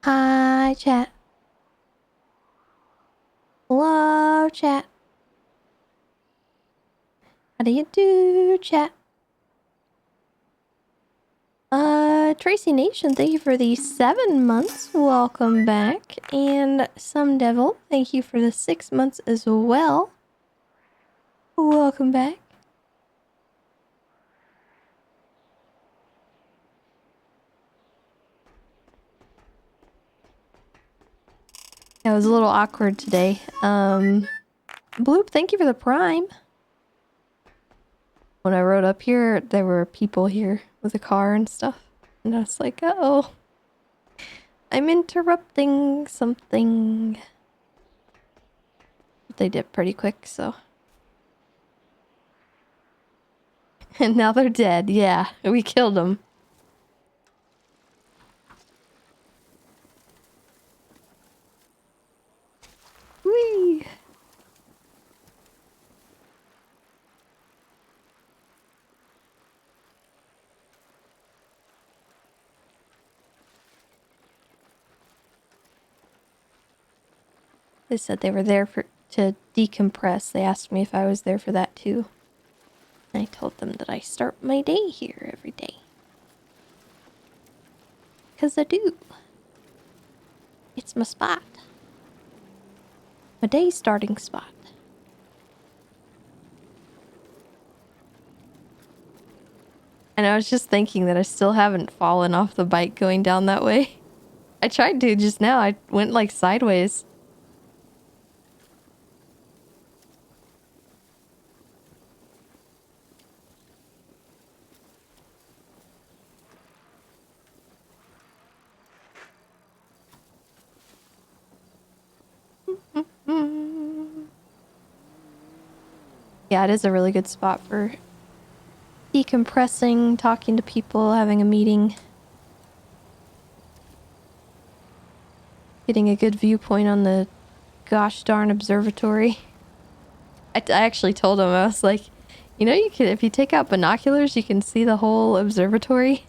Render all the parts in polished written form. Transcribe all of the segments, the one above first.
Hi, chat. Hello, chat. How do you do, chat? Tracy Nation, thank you for the 7 months. Welcome back. And Some Devil, thank you for the 6 months as well. Welcome back. That was a little awkward today. Bloop, thank you for the prime. When I rode up here, there were people here with a car and stuff. And I was like, uh-oh. I'm interrupting something. They did pretty quick, so. And now they're dead. Yeah, we killed them. Whee! They said they were there to decompress. They asked me if I was there for that too. I told them that I start my day here every day. 'Cause I do. It's my spot. My day starting spot. And I was just thinking that I still haven't fallen off the bike going down that way. I tried to just now. I went like sideways. Yeah, it is a really good spot for decompressing, talking to people, having a meeting. Getting a good viewpoint on the gosh darn observatory. I actually told him, I was like, you know, you can, if you take out binoculars, you can see the whole observatory.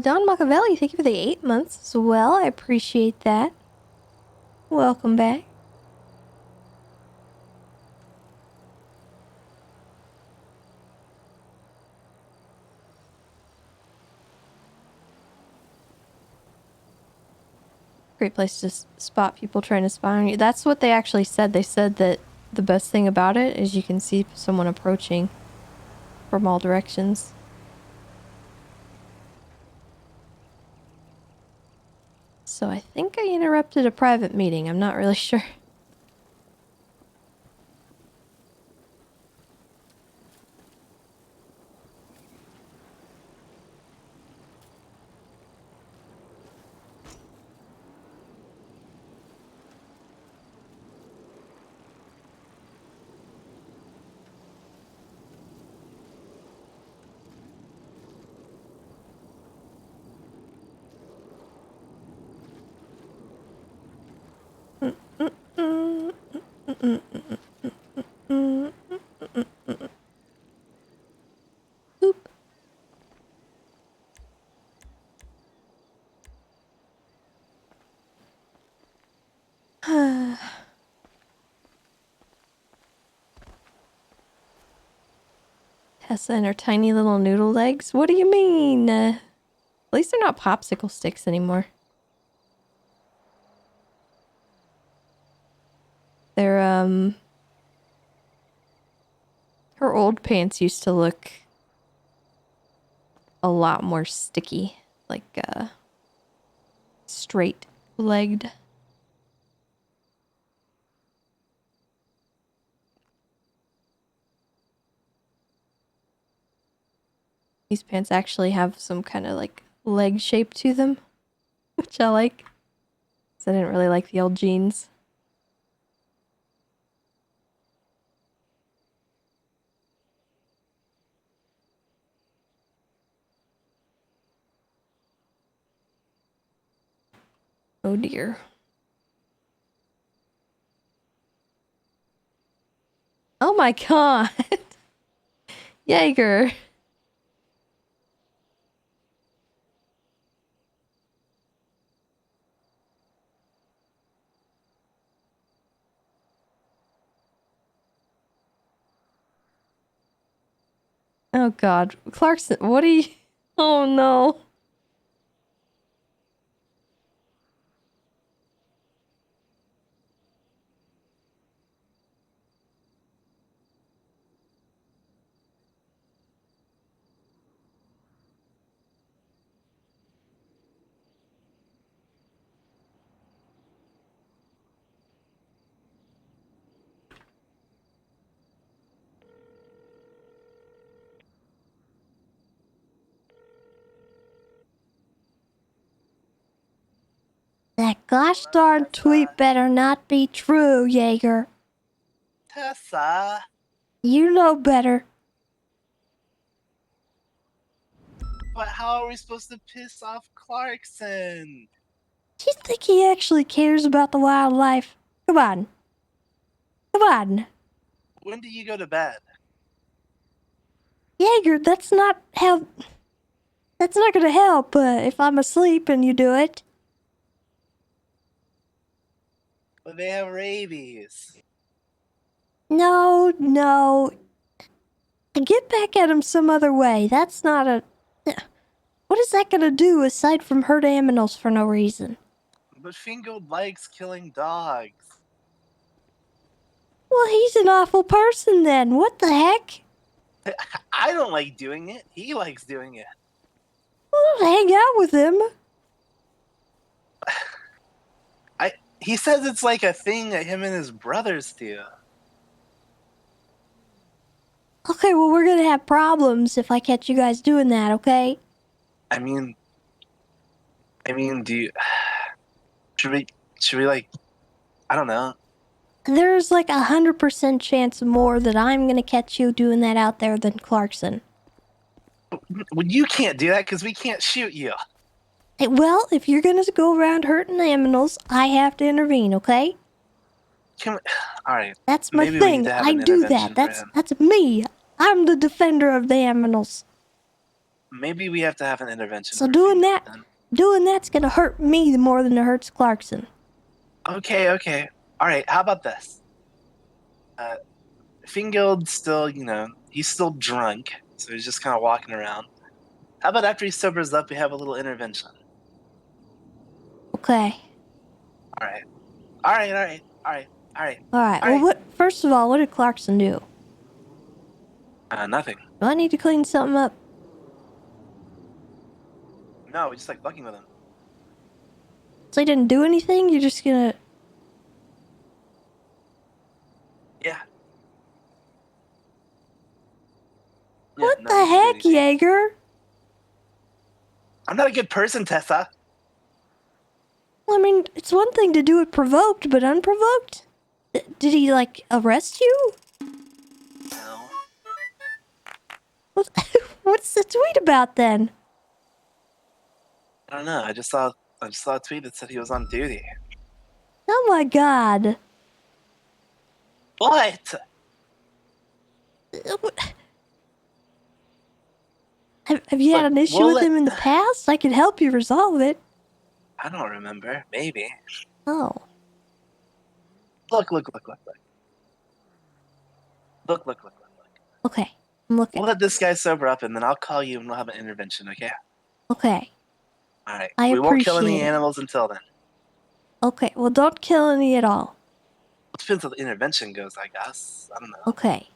Don Machiavelli, thank you for the 8 months as well. I appreciate that. Welcome back. Great place to spot people trying to spy on you. That's what they actually said. They said that the best thing about it is you can see someone approaching from all directions. So I think I interrupted a private meeting. I'm not really sure. Oop. Tessa and her tiny little noodle legs. What do you mean? At least they're not popsicle sticks anymore. They're, her old pants used to look a lot more sticky. Like, straight-legged. These pants actually have some kind of, like, leg shape to them. Which I like. 'Cause I didn't really like the old jeans. Oh dear. Oh my god. Jaeger. Oh god. Clarkson, what are you... Oh no. That gosh darn tweet better not be true, Jaeger. Tessa. You know better. But how are we supposed to piss off Clarkson? Do you think he actually cares about the wildlife? Come on. Come on. When do you go to bed? Jaeger, that's not how... That's not gonna help if I'm asleep and you do it. But they have rabies. No, no. Get back at him some other way. That's not a... What is that gonna do aside from hurt aminals for no reason? But Fingold likes killing dogs. Well, he's an awful person then. What the heck? I don't like doing it. He likes doing it. Well, hang out with him. He says it's like a thing that him and his brothers do. Okay, well, we're gonna have problems if I catch you guys doing that, okay? I mean, do you... Should we like... I don't know. There's like 100% chance more that I'm gonna catch you doing that out there than Clarkson. Well, you can't do that because we can't shoot you. Hey, well, if you're gonna go around hurting animals, I have to intervene, okay? Alright. That's my Maybe thing. I do that. That's me. I'm the defender of the animals. Maybe we have to have an intervention. So doing that's gonna hurt me more than it hurts Clarkson. Okay. Alright, how about this? Fingild's still, he's still drunk, so he's just kind of walking around. How about after he sobers up, we have a little intervention? Okay. Alright. Well, first of all, what did Clarkson do? Nothing. Do I need to clean something up? No, we just like fucking with him. So he didn't do anything? You're just gonna... Yeah. What the heck, Jaeger? I'm not a good person, Tessa. Well, I mean, it's one thing to do it provoked, but unprovoked? Did he, like, arrest you? No. What's the tweet about, then? I don't know. I just saw a tweet that said he was on duty. Oh my god. What? Have you had an issue with him in the past? I could help you resolve it. I don't remember. Maybe. Oh. Look. Okay, I'm looking. We'll let this guy sober up, and then I'll call you, and we'll have an intervention, okay? Okay. Alright. I We won't kill any appreciate it. animals until then. Okay, well, don't kill any at all. It depends how the intervention goes, I guess. I don't know. Okay.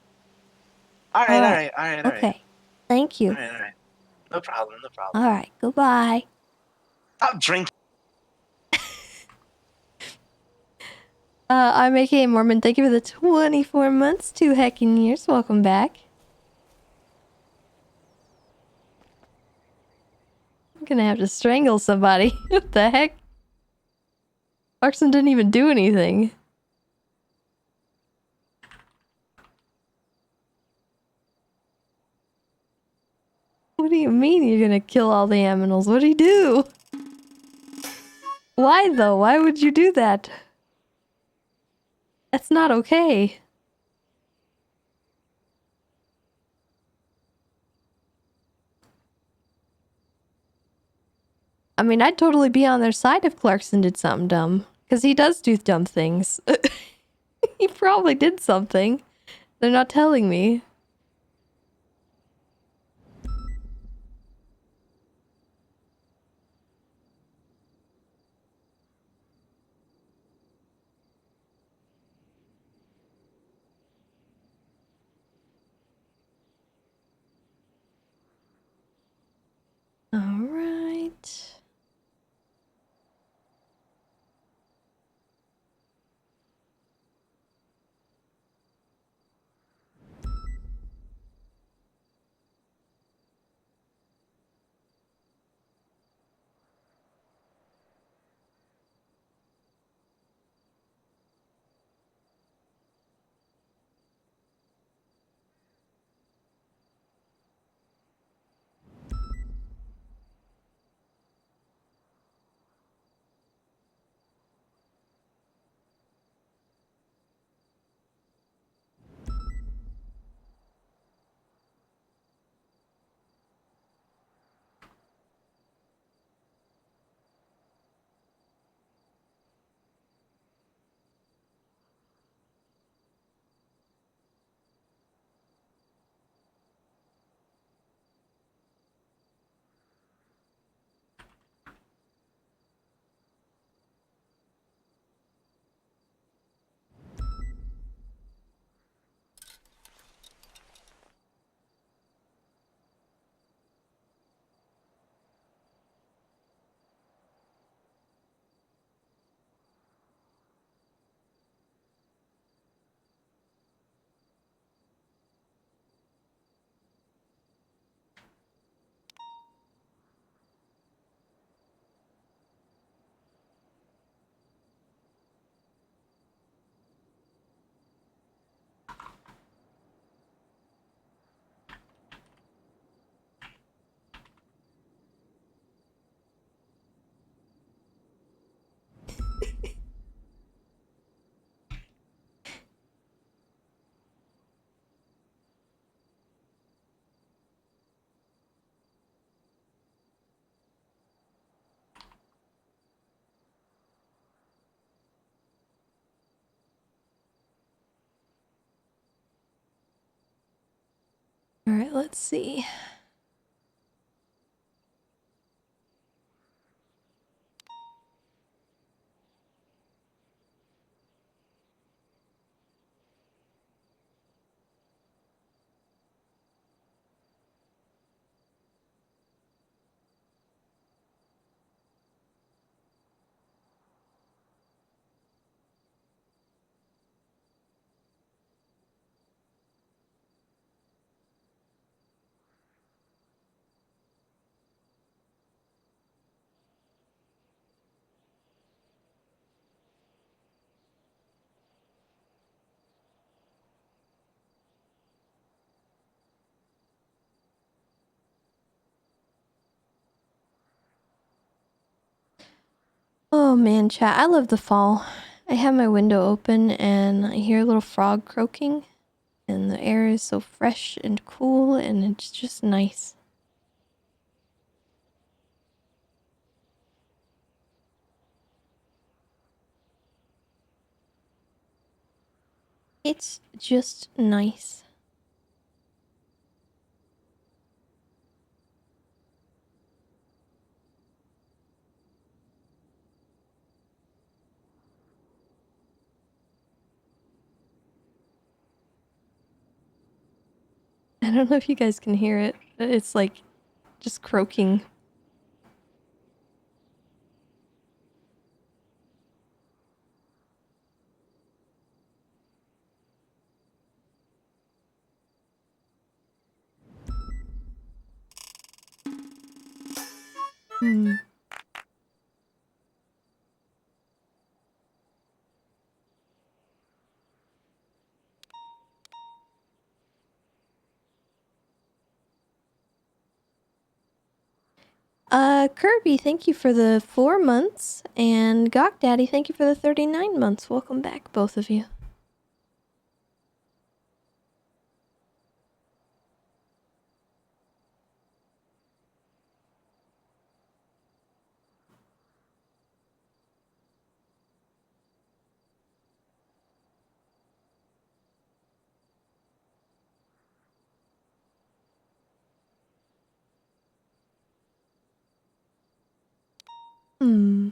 Alright. Okay. Thank you. Alright. No problem. Alright, goodbye. Stop drinking. I'm AKA Mormon. Thank you for the 24 months, 2 heckin' years. Welcome back. I'm gonna have to strangle somebody. What the heck? Clarkson didn't even do anything. What do you mean you're gonna kill all the aminals? What'd he do? Why though? Why would you do that? That's not okay. I mean, I'd totally be on their side if Clarkson did something dumb. Because he does do dumb things. He probably did something. They're not telling me. All right. All right, let's see. Oh man, chat, I love the fall. I have my window open and I hear a little frog croaking, and the air is so fresh and cool, and it's just nice. It's just nice. I don't know if you guys can hear it. It's like just croaking. Hmm. Kirby, thank you for the 4 months, and Gawk Daddy, thank you for the 39 months. Welcome back, both of you. Hmm.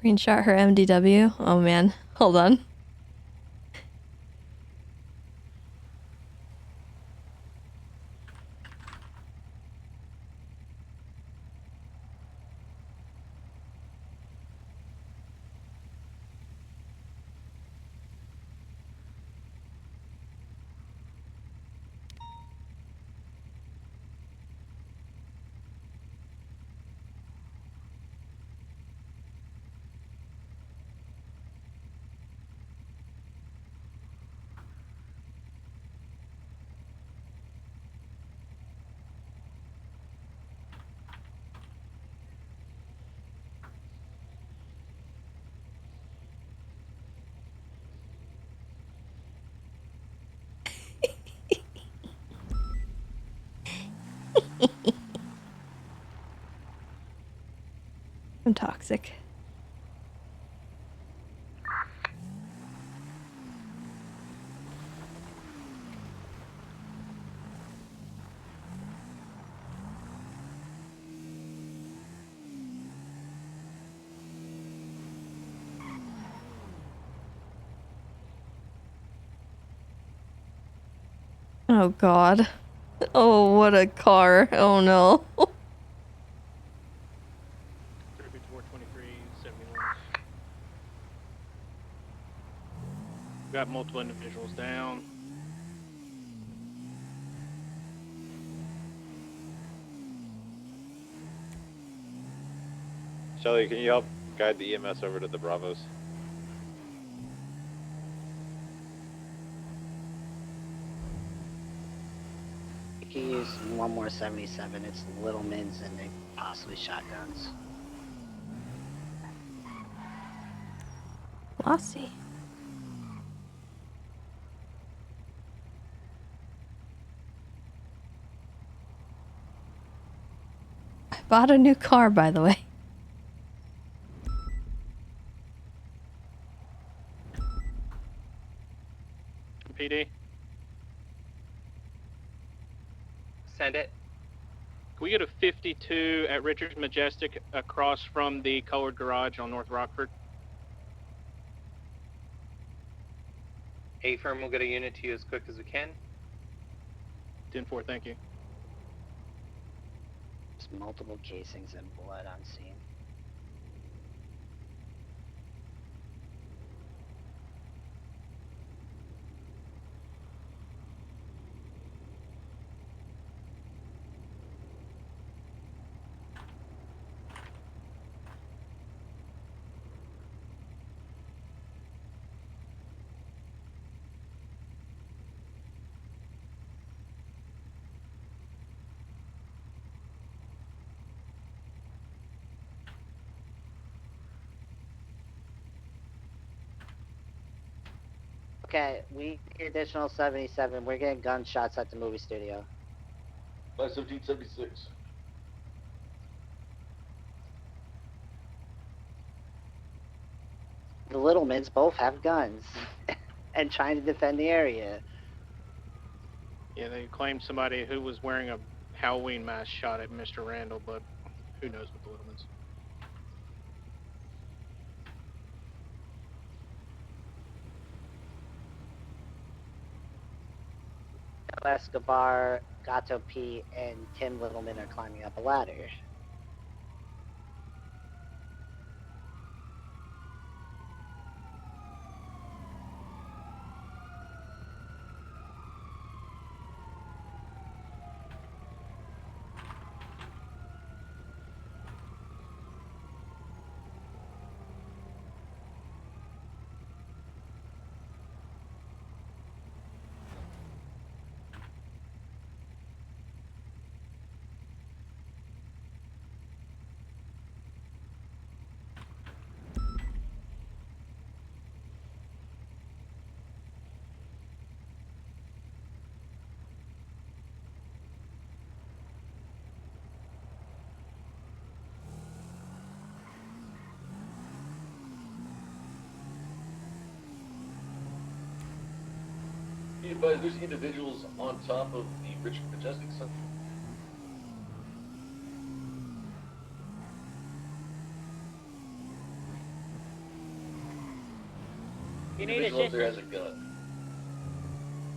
Screenshot her MDW. Oh man, hold on. I'm toxic. Oh god. Oh, what a car. Oh no. 423, 71. Got multiple individuals down. Shelly, can you help guide the EMS over to the Bravos? You can use one more 77. It's little mins and they possibly shotguns. Flossy. I bought a new car, by the way. PD, Send it. can we get a 52 at Richards Majestic across from the colored garage on North Rockford? A-firm will get a unit to you as quick as we can. 10-4, thank you. There's multiple casings and blood on scene. Okay, we need the additional 77. We're getting gunshots at the movie studio. 51776. The Littlemans both have guns and trying to defend the area. Yeah, they claimed somebody who was wearing a Halloween mask shot at Mr. Randall, but who knows with the Littlemans. Escobar, Gato P, and Tim Littleman are climbing up a ladder. Be advised, there's individuals on top of the Richard Majestic Center. You need Individual up there assistance? has a gun.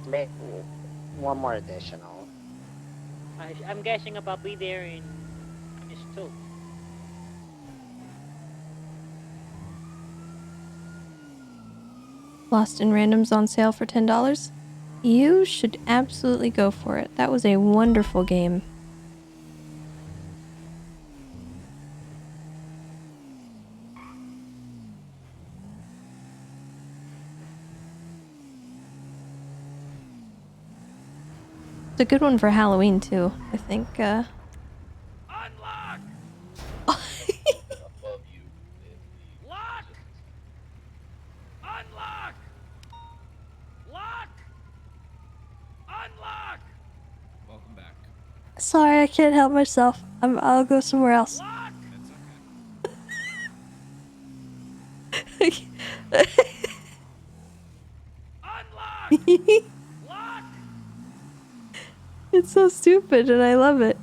Make one more additional. I'm guessing I'll be there in minutes 2. Lost in Random's on sale for $10. You should absolutely go for it. That was a wonderful game. It's a good one for Halloween too, I think. Unlock! Above you is the lock! Unlock! Lock! Unlock! Welcome back. Sorry, I can't help myself. I'll go somewhere else. Lock! It's Unlock! Lock! so stupid and I love it.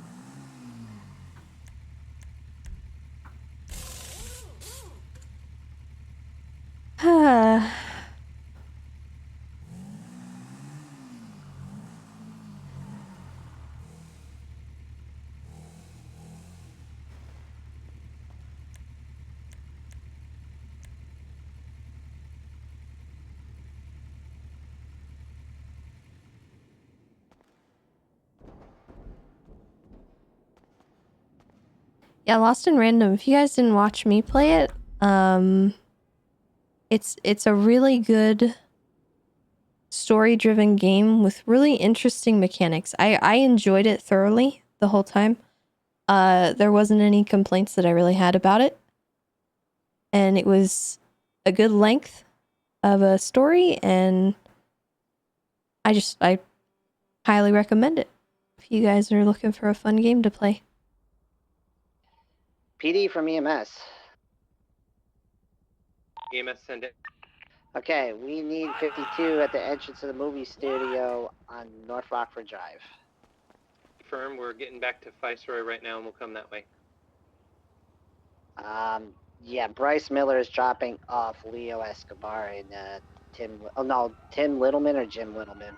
Yeah, Lost in Random. If you guys didn't watch me play it, it's a really good story-driven game with really interesting mechanics. I enjoyed it thoroughly the whole time. There wasn't any complaints that I really had about it. And it was a good length of a story, and I highly recommend it if you guys are looking for a fun game to play. PD from EMS. EMS, send it. Okay, we need 52 at the entrance of the movie studio on North Rockford Drive. Confirm, we're getting back to Viceroy right now and we'll come that way. Yeah, Bryce Miller is dropping off Leo Escobar and Tim Littleman or Jim Littleman.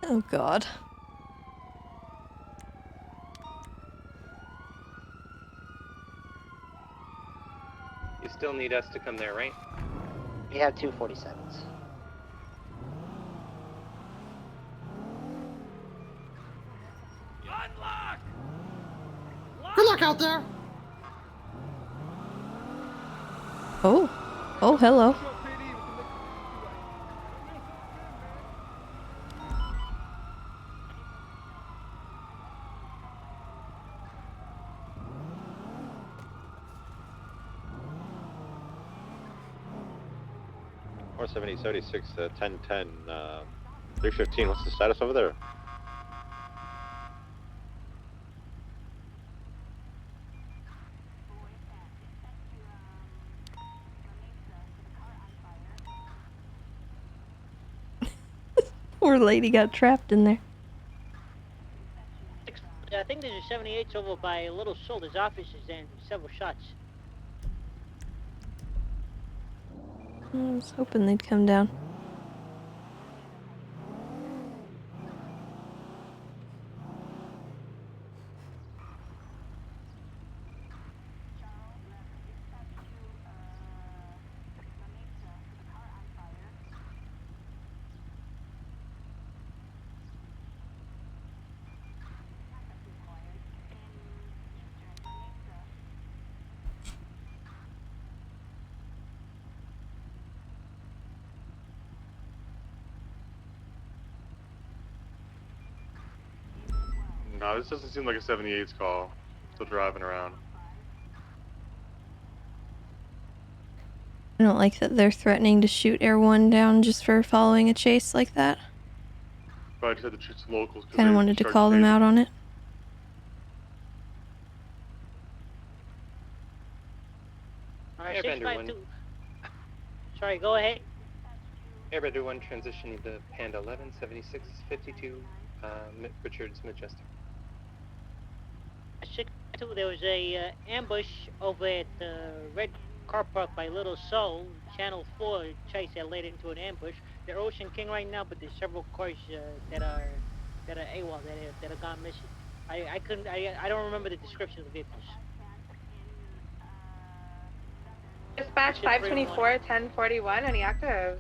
Oh god. You still need us to come there, right? We have 247s. Unlock! Good luck out there! Oh. Oh, hello. 7876 1010 315. What's the status over there? Poor lady got trapped in there. I think there's a 78 over by Little Soul. There's officers and several shots. I was hoping they'd come down. No, this doesn't seem like a 78's call. Still driving around. I don't like that they're threatening to shoot Air 1 down just for following a chase like that. But I just had to shoot some locals. Kind of wanted to call them out on it. Alright, Airbender 652. Sorry, go ahead. Airbender 1 transitioning to Panda 11, 76, 52, Richards, Majestic. 652, there was a ambush over at the red car park by Little Soul, Channel 4 chase that led into an ambush. They're Ocean King right now, but there's several cars that are AWOL, that have gone missing. I don't remember the description of the vehicles. Dispatch 524 1041, any actives?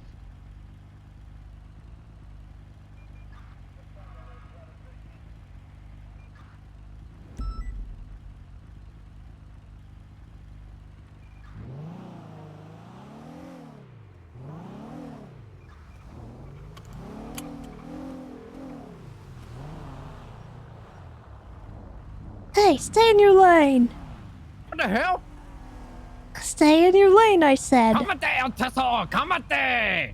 Hey, stay in your lane! What the hell? Stay in your lane, I said. Kamate, Tessa! Kamate!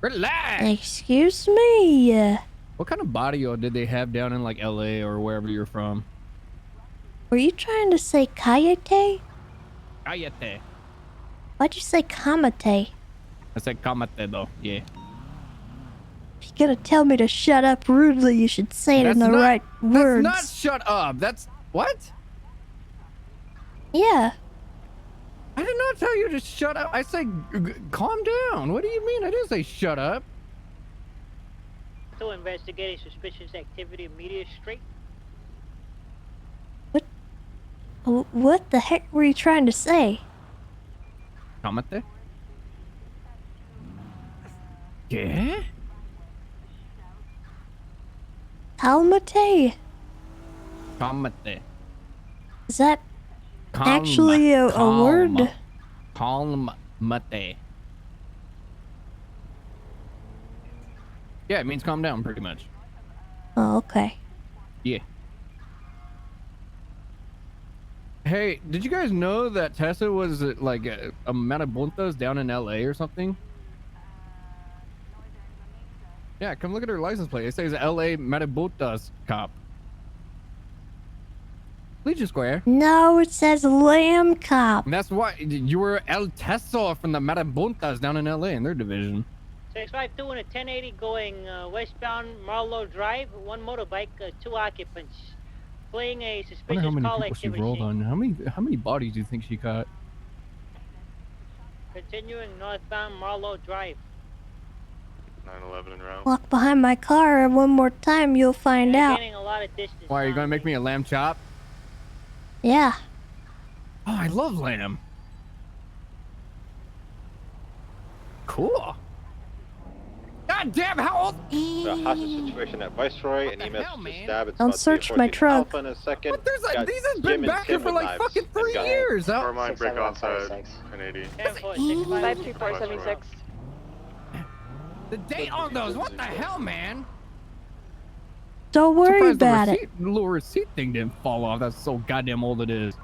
Relax! Excuse me. What kind of body did they have down in like LA or wherever you're from? Were you trying to say Kayate? Kayate. Why'd you say Kamate? I said kamate though, yeah. If you're gonna tell me to shut up rudely, you should say it in the right words. That's not shut up. That's what? Yeah. I did not tell you to shut up. I said calm down. What do you mean? I didn't say shut up. Still investigating suspicious activity in Media Street. What the heck were you trying to say? Kamate? Yeah? Kalmate? Kamate. Is that actually a word? Kalmate. Yeah, it means calm down, pretty much. Oh, okay. Yeah. Hey, did you guys know that Tessa was like a Marabuntas down in LA or something? Yeah, come look at her license plate. It says LA Marabuntas cop. Legion Square. No, it says Lamb Cop. And that's why you were El Teso from the Marabuntas down in LA in their division. 652 and a 1080 going westbound Marlowe Drive. One motorbike, 2 occupants. Playing a I wonder suspicious how many call people she activity. rolled on. How many bodies do you think she caught? Continuing northbound Marlowe Drive. 911 en route. Walk behind my car and one more time, you'll find They're out. gaining a lot of distance. Why, are you gonna make me a lamb chop? Yeah. Oh, I love lamb. Cool. God damn, how old? The hostage situation at Viceroy and EMS hell, to man? stab. It's Don't about to be search my 14 truck. Alpha in a second. But there's Got these has Jim been and back here Tim for with like knives fucking and 3 guns. years. Never mind, break 67156. outside. 1080. 52476. The date on those, what the hell, man? Don't worry Surprised about the it. little receipt thing didn't fall off. That's so goddamn old it is.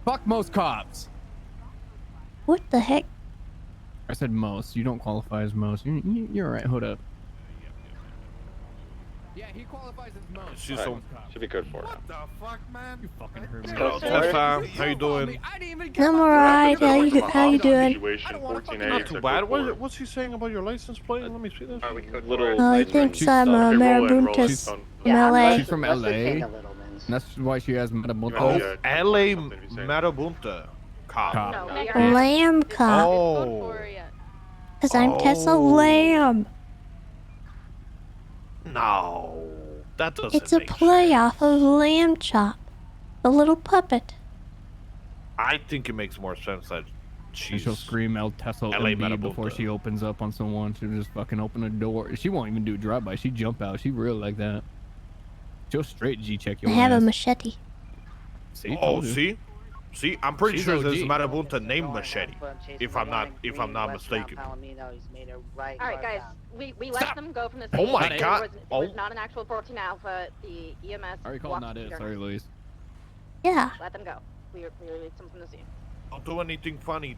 Fuck most cops. What the heck? I said most. You don't qualify as most. You're all right. Hold up. Yeah, he qualifies as most. She's so, should be good for it. What the fuck, man? You fucking heard me. Hello, Tessa. How you doing? I'm alright. How you doing? Situation 14A. Not too bad. What's he saying about your license plate? Let me see this. Little. He thinks I'm a marabuntas from LA. She's from LA. And that's why she has marabunta. Oh, LA marabunta. Cop. Lamb cop. Oh. Because I'm Tessa Lamb. No. That doesn't It's a make play off of Lamb Chop, the little puppet. I think it makes more sense that She'll scream El Teso LA MB before she opens up on someone. She'll just fucking open the door. She won't even do a drive-by. She jump out. She real like that. She'll straight G-check your I have ass. a machete. See, Oh, see? See, I'm pretty She's sure OG. there's a marabunta named Machete, if I'm not mistaken. Alright, guys, we let them go from the Oh scene. my It God. was, it was not an actual 14 Alpha. The EMS I already called walked not it. their- Sorry, Luis. Yeah. Let them go. We released them from the scene. Don't do anything funny.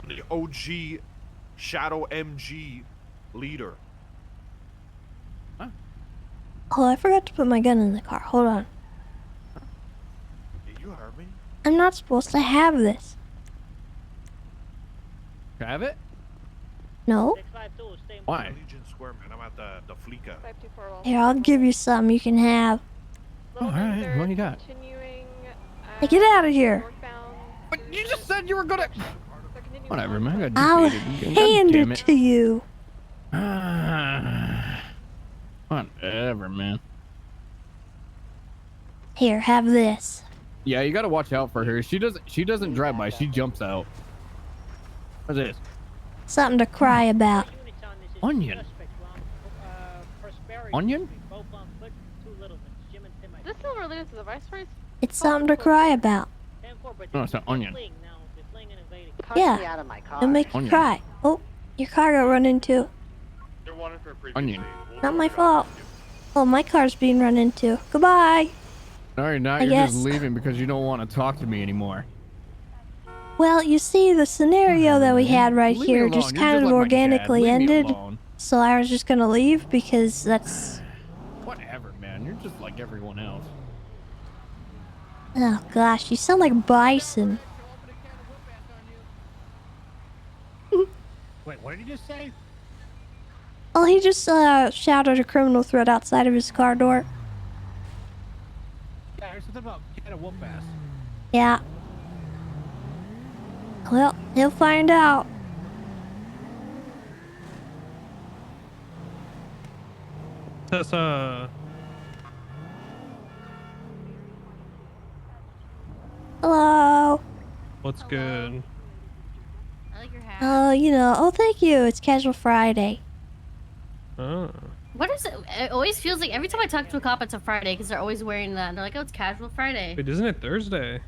I'm the OG Shadow MG leader. Oh, I forgot to put my gun in the car. Hold on. You heard me? I'm not supposed to have this. Have it? No? Why? Legion Square, man. I'm at the Fleeka. Here, I'll give you some you can have. Oh, alright. What do you got? Hey, get out of here. But you just said you were gonna... Whatever, man. I got I'll defeated. hand God damn it to you. Whatever, man. Here, have this. Yeah, you gotta watch out for her. She doesn't drive by. She jumps out. What's this? Something to cry about. Onion. Onion? Is this still related to the vice race? It's something to cry about. No, it's not onion. Yeah. It'll make you cry. Oh, your car got run into. Onion. Not my fault. Oh, my car's being run into. Goodbye. Alright, now I you're guess. just leaving because you don't want to talk to me anymore. Well, you see, the scenario that we had right Leave me here alone. just You're kind just of like my dad. organically Leave me ended. alone. So I was just gonna leave because that's... Whatever, man. You're just like everyone else. Oh gosh, you sound like Bison. Wait, what did you just say? Oh, he just shouted a criminal threat outside of his car door. Yeah, there's something about get a whoop ass. Yeah. Well, he'll find out. Tessa. Hello. What's good? I like your hat. Oh, you know. Oh, thank you. It's Casual Friday. Oh. What is it? It always feels like every time I talk to a cop, it's a Friday because they're always wearing that. And they're like, oh, it's casual Friday. Wait, isn't it Thursday?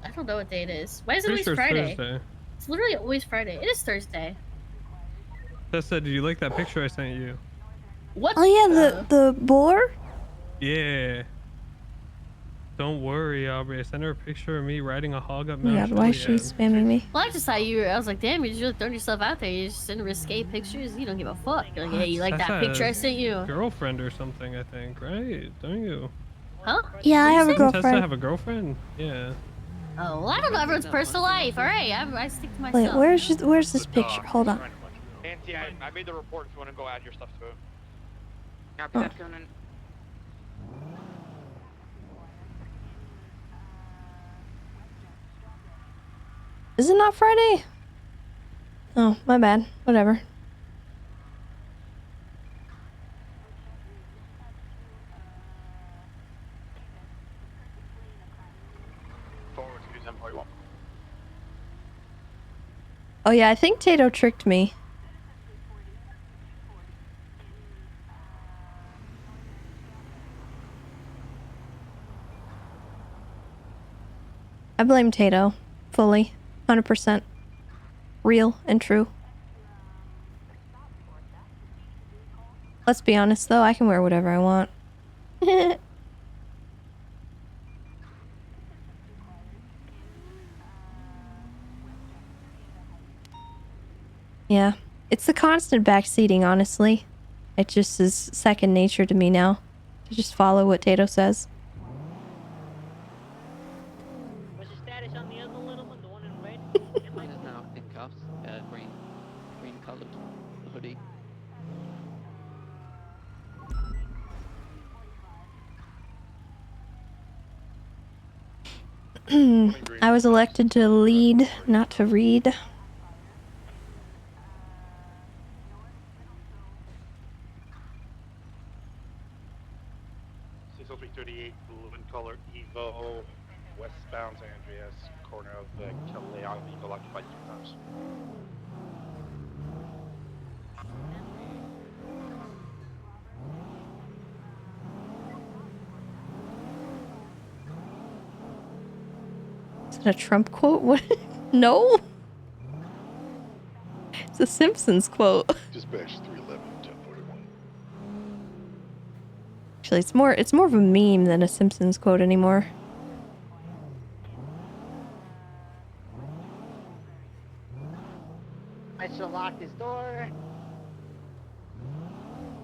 I don't know what day it is. Why is it Pretty always sure it's Friday? Thursday. It's literally always Friday. It is Thursday. Tessa, did you like that picture I sent you? What? Oh yeah, the boar. Yeah. Don't worry, Aubrey. I sent her a picture of me riding a hog up Oh my Mount god, why is she Chiliad. spamming me? Well, I just saw you. I was like, damn, you're just really throwing yourself out there. You're just sending risque pictures. You don't give a fuck. You're like, hey, you like that Tessa picture I has sent you? Girlfriend or something, I think, right? Don't you? Huh? Yeah, I have a Doesn't Tessa girlfriend. have a girlfriend? Yeah. Oh, well, I don't know everyone's personal life. All right, I stick to myself. Wait, where's this picture? Hold on. Nancy, I made the report if you want to go add your stuff to it. Copy that, Conan. Is it not Friday? Oh, my bad. Whatever. Forward to 1041. Oh yeah, I think Tato tricked me. I blame Tato. Fully. 100%. Real and true. Let's be honest though, I can wear whatever I want. Yeah. It's the constant backseating, honestly. It just is second nature to me now. To just follow what Tato says. What's the status on the other little one, the one in red? Mine is now in cuffs, green colored hoodie. I was elected to lead, not to read. Blue and color Evo, westbound San Andreas, corner of the Caleon Eagle occupied 2 times. Is that a Trump quote? What? No? It's a Simpsons quote. Dispatch 311, 1041. Actually, it's more of a meme than a Simpsons quote anymore. I shall lock this door.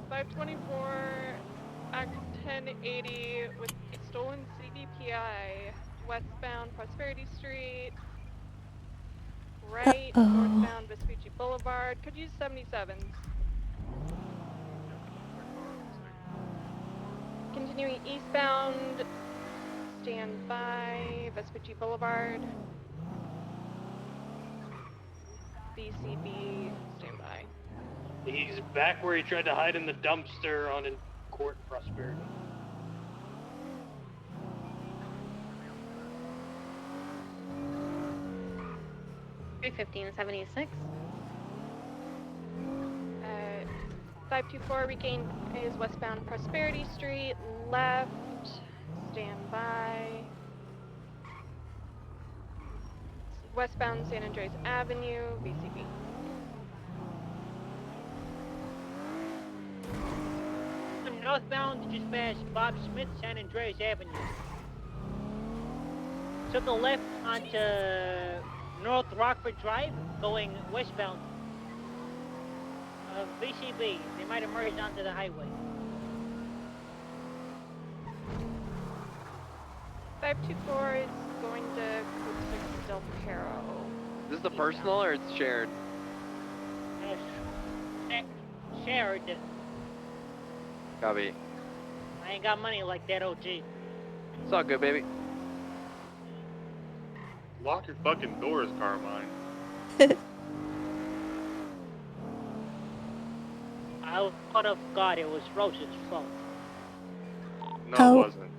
524, Act 1080 with stolen CVPI, westbound Prosperity Street, right, northbound Vespucci Boulevard. Could use 77s. Continuing eastbound, stand by Vespucci Boulevard. BCB, stand by. He's back where he tried to hide in the dumpster on in Court Prosperity. $315.76. 524 regained is westbound Prosperity Street, left, stand by. Westbound San Andreas Avenue, VCB. Northbound, just past Bob Smith, San Andreas Avenue. To the left onto North Rockford Drive, going westbound. VCB, they might have merged onto the highway. 524 is going to Code 6 Del Perro. Is this the personal or it's shared? Shared. Copy. I ain't got money like that, OG. It's all good, baby. Lock your fucking doors, Carmine. I thought of God, it was Rose's fault. No, it wasn't.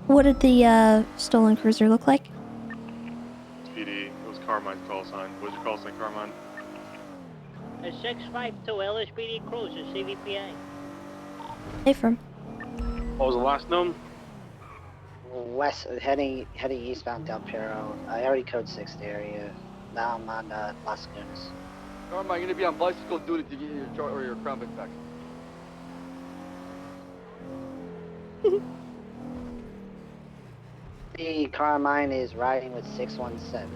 What did the stolen cruiser look like? PD. It was Carmine's call sign. What's your call sign, Carmine? A 652 LSPD Cruiser, CVPA. Hey, from. What was the last known? West, heading eastbound Del Perro. I already code 6 the area. Now I'm on Las Lagunas. Carmine, you're gonna be on bicycle duty to get your Crown Vic back. The Carmine is riding with 617.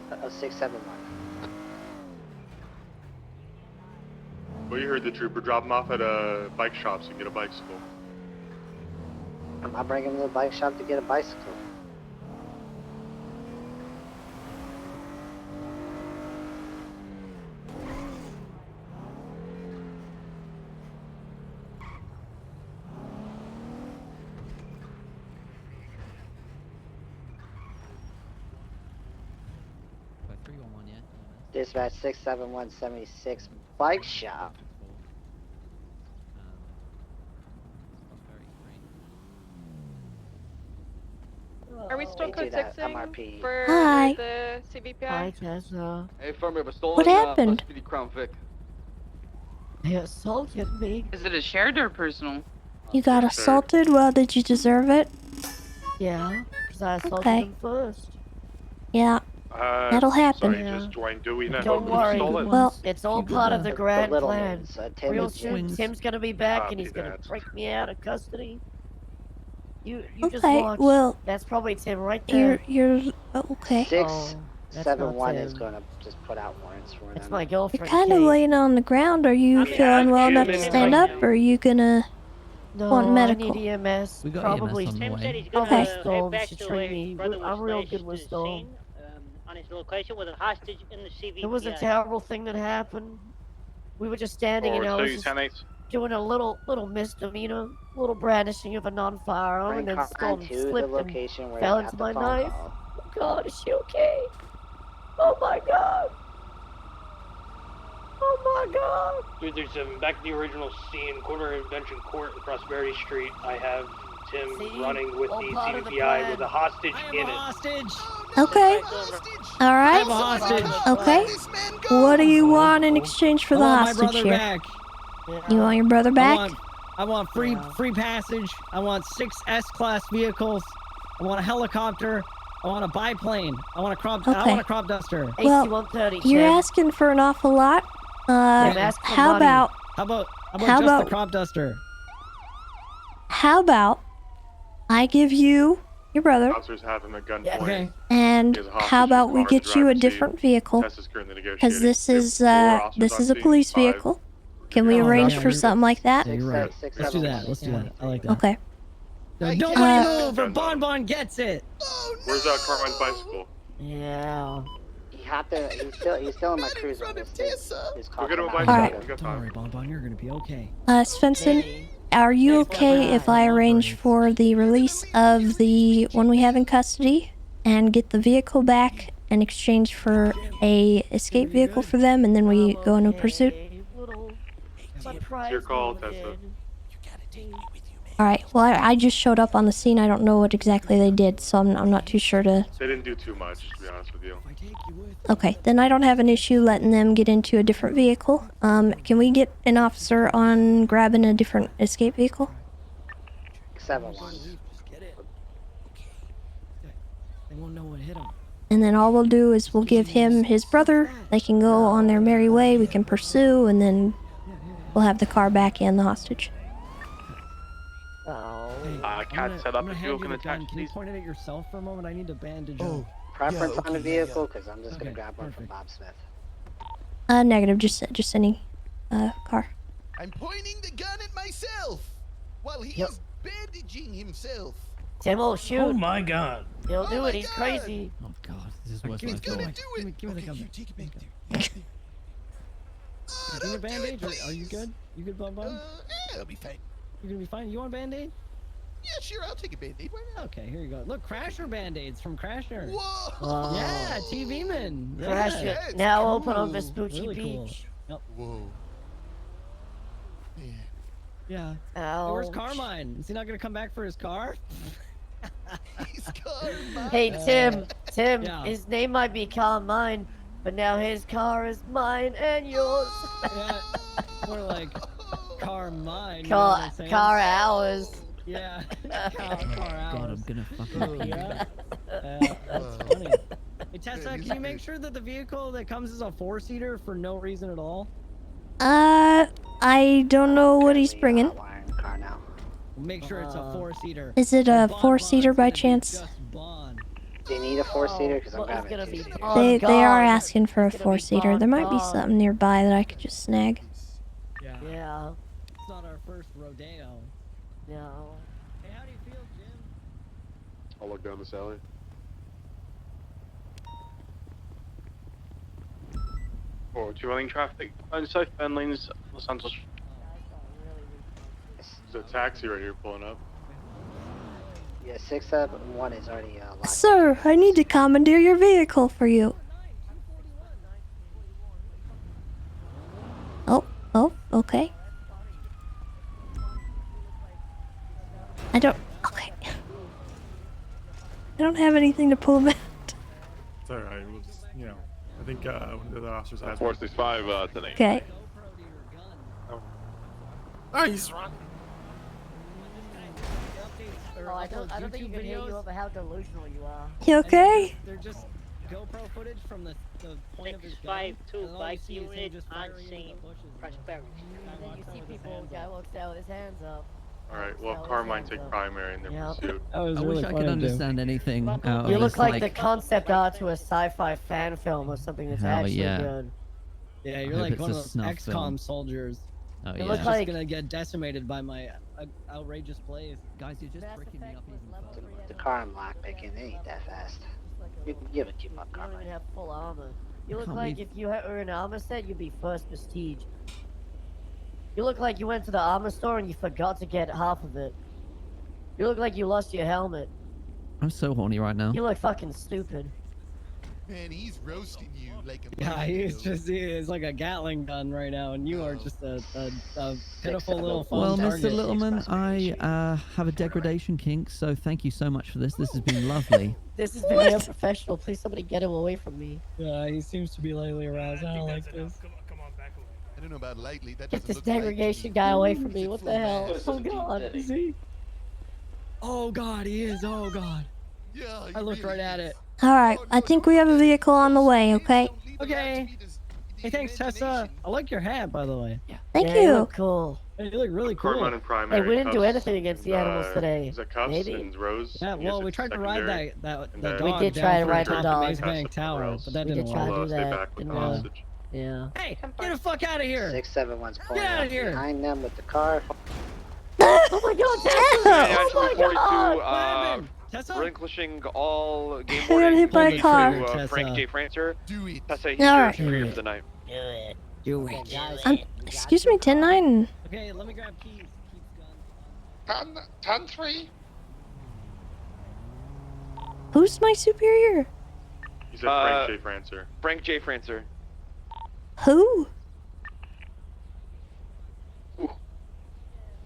671. Well, you heard the trooper. Drop him off at a bike shop so you can get a bicycle. I'll bring him to the bike shop to get a bicycle. Dispatch 67176 bike shop. Are we still code 6ing for Hi. the CVPI? Hi, Tessa. Hey, firm, we have a stolen What happened? SPD Crown Vic. They assaulted me. Is it a shared or personal? You got assaulted? Well, did you deserve it? Yeah, because I assaulted Okay. him first. Yeah. That'll happen. Sorry, just joined Dewey now. Don't worry. Well, it's all part of the grand little plan. ones, Real soon, Tim's gonna be back and he's Copy gonna that. break me out of custody. You just Okay, watch. well, That's probably Tim right there. you're okay. That's not 7-1 is Tim. going to just put out warrants for That's them. my You're girlfriend. kind of Kate. laying on the ground. Are you feeling well enough to stand up, or are you gonna No, want I medical? need EMS. We got Probably. EMS on the Tim said way. he's gonna Okay. head Storm back should to train where his me. brother was I'm real slashed good with to the Storm. scene, on his location with a hostage in the CVP. It was a terrible thing that happened. We were just standing and I was just doing a little misdemeanor, little brandishing of a non-firearm, and then Bring Storm Con to slipped the and location where fell he got into the my phone knife. call. Oh God, is she okay? Oh my God! Oh my God! Dude, there's back to the original scene, corner of Invention Court and Prosperity Street. I have Tim running with the CVPI with a hostage in it. Hostage. Okay. All right. I have a hostage. Okay. What do you want in exchange for the I want hostage my brother here? back. You want your brother back? I want free passage. I want 6 S-class vehicles. I want a helicopter. I want a biplane. I want a crop. I want a crop duster. Well, you're asking for an awful lot. How about just the crop duster? How about I give you your brother, Officers have him at gunpoint. Okay. and He has a hostage how about in we the car in get the you a driver's seat. different vehicle? Tessa's currently Because negotiating. this is a police vehicle. Can we arrange for something like that? Yeah, you're right. Let's do that. Let's do that. I like that. Okay. Nobody move, or Bon Bon gets it. Where's Carmine's bicycle? Yeah. He hopped in. He's still in my cruiser. Go get him a bicycle. Alright. We got Don't time. worry, Bon Bon, you're gonna be okay. Svensson, are you okay if I arrange for the release of the one we have in custody and get the vehicle back in exchange for a escape vehicle for them, and then we go into pursuit? It's your call, Tessa. Alright, well I just showed up on the scene. I don't know what exactly they did, so I'm not too sure to... They didn't do too much, to be honest with you. Okay, then I don't have an issue letting them get into a different vehicle. Can we get an officer on grabbing a different escape vehicle? 7-1. They won't know what hit him. And then all we'll do is we'll give him his brother. They can go on their merry way. We can pursue, and then we'll have the car back and the hostage. I can't set up if you can attach attach Can you these. point it at yourself for a moment? I need to bandage up. Preference on the vehicle, because I'm just going to grab one from Bob Smith. Negative. Just any car. I'm pointing the gun at myself while he's bandaging himself. Tim will shoot. Oh my God. He'll do it. He's crazy. Oh God, this is what's He's like gonna going. do it. Give me the gun. Take it back there. Give me a bandage. Are you good? You good, Bon Bon? Yeah, I'll be fine. You're gonna be fine. You want a band-aid? Yeah, sure, I'll take a band-aid. Why not? Okay, here you go. Look, Crasher band-aids from Crasher. Whoa! Yeah, TV man. Crasher. Yeah. Now open on Vespucci Really cool. Beach. Yep. Whoa. Yeah. Ouch. Hey, where's Carmine? Is he not gonna come back for his car? He's Carmine. Hey, Tim. Yeah. His name might be Carmine, but now his car is mine and yours. Yeah. More like Carmine. You know what I'm saying? Car hours. Yeah. Car hours. God, I'm gonna fucking. Oh, yeah. That's funny. Hey Tessa, can you make sure that the vehicle that comes is a 4-seater for no reason at all? I don't know what he's bringing. Make sure it's a 4-seater. Is it a 4-seater by chance? Do you need a 4-seater? Because I'm grabbing a 2-seater. They are asking for a 4-seater. There might be something nearby that I could just snag. Yeah. It's not our first rodeo. No. Hey, how do you feel, Jim? I'll look down this alley. Oh, 2 rolling traffic. South Bend lanes, Los Santos. There's a taxi right here pulling up. Yeah, 6-1 is already locked. Sir, I need to commandeer your vehicle for you. Oh, okay. Okay. I don't have anything to pull him out. It's alright, we'll just, I think one of the other officers has 465 tonight. Okay. Oh, he's running. Oh, I don't think you can hear you over how delusional you are. You okay? They're just GoPro footage from the point of his gun. 652 bike unit on scene. Prosperity. And then you see people, guy walks out with his hands up. Alright, well, Carmine take primary in their pursuit. That was I really wish I funny, could dude. understand anything out of You look this, like the concept art to a sci-fi fan film or something that's Hell actually yeah. good. Yeah, I you're hope like it's one a of those snuff XCOM film. soldiers. Oh It yeah. looks Just like gonna get decimated by my outrageous plays. Guys, you're just breaking me up even further. The car I'm lockpicking, it ain't that fast. You can give it to my you car. don't even have full armor. You look Can't like believe- if you were an armor set, you'd be first prestige. You look like you went to the armor store and you forgot to get half of it. You look like you lost your helmet. I'm so horny right now. You look fucking stupid. Man, he's roasting you like a Yeah, he's marshmallow. just he is like a Gatling gun right now, and you are just a pitiful little fun Well, target. Mr. Littleman, I have a degradation kink, so thank you so much for this. This has been lovely. This is very unprofessional. Please, somebody get him away from me. Yeah, he seems to be lightly aroused. I don't like this. I don't know about lightly. That Get doesn't this look light to me. degradation guy away from me. What the hell? full Oh god. Is he? Oh god, he is. Oh god. Yeah, I looked right at it. Alright, I think we have a vehicle on the way, okay? Okay. Hey, thanks, Tessa. I like your hat, by the way. Thank Yeah, you. You look cool. Hey, you look really cool. Carmine in primary. Hey, we didn't do Cuffs anything against the animals today. Is that Cuffs Maybe. and Rose? Yeah, well, we tried to ride secondary, that and dog then- We did try to down ride from the top dog. of Maze Bank Tower, but that We didn't did try work. to do stay that. back with Didn't the work. hostage. Yeah. Hey, get the fuck out of here! 671's pulling Get outta up here. behind them with the car. Oh my god, Tessa! Oh my god! What happened? Tessa? Relinquishing all game I got boarding hit by a to car. Frank J. Francer. Do it. Tessa, he's Alright. your superior for the night. Do it. Do it. Excuse me, 10-9. Okay, let me grab keys. 10-3. Who's my superior? He said Frank J. Francer. Frank J. Francer. Who?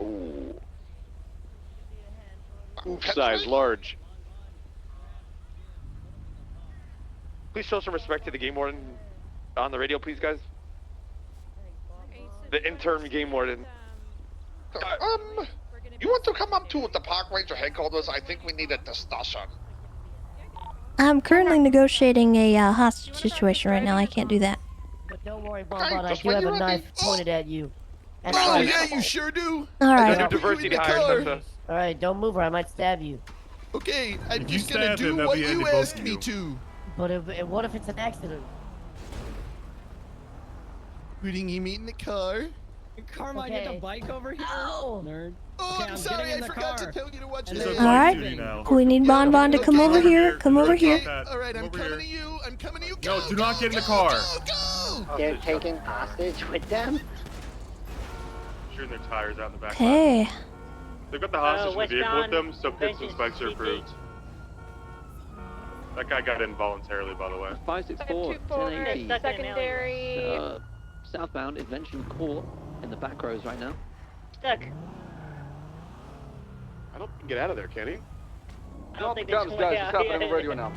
Ooh. Oof size large. Please show some respect to the game warden on the radio, please, guys. The interim game warden. You want to come up to the park ranger headquarters? I think we need a discussion. I'm currently negotiating a hostage situation right now. I can't do that. But don't worry, Bonbon, I just do when have you're a ready. knife pointed at you. And Oh, I- yeah, you sure do. Alright. No diversity hires, Tessa. Alright, don't move or I might stab you. Okay, I'm If you just gonna stab do him, that'll what be the end you of both asked of me you. to. But what if it's an accident? Putting him in the car. Carmine, Okay. get the bike over here. Ow. Nerd. Oh, Okay, I'm I'm sorry, getting in I the forgot car. to tell you to watch And this. then- It's a Alright. light duty now. We need Bon Bon to come over here. Come over here. Alright, I'm Over coming here. to you. I'm coming to you. No, Go, do not go, get in the go, car. Go, go. They're taking hostage with them. Shooting their tires out in the back. Okay. They've got the hostage in the vehicle with westbound them, so pits and Vengeance spikes are CT. approved. That guy got in voluntarily, by the way. 564, 1080. Secondary. Southbound Invention Court in the back rows right now. Stuck. I don't think get out of there, can he? I don't think Guns, this guys, one it's happening on radio now.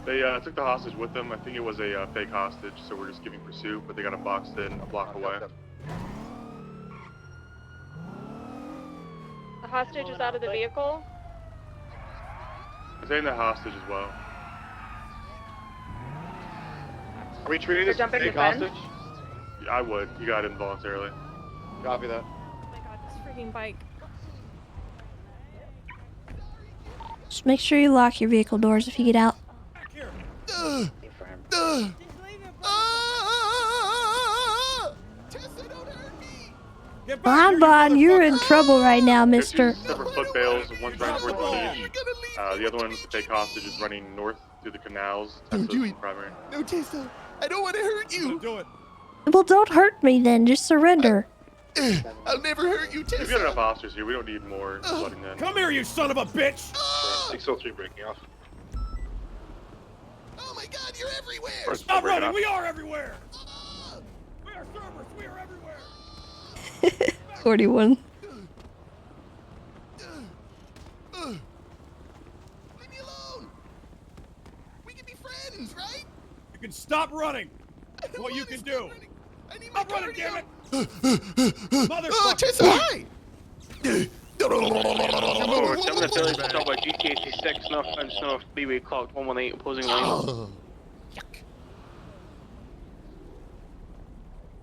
They took the hostage with them. I think it was a fake hostage, so we're just giving pursuit, but they got him boxed in a block away. The hostage is out of the vehicle. They're taking the hostage as well. Are we treating They're this jumping fake the fence? hostage? Yeah, I would. You got in voluntarily. Copy that. Oh my god, this freaking bike. Just make sure you lock your vehicle doors if you get out. Bon Bon, you're in trouble right now, mister. Separate foot bales. One's running towards the beach. The other one, the fake hostage, is running north through the canals. Don't do it. Primary. No, Tessa. I don't want to hurt you. Do it. Well, don't hurt me then. Just surrender. I'll never hurt you, We've got Tessa. enough officers here. We don't need more flooding in. Come here, you son of a bitch! 603 breaking off. Oh my god, you're everywhere. Stop running! We are everywhere! We are servers! We are everywhere! 41. Leave me alone. We can be friends, right? You can stop running! What you can do! Stop running, damn it! Oh, Motherfucker! Tessa, hi. I'm gonna tell you stop by GTA 6 snuff and snuff BB clocked 118 opposing lane. Oh.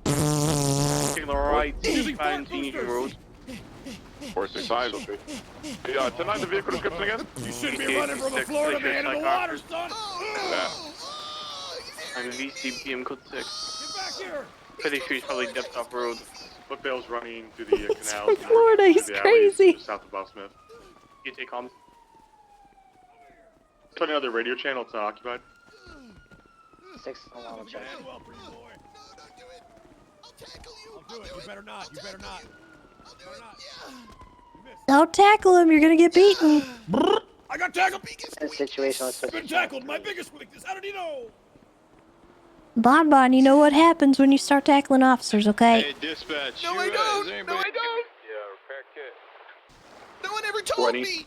Taking the right, 5 Union Road. 465. Hey, tonight the vehicle description again? You shouldn't be running from a Florida man in the water, son. I'm VCBM code 6. Get back here. Pretty sure he's probably dipped off road. Footbale's running through the canals. from Florida, he's the alleys crazy. South of Bob Smith. You take comms. Put another radio channel. It's not occupied. 6 alarm check. I'll do it. You better not. You better not. Don't tackle him, you're gonna get beaten. I got tackled. This situation was Been tackled. My biggest weakness. How did he know? Bon Bon, you know what happens when you start tackling officers, okay? Hey, dispatch. No, I don't. No, I don't. Yeah, repair kit. No one ever told me.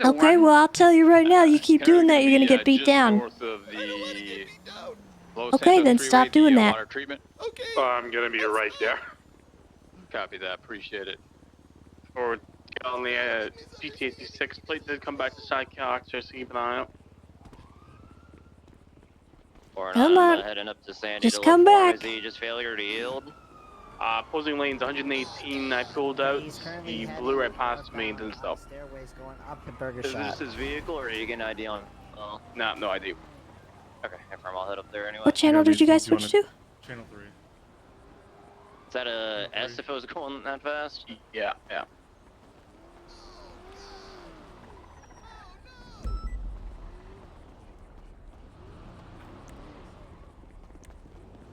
Okay, well, I'll tell you right now, you keep doing that, you're gonna get beat down. North of the Los Okay, Santos then Freeway, stop doing the, that. Water treatment. Okay. I'm gonna be right there. Copy that. Appreciate it. Or on the GTA 6 plate did come back to sidekick officers, so keep an eye out. Come on. Heading up to Sandy Just to come look for him. back. Is he just failure to yield? Opposing lanes 118, I pulled out. He blew right past me and didn't stop. Stairways going up to Burger Is Shot. this his vehicle, or are you getting an ID on? Oh, No, no idea. okay. I'll head up there anyway. What channel did you guys switch to? Channel 3. Is that a S if it was going that fast? Yeah, yeah.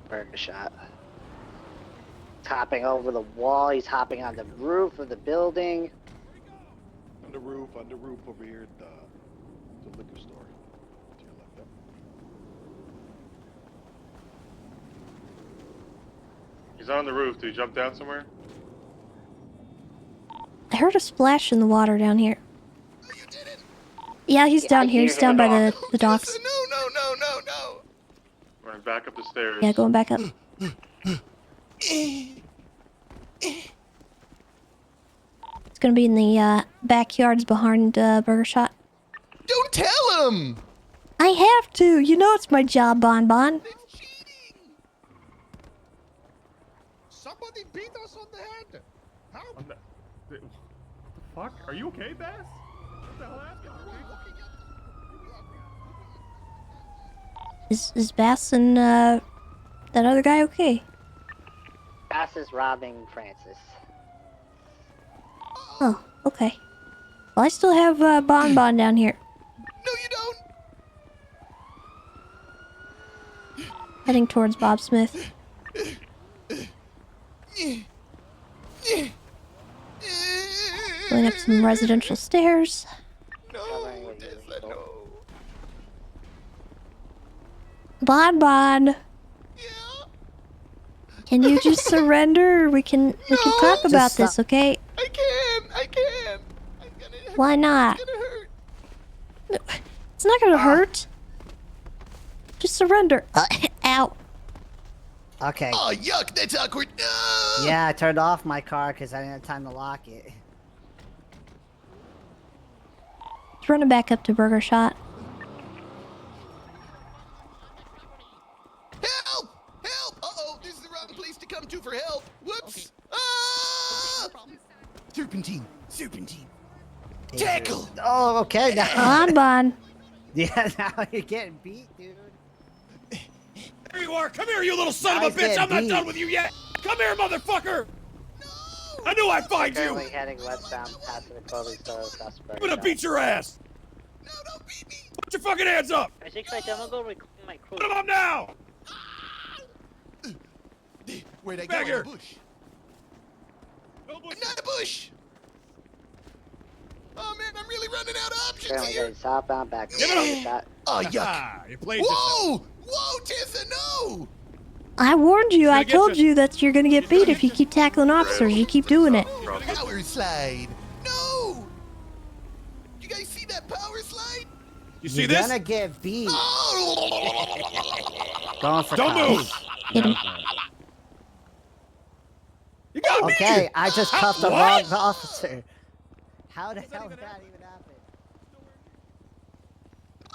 Burger Shot. He's hopping over the wall. He's hopping on the roof of the building. On the roof over here at the liquor store. To your left. Yep. He's on the roof. Did he jump down somewhere? I heard a splash in the water down here. Yeah, he's down here. He's down by the docks. No. Running back up the stairs. Yeah, going back up. It's gonna be in the backyards behind Burger Shot. Don't tell him. I have to. You know it's my job, Bon Bon. Somebody beat us on the head. Help. The fuck? Are you okay, Bass? What the hell happened? Is Bass and that other guy okay? Bass is robbing Francis. Oh, okay. Well, I still have Bon Bon down here. No, you don't. Heading towards Bob Smith. Going up some residential stairs. Bon Bon. Can you just surrender? We can talk about this, okay? I can. Why not? It's not gonna hurt. Just surrender. Ow. Okay. Oh, yuck, that's awkward. No! Yeah, I turned off my car because I didn't have time to lock it. Just running back up to Burger Shot. Help! Uh-oh, this is the wrong place to come to for help. Whoops. Ah! Serpentine. Tackle. Oh, okay. Now. Bon Bon. Yeah, now you're getting beat, dude. There you are! Come here, you little son Nice of a bitch! I'm not beat. done with you yet! Come here, motherfucker! I knew I'd find you! Currently heading westbound past the Clothing store across Burger I'm gonna Shot. beat your ass! No, don't beat me! Put your fucking hands up! 657, I'm gonna go reclaim my crew. Put them up now! Where'd I go? Back In here. the bush. Not a bush! Oh man, I'm really running out of options Currently here. heading southbound back to Give it Burger up. Shot. Oh, yuck. You played Whoa! Whoa, Tessa, no! I warned you. I get told you. you that you're gonna get beat if you keep tackling officers. You keep doing it. Power slide. No! You guys see that power slide? You see You're this? gonna get beat. Oh! Going for Don't cops. move! Hit him. You got me! Okay, I just cuffed the What? wrong officer. How the hell did that even happen?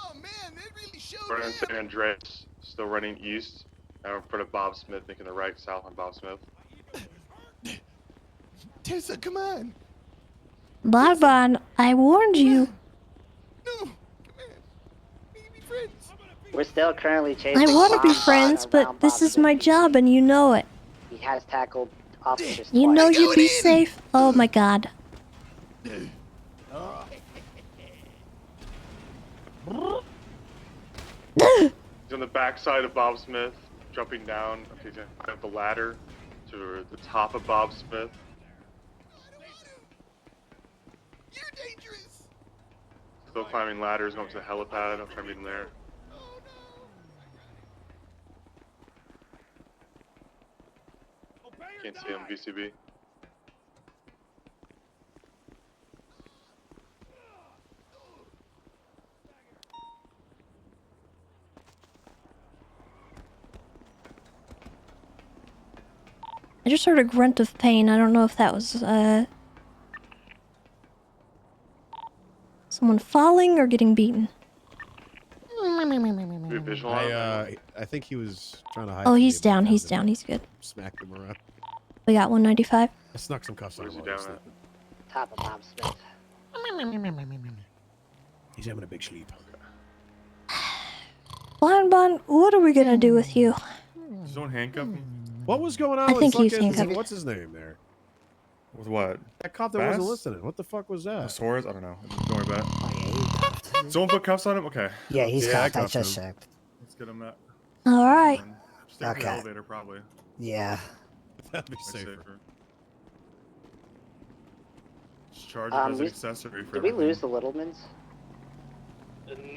Oh man, that really showed We're in me. San Andreas, still running east. Now in front of Bob Smith, making the right south on Bob Smith. Tessa, come on. Bonbon, I warned you. We're still currently chasing. I want to be Bonbon friends, but around this Bob is my Smith. job and you know it. He has tackled officers You twice. know you'd be safe. Oh my god. He's on the backside of Bob Smith, jumping down. Okay, he's gonna climb up the ladder to the top of Bob Smith. You're dangerous. Still climbing ladders, going to the helipad. I'm trying to meet him there. Can't see him, VCB. I just heard a grunt of pain. I don't know if that was, someone falling or getting beaten. I think he was trying to hide. Oh, from he's me, but down, I he's found down, him. he's good. Smacked him around. We got 195. I snuck some cuffs on him. Where's he down at? Top of Bob Smith. He's having a big sleep. Bonbon, what are we gonna do with you? Someone handcuff him? What was going on I with think he's fucking, handcuffed. what's his name there? With what? That cop that Bass? wasn't listening. What the fuck was that? Suarez? I don't know. Don't worry about it. Someone put cuffs on him? Okay. Yeah, he's cuffed. I cuffed just him. checked. Let's get him out. Alright. Just take him to the Okay. elevator, probably. Yeah. That'd be Much safer. Just charge him as an we- accessory for Did we everything. lose the Littlemans?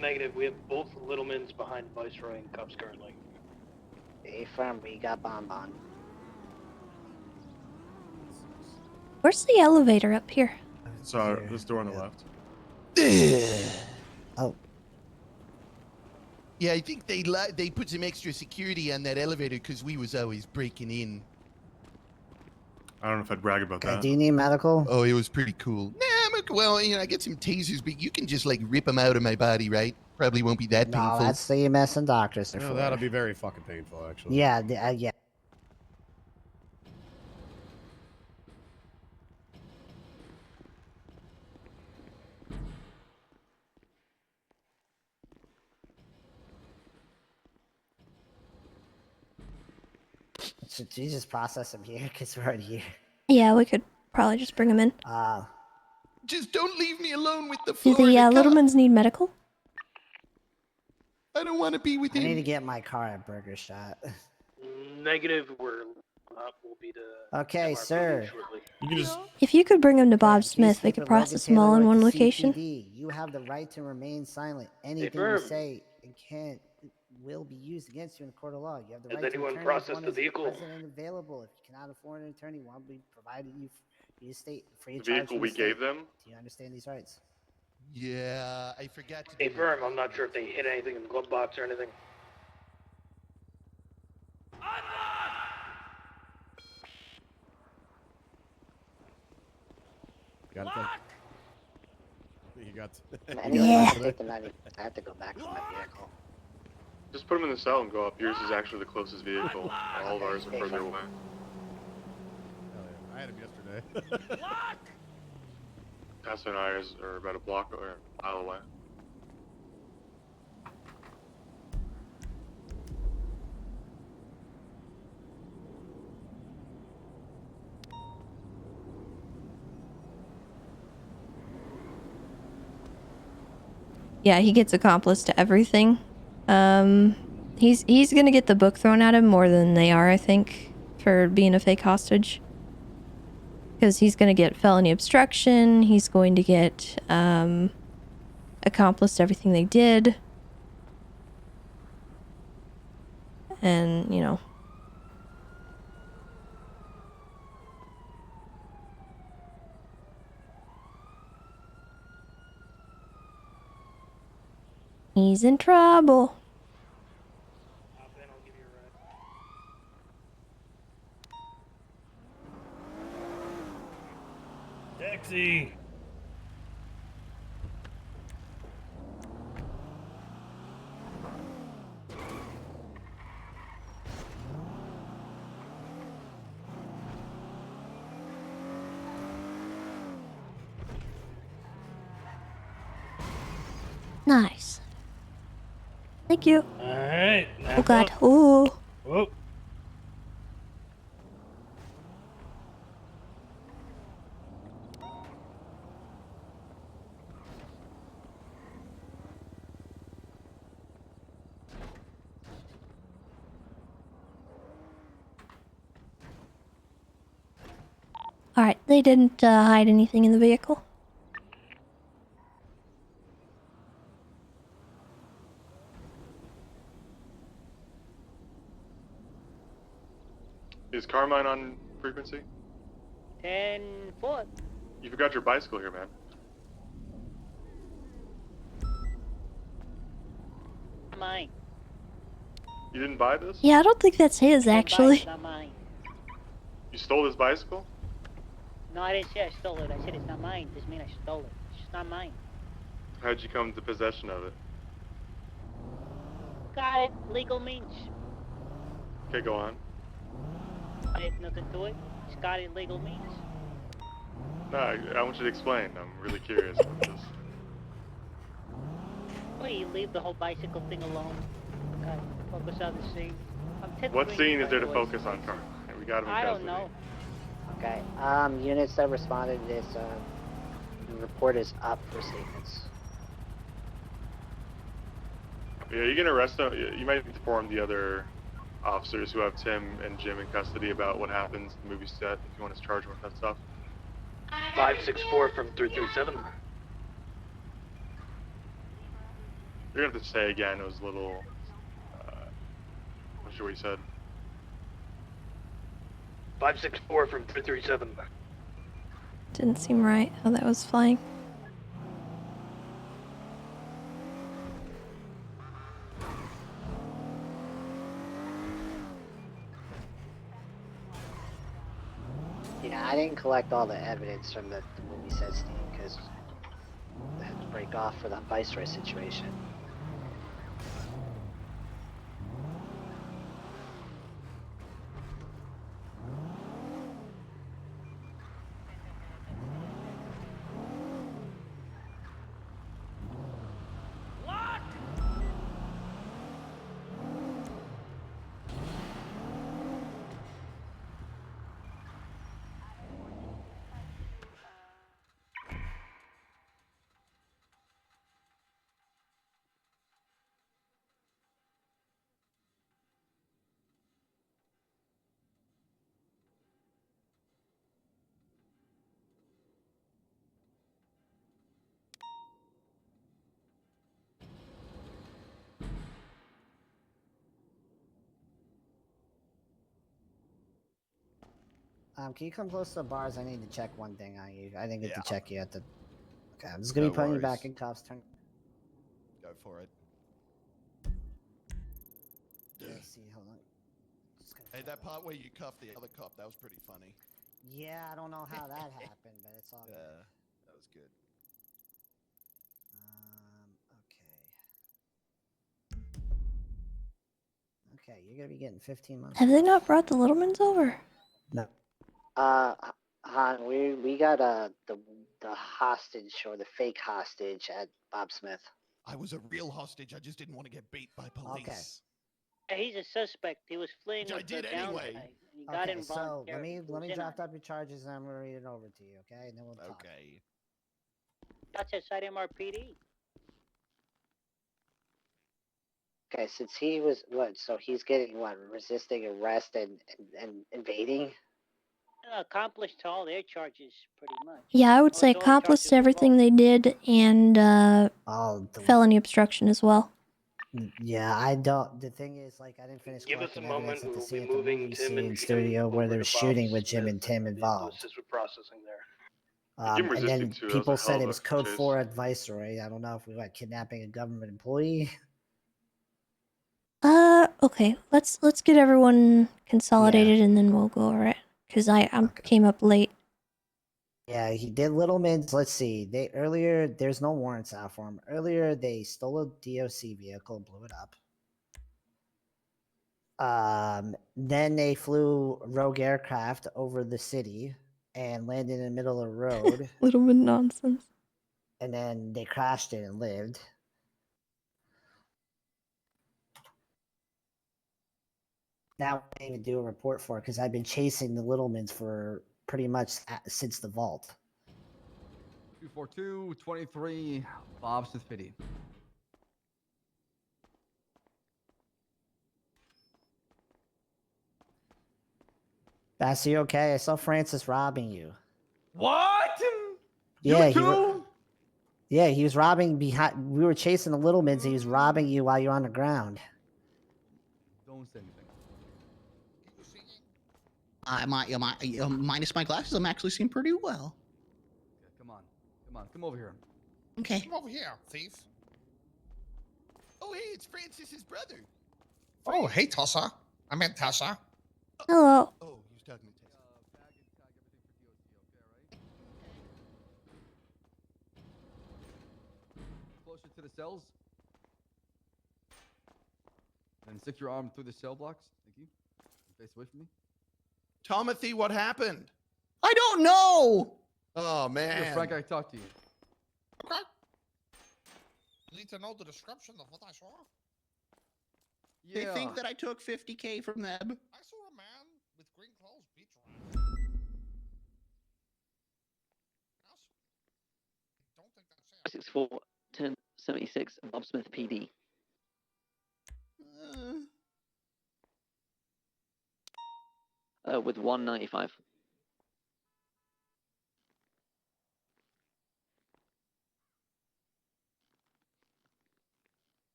Negative. We have both Littlemans behind Viceroy and cuffs currently. A firm, we got Bonbon. Where's the elevator up here? So, this door on the left. Oh. Yeah, I think they put some extra security on that elevator because we was always breaking in. I don't know if I'd brag about that. Do you need medical? Oh, it was pretty cool. Nah, I'm okay. Well, you know, I get some tasers, but you can just like rip them out of my body, right? Probably won't be that No, painful. that's the EMS and doctors. No, that'll be very fucking painful, actually. Yeah, yeah. Should you just process him here? Because we're already here. Yeah, we could probably just bring him in. Just don't leave me alone with the Do Florida the cop. Littlemans need medical? I don't want to be with I him. need to get my car at Burger Shot. Negative. We'll be to. Okay, sir. You can just. If you could bring him to Bob Please Smith, we keep could it process Logan them all Taylor in one with the location. CPD. You have the right to remain silent. Anything you firm. say will be used against you in a court of law. You have the Has right to anyone attorney if processed one the is vehicle? present and available. If you cannot afford an attorney, one will be provided you for your state free The of charge. vehicle from we the state. gave them? Do you understand these rights? Yeah, I forgot to Hey, do firm. I'm not sure if they hit anything in the glove box or anything. Got it. You got. Anyone Yeah. wants to take the 90? I have to go back to my vehicle. Just put him in the cell and go up. Yours is actually the closest vehicle. All of ours are further away. I had him yesterday. Tessa and ours are about a block or a mile away. Yeah, he gets accomplice to everything. He's gonna get the book thrown at him more than they are, I think, for being a fake hostage. Because he's gonna get felony obstruction. He's going to get accomplice to everything they did. And, you know. He's in trouble. Taxi. Nice. Thank you. Alright. Oh god. Ooh. Whoa. Alright, they didn't hide anything in the vehicle. Is Carmine on frequency? 10-4. You forgot your bicycle here, man. Mine. You didn't buy this? Yeah, I don't think that's his, actually. It's not mine. You stole this bicycle? No, I didn't say I stole it. I said it's not mine. Doesn't mean I stole it. It's just not mine. How'd you come to possession of it? Got it. Legal means. Okay, go on. I had nothing to it. Just got it. Legal means. No, I want you to explain. I'm really curious about this. Well, you leave the whole bicycle thing alone. Okay, focus on the scene. What scene is there to focus on, Carmine? We got him in I don't custody. know. Okay. Units that responded to this, the report is up for statements. Yeah, you can arrest them. You might inform the other officers who have Tim and Jim in custody about what happens in the movie set if you want to charge them with that stuff. 564 from 337. You're gonna have to say again. It was a little. I'm not sure what you said. 564 from 337. Didn't seem right how that was flying. Yeah, I didn't collect all the evidence from the movie set scene because I had to break off for the Viceroy situation. Can you come close to the bars? I need to check one thing on you. I didn't get to check you at the. Okay, I'm just gonna be putting you back in cuffs. Turn. Go for it. Let me see. Hold on. Hey, that part where you cuffed the other cop, that was pretty funny. Yeah, I don't know how that happened, but it's all good. Yeah, that was good. Okay. Okay, you're gonna be getting 15 months. Have they not brought the Littlemans over? No. Han, we got the hostage or the fake hostage at Bob Smith. I was a real hostage. I just didn't want to get beat by police. Yeah, he's a suspect. He was fleeing Which I with the did anyway. downside. He got Okay, so involuntarily. let me draft up your charges and I'm gonna read it over to you, okay? And then we'll talk. Okay. That's outside MRPD. Okay, since he was what? So he's getting what? Resisting arrest and invading. Accomplished to all their charges, pretty much. Yeah, I would say all accomplice charges to everything they did and felony obstruction as well. Yeah, I don't. The thing is, like, I didn't finish Give us a collecting moment. evidence at We the will scene be at the moving movie Tim scene and Jim studio where over there to was Bob shooting with Jim Smith and Tim to involved. assist with processing there. And then too. That was people a said hell it of was a code chase. 4 at Viceroy. I don't know if we were kidnapping a government employee. Okay. Let's get everyone consolidated and then we'll go over it. Cause I came up late. Yeah, he did Littlemans. Let's see. There's no warrants out for him. Earlier, they stole a DOC vehicle and blew it up. Then they flew rogue aircraft over the city and landed in the middle of the road. Littleman nonsense. And then they crashed it and lived. That I didn't even do a report for because I've been chasing the Littlemans for pretty much since the vault. 242, 23, Bob Smith 50. Sassy, okay? I saw Francis robbing you. What? Yeah, too? Yeah, he was robbing behind. We were chasing the Littlemans. He was robbing you while you're on the ground. Don't say anything. Minus my glasses, I'm actually seeing pretty well. Okay, come over here. Okay. Come over here, thief. Oh, hey, it's Francis's brother. Oh, hey, Tessa. I meant Tessa. Hello. Oh, he was talking to Tessa. Closer to the cells. And stick your arm through the cell blocks. Thank you. Face away from me. Tomothy, what happened? I don't know. Oh, Here, man. Frank, I talked to you. Okay. You need to know the description of what I saw? They think that I took 50K from them. I saw a man with green clothes beat around. Yes. I don't think that's it. 64 1076 Bob Smith PD. With 195.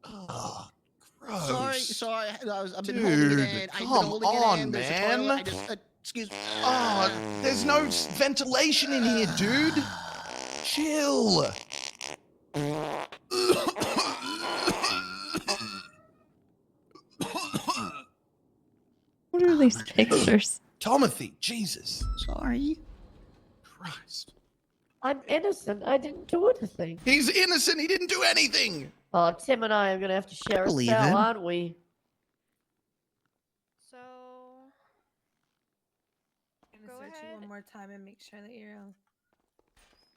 Oh, gross. Sorry, I've been Dude, holding it in. I've been come holding it on, in. There's a man. toilet. I just, excuse me. Oh, There's no ventilation in here, dude. Chill. What are these pictures? Tomothy, Jesus. Sorry. Christ. I'm innocent. I didn't do anything. He's innocent. He didn't do anything. Oh, Tim and I are gonna have to share a Believe cell, him. aren't we? So, I'm gonna search you one more time and make sure that you're.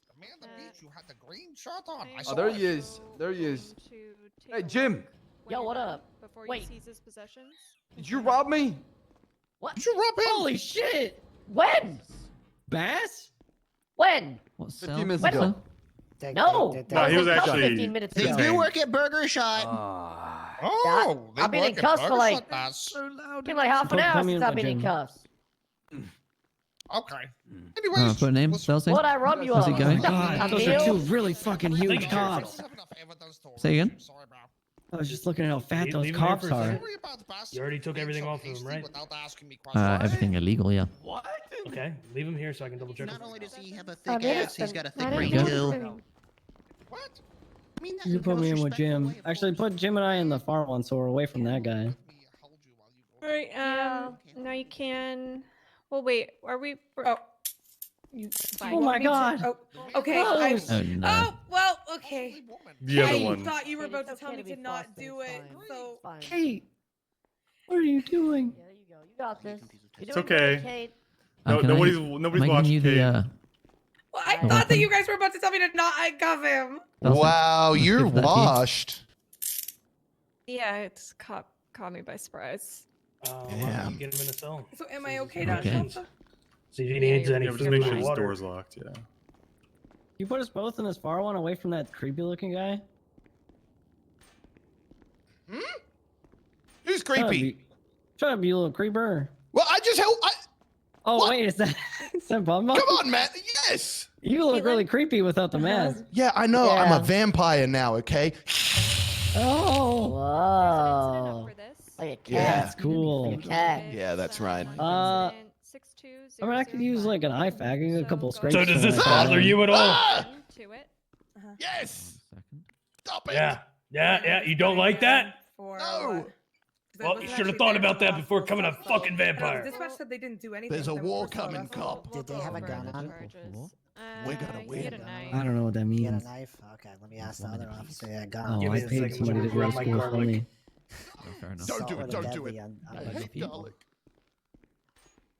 The man that beat you had the green shirt on. I Oh, saw there it. he is. There he is. Hey, Jim. Yo, what up? before Wait. you seize his possessions. Did you rob me? What? Did you rob him? Holy shit! When? Bass? When? What 15 minutes When? ago. No. No, he was I cuffed actually 15 minutes They ago. do work at Burger Shot. Oh, they I've been in work at cuffs for Burger like, Shot, Bass. been like half an Put hour me since in I've the been in gym. cuffs. Okay. Anyways, Put a name, listen, Celsi? What'd I rub you How's on? it going? God, those are two really fucking huge I cops. don't have enough evidence to Say again? arrest you. Sorry, bro. I was just looking at how fat Leave- those leave him here cops for a are. second. Don't worry about it, Bass. You already took Being everything so off of him, hasty right? without asking me questions. Everything illegal, yeah. What? Okay, leave him here so I can double check. Not only does he have a I'm thick ass, he's innocent. got a I thick didn't brain do too. anything. What? I mean, You put me in with Jim. Actually, put Jim and I in the far one so we're away from that guy. Alright, now you can. Well, wait, are we. Oh. You, Fine. you Oh want my me to- God. Oh, okay. Gross. Oh no. Oh, well, okay. the other I one. thought you were Kate, about to it's tell okay me to to be not frosted, do it's it, fine. so. It's fine. Kate, what are you doing? Yeah, there you go. You got this. You're It's doing okay. great, Kate. No, Can I- nobody's am I watching giving you Kate. the Well, I Oh, thought that you guys were about to tell me to not handcuff him. Wow, Let's you're give that to you. washed. Yeah, it's caught me by surprise. Yeah. Get him in a cell. So am I okay to Okay. handcuff him? See if he needs any Yeah, but just food make or sure his water. door's locked. Yeah. You put us both in this far one away from that creepy looking guy? Who's Shut up, creepy? Shut up, you little creeper. Well, I just helped. Oh, What? wait, is that, is that Bumbo? Come on, man. Yes. You look really creepy without the mask. Yeah, I know. I'm Yeah. a vampire now. Okay. Oh, Whoa. Like a cat. Yeah. that's cool. Like a cat. Yeah, that's right. I mean, I could use like an eye fagging, a couple scrapes. So does to this my bother phone. you at all? Ah! To it. Yes. Stop it. Yeah. Yeah, yeah. You don't like that? For No. what? Well, you should have thought about that before becoming a fucking vampire. Dispatch said they didn't do anything. There's a they were war first coming, arrested. cop. Did they have a gun on? We're gonna win. I don't know what that He had a means. knife? Okay, let me ask the other officer. Yeah, gun. Oh, Give I me a paid second, somebody to let me go to grab my school for garlic. me. Fair enough. Don't do Assault it. with Don't do deadly it. on I other hate people. garlic.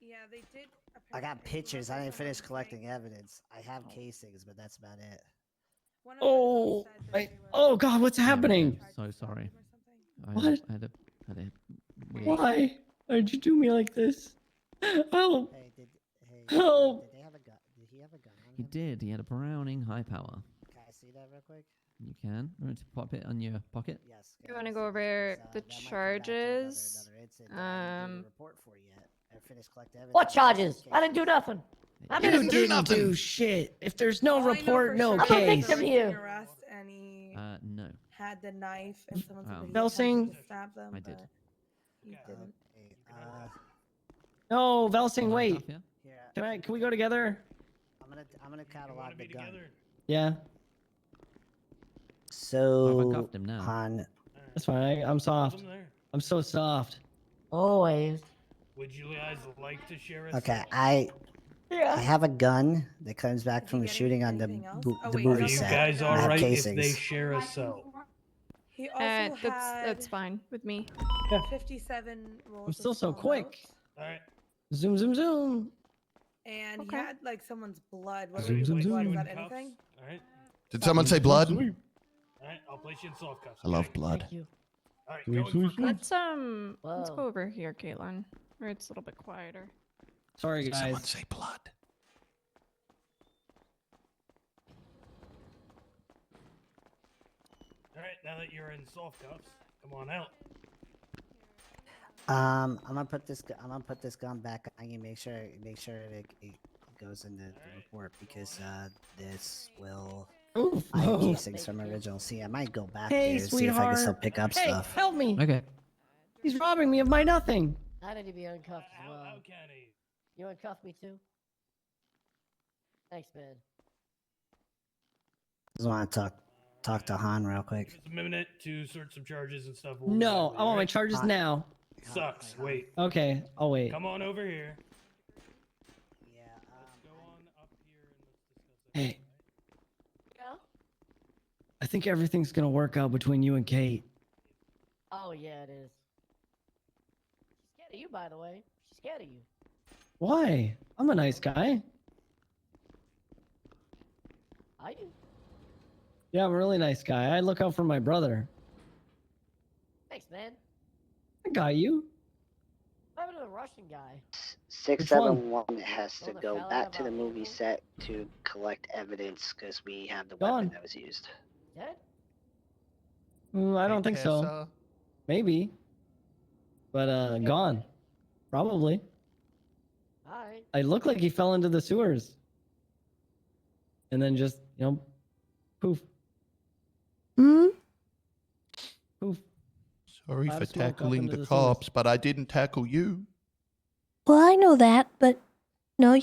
Yeah, they did. I got pictures. I didn't finish collecting evidence. I have casings, but that's about it. Oh, oh God, what's happening? So sorry. What? I had a weird... Why? Why'd you do me like this? Help! Hey, Help! Did they have a gun? Did he have a gun on He him? did. He had a Browning high power. Can I see that real quick? You can. Want to pop it on your pocket? Yes. You want to go over the charges? Report for you yet. I finished collecting evidence. What charges? I didn't do nothing. I You didn't didn't do shit. If there's no report, no I'm I'm a case. victim here. Arrest and he No. had the knife and someone said that he Velsing? attempted to stab them. I did. but He didn't. No, Velsing, wait. Yeah. Can we go together? I'm gonna catalog the gun. Yeah. So, cuffed him now. Han, That's fine. I'm soft. I'm so soft. Always. Would you guys like to share a okay, cell? I have a gun that comes back from the shooting on the movie Are you set. guys I have alright if casings. they share a cell? He also had That's fine with me. 57 rolls. I'm still of so small quick. notes, Alright. Zoom, zoom, zoom. and Okay. he had like someone's blood. What Zoom, was zoom, his blood? zoom. Is that anything? Alright. Did someone say blood? Alright, I'll place you in soft cuffs. I love blood. Thank you. Alright, Sweet, going sweet, for sweet. Let's let's Whoa. go over here, Caitlin, where it's a little bit quieter. Sorry, Did someone guys. say blood? Alright, now that you're in soft cuffs, come on out. I'm gonna put this. I'm gonna put this gun back on you. Make sure it goes in the report because this will. Oof. I have Oh. casings from original. See, I might go back Hey, there see if I can still sweetheart. pick up Hey, stuff. help me. Okay. He's robbing me of my nothing. I need to be uncuffed as well. How can he? You uncuff me too? Thanks, man. Just want to talk to Han real quick. Give us a minute to sort some charges and stuff. We'll No, be I want my alright? charges now. Sucks. Wait. Okay, I'll wait. Come on over here. Yeah. Let's go on up here and let's discuss it. Hey, Yeah? I think everything's gonna work out between you and Kate. Oh, yeah, it is. She's scared of you, by the way. She's scared of you. Why? I'm a nice guy. Are you? Yeah, I'm a really nice guy. I look out for my brother. Thanks, man. I got you. What happened to the Russian guy? 671 has to the go fella back to the about movie Google? set to collect evidence because we have the Gone. weapon that was used. Dead? I don't think so. Tessa? Maybe. But gone. Probably. Alright. I look like he fell into the sewers. And then just, poof, Hmm? poof. Sorry I've for smoked up tackling into the the cops, but I didn't tackle you. Well, I know that, but no,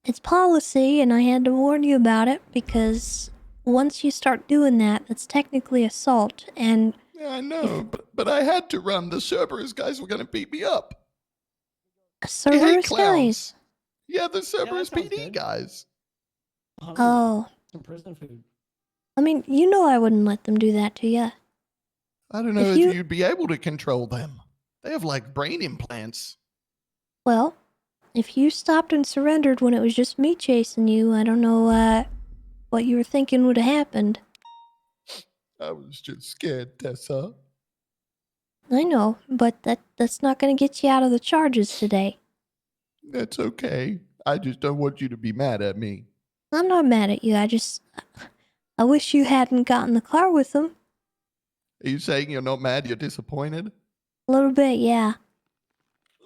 it's policy, and I had to warn you about it because once you start doing that, that's technically assault, and Yeah, I know, but I had to run. The Cerberus guys were gonna beat me up. They hate Cerberus clowns. guys. Yeah, the Cerberus sounds PD good. guys. Oh, Some prison food. I mean, you know I wouldn't let them do that to you. I don't know If if you- you'd be able to control them. They have like brain implants. Well, if you stopped and surrendered when it was just me chasing you, I don't know what you were thinking would have happened. I was just scared, Tessa. I know, but that's not going to get you out of the charges today. That's okay. I just don't want you to be mad at me. I'm not mad at you. I wish you hadn't gotten in the car with them. Are you saying you're not mad, you're disappointed? A little bit, yeah.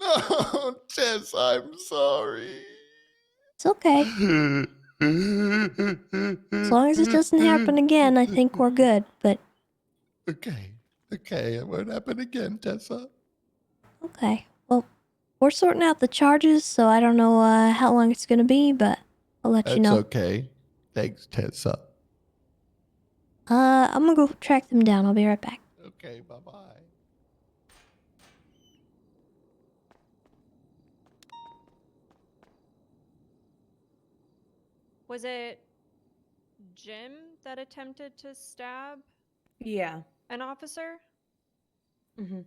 No, Tess, I'm sorry. It's okay. As long as it doesn't happen again, I think we're good. But Okay, it won't happen again, Tessa. okay. Well, we're sorting out the charges, so I don't know how long it's going to be, but I'll let you That's know. okay. Thanks, Tessa. I'm going to go track them down. I'll be right back. Okay, bye-bye. Was it Jim that attempted to stab Yeah. an officer? Mm-hmm.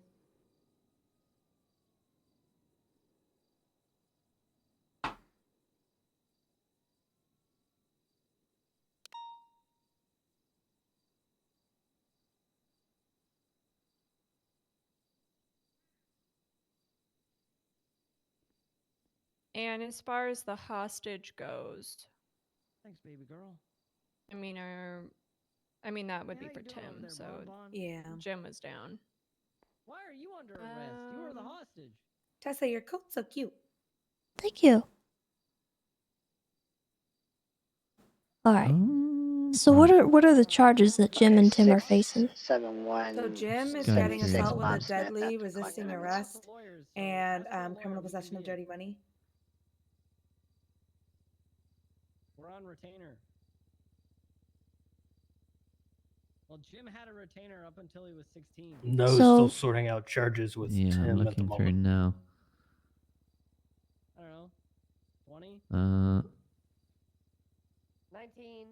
And as far as the hostage goes, Thanks, baby girl. I mean, that would be for Tim. So Yeah. Jim was down. Why are you under arrest? You are the hostage. Tessa, your coat's so cute. Thank you. All right. So what are the charges that Jim and Tim are facing? 7-1. So Jim is Go ahead, getting Jim. assault with a Bob Smith deadly, after resisting collecting arrest, and criminal possession of dirty money. We're on retainer. Well, Jim had a retainer up until he was 16. No, So- still sorting out charges with Yeah, I'm Tim at the looking through moment. now. I don't know. 20? 19.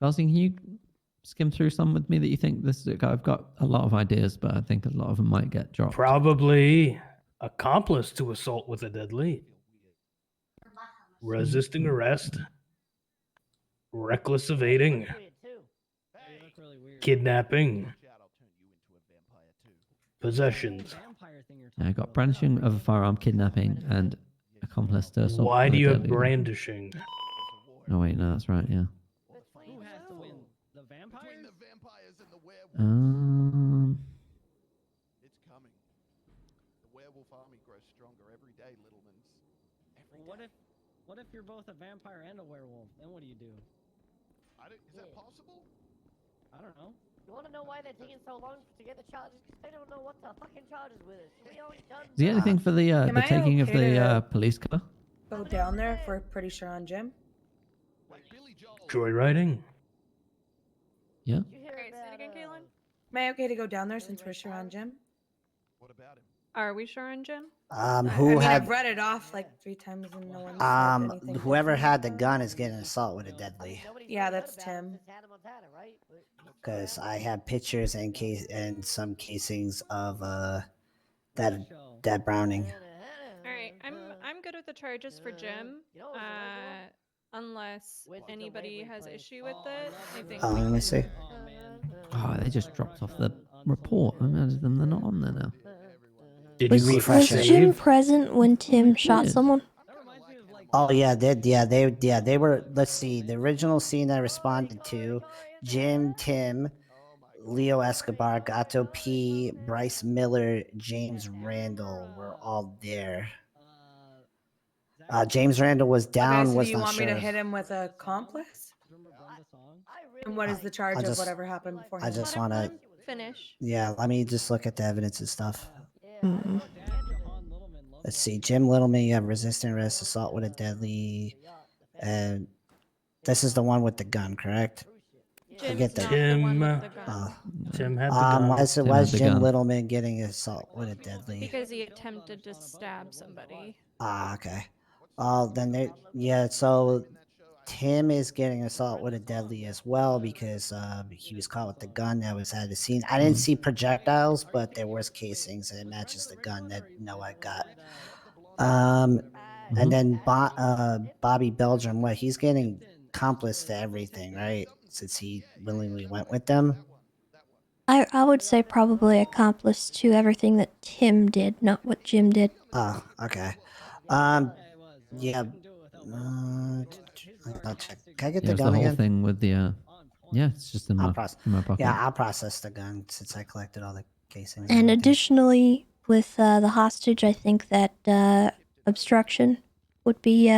Darcy, can you skim through some with me that you think this? I've got a lot of ideas, but I think a lot of them might get dropped. Probably accomplice to assault with a deadly, resisting arrest, reckless evading, kidnapping, possessions. I got brandishing of a firearm, kidnapping, and accomplice to assault. Why with do a you have deadly weapon. brandishing? Oh wait, no, that's right. Yeah. Who has to win? The vampires? It's coming. The werewolf army grows stronger every day, Littlemans. Well, what if you're both a vampire and a werewolf? Then what do you do? Is that possible? I don't know. You want to know why they're taking so long to get the charges? Because they don't know what the fucking charges with us. We already done. Is there anything for the Am I taking of okay the to- police car? Go down there if we're pretty sure on Jim. Joyriding. Yeah. Alright, say it again, Caitlin. Am I okay to go down there since we're sure on Jim? What about him? Are we sure on Jim? Who had I've read it off like 3 times and no one said anything. whoever had the gun is getting assault with a deadly. Yeah, that's Tim. Because I have pictures and some casings of that Browning. Alright, I'm good with the charges for Jim. Unless anybody has issue with it, I think. Let me see. Oh, they just dropped off the report. I imagine them they're not on there now. Did Was, you was Jim present when Tim shot did. someone? Oh yeah, they were. Let's see, the original scene I responded to, Jim, Tim, Leo Escobar, Gato P, Bryce Miller, James Randall were all there. James Randall was down. Okay, so was do you not want sure. me to hit him with a accomplice? And what is the charge of just- whatever happened before? I just want to. Finish. Yeah, let me just look at the evidence and stuff. Mm. Let's see, Jim Littleman, you have resisting arrest, assault with a deadly, and this is the one with the gun, correct? Jim's Forget not that. the one Tim. with the gun. Tim had the gun. Why Tim is had the Jim gun. Littleman getting assault with a deadly? Because he attempted to stab somebody. Okay. Then so Tim is getting assault with a deadly as well because he was caught with the gun that was at the scene. I didn't see projectiles, but there was casings and it matches the gun that Noah got. And then Bobby Belgium, he's getting accomplice to everything, right? Since he willingly went with them. I would say probably accomplice to everything that Tim did, not what Jim did. Oh, okay. Yeah. I'll check. Can I get Yeah, the it's gun the whole again? thing with the. Yeah, it's just in my pocket. Yeah, I'll process the gun since I collected all the casings. And additionally, with the hostage, I think that obstruction would be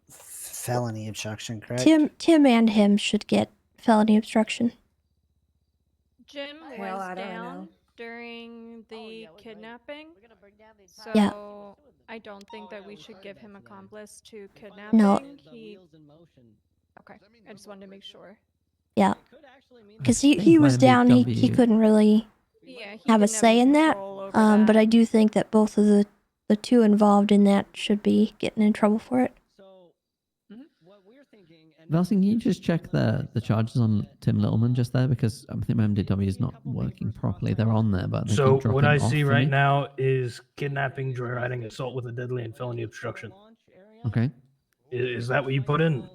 Felony obstruction, correct? Tim and him should get felony obstruction. Jim Hell, was I don't down know. during the kidnapping, so Yeah. I don't think that we should give him accomplice to kidnapping. No. Okay, I just wanted to make sure. Yeah. Because he was down, he couldn't really have a say in that. But I do think that both of the two involved in that should be getting in trouble for it. Valsing, can you just check the charges on Tim Littleman just there? Because I think my MDW is not working properly. They're on there, but they So keep dropping what I off see for right me. now is kidnapping, joyriding, assault with a deadly, and felony obstruction. Okay. Is that what you put in?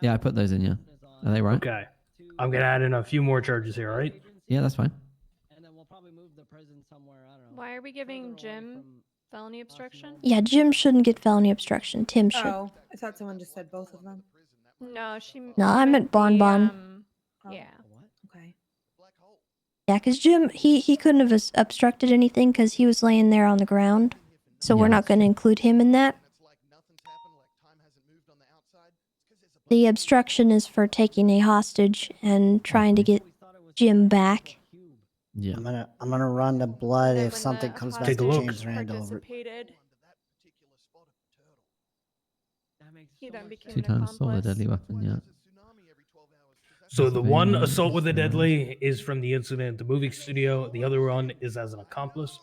Yeah, I put those in, yeah. Are they right? Okay. I'm going to add in a few more charges here, all right? Yeah, that's fine. Why are we giving Jim felony obstruction? Yeah, Jim shouldn't get felony obstruction. Tim should. Oh, I thought someone just said both of them. No, she. No, I meant Bon. Yeah. Okay. Yeah, because Jim, he couldn't have obstructed anything because he was laying there on the ground. So we're not going to include him in that. The obstruction is for taking a hostage and trying to get Jim back. Yeah. I'm gonna run the blood if something comes back Take a to look. James Randall. He then became 2 an times assault with a accomplice. deadly weapon, yeah. So the one assault with a deadly is from the incident at the movie studio. The other one is as an accomplice.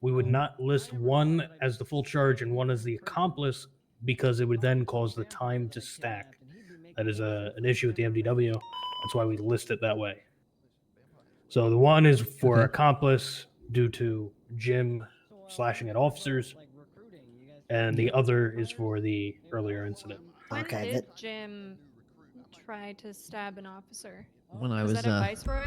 We would not list one as the full charge and one as the accomplice because it would then cause the time to stack. That is an issue with the MDW. That's why we list it that way. So the one is for accomplice due to Jim slashing at officers, and the other is for the earlier incident. When did Jim try to stab an officer? When I was was that at Viceroy?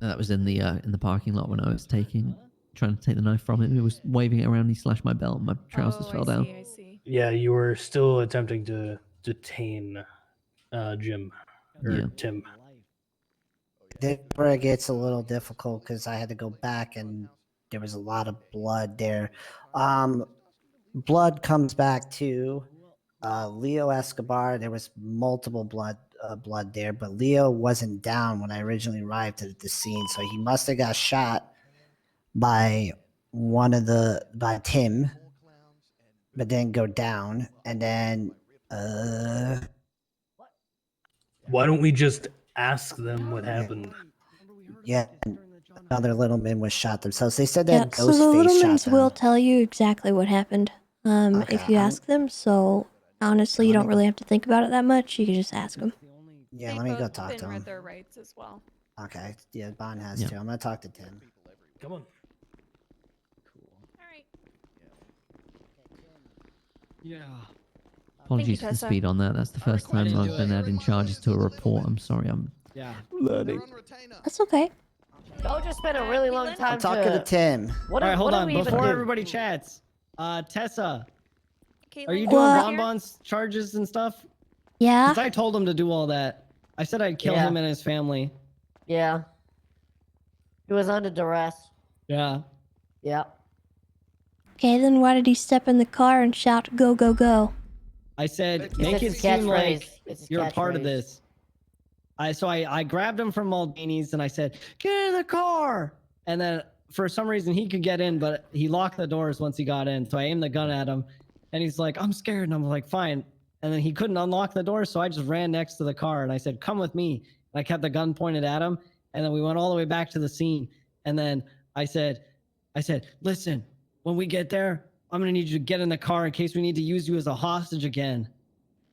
that was in the parking lot when I was trying to take the knife from him. He was waving it around. He slashed my belt. My trousers fell down. I see. Yeah, you were still attempting to detain Jim or Tim. This is where it gets a little difficult because I had to go back and there was a lot of blood there. Blood comes back to Leo Escobar. There was multiple blood there, but Leo wasn't down when I originally arrived at the scene, so he must have got shot by by Tim, but then go down, and then Why don't we just ask them what happened? yeah, another Littleman was shot themselves. They said Yeah, that so the Ghostface shot Littlemans them. will tell you exactly what happened if you ask them. So honestly, you don't really have to think about it that much. You can just ask them. Yeah, They let me go both talk then to read him. their rights as well. Okay, yeah, Bond has too. I'm gonna talk to Tim. Come on. Yeah. Apologies for the Tessa. speed on that. That's the first time I've been adding charges to a report. I'm sorry. I'm learning. That's okay. Y'all just spent a really long time I'm talking to Tim. What All right, hold what on. do we even Before do? everybody chats, Tessa, are you What? doing bonbons charges and stuff? Yeah. 'Cause I told him to do all that. I said I'd kill Yeah. him and his family. Yeah. He was under duress. Yeah. Yeah. Okay, then why did he step in the car and shout, "Go, go, go"? I said, It's make it his seem catchphrase. like It's his you're a part of catchphrase. this. I grabbed him from Maldini's and I said, get in the car. And then for some reason he could get in, but he locked the doors once he got in. So I aimed the gun at him and he's like, I'm scared. And I'm like, fine. And then he couldn't unlock the door. So I just ran next to the car and I said, come with me. And I kept the gun pointed at him. And then we went all the way back to the scene. And then I said, listen, when we get there, I'm going to need you to get in the car in case we need to use you as a hostage again.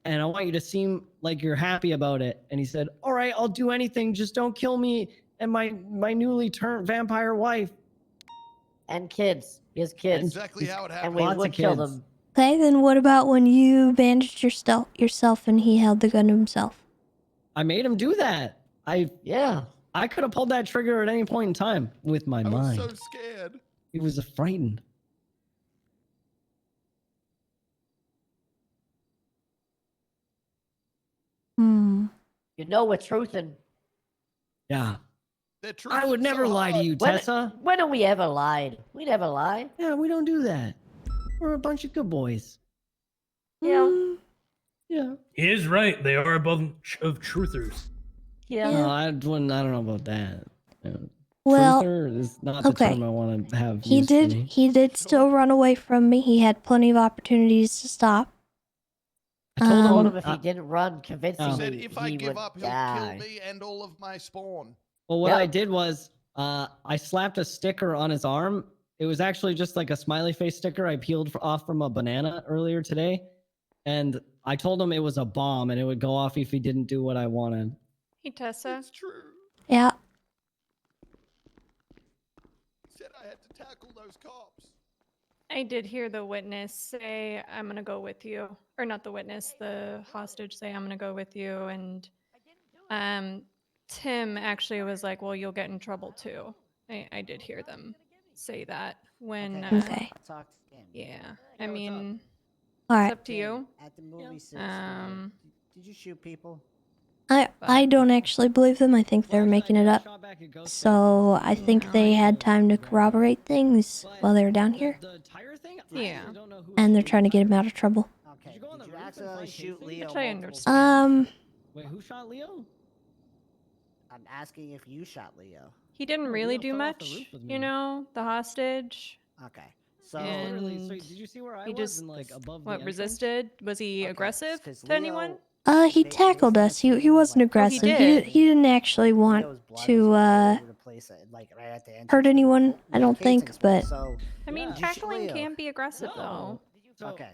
And I want you to seem like you're happy about it. And he said, all right, I'll do anything. Just don't kill me and my newly turned vampire wife. And kids. He has kids. Exactly how it And happened. we Lots of would kill kids. them. Okay, then what about when you bandaged yourself and he held the gun to himself? I made him do that. Yeah. I could have pulled that trigger at any point in time with my mind. I was so scared. He was frightened. You know we're truthing. Yeah. The truth I would is never so lie to hard. you, Tessa. When have we ever lied? We never lie. Yeah, we don't do that. We're a bunch of good boys. Yeah. Yeah. He is right. They are a bunch of truthers. Yeah. No, I don't know about that. Well, Truther is not the okay. term I want to have He used for did. me. He did still run away from me. He had plenty of opportunities to stop. told told him him if he didn't run convincingly, Said if I he give would up, he'll die. kill me and all of my spawn. Well, what Yep. I did was I slapped a sticker on his arm. It was actually just like a smiley face sticker I peeled off from a banana earlier today. And I told him it was a bomb and it would go off if he didn't do what I wanted. Hey, Tessa. It's true. Yeah. Said I had to tackle those cops. I did hear the witness say, I'm going to go with you. Or not the witness, the hostage say, I'm going to go with you. And Tim actually was like, well, you'll get in trouble too. I did hear them say that when. Okay. Talk to him. Yeah. I mean, All it's right. up to you. At the movie studio, did you shoot people? I don't actually believe them. I think they're making it up. So I think they had time to corroborate things while they were down here. Yeah. And they're trying to get him out of trouble. Okay. Did you accidentally shoot Leo? Which I understand. Wait, who shot Leo? I'm asking if you shot Leo. He didn't really do much, you know, the hostage. Okay. So And did you see where I he was just in, like, above the what entrance? resisted? Was he aggressive to anyone? He tackled us. He wasn't aggressive. did. He didn't actually want to hurt anyone, I don't think, but I mean, tackling can be aggressive though. Okay.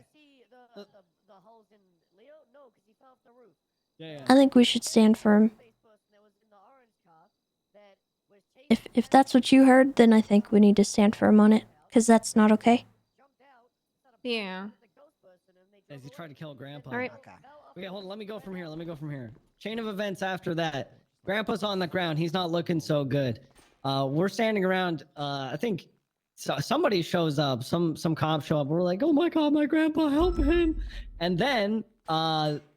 I think we should stand firm. If that's what you heard, then I think we need to stand firm on it, because that's not okay. Yeah. As he tried to kill Grandpa. All right. Okay, hold on. Let me go from here. Chain of events after that. Grandpa's on the ground. He's not looking so good. We're standing around. I think somebody shows up. Some cops show up. We're like, oh my god, my grandpa, help him! And then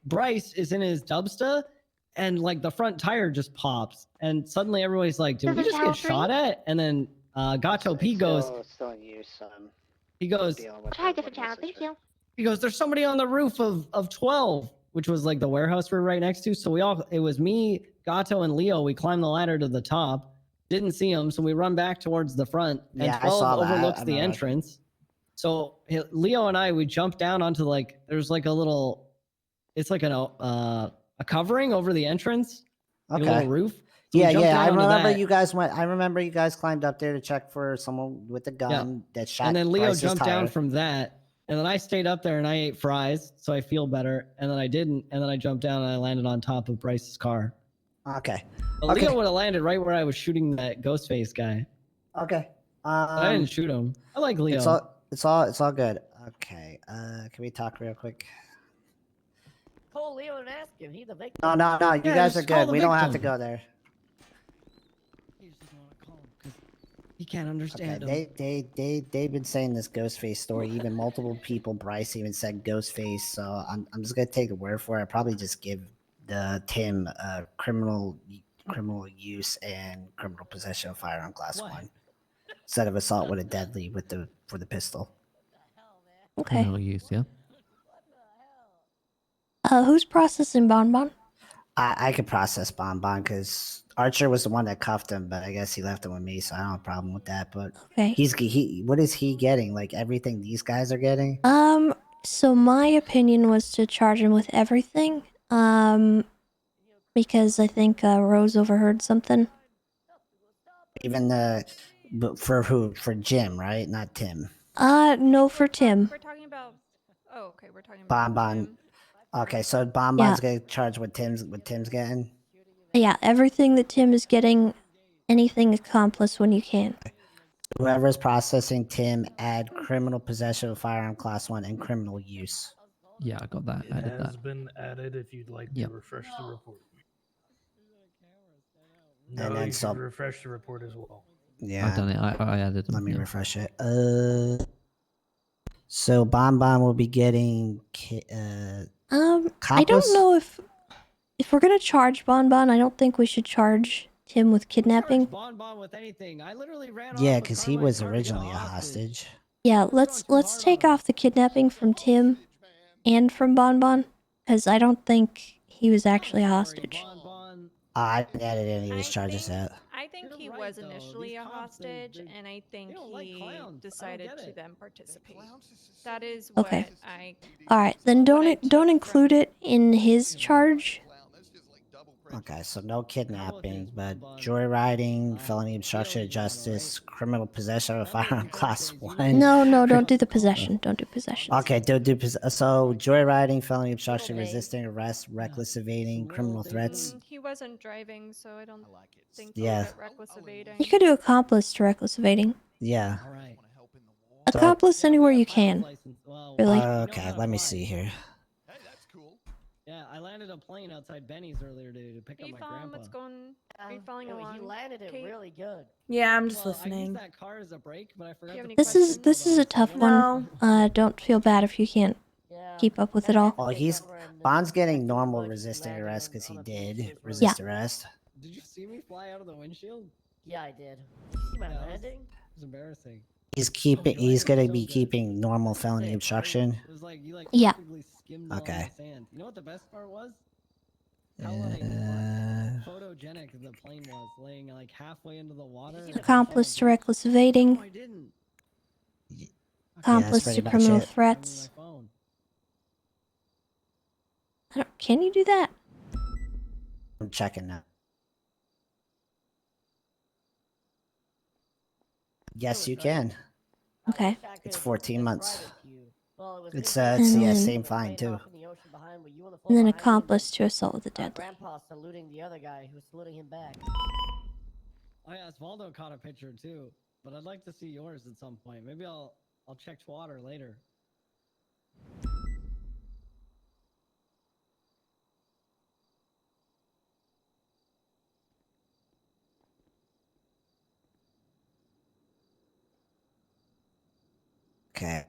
Bryce is in his dubsta, and like the front tire just pops, and suddenly everybody's like, did we just get shot at? And then Gato P goes. Still in use, He goes. Try a different channel, thank you. He goes, there's somebody on the roof of 12, which was like the warehouse we're right next to. So it was me, Gato, and Leo. We climbed the ladder to the top, didn't see him. So we run back towards the front, and Yeah, I 12 saw that. overlooks I the remember. entrance. So Leo and I, we jumped down onto there's like a little, it's like a covering over the entrance, like a Okay. little roof. So we Yeah, jumped yeah. down I onto remember that. you guys went. I remember you guys climbed up there to check for someone with a gun that shot. And then Leo Bryce's jumped tire. down from that. And then I stayed up there and I ate fries, so I feel better. And then I didn't. And then I jumped down and I landed on top of Bryce's car. Okay. But Leo would have landed right where I was shooting that Ghostface guy. Okay. But I didn't shoot him. I like Leo. It's all good. Okay. Can we talk real quick? Call Leo and ask him. He's the victim. No. You Yeah, guys just are call good. the We don't have to victim. go there. He can't understand Okay. him. They've been saying this Ghostface story. Even multiple people. Bryce even said Ghostface. So I'm just gonna take the word for it. I'll probably just give the Tim criminal use and criminal possession of firearm class 1 instead of assault with a deadly for the pistol. Okay. Criminal use, yeah. Who's processing Bonbon? I could process Bonbon because Archer was the one that cuffed him, but I guess he left him with me, so I don't have a problem with that. But Okay. what is he getting? Like everything these guys are getting? So my opinion was to charge him with everything. Because I think Rose overheard something. Even but for who? For Jim, right? Not Tim. No, for Tim. We're talking about. Oh, okay. We're talking about. Bonbon. Okay, so Bonbon's getting charged with Tim's getting. Yeah, everything that Tim is getting, anything accomplice when you can. Whoever's processing Tim, add criminal possession of firearm class 1 and criminal use. Yeah, I got that. It Added has that. been added if you'd like Yep. to refresh the report. And No, then you so- should refresh the report as well. Yeah, I've done it. I added them. Let me yeah. refresh it. So Bonbon will be getting I don't know if we're gonna charge Bonbon. I don't think we should charge Tim with kidnapping. Bonbon with anything. I literally ran Yeah, off with because he Carly's was car to get originally a hostage. Yeah, let's take off the kidnapping from Tim and from Bonbon, because I don't think he was actually a hostage. I haven't added any of his charges yet. I think You're he right, was though. initially These a cops, hostage, they and I think don't like he clowns. I don't decided get to it. then participate. That is Okay. what I. All right, then what I don't took include from- it in his charge. Okay, so no kidnapping, but joyriding, felony obstruction of justice, criminal possession of a firearm class 1. No, don't do the possession. Don't do possession. Okay, don't do so joyriding, felony obstruction, resisting arrest, reckless evading, criminal threats. He wasn't driving, so I don't think Yeah. he'll get reckless evading. You could do accomplice to reckless evading. Yeah. All right. Accomplice anywhere you can. Really? Okay, let me see here. Yeah, I landed a plane outside Benny's earlier today to pick Are up you my following grandpa. what's going? Are you following He along? landed it Kate? really good. Yeah, I'm just Well, I listening. used that car as a brake, but I forgot to This is a tough one. Don't feel bad if you can't keep up with it all. Oh, Bond's getting normal resisting arrest because he did resist arrest. Did you see me fly out of the windshield? Yeah, I did. See my landing? It was embarrassing. He's gonna be keeping normal felony obstruction. It was like you Yeah. perfectly skimmed along Okay. the sand. You know what the best part was? Uh, Photogenic the plane was, laying like halfway into the water. Accomplice to reckless evading. No, I didn't. Accomplice to pretty much criminal it. threats. Can you do that? I'm checking now. Yes, you can. Okay. It's 14 months. It's And yeah, then- same fine too. And then accomplice to assault with a deadly. Grandpa saluting the other guy who's saluting him back. Oh yeah, Osvaldo caught a picture too, but I'd like to see yours at some point. Maybe I'll check Twitter later. Okay.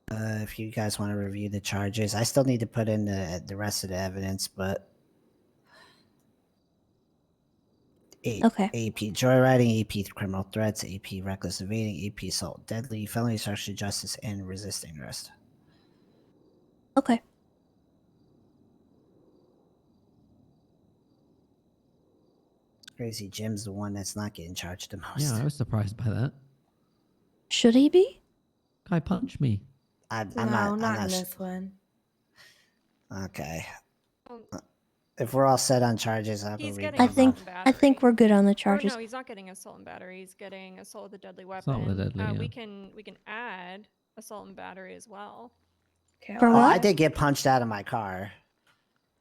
If you guys want to review the charges, I still need to put in the rest of the evidence, but Okay. AP joyriding, AP criminal threats, AP reckless evading, AP assault, deadly, felony obstruction of justice, and resisting arrest. Okay. Crazy Jim's the one that's not getting charged the most. Yeah, I was surprised by that. Should he be? Guy punched me. I'm No, not not in s- this one. Okay. If we're all set on charges, I'll go He's read getting them I think off. I think we're good on the Or charges. no, he's not getting assault and battery. He's getting assault with a deadly Assault weapon. with a deadly, yeah. We can add assault and battery as well. Okay. For Oh, what? I did get punched out of my car.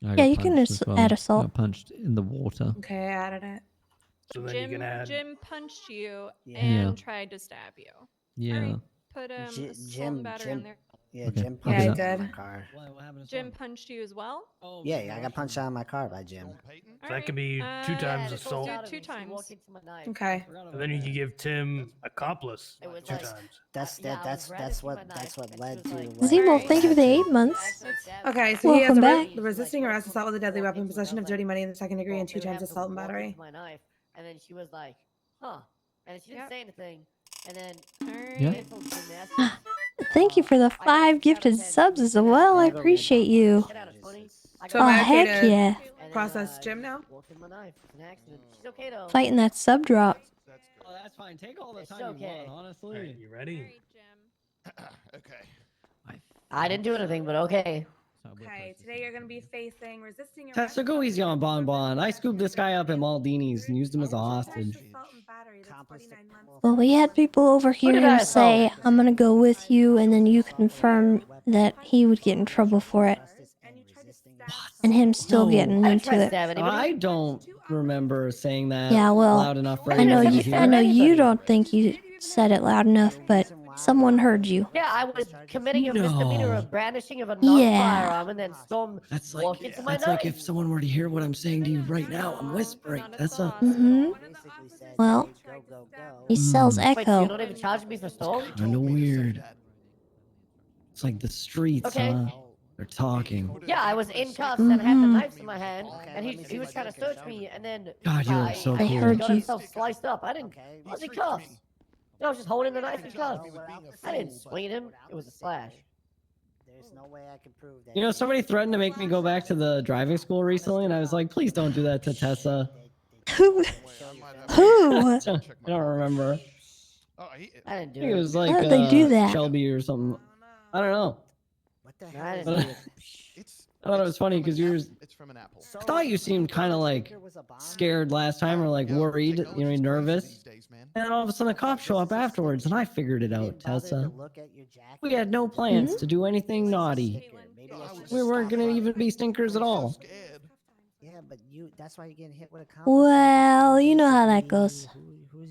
I Yeah, got you can punched as add I assault. got punched in the water. Okay, I added it. So then you can add. Jim punched you Yeah. and Yeah. tried to stab you. Yeah. Alright, put assault and battery on there. Yeah, Okay, Jim I'll Yeah, do I punched me out of my did. car. What happened to Jim Storm? punched you as well. Oh, Yeah, I got punched out of my car by Jim. So that could be two times let's assault. do 2 times. Okay. And then you can give Tim accomplice It was 2 like- times. That's Yeah, I was that's brandishing what my that's knife, what and led she to. was like, what- Zemo, Alright. thank you for the 8 months. Okay, so he has Welcome a back. resisting arrest, assault with a deadly weapon, possession of dirty money in the second degree, and 2 times assault and battery. My knife, and then she was like, "Huh," and she didn't Yep. say anything, and then Yeah. did some gymnastics. Thank you for the 5 gifted subs as well. I appreciate you. 10 out of 20. I So got am I Oh, okay heck to yeah. and then, process Jim now? Walked in my knife. It's an accident. She's okay though. Fighting that sub drop. Oh, that's fine. Take all the It's time okay. you want, honestly. Alright, you ready? Alright, Jim. Okay. I didn't do anything, but okay. Okay, today you're gonna be facing resisting arrest. Tessa, go easy on Bon Bon. I scooped this guy up at Maldini's and used him as a Possession, hostage. assault and battery, that's 49 months. Well, we had people over here did I who say, assault? I'm gonna go with you, and then you confirm that he would get in trouble for it. And you tried to stab And him still No. getting I didn't try into to it. stab anybody. I don't remember saying that Yeah, well, loud enough for I know anyone to you. hear. I know you don't think you said it loud enough, but someone heard you. Yeah, I was committing a misdemeanor of brandishing of a Yeah. non-firearm, and then Storm That's walked like into my that's knife. like if someone were to hear what I'm saying to you right now. I'm whispering. That's a Mm-hmm. Well, he sells Wait, so you're Echo. not even charging me for Storm? kind of weird. It's like the streets, Okay. huh? They're talking. Yeah, I was in cuffs and had the Mhm. knives in my hand, and he was trying to search me, and then God, you look so I cool. heard got you. himself sliced up. I was in cuffs. I was just holding the knife in cuffs. I didn't swing at him. It was a slash. There's no way I can prove that. You know, somebody threatened to make me go back to the driving school recently, and I was like, please don't do that to Tessa. Who? I don't remember. Oh, I didn't I do think it it. was like How did they do that? Shelby or something. I don't know. What the I hell is didn't do this? it. I thought it was funny because you were. It's from an apple. I thought you seemed kind of like scared last time, or like worried, you know, nervous. And then all of a sudden, the cops show up afterwards, and I figured it out, Tessa. We had no plans to do anything naughty. We weren't gonna even be stinkers at all. Yeah, but that's why you're getting hit with a compass. Well, you know how that goes.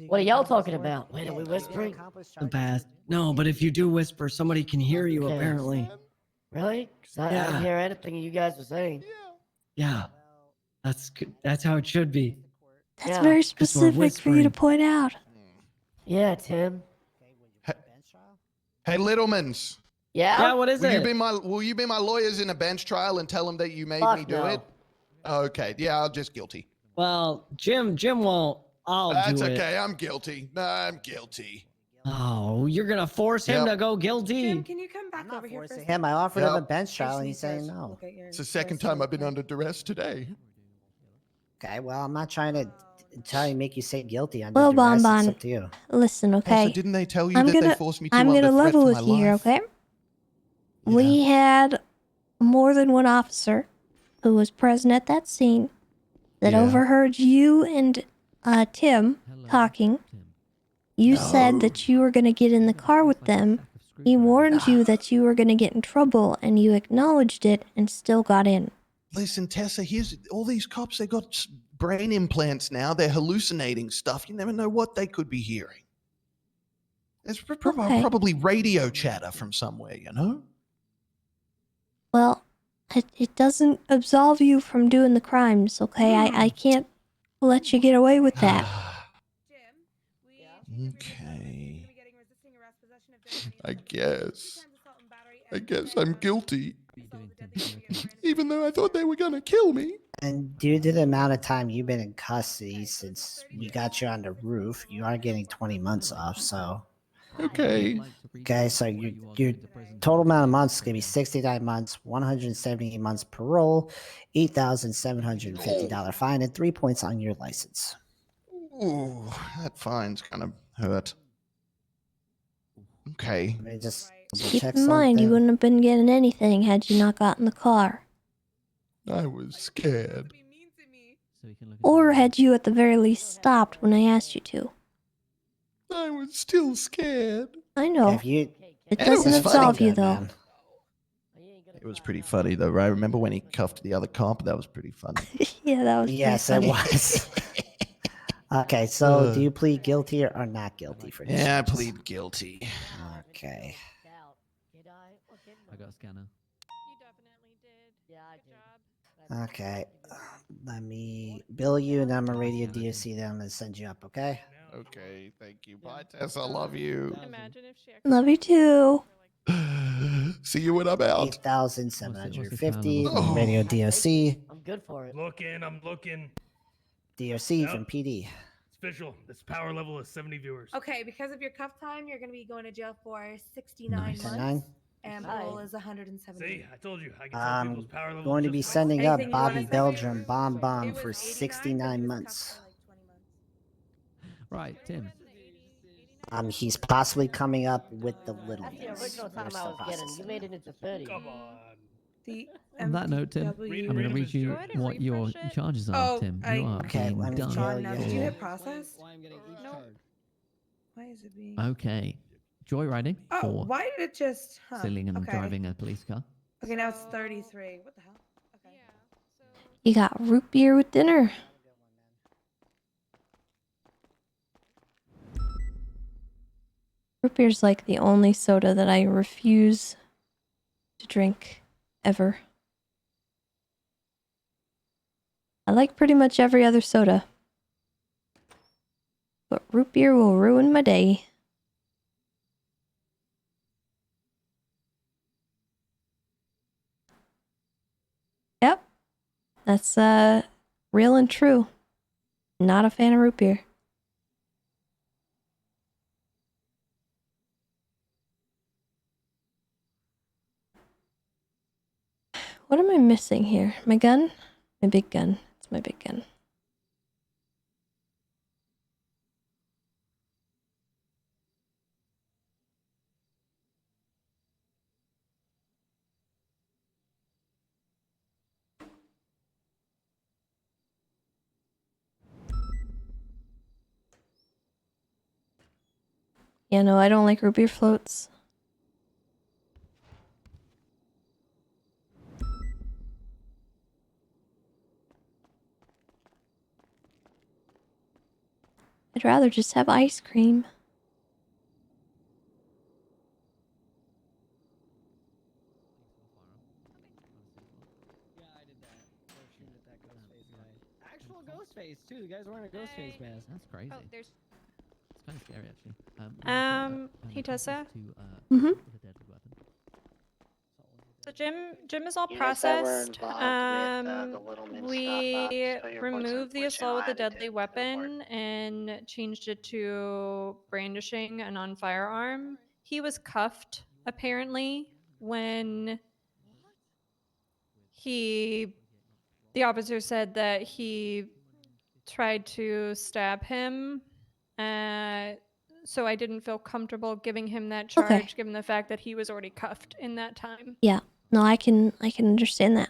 What are y'all talking about? Wait, are we whispering? The past. No, but if you do whisper, somebody can hear you. Okay. Apparently. Really? 'Cause I didn't hear anything you guys were saying. Yeah. That's how it should be. That's Yeah. very 'Cause we're specific for you to whispering. point out. Yeah, Tim. Hey, Littlemans. Yeah? Yeah, what is Will it? will you be my lawyers in a bench trial and tell them that you made Fuck me do no. it? Okay, yeah, I'm just guilty. Well, Jim won't. I'll That's do it. okay. I'm guilty. I'm guilty. Oh, you're gonna force him Yep. to go guilty. Jim, can you come back over here for a second? Him, I offered him a Yep. bench I trial, just and need he's to saying no. look at your It's the second list time real I've been quick. under duress today. Okay, well, I'm not trying to make you say guilty under Well, duress. It's Bonbon, up to you. listen, So okay? didn't they tell you I'm that they gonna forced me to I'm under gonna threat level for with my you here, life? okay? We had more than one officer who was present at that scene that Yeah. overheard you and Tim talking. You said that you were gonna get in the car with them. He warned you that you were gonna get in trouble, and you acknowledged it and still got in. Listen, Tessa, here's all these cops. They got brain implants now. They're hallucinating stuff. You never know what they could be hearing. It's Okay. probably radio chatter from somewhere, you know? Well, it doesn't absolve you from doing the crimes, okay? I can't let you get away with that. Okay. I guess I'm guilty. Even though I thought they were gonna kill me. And due to the amount of time you've been in custody since we got you on the roof, you are getting 20 months off. So, Okay. so your total amount of months is gonna be 69 months, 178 months parole, $8,750 fine, and 3 points on your license. Ooh, that fine's kind of hurt. Okay. Let me just Keep check in mind, you something. wouldn't have been getting anything had you not got in the car. I was scared. Or had you at the very least stopped when I asked you to. I was still scared. I know. If you, It And it doesn't was absolve funny. you, though. man. It was pretty funny, though. I remember when he cuffed the other cop. That was pretty funny. Yeah, that was Yes, it pretty funny. was. Okay, so do you plead guilty or not guilty for this? Yeah, I plead guilty. Okay. I got a scanner. Okay. Let me bill you, and I'm gonna radio DOC them and send you up, okay? Okay, thank you. Bye, Tess. I love you. Imagine if she Love you too. See you when I'm out. 8,750 Oh. radio DOC. I'm good for it. I'm looking. DOC from PD. It's official. This power level is 70 viewers. Okay, because of your cuff time, you're going to be going to jail for 69 Nice. months. 69? And parole is 170. See, I told you. I can tell I'm people's power level. going to be just by- sending up Anything you wanna Bobby say? Belgium Bomb It Bomb was for 89, but he 69 was months. cuffed for like 20 months. Right, Tim. He's possibly coming up with the little That's the ones. original time We're I still was getting. You processing made it. it into 30. Come on. The On that note, Tim, MTW. I'm going to read you Go ahead and what your refresh it. charges are, Oh, Tim. I- You are Okay, being let me done tell Now, you. did you hit for... process? Why I'm getting each Nope. card. Why is it being? Okay. Joyriding Oh, for why did it just? Huh. stealing and okay. driving a police car. Okay, now it's 33. What the hell? Okay. You got root beer with dinner. Root beer's like the only soda that I refuse to drink ever. I like pretty much every other soda. But root beer will ruin my day. Yep. That's real and true. Not a fan of root beer. What am I missing here? My gun? My big gun. It's my big gun. Yeah, no, I don't like root beer floats. I'd rather just have ice cream. Actual ghost face too. The guy's wearing a ghost face mask. That's crazy. Oh, there's. It's kind of scary actually. Hey Tessa. Mm-hmm. So Jim is all processed. We removed the assault with a deadly weapon and changed it to brandishing a non-firearm. He was cuffed apparently when the officer said that he tried to stab him. So I didn't feel comfortable giving him that charge, Okay. given the fact that he was already cuffed in that time. Yeah. No, I can understand that.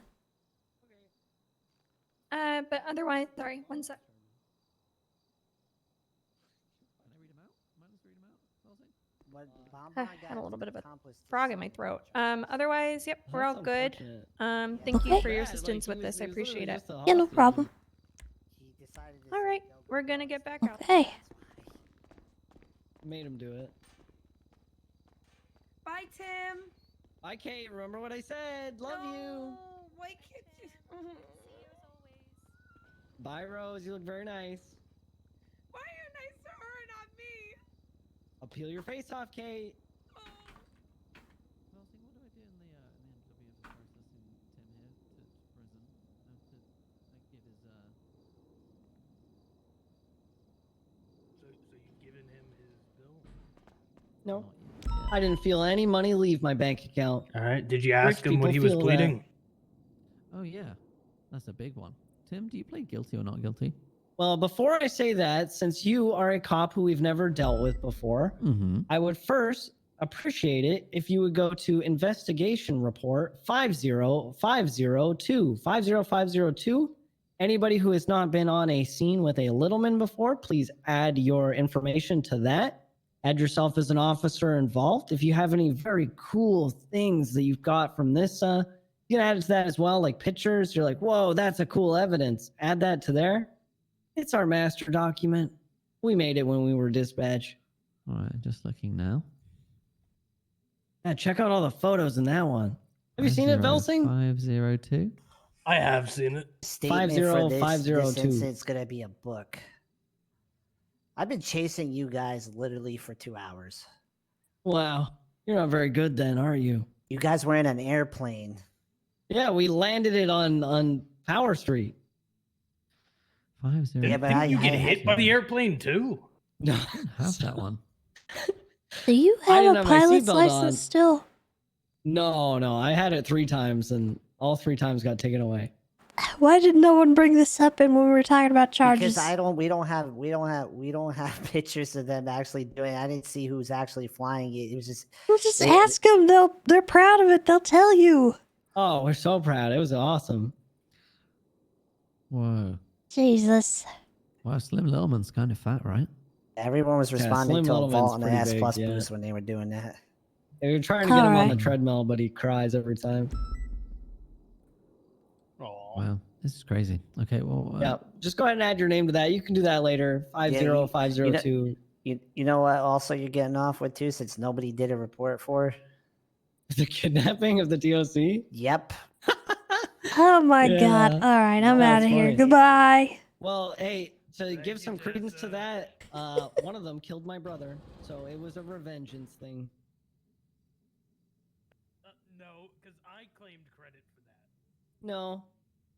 But otherwise, sorry, one sec. I had a little bit of a frog in my throat. Otherwise, yep, we're all good. Thank you for your assistance with this. I appreciate it. Yeah, no problem. All right, we're gonna get back out. Okay. Made him do it. Bye, Tim. Bye, Kate. Remember what I said. Love you. Why can't you? Bye, Rose. You look very nice. Why are you nice to her and not me? I'll peel your face off, Kate. So you've given him his bill? No. I didn't feel any money leave my bank account. All right. Did you ask Rich him what he was people feel that. pleading? Oh yeah, that's a big one. Tim, do you plead guilty or not guilty? Well, before I say that, since you are a cop who we've never dealt with before, I would first appreciate it if you would go to investigation report 50502. 50502. Anybody who has not been on a scene with a Littleman before, please add your information to that. Add yourself as an officer involved. If you have any very cool things that you've got from this, you can add it to that as well, like pictures. You're like, whoa, that's a cool evidence. Add that to there. It's our master document. We made it when we were dispatch. All right, just looking now. Yeah, check out all the photos in that one. Have you seen it, Velsing? 502. I have seen it. Statement for this 50502. instance gonna be a book. I've been chasing you guys literally for 2 hours. Wow. You're not very good then, are you? You guys were in an airplane. Yeah, we landed it on Power Street. 502. Yeah, but Didn't you get hit by the airplane too? No, have that one. Do you I have didn't a have my pilot's seatbelt license on. still? No, I had it 3 times and all 3 times got taken away. Why did no one bring this up in when we were talking about charges? Because we don't have pictures of them actually doing it. I didn't see who's actually flying it. It was just Well, just ask them. They're proud of it. They'll tell you. Oh, we're so proud. It was awesome. Whoa. Jesus. Wow, Slim Littleman's kind of fat, right? Everyone was responding Slim to a Littleman's vault on the pretty S big, Plus yeah. boost when they were doing that. They were trying to get him on the Alright. treadmill, but he cries every time. Wow, this is crazy. Okay, well. Yeah, just go ahead and add your name to that. You can do that later. 50502. You know what? Also, you're getting off with too, since nobody did a report for. The kidnapping of the DOC? Yep. Oh my Yeah. god. All right, I'm out That's of here. funny. Goodbye. Well, hey, to give some credence to that, one of them killed my brother, so it was a revengeance thing. No, because I claimed credit for that. No,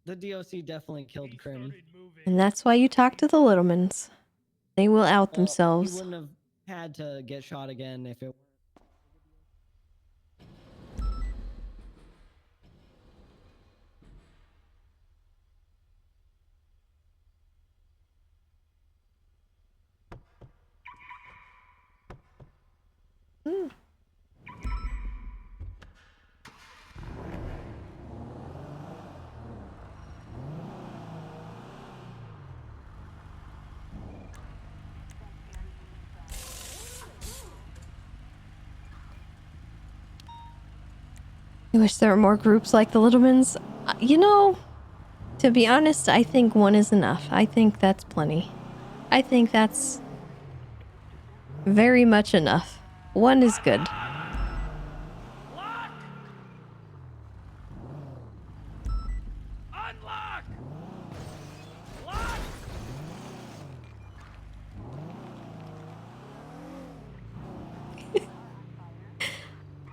the DOC definitely killed Crim. And that's why you talk to the Littlemans. They will out He themselves. wouldn't have had to get shot again if it. I wish there were more groups like the Littlemans. You know, to be honest, I think one is enough. I think that's plenty. I think that's very much enough. One is good.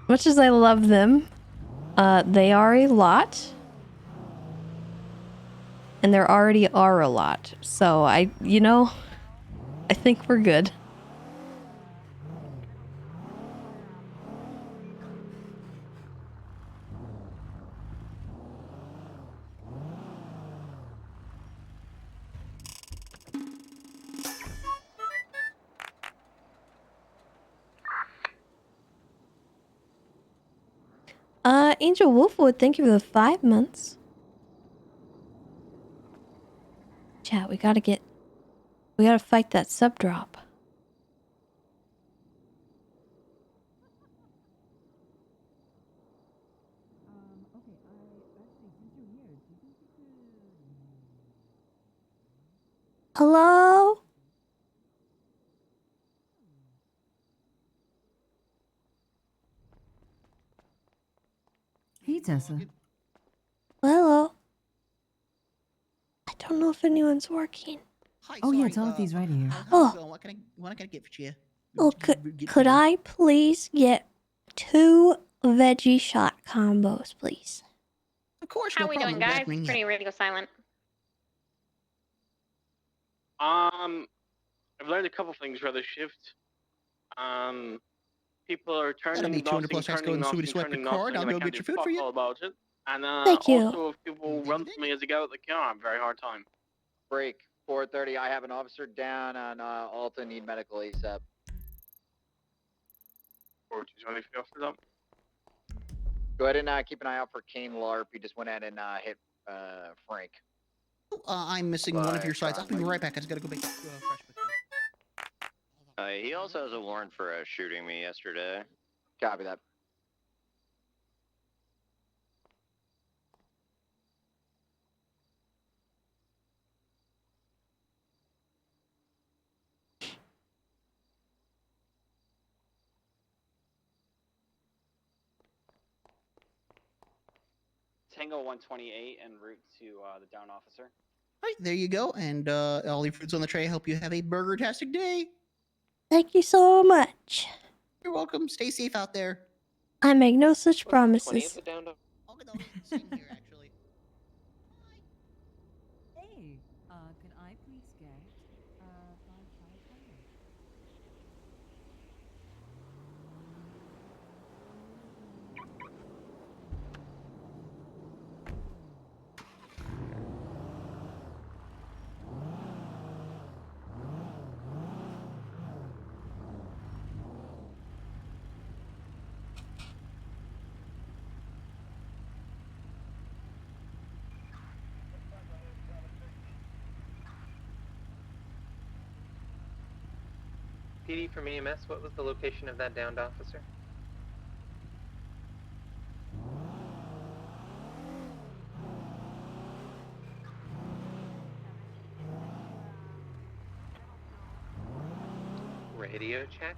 Much as I love them, they are a lot. And there already are a lot. So I think we're good. Angel Wolfwood, thank you for the 5 months. Chat, we gotta fight that sub drop. Hello? Hey, Tessa. Hello. I don't know if anyone's working. Hi, oh, yeah, Timothy's right here. Oh. What can I get for you? Oh, could I please get 2 veggie shot combos, please? Of course, How we doing, guys? Pretty ready to go silent. I've learned a couple things for the shift. People are turning off and turning off and turning off, and I can't do fuck all about it. And Thank you. also, if people run to me as I get out of the car, I'm very hard time. Break 4:30. I have an officer down on Alta. Need medical ASAP. 4:20 for the officer up. Go ahead and keep an eye out for Kane LARP. He just went ahead and hit Frank. I'm missing one of your sides. I'll be right back. I just gotta go make fresh with you. He also has a warrant for shooting me yesterday. Copy that. Tango 128 en route to the down officer. All right, there you go. And all your food's on the tray. I hope you have a burger-tastic day. Thank you so much. You're welcome. Stay safe out there. I make no such promises. Same here, actually. Hey, could I please get 5 PD from EMS, what was the location of that downed officer? Radio check.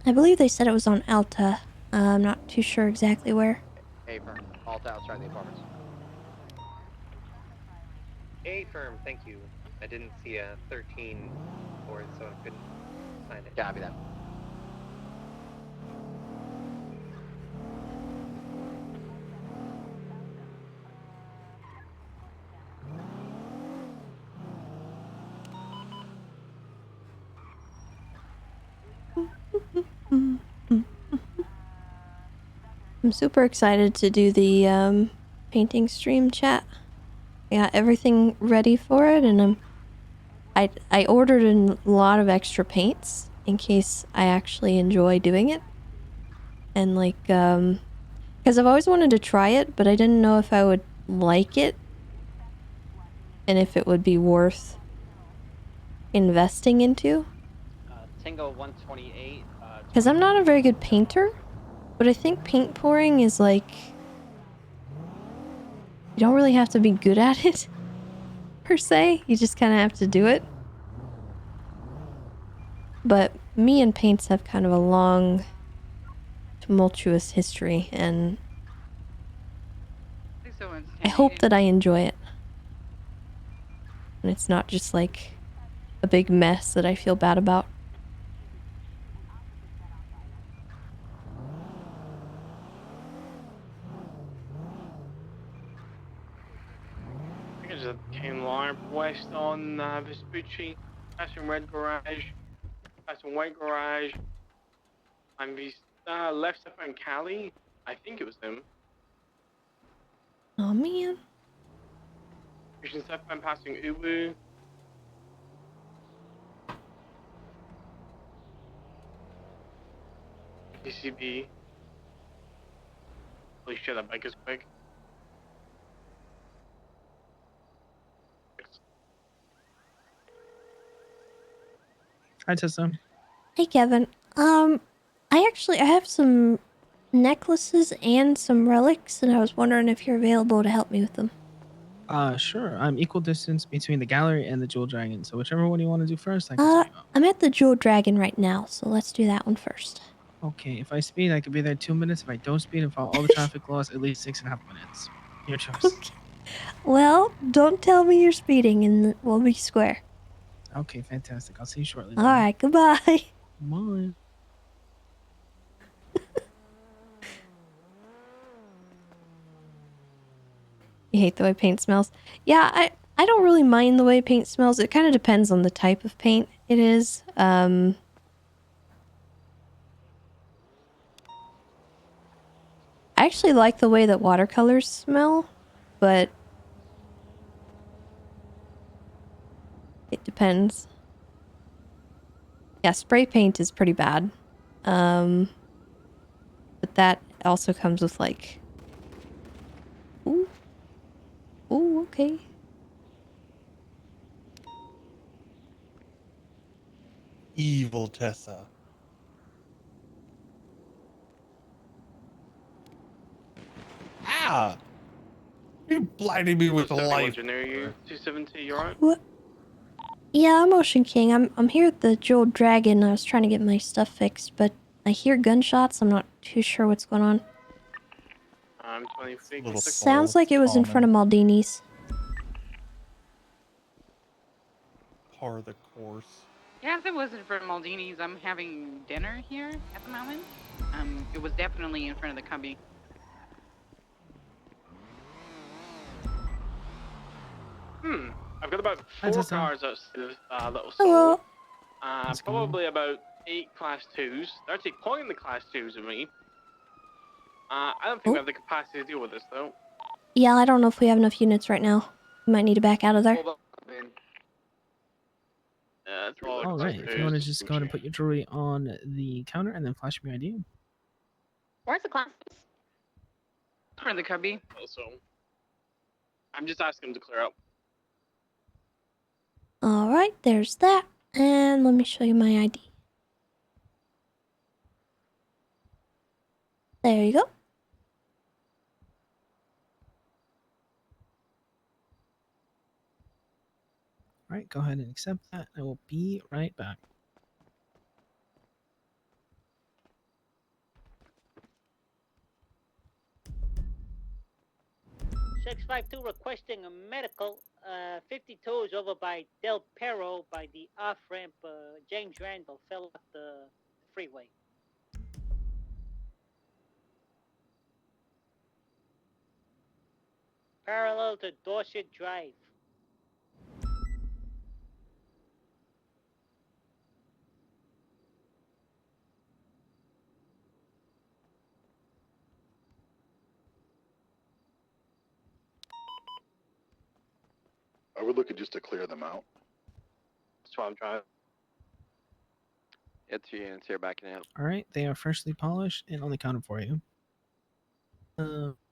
I believe they said it was on Alta. I'm not too sure exactly where. Hey, firm. Alta outside the apartments. A firm, thank you. I didn't see a 13 board, so I couldn't find it. Copy that. I'm super excited to do the painting stream chat. I got everything ready for it, and I ordered a lot of extra paints in case I actually enjoy doing it. And like because I've always wanted to try it, but I didn't know if I would like it and if it would be worth investing into. Tango 128. Because I'm not a very good painter, but I think paint pouring is like... You don't really have to be good at it, per se. You just kind of have to do it. But me and paints have kind of a long, tumultuous history, and I hope that I enjoy it. And it's not just like a big mess that I feel bad about. I think it's a Kane LARP west on Vespucci. Passing red garage. Passing white garage. And we left stuff in Cali. I think it was them. Oh man. Pushing stuff and passing Ubu. DCB. Holy shit, that bike is quick. Hi, Tessa. Hey Kevin. I have some necklaces and some relics, and I was wondering if you're available to help me with them. Sure. I'm equal distance between the gallery and the Jewel Dragon, so whichever one you want to do first, I can set you up. I'm at the Jewel Dragon right now, so let's do that one first. Okay, if I speed, I could be there 2 minutes. If I don't speed and follow all the traffic laws, at least 6.5 minutes. Your choice. Okay. Well, don't tell me you're speeding and we'll be square. Okay, fantastic. I'll see you shortly. Alright, goodbye. Bye. You hate the way paint smells? Yeah, I don't really mind the way paint smells. It kind of depends on the type of paint it is. I actually like the way that watercolors smell, but it depends. Yeah, spray paint is pretty bad. But that also comes with like... Ooh. Ooh, okay. Evil Tessa. Ah! You blinded me with the light. Engineer you. 270, you alright? What? Yeah, I'm Ocean King. I'm here at the Jewel Dragon. I was trying to get my stuff fixed, but I hear gunshots. I'm not too sure what's going on. I'm 20 feet. Sounds like it was in front of Maldini's. Par the course. Yeah, if it wasn't for Maldini's, I'm having dinner here at the moment. It was definitely in front of the cubby. I've got about 4 cars that will Hello. sold. Probably about 8 class 2s. They're actually calling the class 2s of me. I don't think we have the capacity to deal with this though. Yeah, I don't know if we have enough units right now. We might need to back out of there. All right, if you want to just go ahead and put your jewelry on the counter and then flash me your ID. Where's the classes? For the cubby. Also, I'm just asking them to clear out. Alright, there's that. And let me show you my ID. There you go. All right, go ahead and accept that. I will be right back. Requesting a medical. 52 is over by Del Perro by the off ramp. James Randall fell off the freeway. Parallel to Dorset Drive. I would look at just to clear them out. That's why I'm trying. It's 2 units here backing out. All right, they are freshly polished and on the counter for you.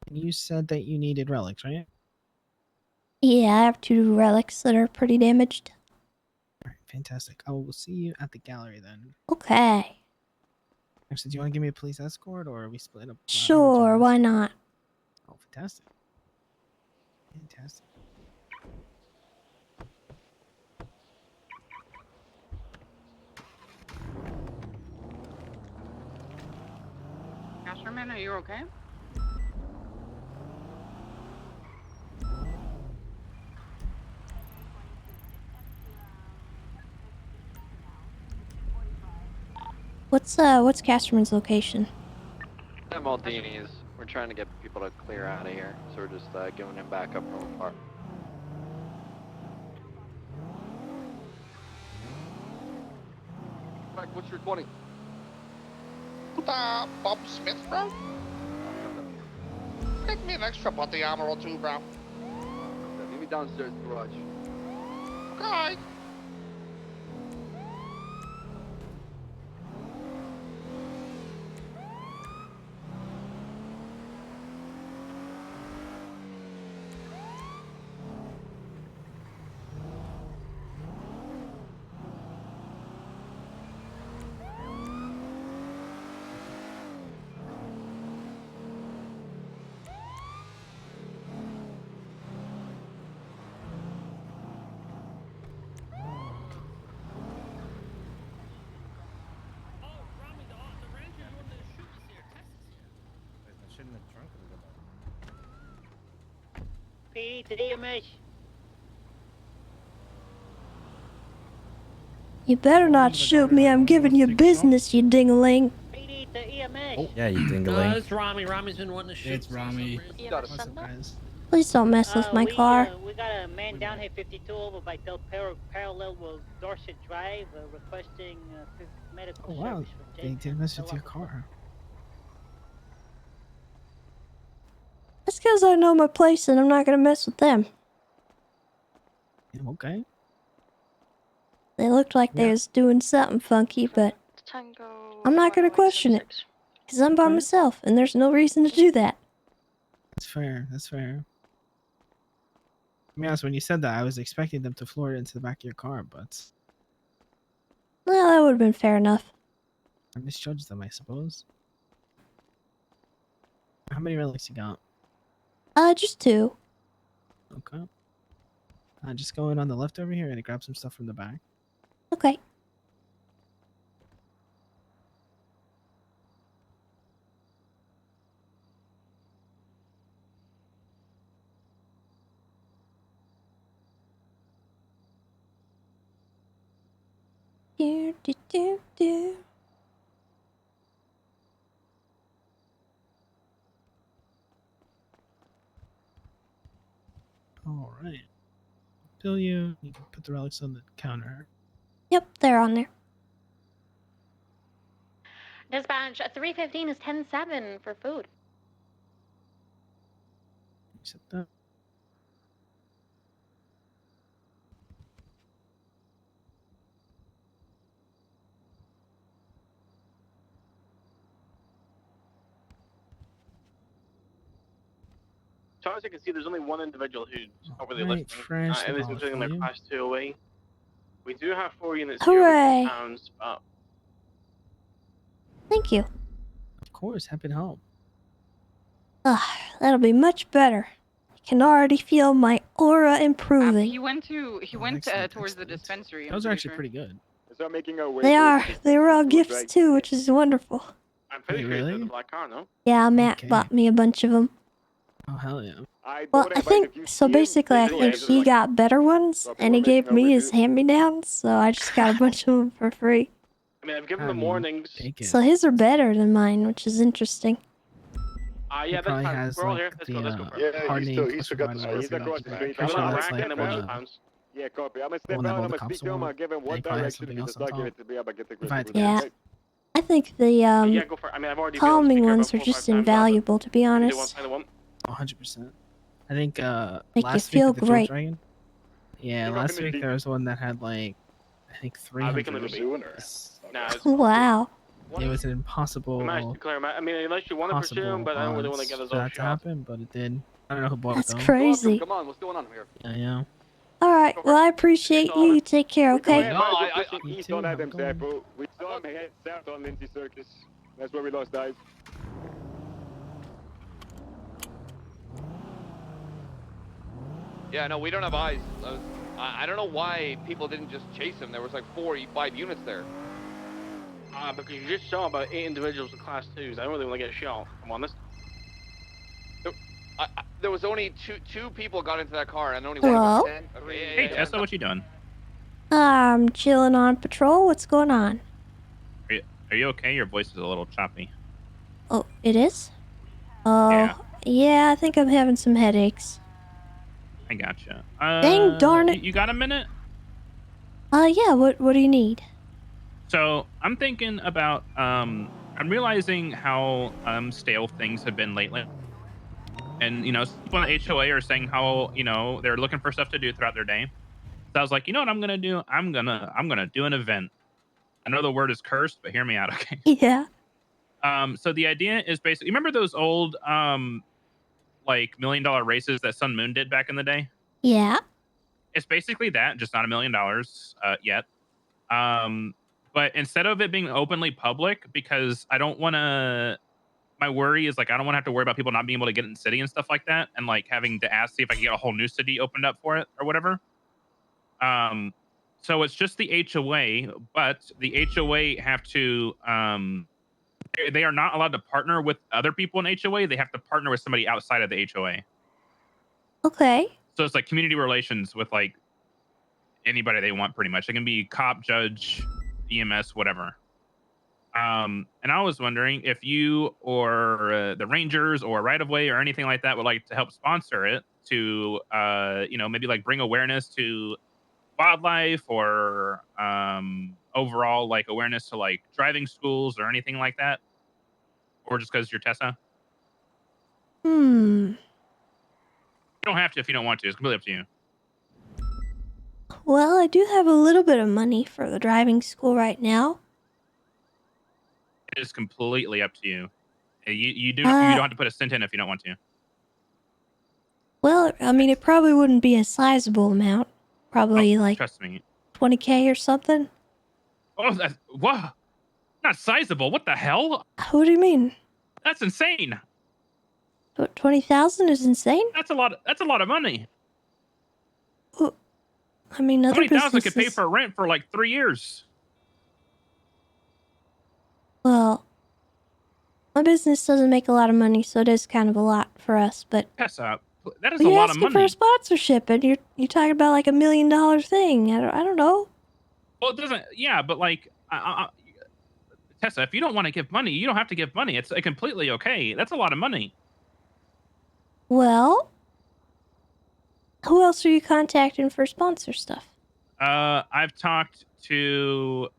You said that you needed relics, right? Yeah, I have 2 relics that are pretty damaged. All right, fantastic. I will see you at the gallery then. Okay. Actually, do you want to give me a police escort, or are we split up? Sure, why not? Oh, fantastic. Fantastic. Casterman, are you okay? What's Casterman's location? At Maldini's, we're trying to get people to clear out of here, so we're just giving him back up from afar. Mike, what's your 20? Bob Smith, bro? Take me an extra body armor or 2, bro. Meet me downstairs, garage. Okay. PD to the EMS. You better not shoot me. I'm giving you business, you ding-a-ling. PD to EMS. Oh, yeah, you dingaling. It's Rami. Rami's been wanting to shoot. It's Rami. What's up, guys? Please don't mess with my car. We got a man down here 52 over by Del Perro, parallel with Dorset Drive, requesting medical Oh, wow. service for They James. did mess with your car. That's because I know my place and I'm not gonna mess with them. Yeah, okay. They looked like they was doing something funky, but I'm not gonna question it. Because I'm by myself and there's no reason to do that. That's fair. That's fair. To be honest, when you said that, I was expecting them to floor it into the back of your car, but Well, that would have been fair enough. I misjudged them, I suppose. How many relics you got? Just 2. Okay. Just go in on the left over here and grab some stuff from the back. Okay. Do, do, do, do. All right. Bill you. You can put the relics on the counter. Yep, they're on there. Dispatch 315 is 10-7 for food. Accept that. As far as I can see, there's only one individual who's overly Right, lifting, fresh and this wallet is in for their you. class 2 away. We do have 4 units Hooray. here with pounds, but Thank you. Of course, happy to help. Ugh, that'll be much better. I can already feel my aura improving. He went towards the dispensary. I'm Those are pretty actually sure. pretty good. Start making our way They towards are. the They were all dispensary gifts towards too, which is wonderful. I'm pretty sure it's in the black car, no? Yeah, Matt bought me a bunch of them. Oh, hell yeah. Well, I think, so basically I think he got better ones, and he gave me his hand-me-downs, so I just got a bunch of them for free. I mean, I've given them warnings. So his are better than mine, which is interesting. Yeah, that's probably fine. has, We're all like, here. Let's go, let's go. the, Yeah, hardening he's still got the plus he's across the street. I'm Pretty sure not that's racking like him with the pounds. Yeah, copy. I'm gonna step one that out. all I'm the gonna cops speak to him. I'll want. give him They one probably have direction. something He else just on not give top. it to me. I'm gonna get the If I had to grip. Yeah. guess. I think the Yeah, go for it. I mean, I've already been on calming speaker ones about are 4 or just 5 times, invaluable, to be but do one honest. final one. 100%. I think Make you last feel week with the great. Dragon. Yeah, You're last rocking the week there was one that had like I think We can 300. leave it be. Nah, it's Wow. It was an impossible. we managed to clear him out. I mean, unless you want to pursue him, but I don't really want to get us for all that to shot. happen, but it did. I don't know who bought That's them. crazy. Come on, what's going on here? Yeah. All right. Well, I appreciate you. You take care, okay? No, I east on Adams Apple. We saw him head south on Lindsay Circus. That's where we lost eyes. Yeah, no, we don't have eyes. I don't know why people didn't just chase him. There was like 5 units there. Because you just saw about 8 individuals in class 2s. I don't really want to get shot. Come on, this. There was only two people got into that car, and only Hello? one of them. Okay, Hey, Tessa, what you doing? I'm chilling on patrol. What's going on? Are you okay? Your voice is a little choppy. Oh, it is? Oh, yeah, I think I'm having some headaches. I gotcha. Dang darn it. You got a minute? Yeah, what do you need? So I'm thinking about I'm realizing how stale things have been lately. And people on the HOA are saying how, they're looking for stuff to do throughout their day. So I was like, you know what I'm gonna do? I'm gonna do an event. I know the word is cursed, but hear me out, okay? Yeah. So the idea is basically, you remember those old like $1 million races that Sun Moon did back in the day? Yeah. It's basically that, just not $1 million yet. But instead of it being openly public, because I don't want to, my worry is like I don't want to have to worry about people not being able to get in the city and stuff like that, and like having to ask see if I can get a whole new city opened up for it or whatever. So it's just the HOA, but the HOA have to they are not allowed to partner with other people in HOA. They have to partner with somebody outside of the HOA. Okay. So it's like community relations with like anybody they want, pretty much. It can be cop, judge, EMS, whatever. And I was wondering if you or the Rangers or Right of Way or anything like that would like to help sponsor it to, maybe like bring awareness to wildlife or overall like awareness to like driving schools or anything like that, or just because you're Tessa. You don't have to if you don't want to. It's completely up to you. Well, I do have a little bit of money for the driving school right now. It is completely up to you. You don't have to put a cent in if you don't want to. Well, I mean, it probably wouldn't be a sizable amount. Probably like Trust me. 20K or something. Oh, that's what? Not sizable. What the hell? What do you mean? That's insane. 20,000 is insane? That's a lot. That's a lot of money. Well, I mean, other 20,000 could pay businesses. for rent for like 3 years. Well, my business doesn't make a lot of money, so it is kind of a lot for us. But Tessa, that is you're a lot of asking for money. a sponsorship, and you're talking about like $1 million thing. I don't know. Well, it doesn't. Yeah, but like, Tessa, if you don't want to give money, you don't have to give money. It's completely okay. That's a lot of money. Well, who else are you contacting for sponsor stuff? I've talked to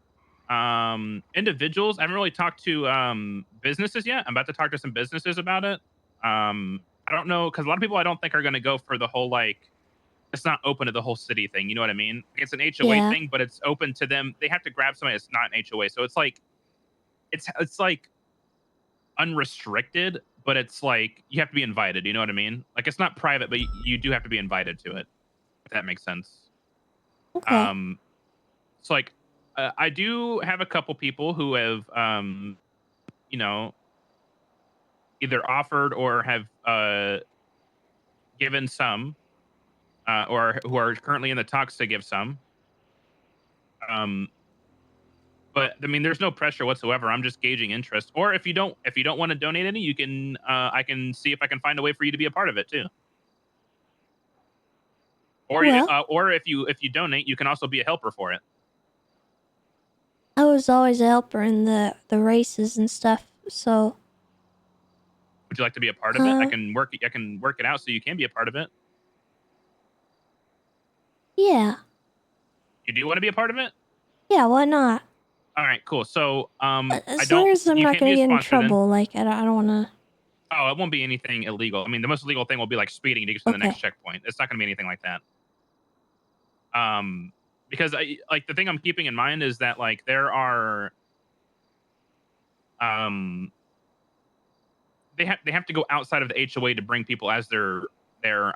individuals. I haven't really talked to businesses yet. I'm about to talk to some businesses about it. I don't know, because a lot of people I don't think are going to go for the whole like it's not open to the whole city thing. You know what I mean? It's an HOA thing, but it's open to them. They have to grab somebody that's not an HOA. So it's like it's like unrestricted, but it's like you have to be invited. You know what I mean? Like it's not private, but you do have to be invited to it. If that makes sense. Okay. So like I do have a couple people who have either offered or have given some or who are currently in the talks to give some. But I mean, there's no pressure whatsoever. I'm just gauging interest. Or if you don't want to donate any, you can I can see if I can find a way for you to be a part of it too. Or or if you donate, you can also be a helper for it. I was always a helper in the races and stuff, so. Would you like to be a part of it? I can work it out so you can be a part of it. Yeah. You do want to be a part of it? Yeah, why not? All right, cool. So, As long as I'm not gonna get in trouble, like I don't want to. Oh, it won't be anything illegal. I mean, the most illegal thing will be like speeding to get to the next checkpoint. It's not going to be anything like that. Because the thing I'm keeping in mind is that like there are, they have to go outside of the HOA to bring people as their their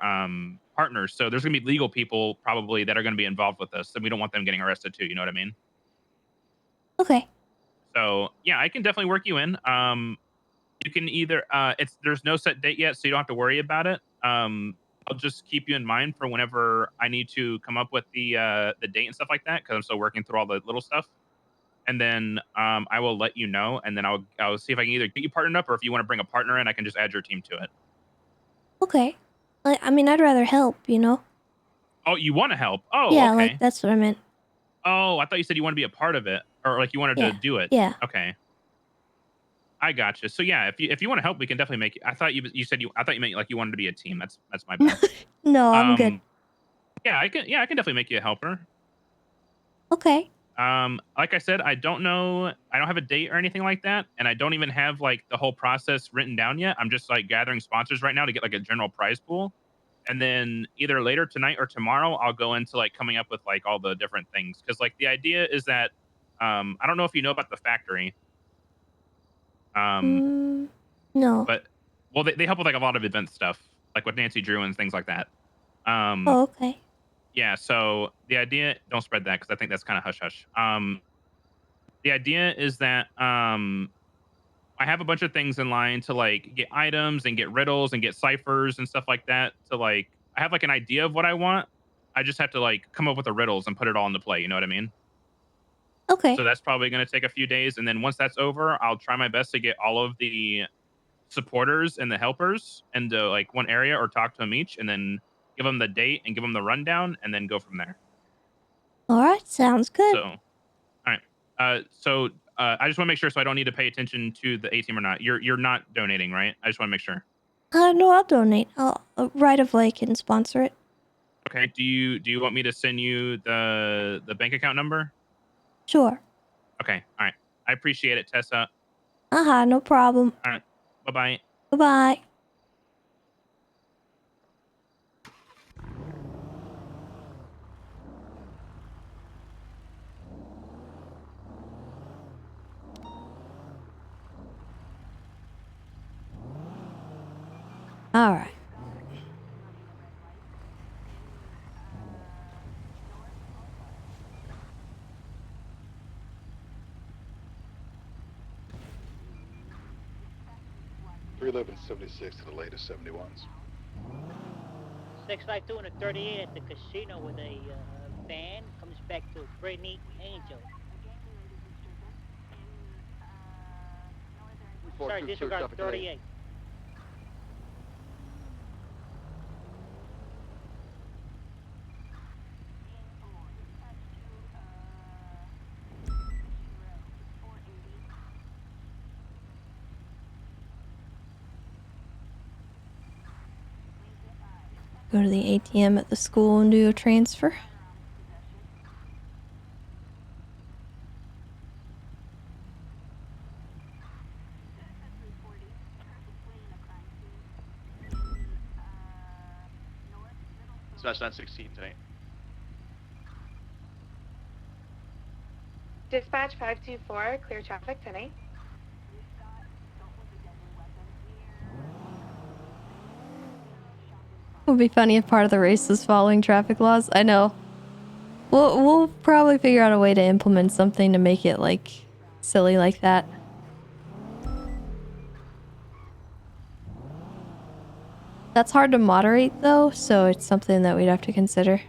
partners. So there's gonna be legal people probably that are gonna be involved with this, and we don't want them getting arrested too. You know what I mean? Okay. So yeah, I can definitely work you in. You can either there's no set date yet, so you don't have to worry about it. I'll just keep you in mind for whenever I need to come up with the date and stuff like that, because I'm still working through all the little stuff. And then I will let you know, and then I'll see if I can either get you partnered up, or if you want to bring a partner in, I can just add your team to it. Okay. I mean, I'd rather help, you know? Oh, you want to help? Oh, Yeah, okay. like, that's what I meant. Oh, I thought you said you want to be a part of it, or like you wanted Yeah. to do it. Yeah. Okay. I gotcha. So yeah, if you want to help, we can definitely make it. I thought you said I thought you meant like you wanted to be a team. That's my bad. No, I'm good. Yeah, I can definitely make you a helper. Okay. Like I said, I don't know. I don't have a date or anything like that, and I don't even have like the whole process written down yet. I'm just like gathering sponsors right now to get like a general prize pool, and then either later tonight or tomorrow, I'll go into like coming up with like all the different things. Because like the idea is that I don't know if you know about the factory. No. But well, they help with like a lot of event stuff, like with Nancy Drew and things like that. Oh, okay. Yeah. So the idea, don't spread that because I think that's kind of hush hush. The idea is that I have a bunch of things in line to like get items and get riddles and get ciphers and stuff like that. To like, I have like an idea of what I want. I just have to like come up with the riddles and put it all into play. You know what I mean? Okay. So that's probably going to take a few days, and then once that's over, I'll try my best to get all of the supporters and the helpers into like one area, or talk to them each, and then give them the date and give them the rundown, and then go from there. All right. Sounds good. So, all right. I just want to make sure, so I don't need to pay attention to the A team or not. You're not donating, right? I just want to make sure. No, I'll donate. I'll right of way can sponsor it. Okay. Do you want me to send you the bank account number? Sure. Okay. All right. I appreciate it, Tessa. No problem. All right. Bye bye. Goodbye. All right. $311.76 to the latest 71s. 652 and a 38 at the casino with a van comes back to Brittany Angel. Sorry, disregard 38. Go to the ATM at the school and do a transfer. Dispatch 916 tonight. Dispatch 524, clear traffic tonight. It would be funny if part of the race is following traffic laws. I know. We'll probably figure out a way to implement something to make it like silly like that. That's hard to moderate though, so it's something that we'd have to consider.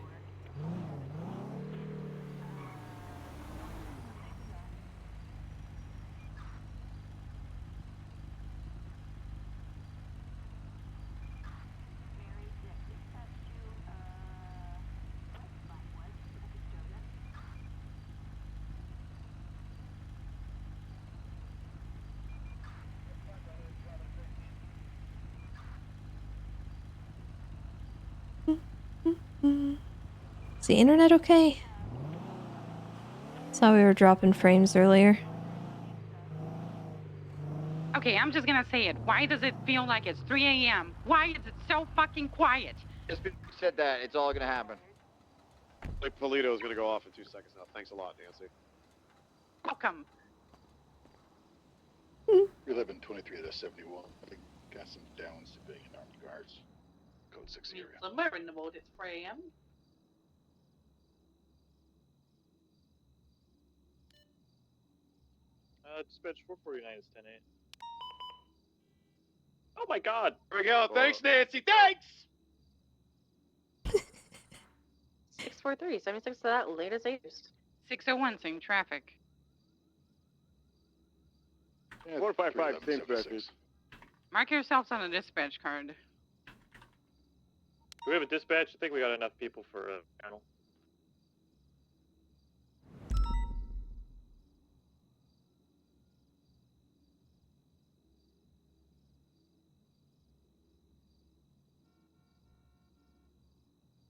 Is the internet okay? Saw we were dropping frames earlier. Okay, I'm just gonna say it. Why does it feel like it's 3 a.m.? Why is it so fucking quiet? Just because you said that, it's all gonna happen. Like Polito is gonna go off in 2 seconds now. Thanks a lot, Nancy. Welcome. 311.23 to 71. I think got some down civilian armed guards. code 6 area. Somewhere in the boat it's 4 a.m. Dispatch 449 is 10-8. Oh my god! Here we go. Thanks, Nancy. Thanks! 643, 76 to that, latest 8. 601, same traffic. Yeah, 455, same traffic. Mark yourselves on a dispatch card. Do we have a dispatch? I think we got enough people for a panel.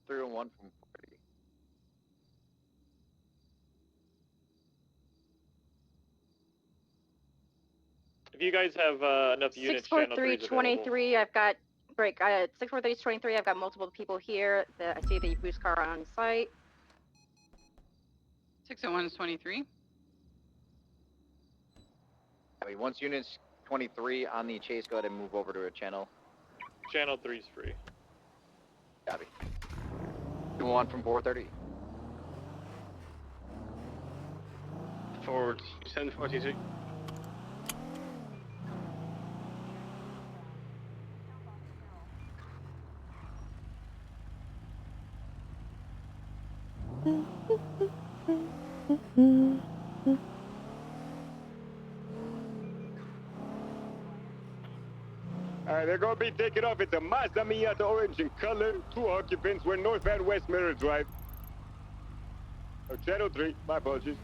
Three and one from 40. If you guys have enough units, channel 3 is available. 64323, I've got break. 64323, I've got multiple people here. I see the boost car on site. 601 is 23. Wait, once units 23 on the chase, go ahead and move over to a channel. Channel 3 is free. Copy. 2-1 from 430. Forward, 1042. Alright, they're gonna be taken off. It's a Mazda Miata orange in color. 2 occupants. We're north and west Mirror Drive. Oh, channel 3. My apologies.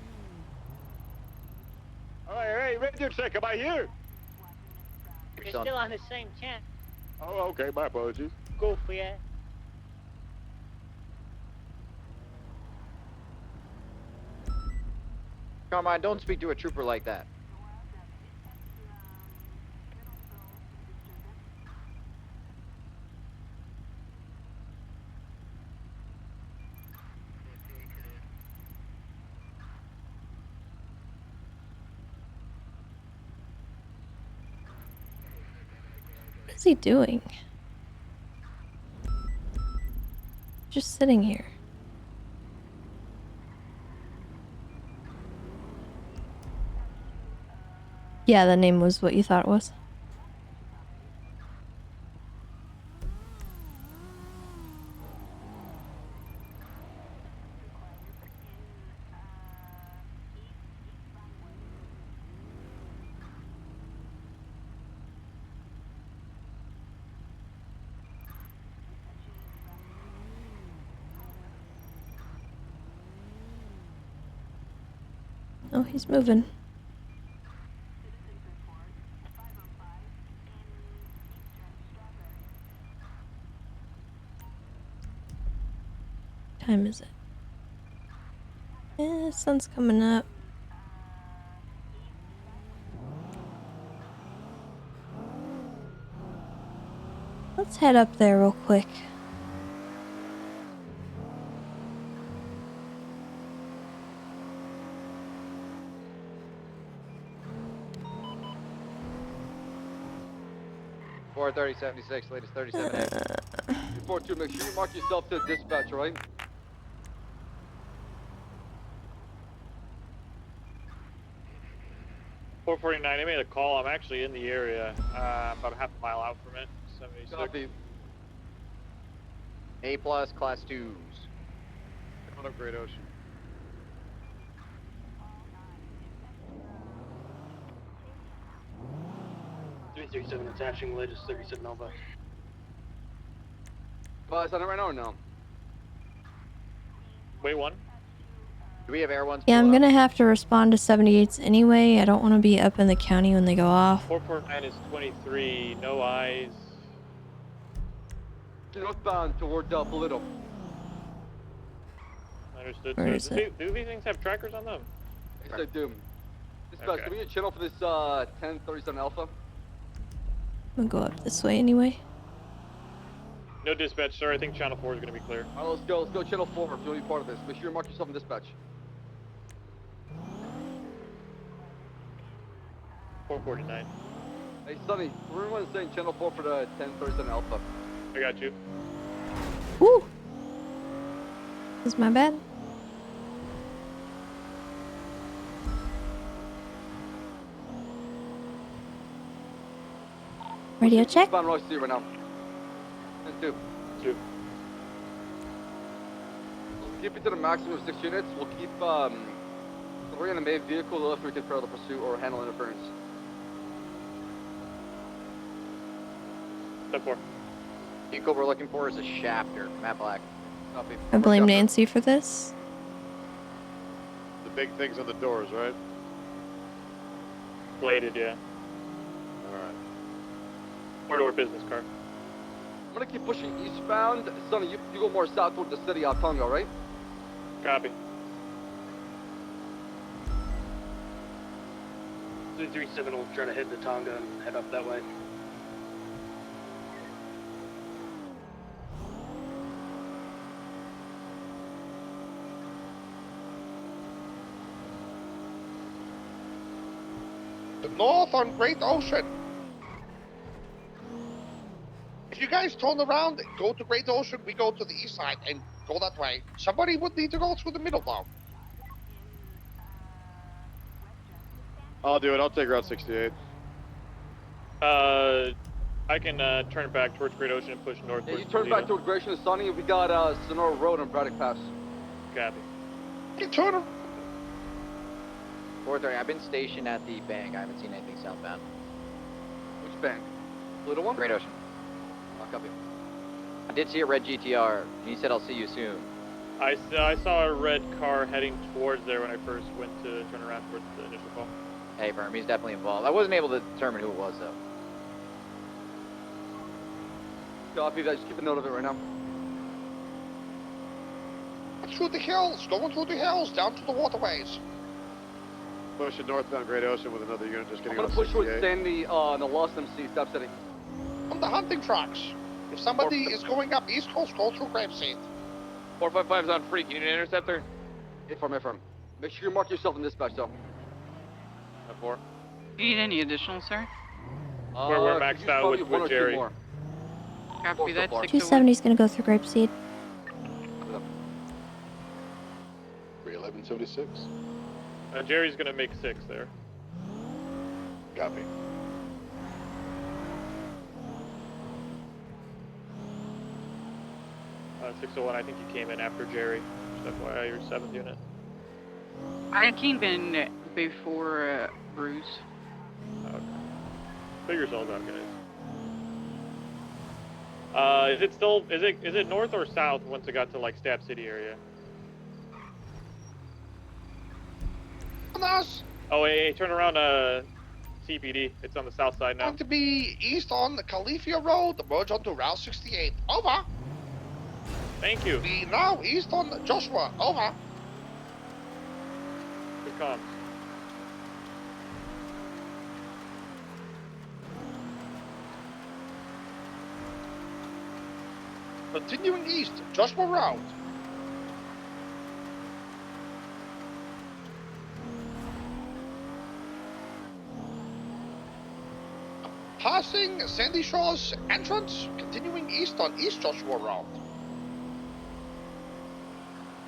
Alright, hey, radio check. Am I here? You're still on the same channel. Oh, okay. My apologies. Go for it. Carmine, don't speak to a trooper like that. What is he doing? Just sitting here. Yeah, the name was what you thought it was. Oh, he's moving. What time is it? Yeah, sun's coming up. Let's head up there real quick. Four 3076, latest 37A. 242, make sure you mark yourself to dispatch, all right? .449, I made a call. I'm actually in the area, about a half a mile out from it. 76. Copy. A plus class 2s. Coming up Great Ocean. 337 attaching, latest 37 Alpha. Is on it right now or no? Wait, one. Do we have air ones? Yeah, I'm gonna have to respond to 78s anyway. I don't want to be up in the county when they go off. 449 is 23, no eyes. Northbound toward Polito. Understood. Where So is it? do these things have trackers on them? Yes, I do. Dispatch, Okay. can we get a channel for this 1037 Alpha? I'm gonna go up this way anyway. No dispatch, sir. I think channel 4 is going to be clear. Alright, let's go. Let's go channel 4 if you want to be part of this. Make sure you mark yourself in dispatch. 449. Hey, Sonny, everyone's saying channel 4 for the 1037 Alpha. I got you. Woo! This is my bad. Radio check. Spawn Royce right now. Two. We'll keep it to the maximum of 6 units. We'll keep 3 in the main vehicle. The other 3 can parallel the pursuit or handle interference. Step 4. Vehicle we're looking for is a shafter. Matt Black. Copy. I blame Nancy for this. The big things on the doors, right? Bladed, yeah. Alright. 4-door business car. I'm gonna keep pushing eastbound. Sonny, you go more south toward the city of Tonga, right? Copy. 337 will try to hit the Tonga and head up that way. The north on Great Ocean. If you guys turn around, go to Great Ocean, we go to the east side and go that way. Somebody would need to go through the middle though. I'll do it. I'll take Route 68. I can turn back towards Great Ocean and push north. Yeah, you towards turn back Toledo. toward Gratian and Sonny. We got Sonora Road and Braddock Pass. Copy. You turn around. 430. I've been stationed at the bank. I haven't seen anything southbound. Which bank? Little one? Great Ocean. I'll copy. I did see a red GTR, and he said I'll see you soon. I saw a red car heading towards there when I first went to turn around towards the initial call. Hey, Verm, he's definitely involved. I wasn't able to determine who it was, though. Copy that. Just keep a note of it right now. Through the hills, going through the hills, down to the waterways. Pushing northbound Great Ocean with another unit just I'm getting gonna on push towards 68. Stanley on the Lost MC. Stop setting. On the hunting trucks. If somebody is going up East Coast, go through Grapeseed. 455's on freak. You need an interceptor? Affirm. Make sure you mark yourself in dispatch, though. 4. Do you need any additional, sir? We're maxed out with Jerry. Copy that. 601. 270's gonna go through Grapeseed. 31176. Jerry's gonna make 6 there. Copy. Uh, 601, I think you came in after Jerry. Just FYI, your 7th unit. I came in before Bruce. Okay. Figures all about, guys. Is it north or south once it got to like Stab City area? Us. Oh, hey, turn around, CPD. It's on the south side now. Going to be east on the Califia Road, merge onto Route 68. Over. Thank you. Be now east on Joshua. Over. Good comms. Continuing east, Joshua Road. Passing Sandy Shores entrance, continuing east on East Joshua Road.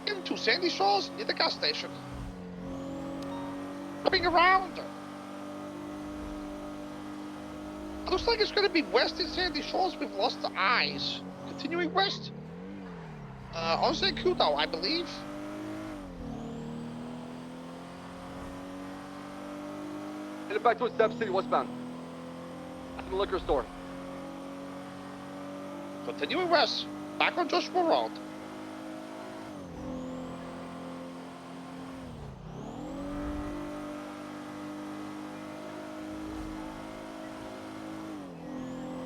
Into Sandy Shores near the gas station. Coming around. Looks like it's going to be west in Sandy Shores. We've lost the eyes. Continuing west. On Zancudo, I believe. Headed back towards Stab City westbound. At the liquor store. Continuing west. Back on Joshua Road.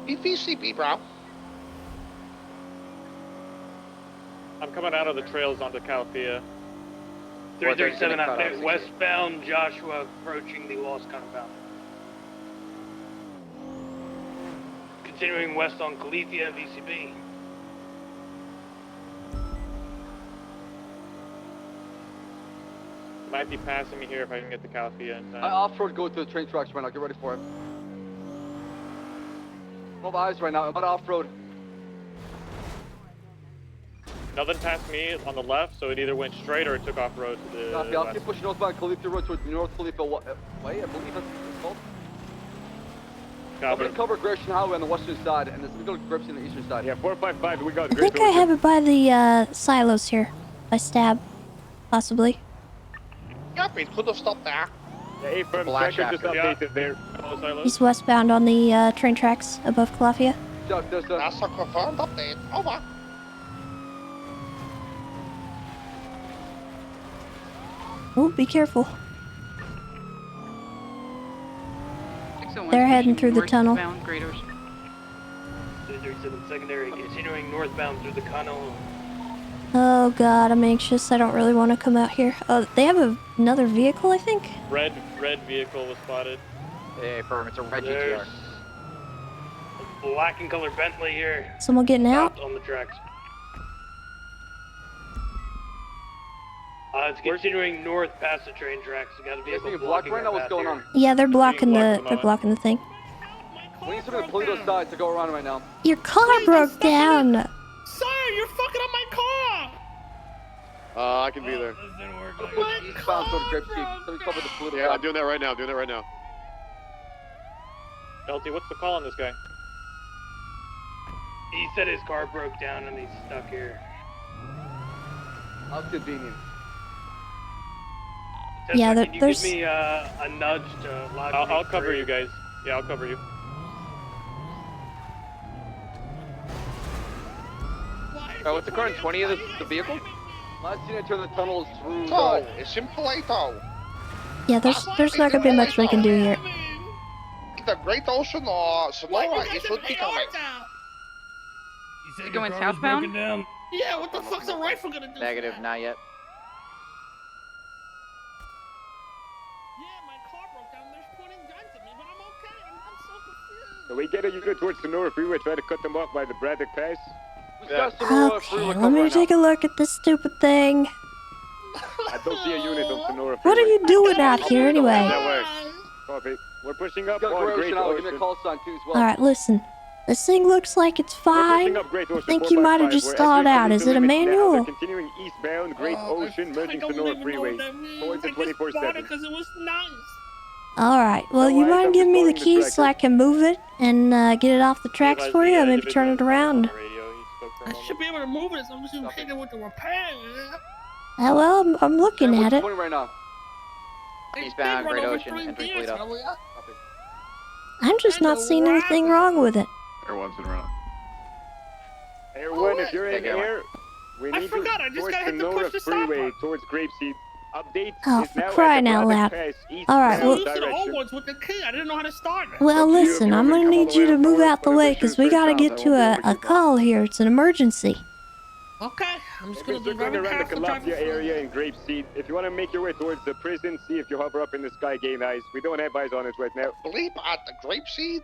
BVCB, bro. I'm coming out of the trails onto Calafia. 337 out there, westbound Joshua approaching the Lost compound. Continuing west on Califia, VCB. Might be passing me here if I can get to Calafia in time. I off-road go to the train tracks right now. Get ready for it. No eyes right now. I'm on off-road. Nothing passed me on the left, so it either went straight or it took off road to the Copy, I'll west. keep pushing northbound Khalifa Road towards North Khalifa Way, I believe that's what it's called. I'm Copy. gonna cover Gresham Highway on the western side, and there's gonna go to Gripsy on the eastern side. Yeah, 455, we got I think I have it by the silos here. By Stab, possibly. Yep, it could have stopped there. Yeah, A-firm, Black tracker just Shaft. updated there. He's westbound on the train tracks above Calafia. That's a confirmed update. Over. Oh, be careful. 601 They're heading pushing through the tunnel. northbound, Great Ocean. 237 secondary, continuing northbound through the tunnel. Oh god, I'm anxious. I don't really want to come out here. They have another vehicle, I think? Red vehicle was spotted. Hey, firm, it's a red There's GTR. a black and colored Bentley here. Someone getting out? Stopped on the tracks. It's continuing north past the train tracks. You got a vehicle blocking right now, what's going on? Yeah, they're blocking the thing. We need somebody to Toledo side to go around right now. Your car broke down. Sir, you're fucking up my car! I can be there. Eastbound toward Grapesy. Somebody cover the Toledo Yeah, side. I'm doing that right now. LT, what's the call on this guy? He said his car broke down and he's stuck here. How convenient. Tessa, Yeah, can you there's- give me a nudge to log I'll cover you guys. Yeah, I'll cover you. What's the current 20 of the vehicle? Last seen I turn the tunnels through. So, it's in Plato. Yeah, there's not gonna be much we can do here. The Great Ocean or Sonora, it should be coming. You going southbound? Yeah, what the fuck's a rifle gonna do? Negative, not yet. So we get a unit towards Sonora Freeway, try to cut them off by the Braddock Pass. Okay, let me take a look at this stupid thing. I don't see a unit on Sonora Freeway. What are you doing out here anyway? Copy. We're pushing up Got on Great Great Ocean. Give me a Ocean. call sign too as well. Alright, listen. This thing looks like it's fine. Up Great I Ocean think you might have 455. just We're stalled entering out. the Is it a limits now. manual? They're continuing eastbound Great Ocean, merging Sonora Freeway towards the 24/7. Because it was nice. Alright, well, you mind giving me the keys so I can move it and get it off the tracks for you? Or maybe turn it around. I should be able to move it. I'm just gonna hit it with the repair. Oh, well, I'm looking at it. 20 right now. Eastbound, Great Ocean, entering Toledo. I'm just not seeing anything wrong with it. Air one's in route. Air 1, if you're in the air, we I need forgot, I you just towards gotta hit the Sonora push to stop Freeway, button. towards Grapeseed. Update Oh, is for now at crying the out Braddock loud. Pass, east Alright, bound well- Used to the old direction. ones with the key. I didn't know how to start it. Well, listen, I'm gonna need you to move out the way because we gotta get to a call here. It's an emergency. Okay, I'm just We're gonna be circling very around the careful driving Calafia through. area in Grapeseed. If you want to make your way towards the prison, see if you hover up in the sky, gain eyes. We don't have eyes on it right now. Bleep at the Grapeseed.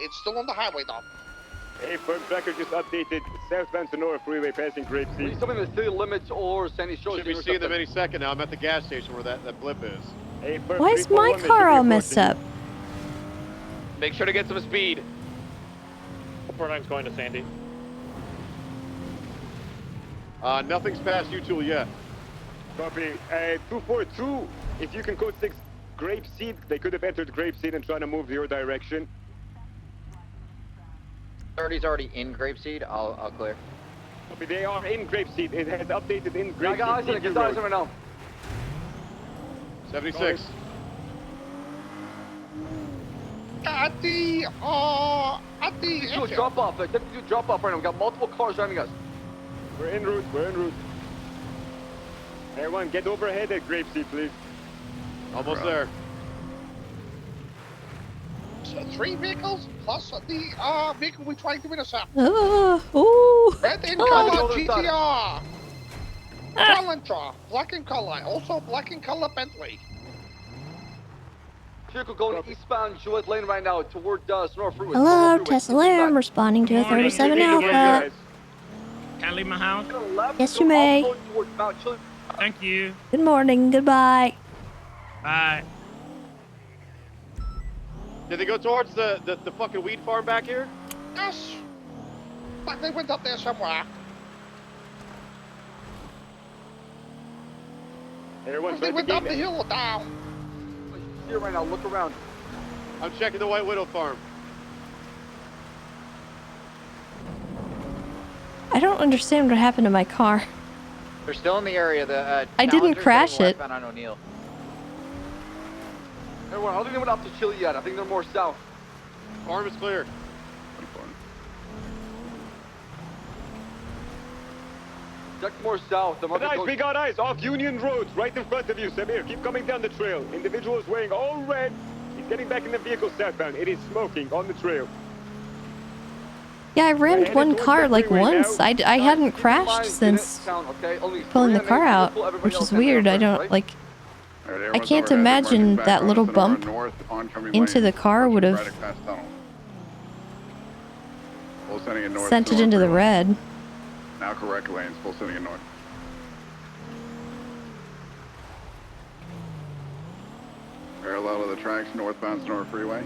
It's still on the highway though. Hey, firm tracker just updated southbound Sonora Freeway passing We Grapeseed. need somebody in the city limits or Sandy Shores. Should be or seeing them something. any second now. I'm at the gas station where that blip is. Hey, firm Why is my 341, they car should be all messed approaching up? Make sure to get some speed. 49's going to Sandy. Nothing's past U-Tool yet. Copy. 242, if you can code 6 Grapeseed, they could have entered Grapeseed and trying to move your direction. 30's already in Grapeseed. I'll clear. Copy, they are in Grapeseed. It has updated in Yeah, I got eyes Grapeseed. on it. Get eyes on it right now. 76. At the Do a drop off. Take do a drop off right now. We got multiple cars driving us. We're en route. We're en route. Everyone, get overhead at Grapeseed, please. Almost there. So 3 vehicles plus the vehicle we're trying to intercept. Ooh. Red in Oh. color GTR. Talentra, black in color, also black in color Bentley. Vehicle going eastbound Juliet Lane right now toward Sonora Freeway. Hello, Sonora Freeway, Tessa Lamb, responding to a 37 Alpha. Can I leave my house? Yes, you may. towards Mount Chili. Thank you. Good morning, goodbye. Bye. Did they go towards the fucking weed farm back here? Yes. But they went up there somewhere. Everyone's They trying to went up gain the it. hill or down? Here right now, look around. I'm checking the White Widow farm. I don't understand what happened to my car. They're still in the area. The I didn't Challenger's crash heading it. westbound on O'Neill. Everyone, I don't think they went up to Chile yet. I think they're more south. Farm is clear. Check more south. Guys, we got eyes off Union Roads, right in front of you, Samir. Keep coming down the trail. Individuals wearing all red. He's getting back in the vehicle southbound. It is smoking on the trail. Yeah, I rammed one car like once. I hadn't crashed since pulling the car out, which is weird. I don't like. I can't imagine that little bump into the car would have sent it into the red. Now correct lanes, full sending it north. Parallel to the tracks, northbound Sonora Freeway.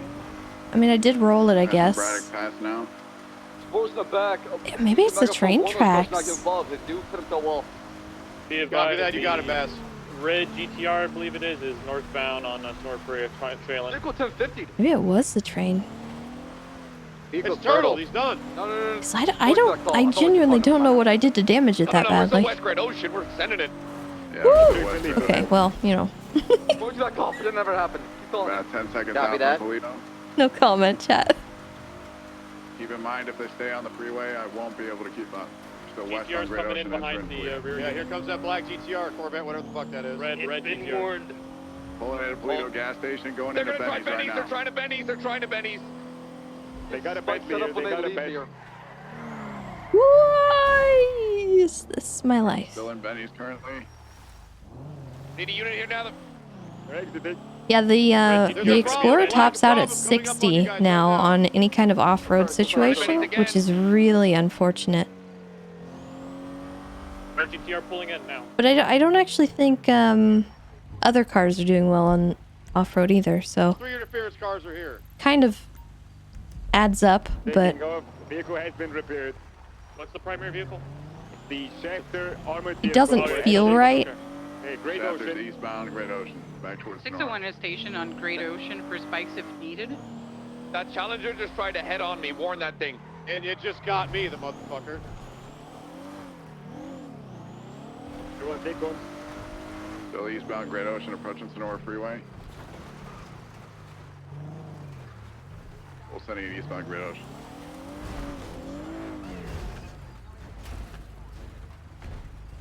I mean, I did roll it, I guess. Braddock Pass now. Sports in the back. Yeah, maybe it's the train tracks. Be advised, Copy that, you got it, Bass. Red GTR, I believe it is northbound on North Freeway trailing. Vehicle 1050. Maybe it was the train. It's Turtle, he's done. No, no, no. 'Cause I genuinely don't know what I did to damage it that Where's the badly. West Great Ocean? We're sending it. Yeah, Okay, well, you know. Where's that call? It never happened. Keep calling. About 10 seconds Copy out that. from Toledo. No comment, chat. Keep in mind, if they stay on the freeway, I won't be able to keep up. Still west on GTR's Great coming Ocean in behind entering the clear. rear. Yeah, here comes that black GTR, Corvette, whatever the fuck that is. Red Been GTR. warned. Pulling into Toledo gas station, going They're into gonna try Benny's right Benny's. now. They're trying to Benny's. They're trying to Benny's. They got a Spike Bentley set here. up when They they got a leave Bentley. here. Why is this my life? Still in Benny's currently. Need a unit here now. They're exiting. Yeah, the Explorer tops out at 60 now on any kind of off-road situation, which is really unfortunate. Red GTR pulling in now. But I don't actually think other cars are doing well on off-road either, so 3 interference cars are here. kind of adds up, but Taking off. The vehicle has been repaired. What's the primary vehicle? The Schefter armored it vehicle. doesn't feel right. Hey, Great Shafters Ocean. eastbound, Great Ocean. Back towards 601 is stationed on Great Ocean for spikes if needed. That Challenger just tried to head on me. Warn that thing. And you just got me, the motherfucker. Everyone take on. Still eastbound, Great Ocean, approaching Sonora Freeway. Full sending it eastbound, Great Ocean.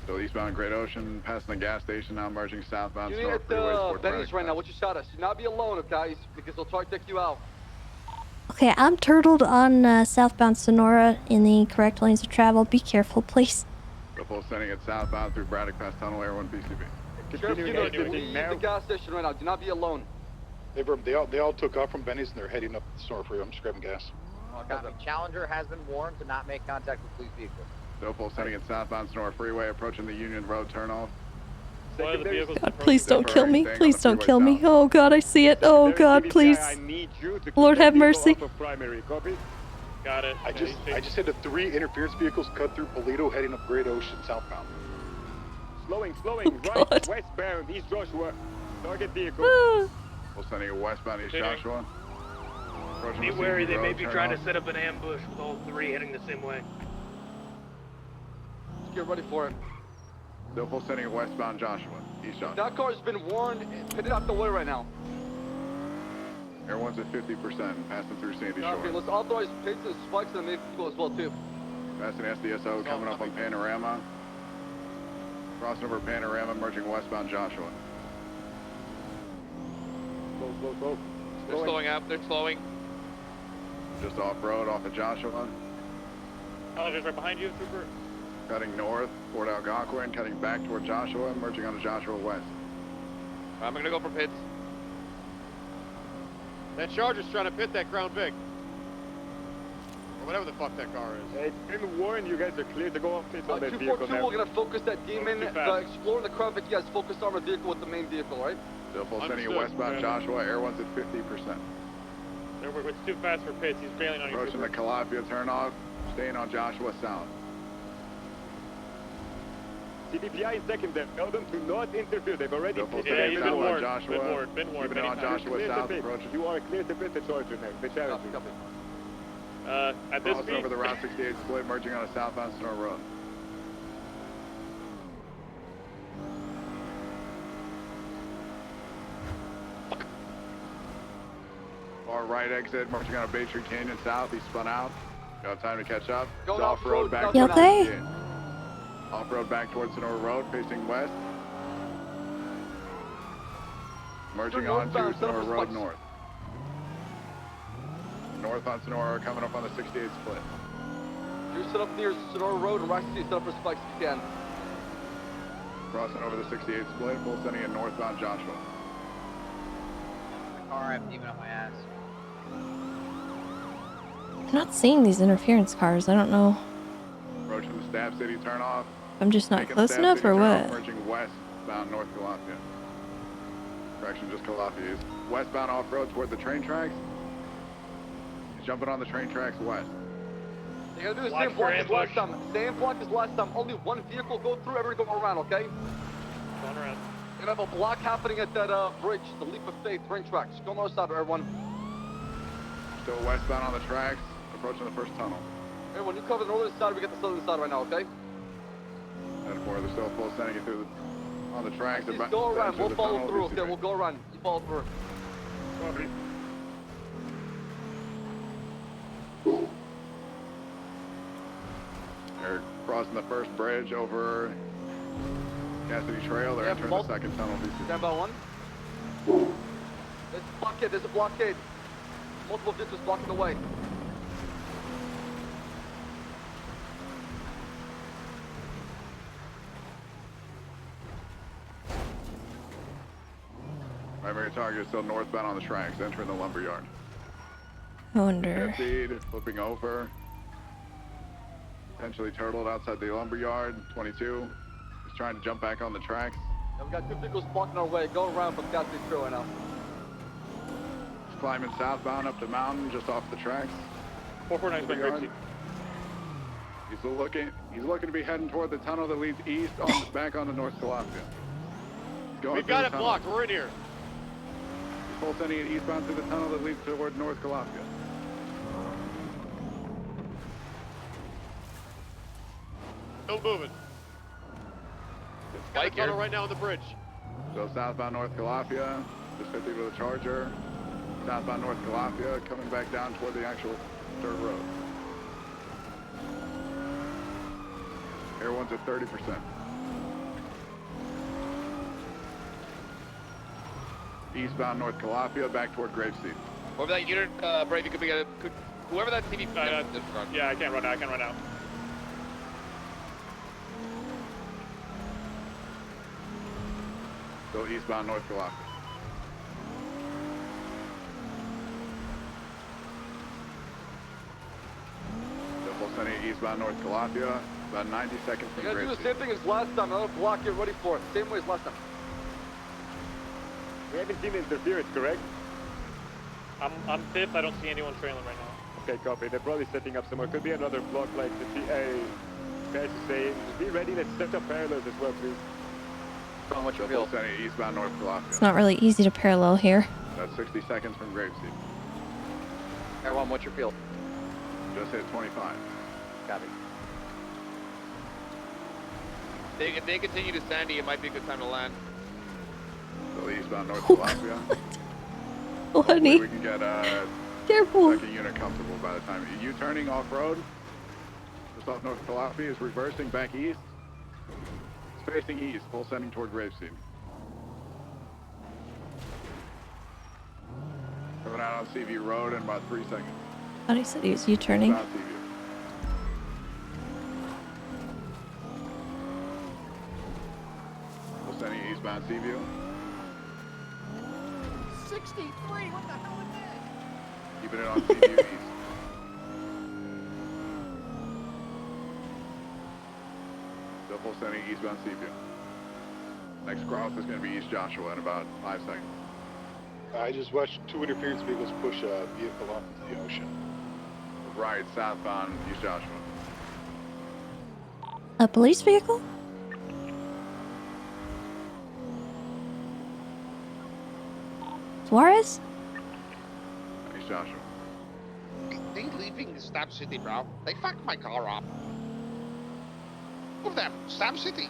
Still eastbound, Great Ocean, passing the gas station, now merging southbound You need Sonora at Freeway. towards Benny's Braddock right now. Pass. What you shot us? Do not be alone, guys, because they'll try to take you out. Okay, I'm turtled on southbound Sonora in the correct lanes of travel. Be careful, please. Full sending it southbound through Braddock Pass Tunnel, Air 1 PCB. Sheriff, Continue you know, exiting leave now. the gas station right now. Do not be alone. They all took off from Benny's and they're heading up the Sonora Freeway. I'm just grabbing gas. Copy. Challenger has been warned to not make contact with police vehicles. Still full sending it southbound Sonora Freeway, approaching the Union Road turnoff. One of the vehicles God, please don't kill me. Please don't kill me. Oh God, I see it. Oh God, please. I need you to keep Lord that have vehicle mercy. off of primary. Copy? Got it. I just had the 3 interference vehicles cut through Toledo, heading up Great Ocean southbound. Slowing, Oh, right, westbound, East Joshua. Target vehicle. Full sending it westbound East Joshua. Approaching Be the wary, CB they may Road be turnoff. trying to set up an ambush with all 3 heading the same way. Just get ready for it. Still full sending it westbound Joshua, East Joshua. That car's been warned. Put it out the way right now. Everyone's at 50%, passing through Sandy Okay, Shore. let's authorize pits and spikes and the vehicle as well, too. Passing SDSO, coming up on Panorama. Crossing over Panorama, merging westbound Joshua. Go. They're slowing up. They're slowing. Just off-road, off of Joshua. Challenger's right behind you, Trooper. Cutting north toward Algonquin, cutting back toward Joshua, merging onto Joshua West. I'm gonna go for pits. That Charger's trying to pit that Crown Vic. Or whatever the fuck that car is. It's been warned. You guys are clear to go off pits on that vehicle 242, now. we're going to focus that demon. too The fast. Explorer and the Crown Vic, you guys focus on the vehicle with the main vehicle, right? Still full sending it Understood. westbound Joshua, Air One's at 50%. It's too fast for pits. He's bailing on you. Approaching the Trooper. Calafia turnoff, staying on Joshua South. CBPI in second there. Tell them to not interfere. They've already put Yeah, you've been warned. Joshua. Been warned Keep it on many times. Joshua south approach. You are clear to pit the charger now. The challenge. At this Cross speed. over the Route 68 split, merging on a southbound Sonora Road. Far right exit, marching on a Bay Tree Canyon south. He spun out. You have time to catch up. Going Off-road back You towards okay? 68. Off-road back towards Sonora Road, facing west. Merging on to Sonora Road north. North on Sonora, coming up on the 68 split. You set up near Sonora Road and Rock City, set up for spikes if you can. Crossing over the 68 split, full sending in northbound Joshua. Car I'm leaving on my ass. I'm not seeing these interference cars. I don't know. Approaching the Stab City turnoff. if I'm just not Making close Stab enough City or turnoff, what. Merging westbound North Calafia. Correction, just Calafia. Westbound off-road toward the train tracks. He's jumping on the train tracks west. You gotta do the Watch same block for as last ambush. time. Same block as last time. Only one vehicle go through, everybody go around, okay? Going around. You're gonna have a block happening at that bridge, the Leap of Faith train tracks. Go north side, everyone. Still westbound on the tracks, approaching the first tunnel. Everyone, you cover the northern side, we get the southern side right now, okay? And for they're still full sending it through on the tracks. Just They're go about to around, enter we'll the follow tunnel, through, DC. okay? We'll go around. You follow through. Copy. They're crossing the first bridge over Cassidy Trail. They're Yeah, entering the second tunnel, DC. Stand by one. There's a blockade, there's a blockade. Multiple vehicles blocking the way. Primary target is still northbound on the tracks, entering the lumberyard. I wonder. Speed, flipping over. Potentially turtled outside the lumberyard. 22. He's trying to jump back on the tracks. Yeah, we got two vehicles blocking our way. Go around from Cassidy Trail right now. He's climbing southbound up the mountain, just off the tracks. 449 Spring Lumberyard. Creek. He's looking to be heading toward the tunnel that leads east on back onto North Calafia. He's going We've through got the it tunnel. blocked. We're in here. He's full sending it eastbound through the tunnel that leads toward North Calafia. Still moving. Got a Spike here. tunnel right now on the bridge. So southbound North Calafia, just 50 to the Charger. Southbound North Calafia, coming back down toward the actual dirt road. Air one's at 30%. Eastbound North Calafia, back toward Graveseed. Over that unit, Brave, you could be whoever that TV. Yeah, I can't run out. I can't run out. Still eastbound North Calafia. Still sending eastbound North Calafia, about 90 seconds You from gotta do the Graveseed. same thing as last time. Another block, get ready for it. Same way as last time. We haven't seen interference, correct? I'm fifth. I don't see anyone trailing right now. Okay, copy. They're probably setting up somewhere. Could be another block like the TA. Guys are saying, be ready. Let's set up parallels as well, please. John, what's your Still feel? sending eastbound North Calafia. It's not really easy to parallel here. That's 60 seconds from Graveseed. Everyone, what's your feel? Just hit 25. Copy. If they continue to Sandy, it might be a good time to land. Still eastbound North Calafia. Honey, We can get careful. second unit comfortable by the time you turning off-road. Just off North Calafia is reversing back east. It's facing east, full sending toward Graveseed. Coming out on Seaview Road in about 3 seconds. I thought he said he was U-turning. South Seaview. Full sending eastbound Seaview. 63, what the hell is that? Keeping it on Seaview east. Still full sending eastbound Seaview. Next cross is going to be East Joshua in about 5 seconds. I just watched two interference vehicles push a vehicle off into the ocean. Right, southbound East Joshua. A police vehicle? Flores? Thanks, Joshua. They leaving Stab City, bro. They fucked my car up. Two of them, Stab City.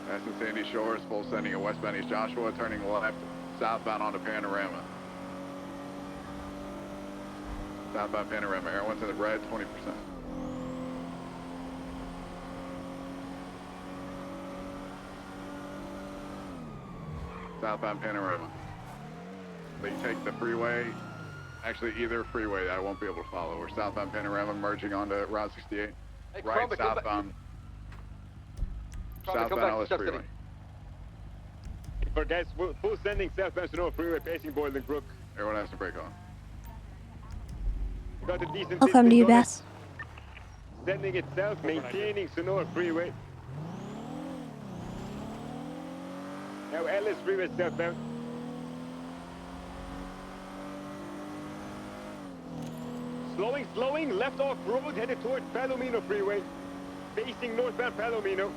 That's in Sandy Shores, full sending at westbound East Joshua, turning left, southbound onto Panorama. Southbound Panorama, everyone's in the red, 20%. Southbound Panorama. But you take the freeway, actually either freeway that I won't be able to follow. We're southbound Panorama merging onto Route 68. Hey, Right, Crumbit, come back. southbound. Crumbit, come Southbound back to Ellis Step Freeway. City. For guys, full sending southbound Sonora Freeway, facing Boiling Brook. Everyone has to break on. Got a decent I'll come to you, distance on Bass. it. Sending it south, maintaining Sonora Freeway. Now Ellis Freeway southbound. Slowing, left off road, headed towards Palomino Freeway. Facing northbound Palomino.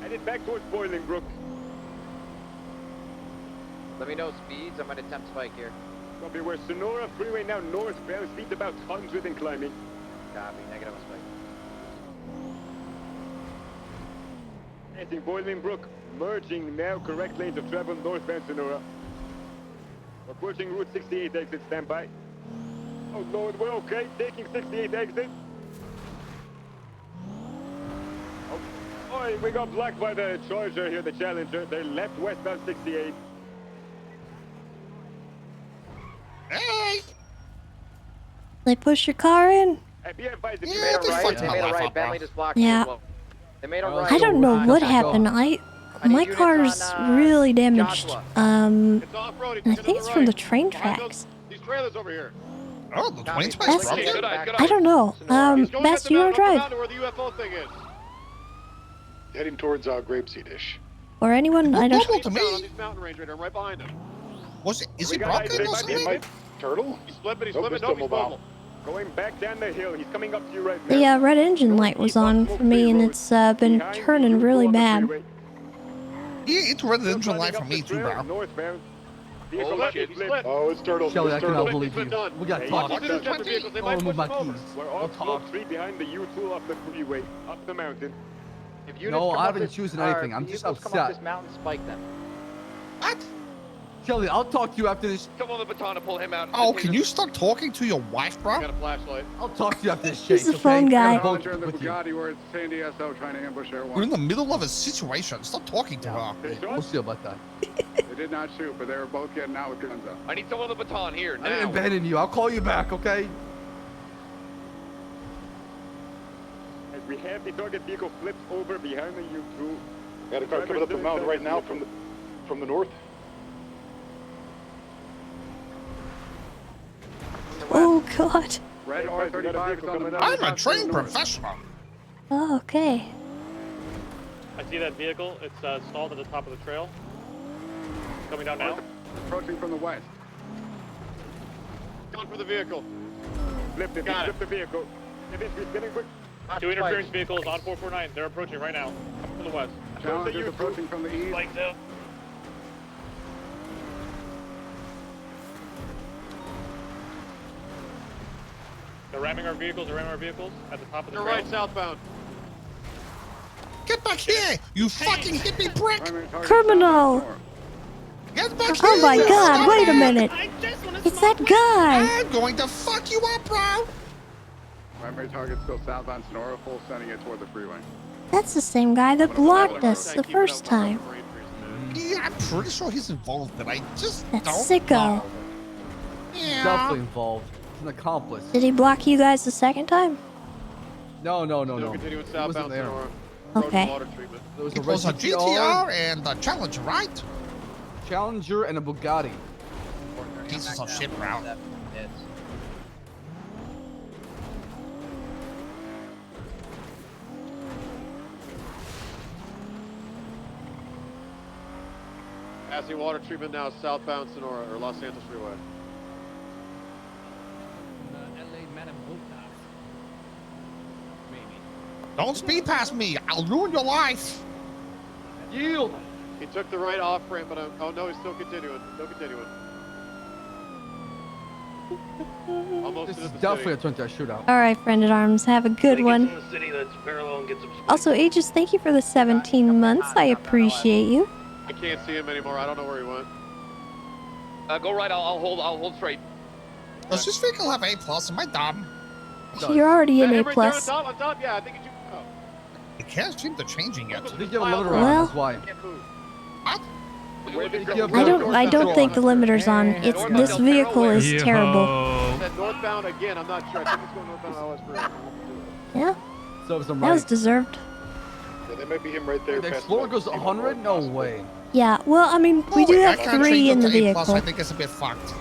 Headed back towards Boiling Brook. Let me know speeds. I'm gonna attempt spike here. Copy, we're Sonora Freeway now northbound, speeds about 100 and climbing. Copy, negative on spike. Passing Boiling Brook, merging now correct lanes of travel northbound Sonora. Approaching Route 68 exit, stand by. Oh Lord, we're okay, taking 68 exit. Oh, we got blocked by the Charger here, the Challenger. They're left westbound 68. Hey! They push your car in? Be advised if Yeah, you They made a they right. fucked They my made a life right. up, bro. Bentley just blocked me Yeah. as well. They made a right. I don't know what happened. I My need units car's on, really damaged. Joshua. It's off-road. I think it's from the train tracks. These trailers over here. Oh, the Copy. 20 tracks, That's- bro. I don't know. He's going Bass, up the you wanna mountain, up the drive? mountain where the UFO thing is. Heading towards Grapeseed-ish. Or anyone? I don't. Normal to He's me. down on this mountain range right there. I'm right behind him. Was it? Is We he got broken eyes, or they something? might- Turtle? He's slipping. He's Nope, slipping. it's Nope, still he's mobile. mobile. Going back down the hill, he's coming up to you right now. The red engine light was on for me, and it's been turning really bad. Yeah, it's red engine light for me too, bro. Northbound. Oh, shit, he slipped. Oh, it's Turtle. Shelly, I It's cannot Turtle. believe you. We got Hey, talk. watch These separate vehicles, they might Oh, move push my him over. keys. We're We'll off slope talk. 3 behind the U-tool off the freeway, up the mountain. If units No, come I up haven't this- chosen our anything. I'm just vehicles come up upset. this mountain, spike them. What? Shelly, I'll talk to you after this. Come on the baton and pull him out. Oh, can you start talking to your wife, bro? Got a flashlight. I'll talk to you after this chase. He's the okay? phone guy. I have a Roger, boat the with you. Bugatti, we're at Sandy SO trying to ambush everyone. We're in the middle of a situation. Stop talking to her. We'll see about that. They did not shoot, but they were both getting out with guns up. I need someone on the baton here I didn't now. abandon you. I'll call you back, okay? As we have the target vehicle flipped over behind the U-tool. Got a car coming up the mountain right now from the north. Oh God. Red Hey, we got a R35 vehicle on the coming up. I'm a north. trained professional. Oh, okay. I see that vehicle. It's stalled at the top of the trail. Coming down now. Approaching from the west. Going for the vehicle. Flipped it, Got it. flipped the vehicle. He's getting quick. Two interference vehicles on 449. They're approaching right now. Coming from the west. Challengers approaching from the east. Spikes out. They're ramming our vehicles. They're ramming our vehicles at the top of the You're trail. right, southbound. Get back here, you fucking hippie prick! Primary target Criminal. southbound Get back here! Oh my you God! fucking- Wait a minute. It's that guy. I'm going to fuck you up, bro! north. Primary target still southbound Sonora, full sending it toward the freeway. That's the same guy that blocked us the first time. Yeah, I'm pretty sure he's involved, but I just That don't sicko. know. He's Yeah. definitely involved. He's an accomplice. Did he block you guys the second time? No. Still continuing He wasn't southbound there. Sonora. Okay. Water treatment. There was It was a GTR and a Challenger, right? Challenger and a Bugatti. Pieces of shit, bro. Passing water treatment now, southbound Sonora, or Los Santos Freeway. Don't speed past me. I'll ruin your life. Yield. He took the right off ramp, but oh no, he's still continuing. Still continuing. Almost This into is the definitely city. a 20 shootout. All right, friend at arms. Have a good one. In the city that's parallel and get some space. Also, Aegis, thank you for the 17 months. I appreciate you. I can't see him anymore. I don't know where he went. Go right. I'll hold straight. Does this vehicle have A+? Am I dumb? You're already in A+. On top? Yeah, I think it's you. Oh. It can't seem to changing yet. I think you have a limiter on, Well- that's why. I don't think the limiter's on. This vehicle is terrible. That northbound again. I'm not sure. I think it's going northbound on LS3. Yeah, So some that was deserved. Yeah, that might be him right there. The past Explorer goes Mike. 100? No way. Yeah, well, I mean, we do have 3 in the I vehicle. think it's a bit fucked.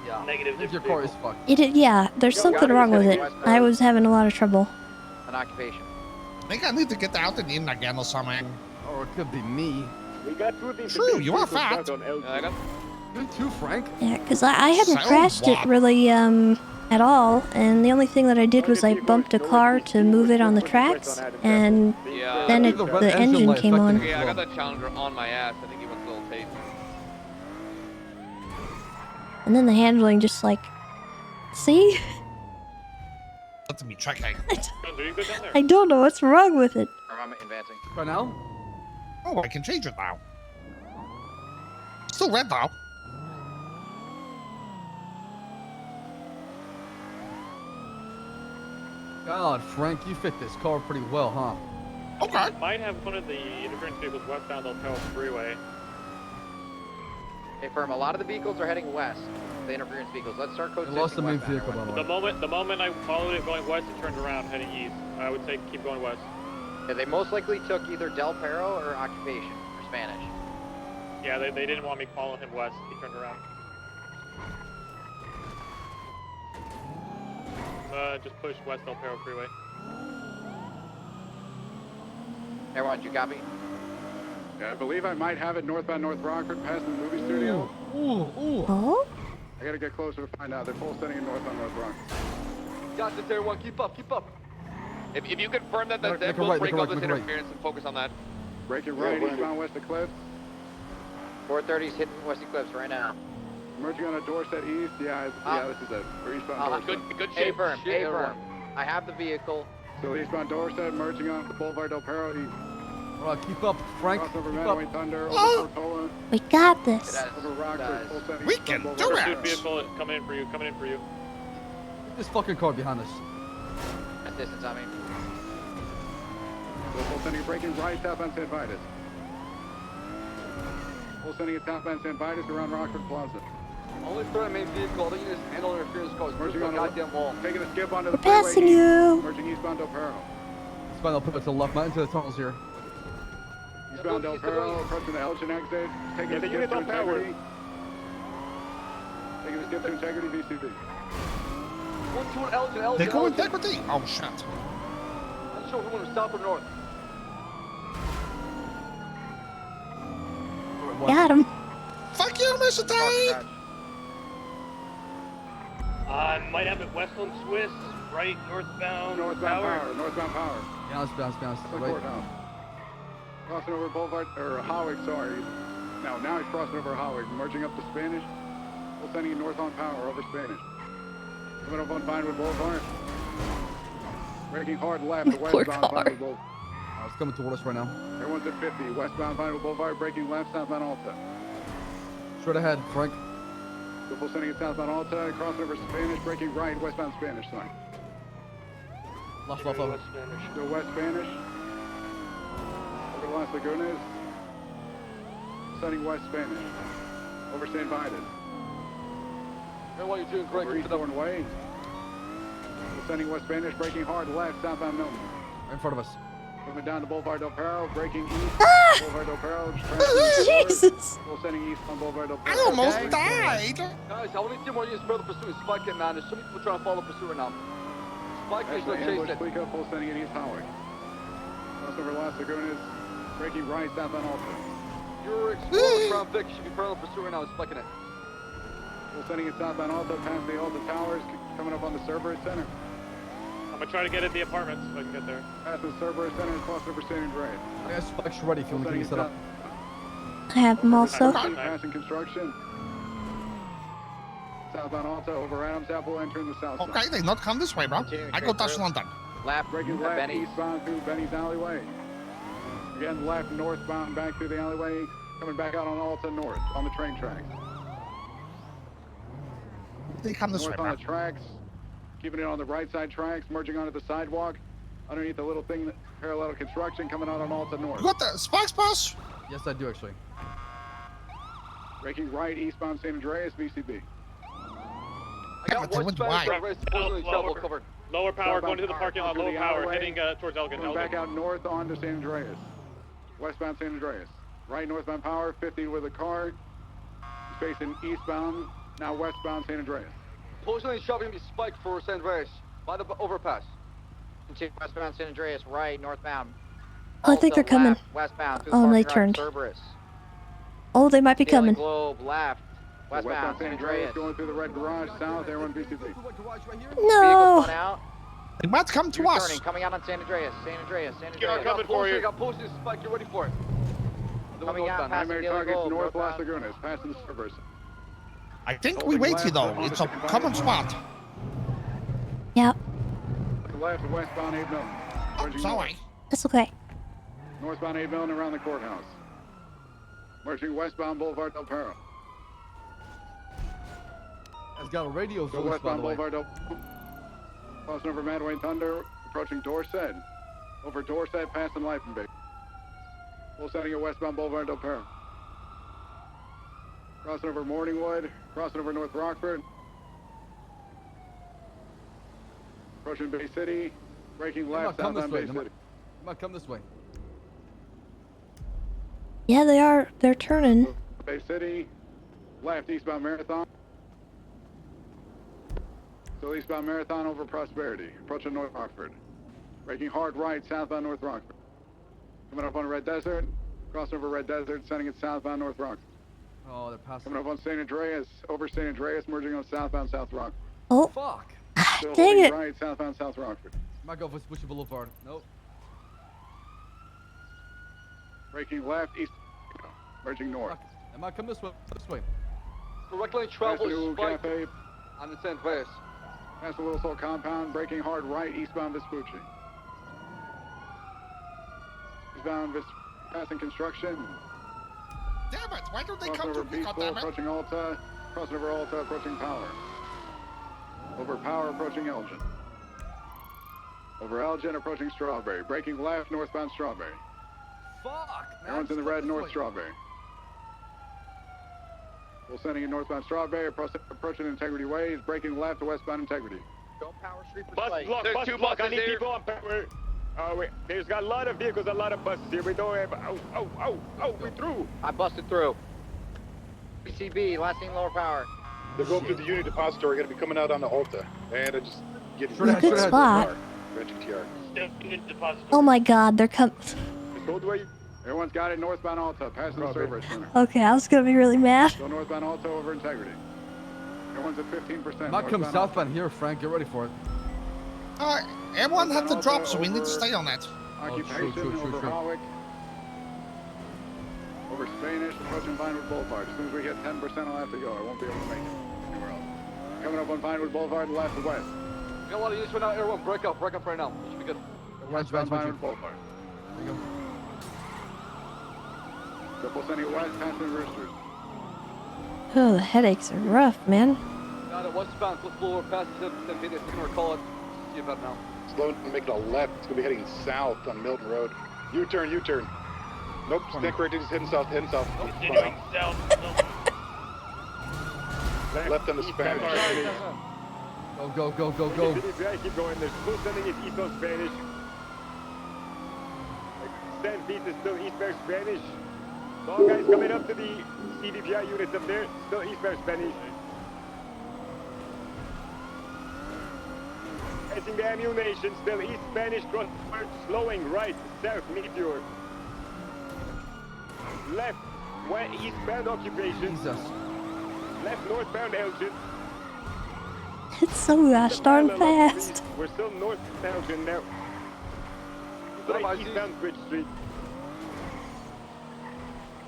Yeah. Negative. Your car is fucked. Yeah, there's something wrong with it. I was having a lot of trouble. An occupation. I think I need to get out and in again or something. Or it could be me. We got two of these. True, you are fat. You too, Frank. Yeah, because I hadn't So crashed it what? really at all, and the only thing that I did was I bumped a car to move it on the tracks, and Yeah. then the engine came on. Yeah, I got that Challenger on my ass. I think he wants a little taste. And then the handling just like, see? Let me checking. I don't know what's wrong with it. I'm advancing. Right now? Oh, I can change it now. Still red though. God, Frank, you fit this car pretty well, huh? Okay. Might have one of the interference vehicles westbound El Perro Freeway. Hey, firm. A lot of the vehicles are heading west. The interference vehicles. Let's start code I lost the main westbound, vehicle, by the way. The moment I followed it going west, it turned around heading east. I would say keep going west. Yeah, they most likely took either Del Perro or occupation or Spanish. Yeah, they didn't want me following him west. He turned around. Just push west El Perro Freeway. Everyone, you copy? Yeah, I believe I might have it northbound North Rockford past the movie studio. Oh? I gotta get closer to find out. They're full sending in northbound North Rockford. Got this, everyone. Keep up, keep up. If you confirm that, Make then it we'll right, break make it off right, this make it right. interference and focus on that. Break it right, eastbound west of Cliffs. 430's hitting West Eclipse right now. Merging on a Dorset East. Yeah, this is it. We're eastbound Dorset. Good shape. Firm. Hey, firm. I have the vehicle. So eastbound Dorset, merging on the Boulevard Del Perro East. All right, keep up, Frank. Crossover Keep up. Manaway Thunder, over Oh. Portola, We got this. over Rockford, full sending. We can do Pursuit it. vehicle coming in for you. Coming in for you. Get this fucking car behind us. That distance, I mean. Full sending breaking right southbound San Vitus. Full sending it southbound San Vitus around Rockford Plaza. Only third main vehicle. They just handle interference cars. Merging Merging on on a goddamn wall. taking a skip onto the We're passing freeway east, you. merging eastbound Del Perro. Spinal put to the left, not into the tunnels here. Eastbound Del Perro, approaching the Elgin exit, taking Yeah, a the skip unit's to on power. integrity. Taking a skip to integrity, VCB. 1-2 Elgin. They go integrity. Oh shit. I'm sure if we want to south or north. Got him. Fuck you, Mr. Tate. Might have it west on Swiss, right northbound. Northbound power, northbound power. Yeah, let's bounce. That's the Right. courthouse. Crossing over Boulevard, or Howard, sorry. Now he's crossing over Howard, merging up to Spanish. We're sending you north on power, over Spanish. Coming up on Vinewood Boulevard. Braking hard left, to Poor westbound car. Vinewood Boulevard. It's coming toward us right now. Everyone's at 50, westbound Vinewood Boulevard, braking left, southbound Alta. Straight ahead, Frank. We're sending it southbound Alta, crossing over Spanish, braking right, westbound Spanish, sorry. Left. Still west Spanish. Over Las Lagunas. Sending west Spanish. Over St. Vitus. Everyone, you're doing great. Over Keep it up. Eastbourne Way. We're sending west Spanish, braking hard left, southbound Milton. Right in front of us. Coming down to Boulevard Del Perro, braking east. Boulevard Del Perro. Jesus. We're sending east on Boulevard Del Perro. I almost Okay. died. Guys, I only 2 more units further pursuit. Spike it, man. There's so many people trying to follow pursuit right now. Spike is Actually, gonna chase ambush it. Clico, full sending it east Howard. Cross over Las Lagunas, braking right, southbound Alta. Your Explorer Crown Vic should be parallel pursuit right now. It's spiking it. We're sending it southbound Alta, past the Alta Towers, coming up on the Cerberus Center. I'm gonna try to get at the apartments so I can get there. Past the Cerberus Center, cross over San Andreas. I got spikes ready if you want to get set up. I have them also. Passing construction. Southbound Alta over Adams Apple entering the south side. Okay, they not come this way, bro. I go touch London. Left, Breaking left eastbound through Benny's alleyway. Again, left northbound back through the alleyway. Coming back out on Alta North on the train tracks. They come this North way, on bro. the tracks. Keeping it on the right side tracks. Merging onto the sidewalk. Underneath the little thing, parallel construction coming out on Alta North. You got the Spikes bus? Yes, I do actually. Breaking right eastbound San Andreas, VCB. I got one Lower power going to the parking lot. Lower power alleyway. heading towards Elgin. Coming back out north onto San Andreas. Westbound San Andreas. Right northbound power, 50 with a car. Facing eastbound, now westbound San Andreas. Postal shopping be spiked for San Andreas by the overpass. Continue westbound San Andreas, right, northbound. Oh, I think they're coming. Left, westbound through the Oh, parking they garage, turned. Cerberus. Oh, they might be Feeling coming. Globe, left, westbound San Andreas. Going through the red garage, south, everyone VCB. No. Vehicle out. They might come to U-turning, us. coming out on San Andreas, San Andreas, San Get Andreas. coming for you. Got posted spike. Get ready for it. Coming out past the Primary Daily targets Globe, north Las northbound. Lagunas, passing the Cerberus. I think we wait here though. It's a common spot. Yep. Left, westbound 8 Milton. Merging Sorry. That's okay. Northbound 8 Milton around the courthouse. Merging westbound Boulevard Del Perro. It's got a radio So voice, by westbound the way. Boulevard Del Crossing over Madway Thunder, approaching Dorset. Over Dorset, passing Leifenbeek. Full setting at westbound Boulevard Del Perro. Crossing over Morningwood, crossing over North Rockford. Approaching Bay City, breaking left, come this southbound way. Bay They City. might come this way. Yeah, they are. They're turning. Bay City, left eastbound Marathon. So eastbound Marathon over Prosperity, approaching North Rockford. Breaking hard right, southbound North Rockford. Coming up on Red Desert, crossing over Red Desert, sending it southbound North Rockford. Oh, they're passing. Coming up on San Andreas, over San Andreas, merging on southbound South Rockford. Oh. Fuck. Still Dang holding it. right, southbound South Rockford. Might go for Swishy Boulevard. Nope. Breaking left, east, merging north. It might come this way. This way. Direct lane travel Passing is spiked Cafe, on the San Andreas. past the Little Soul compound, breaking hard right, eastbound Vespucci. Eastbound passing construction. Damn it! Why don't they Crossing come to over me? Peaceful, Goddammit. approaching Alta. Crossing over Alta, approaching Power. Over Power, approaching Elgin. Over Elgin, approaching Strawberry. Breaking left, northbound Strawberry. Fuck, man. Everyone's in the red, north Strawberry. We're sending in northbound Strawberry, approaching Integrity Ways, breaking left to westbound Integrity. Don't Power Street for Bus Slate. block, There's bus two block. I buses need here. people on power. There's got a lot of vehicles, a lot of buses here. We don't have. We through. I busted through. PCB, last thing lower power. They're going through the Unity Depository, going to be coming out on the Alta. And I just getting Good spot. GTARP. Oh my god, they're coming. Everyone's got it, northbound Alta, passing the Cerberus Center. Okay, I was gonna be really mad. So northbound Alta over Integrity. Everyone's at 15%. Might come northbound southbound here, Frank. Get ready for it. Everyone had to drop, so we need to stay on that. Occupation true. over Hawick. Over Spanish, approaching Vinewood Boulevard. As soon as we hit 10%, I'll have to go. I won't be able to make it anywhere else. Coming up on Vinewood Boulevard, left to west. We got a lot of units right now. Everyone, break up right now. It should be good. Westbound Vinewood Boulevard. There you go. Triple sending west, passing Roosters. Oh, the headaches are rough, man. Got it. Westbound, flip floor, past the St. Peter's. You can recall it. See about now. Slow and make it a left. It's going to be heading south on Milton Road. U-turn. Nope, stick right, just heading south, Continuing south. Left on the Spanish. Go. Keep going. There's full sending it east on Spanish. St. Pete is still eastbound Spanish. All guys coming up to the CDPI units up there. Still eastbound Spanish. Passing the ammunition. Still east Spanish cross. Slowing right, south Meteor. Left, eastbound occupation. Jesus. Left northbound Elgin. It's so gosh darn fast. We're still north Elgin now. Right eastbound Bridge Street.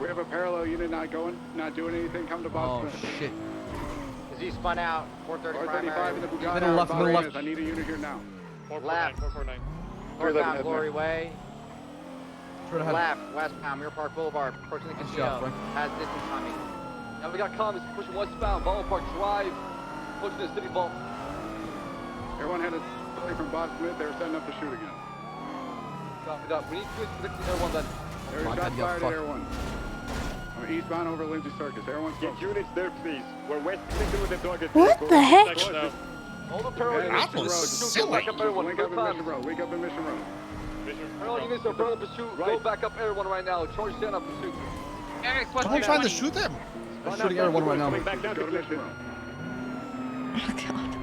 We have a parallel unit not doing anything. Come to Bob Oh, Smith. shit. Is he spun out? 430 435 in the primary. Bugatti. Middle left, Bob middle left. Smith. I need a unit here now. 449, 449. Northbound Glory Way. Straight ahead. Left, westbound Mirror Park Boulevard. Approaching the Nice casino. job, Frank. Has distance on me. Now we got comments pushing westbound, Ball Park Drive, pushing the city vault. Everyone had a delay from Bob Smith. They were setting up to shoot again. Copy that. We need to predict the Air 1 then. There was shots fired at Air 1. I'm eastbound over Lindsay Circus. Everyone's Get units there, please. We're west connected with the target. What the heck? All the parallel units in pursuit, go back up Air 1. Wake up in Mission Road. Wake up in Mission Road. Parallel units are parallel pursuit. Go back up Air 1 right now. Charge stand up pursuit. Someone trying to shoot him. I'm shooting Air 1 right now. Back down Go to to Mission Road. Oh, God.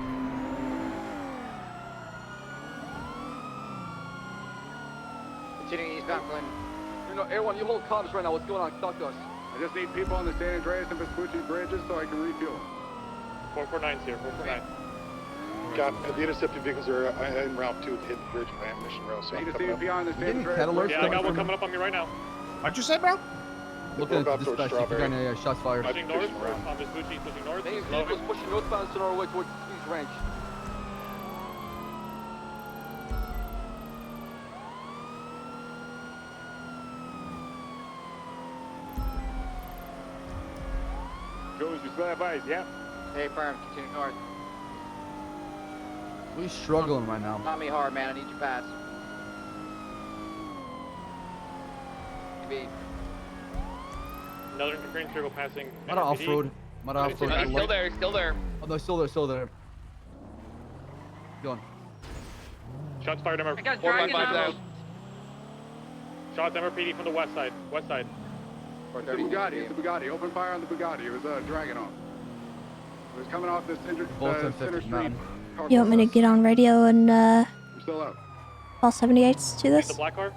Continuing eastbound Glen. You know, Air 1, you hold comms right now. What's going on? Talk to us. I just need people on the San Andreas and Vespucci bridges so I can refuel. 449's here, 449. The intercepted vehicles are en route to hit the bridge by Mission Road. So I I'm need a coming up. CMP on the San Getting Andreas. cat alerts Yeah, I got one coming up on me right now. What'd you say, bro? Looking at We're the about towards dispatch. If you got Strawberry. any shots fired. Pushing north, on Vespucci, pushing north. Main Slow vehicles pushing northbound Sonora way towards East Ranch. Jones, we still have eyes, yeah? Stay firm. Continue north. We struggling right now. Not me hard, man. I need you fast. Another green circle passing. Might have off-road. Might have off-road. He's still there, still there. Oh, no, still there, still there. Going. Shots fired, MR. I got 455 dragon down. out. Shots MRPD from the west side. West side. It's the Bugatti. It's the Bugatti. Open fire on the Bugatti. It was dragging off. It was coming off the center street. Mountain. You want me to get on radio and I'm still up. call 78s to The this? black car?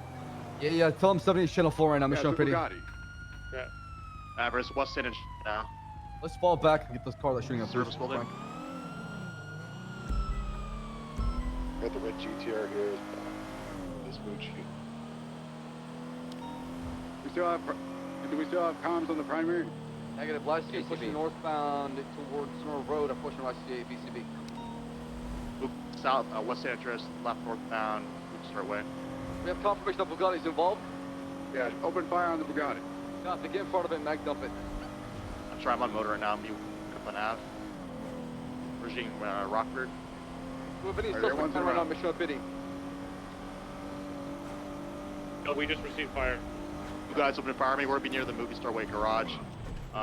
Yeah, tell him 70 channel 4 right now. Yeah, Mission it's the Pity. Bugatti. Yeah. Average West End now. Let's fall back and get this car that's shooting up. Service building. Frank. Got the red GTR here. Vespucci. Do we still have comms on the primary? Negative. Last year pushing northbound towards Sonora Road. I'm pushing last year VCB. Loop south, West End address, left northbound, loop start way. We have confirmation of Bugatti's involved. Yeah, open fire on the Bugatti. Copy. Get in front of it, mag dump it. I'm trying my motor right now. I'm Coupland Ave. Bridging Rockford. We have any Alright, suspect everyone's right now, around. Mission Pity. No, we just received fire. You guys open fire me. We're be near the movie Star Way garage.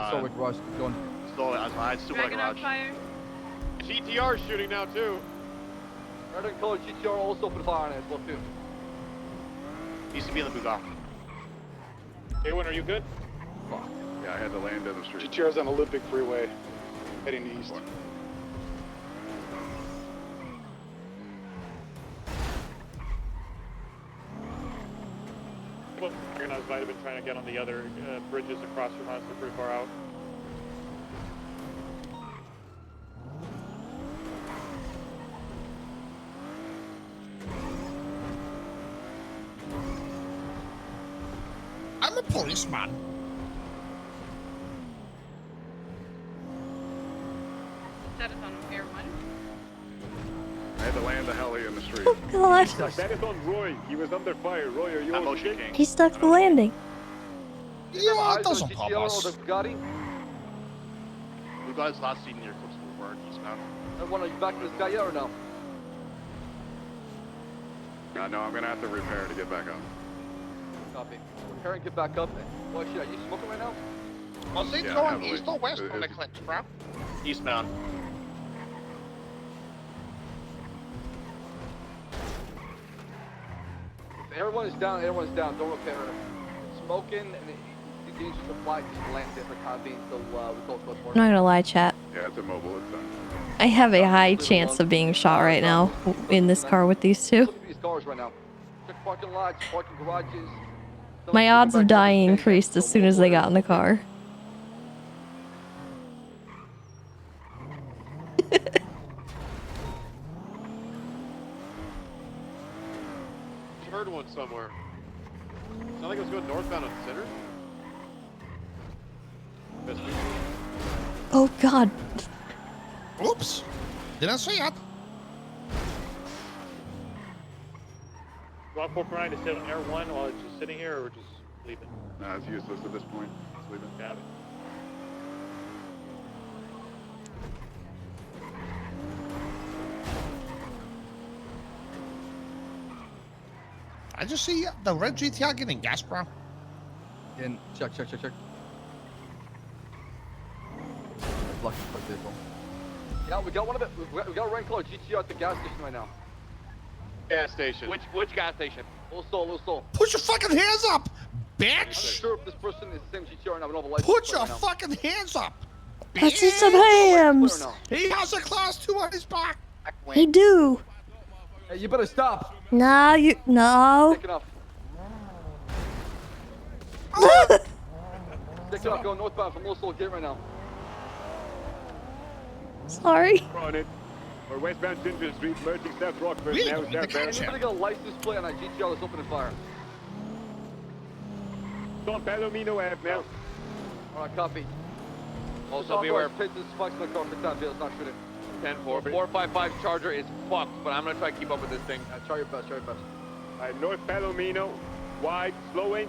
So we garage. Going. Still, I still like Dragon out garage. fire. GTR's shooting now too. Red and color GTR also open fire on it as well too. Needs to be in the Bugatti. A1, are you good? Fuck. Yeah, I had to land in the street. GTR's on Olympic Freeway, heading east. Well, Organized might have been trying to get on the other bridges across from us. They're pretty far out. I'm a policeman. Status on Air 1. I had to land the heli in the street. Oh, God. That is on Roy. He was under fire. Roy, are you okay? He stuck the landing. Yeah, it Eyes on doesn't GTR pop or us. the Bugatti. Bugatti's last seen near Coastal Boulevard, eastbound. Everyone, are you back to the sky yet or no? No, I'm gonna have to repair to get back up. Copy. Repair and get back up. Well, shit, are you smoking right now? Was it Yeah, going heavily. east or west It- from the it's- Clinton, bro? Eastbound. Everyone is down. Everyone is down. Don't repair it. It's smoking and it's dangerous to fly. Just land there for time being until we talk about more. I'm not gonna lie, chat. Yeah, it's immobile. It's done. I have a high chance of being shot right now in this car with these two. Look at these cars right now. Check parking lots, parking garages. My odds of dying increased as soon as they got in the car. Heard one somewhere. Sound like it was going northbound on Center. Oh God. Oops. Didn't see it. You want 449 to sit on Air 1 while it's just sitting here, or just leave it? No, it's useless at this point. Just leave it. Got it. I just see the red GTR getting gas, bro. And check. Lucky for vehicle. Yeah, we got one of it. We got a red color GTR at the gas station right now. Gas station. Which gas station? Little soul. Put your fucking hands up, I'm not bitch! sure if this person is the same GTR or not. We don't have a license Put plate your right now. fucking hands up, Let's eat some bitch! hams. He has a class 2 on his back. He do. Hey, you better stop. No, you no. Take it off. Take it off. Go northbound from Little Soul Gate right now. Sorry. We're on it. We're westbound Ginger Street, merging South Rockford, We now don't need to southbound. catch Anybody got a license plate on that GTR that's opening fire? It's on Palomino Ave now. Alright, copy. Also beware. Pit this spikes in the car for time. Let's not shoot it. 10-4. 455 Charger is fucked, but I'm gonna try to keep up with this thing. Try your best. Alright, North Palomino, wide, slowing.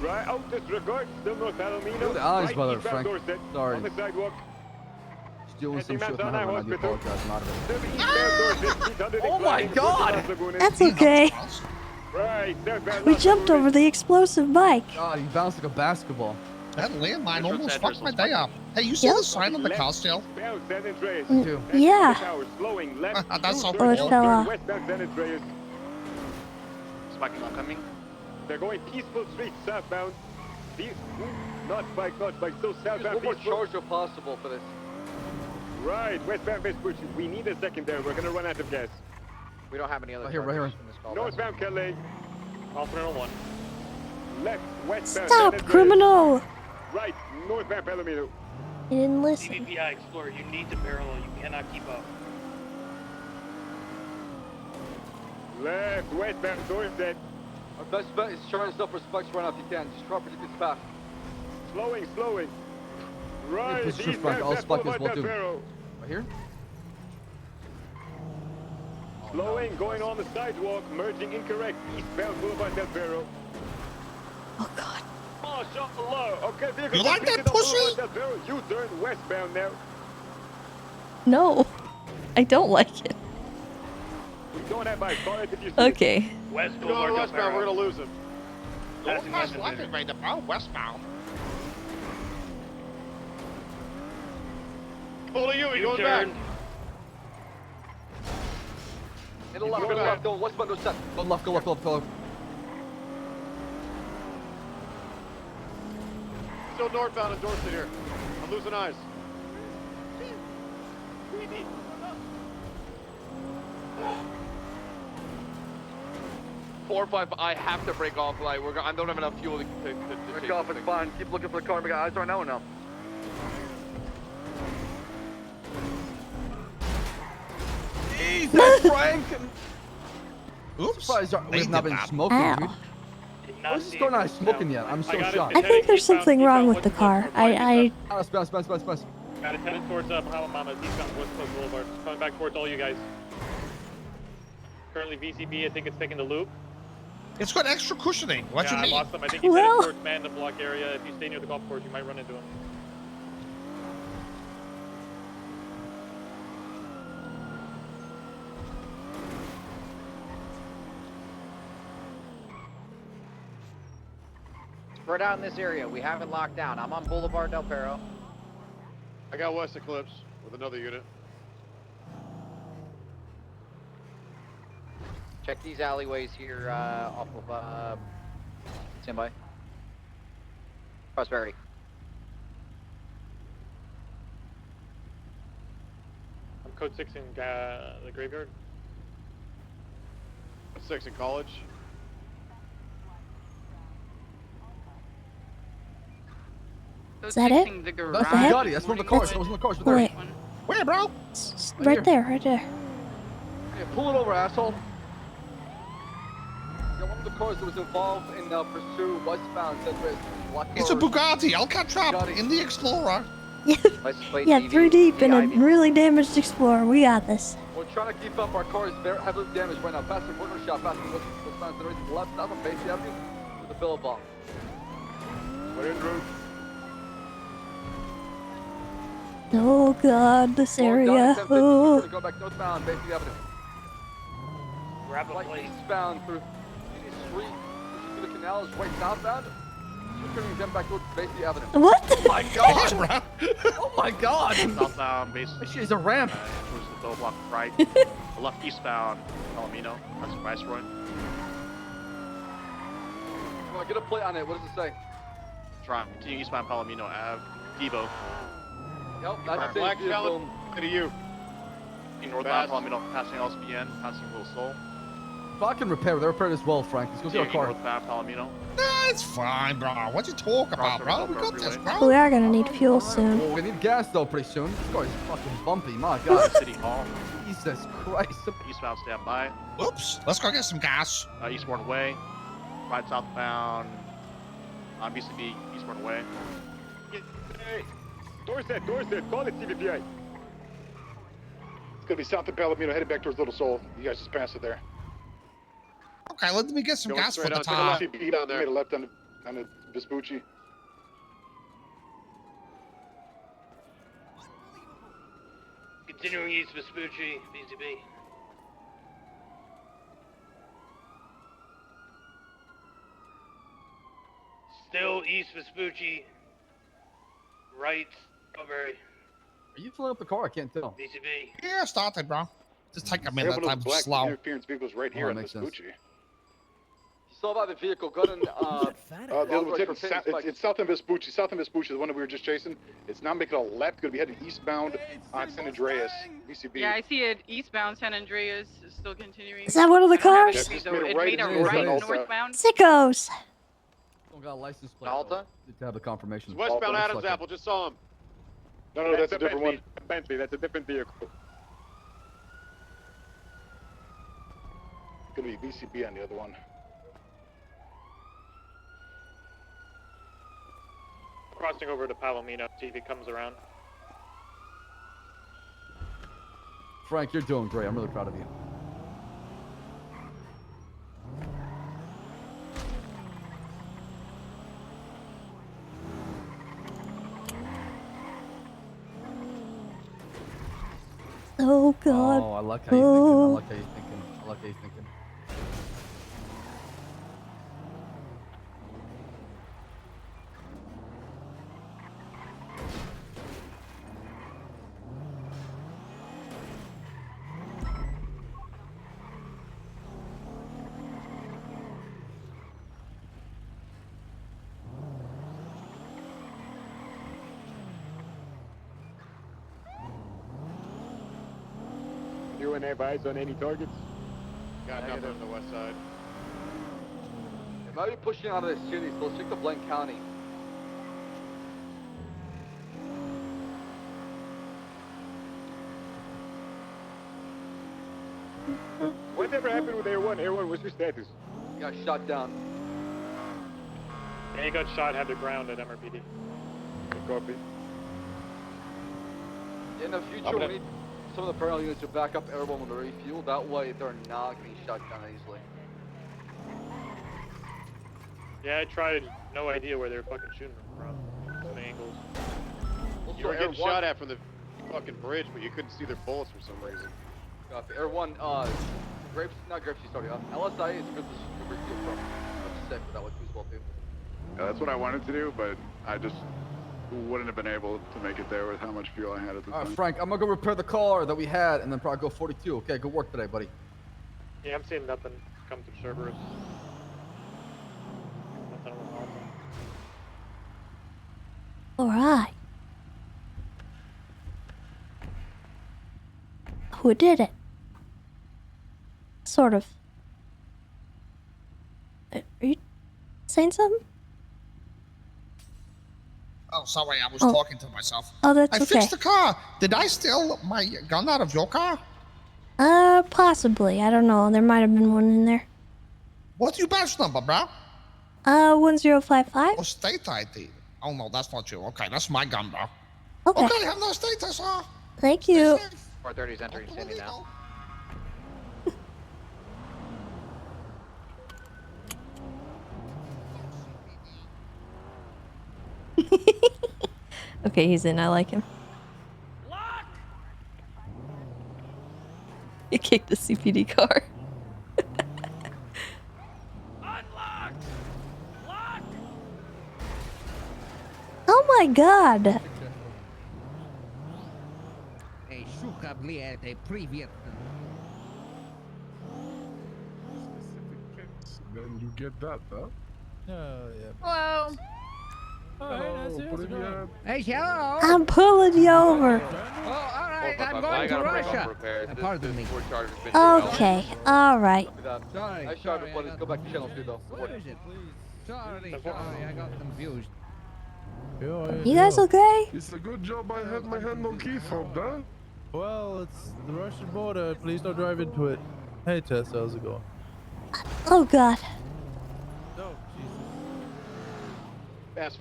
Right, out disregard, still North Palomino. Good eyes, right, brother, eastbound Frank. Dorset, Sorry. On the sidewalk. Just doing some Anything shit with my man's head on when I do hospital. apologize. I'm out of it. Still eastbound Dorset, 800 Oh my inclining, God! Las Lagunas. That's okay. Right, southbound We Las jumped Lagunas. over the explosive bike. God, he bounced like a basketball. That landmine almost fucked my day up. Hey, you see Yep. the sign on the car still? South San Andreas. Mm, That's yeah. the tower, slowing left. That's so U-turn, cool. Oh, fella. westbound San Andreas. Spiking oncoming. They're going Peaceful Street southbound. Not spike, still southbound One more Peaceful. charger possible for this. Right, westbound Vespucci. We need a second there. We're gonna run out of gas. We don't have any other Right here. chargers in this call. Northbound Calais. Alternate 1. Left, westbound. Stop, San Andreas. criminal. Right, northbound Palomino. You didn't listen. CVPI Explorer, you need to parallel. You cannot keep up. Left, westbound Dorset. Our best bet is trying stuff for spikes right now if you can. Just try to predict this path. Slowing. Right, Push through, eastbound Frank. I'll South spike this, Boulevard we'll Del do. Perro. Right here? Slowing, going on the sidewalk, merging incorrect. Eastbound Boulevard Del Perro. Oh God. Oh, shot low. Okay, vehicle. You like that completed on pussy? Boulevard Del Perro. U-turn westbound now. No, I don't like it. We don't have my car if you see Okay. West Going Boulevard. westbound, we're gonna lose him. Passing Northwest West left Division. right now, westbound. Pulling you, you're going back. U-turn. Hit a left, go westbound Dorset. Go left. Still northbound in Dorset here. I'm losing eyes. 4-5. I have to break off. Like I don't have enough fuel to Break chase off, this it's thing. fine. Keep looking for the car. We got eyes right now or no? Jesus, Frank! Oops. Surprised we have not been smoking, Ow. dude. Why is this car not smoking yet? I'm so shocked. I think there's something wrong with the car. I Space. Got it headed towards Bahama Mamas, eastbound West Coast Boulevard. It's coming back towards all you guys. Currently VCB, I think it's taking the loop. It's got extra cushioning. What yeah, you mean? I lost him. I think he's Well- headed towards Mandan Block area. If you stay near the golf course, you might run into him. Spread out in this area. We have it locked down. I'm on Boulevard Del Perro. I got West Eclipse with another unit. Check these alleyways here off of standby. Prosperity. I'm code 6 in the graveyard. 6 in college. Is that it? The That's the head? Bugatti. That's one of the cars. That was one of the cars. Wait. Where, bro? Right there, right there. Hey, pull it over, asshole. Yeah, one of the cars that was involved in pursuit westbound said there's black It's a car. Bugatti. Alcatraz Bugatti. in the Explorer. License plate Yeah, DV, 3 deep in a DIV. really damaged Explorer. We got this. We're trying to keep up. Our car is very heavily damaged right now. Passing corner shot, passing what's to the left, south on Basie Avenue with the Billabong. We're en route. Oh god, this area. Oh. Go back northbound, Basie Avenue. Grab a Right plate. eastbound through City Street, pushing through the canals, right southbound. You're turning them back towards Basie Avenue. What? Oh my god! Oh my god! Southbound, base. This shit is a ramp. Towards the double block right. Left eastbound, Palomino. That's Viceroy. Come on, get a plate on it. What does it say? Trying. Continue eastbound, Palomino Ave. Devo. Yep, that's the Black vehicle. to you. Northbound, Palomino, passing LSPN, passing Will Soul. If I can repair, they're repaired as well, Frank. Let's go get our car. Northbound, Palomino. Nah, it's fine, bro. What you talking about, bro? We got this, bro. We are gonna need fuel soon. Well, we need gas though pretty soon. This car is fucking bumpy. My god. City Hall. Jesus Christ. Eastbound, stand by. Oops. Let's go get some gas. Eastbourne Way. Right southbound. BCB, Eastbourne Way. Hey, Dorset, call it CVPI. It's gonna be south of Palomino, headed back towards Little Seoul. You guys just passed it there. Okay, let me get some Going gas for straight the on, take a top. left, down there. Made a left on the Vespucci. Continuing east Vespucci, BZB. Still east Vespucci. Right, Strawberry. Are you filling up the car? I can't tell. BCB. Yeah, started, bro. Just take a They have minute. one of I'm those black slow. interference vehicles right Oh, here that on makes sense. Vespucci. You still have the vehicle. Go ahead and The other one's heading south. It's south of Vespucci. South of Vespucci, the one that we were just chasing. It's now making a left. Going to be heading eastbound on San Andreas. BCB. Yeah, I see it eastbound San Andreas is still continuing. Is that one of the I don't have cars? it, Just so made a it right made a and right northbound. northbound. Sickos. Don't got a license plate. Alta? To have the confirmation. It's westbound Looks Adams like it. Apple, just saw him. No, that's a different one. Bentley, that's a different vehicle. It's going to be BCB on the other one. Crossing over to Palomino, see if he comes around. Frank, you're doing great. I'm really proud of you. Oh god. Oh, I like how you're thinking. I like how you're thinking. I like how you're thinking. You and have eyes on any targets? Got nothing on the west side. They might be pushing out of the city, so let's check the Blaine County. Whatever happened with Air 1? Air 1, what's your status? He got shot down. Yeah, he got shot, had to ground at MRPD. Copy. In the future, we need some of the parallel units to back up Air 1 with the refuel. That way, they're not getting shot down easily. Yeah, I tried. No idea where they were fucking shooting them from. What angles. Also, You were Air getting 1, shot at from the fucking bridge, but you couldn't see their bullets for some reason. Copy. Air 1, not Grapes, sorry. LSI is a good position to refuel from. I'm sick, but that would do as well too. Yeah, that's what I wanted to do, but I just wouldn't have been able to make it there with how much fuel I had at the All right, time. Frank, I'm gonna go repair the car that we had, and then probably go 42. Okay, good work today, buddy. Yeah, I'm seeing nothing come through Cerberus. Nothing on Alpha. Alright. Who did it? Sort of. Are you saying something? Oh, sorry, I was Oh. talking to myself. Oh, that's I okay. fixed the car. Did I steal my gun out of your car? Possibly. I don't know. There might have been one in there. What's your badge number, bro? 1055? Oh, state ID. Oh, no, that's not you. Okay, that's my gun, bro. Okay. Okay, have a nice day, Tessa. Thank you. 430's entering Sandy now. Okay, he's in. I like him. He kicked the CPD car. Oh my god! Then you get that, huh? Oh, yeah. Hello. Hey, hello. I'm pulling you over. Oh, all right. I'm I going to gotta break off Russia. repairs. Pardon me. Ford Charger's been derailed. Okay, alright. Sorry. Nice shot, everybody. Let's go back to channel 2, though. What is it? Sorry, I got confused. You guys okay? It's a good job I had my hand on key fob, huh? Well, it's the Russian border. Please don't drive into it. Hey, Tess, how's it going? Oh god. Oh, Gas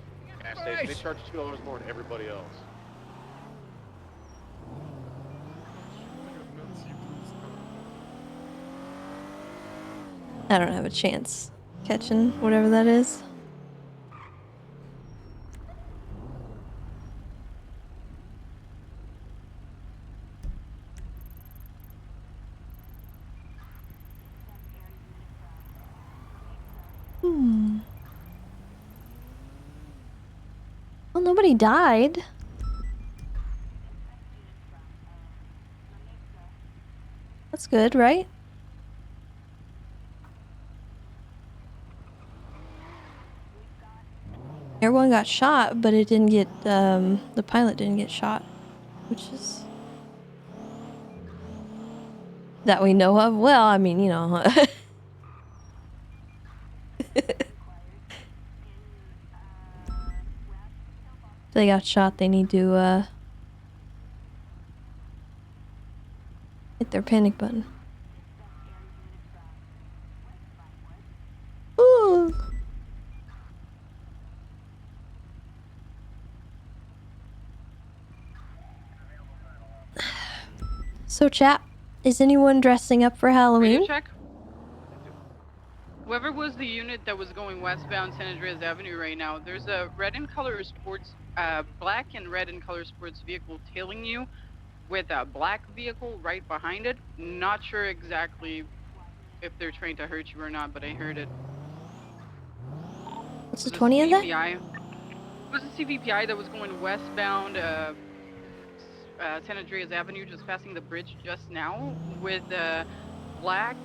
station. They charge $2 more than everybody else. I don't have a chance catching whatever that is. Well, nobody died. That's good, right? Everyone got shot, but it didn't get, the pilot didn't get shot, which is... that we know of. Well, I mean, you know. If they got shot, they need to, hit their panic button. Ooh. So, chat, is anyone dressing up for Halloween? Radio check. Whoever was the unit that was going westbound San Andreas Avenue right now, there's a red and color sports, black and red and color sports vehicle tailing you with a black vehicle right behind it. Not sure exactly if they're trying to hurt you or not, but I heard it. What's the 20 of that? It was a CVPI that was going westbound San Andreas Avenue, just passing the bridge just now, with a black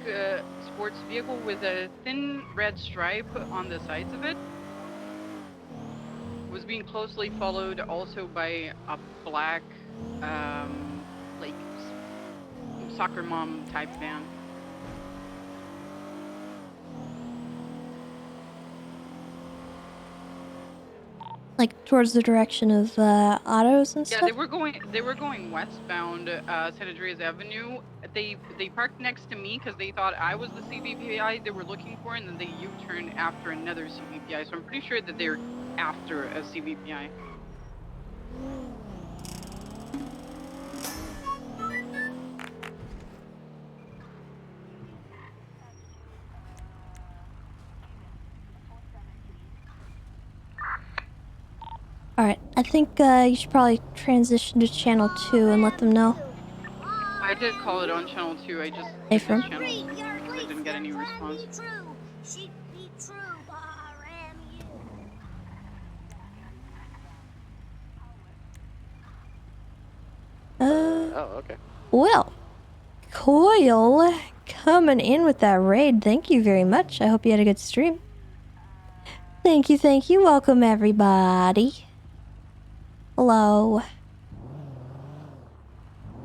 sports vehicle with a thin red stripe on the sides of it. Was being closely followed also by a black, like, soccer mom type van. Like towards the direction of autos and stuff? Yeah, they were going westbound San Andreas Avenue. They parked next to me because they thought I was the CVPI they were looking for, and then they U-turned after another CVPI. So I'm pretty sure that they're after a CVPI. Alright, I think you should probably transition to channel 2 and let them know. I did call it on channel 2. I just Hey, hit from? this channel. I didn't get any response. Oh, okay. Well, Coil coming in with that raid. Thank you very much. I hope you had a good stream. Thank you. Welcome, everybody. Hello.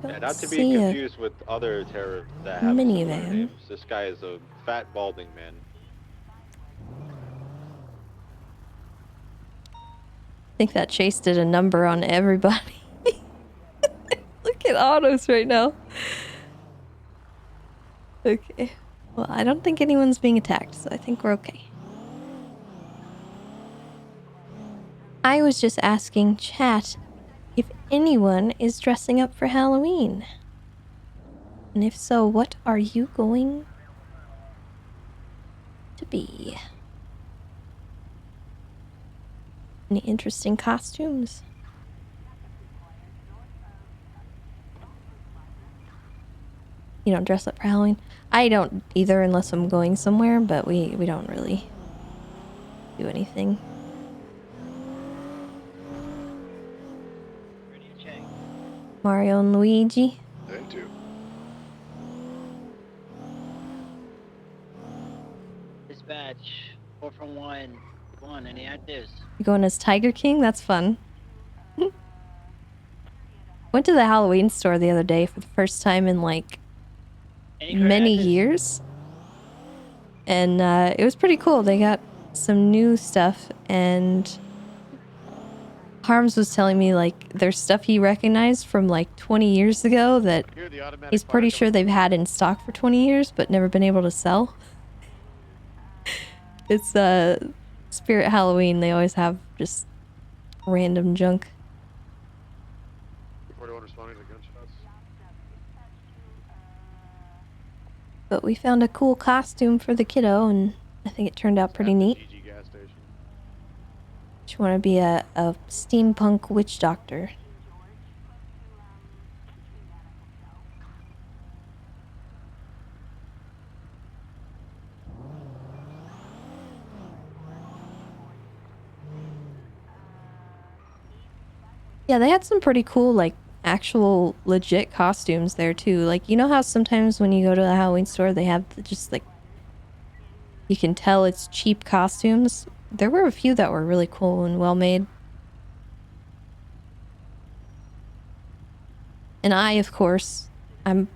Yeah, not to be see a confused with other terrorists that have similar minivan. names. This guy is a fat, balding man. I think that chase did a number on everybody. Look at autos right now. Okay. Well, I don't think anyone's being attacked, so I think we're okay. I was just asking chat if anyone is dressing up for Halloween. And if so, what are you going to be? Any interesting costumes? You don't dress up for Halloween? I don't either unless I'm going somewhere, but we don't really do anything. Mario and Luigi. Into. Dispatch 4 from 1. Come on, any actors? You going as Tiger King? That's fun. Went to the Halloween store the other day for the first time in like many years. And it was pretty cool. They got some new stuff, and Harms was telling me like there's stuff he recognized from like 20 years ago that he's pretty sure they've had in stock for 20 years but never been able to sell. It's Spirit Halloween. They always have just random junk. 41 responding to gunshots. But we found a cool costume for the kiddo, and I think it turned out pretty neat. Just want to be a steampunk witch doctor. Yeah, they had some pretty cool, like, actual legit costumes there too. Like, you know how sometimes when you go to a Halloween store they have just like, you can tell it's cheap costumes? There were a few that were really cool and well made. And I, of course, I'm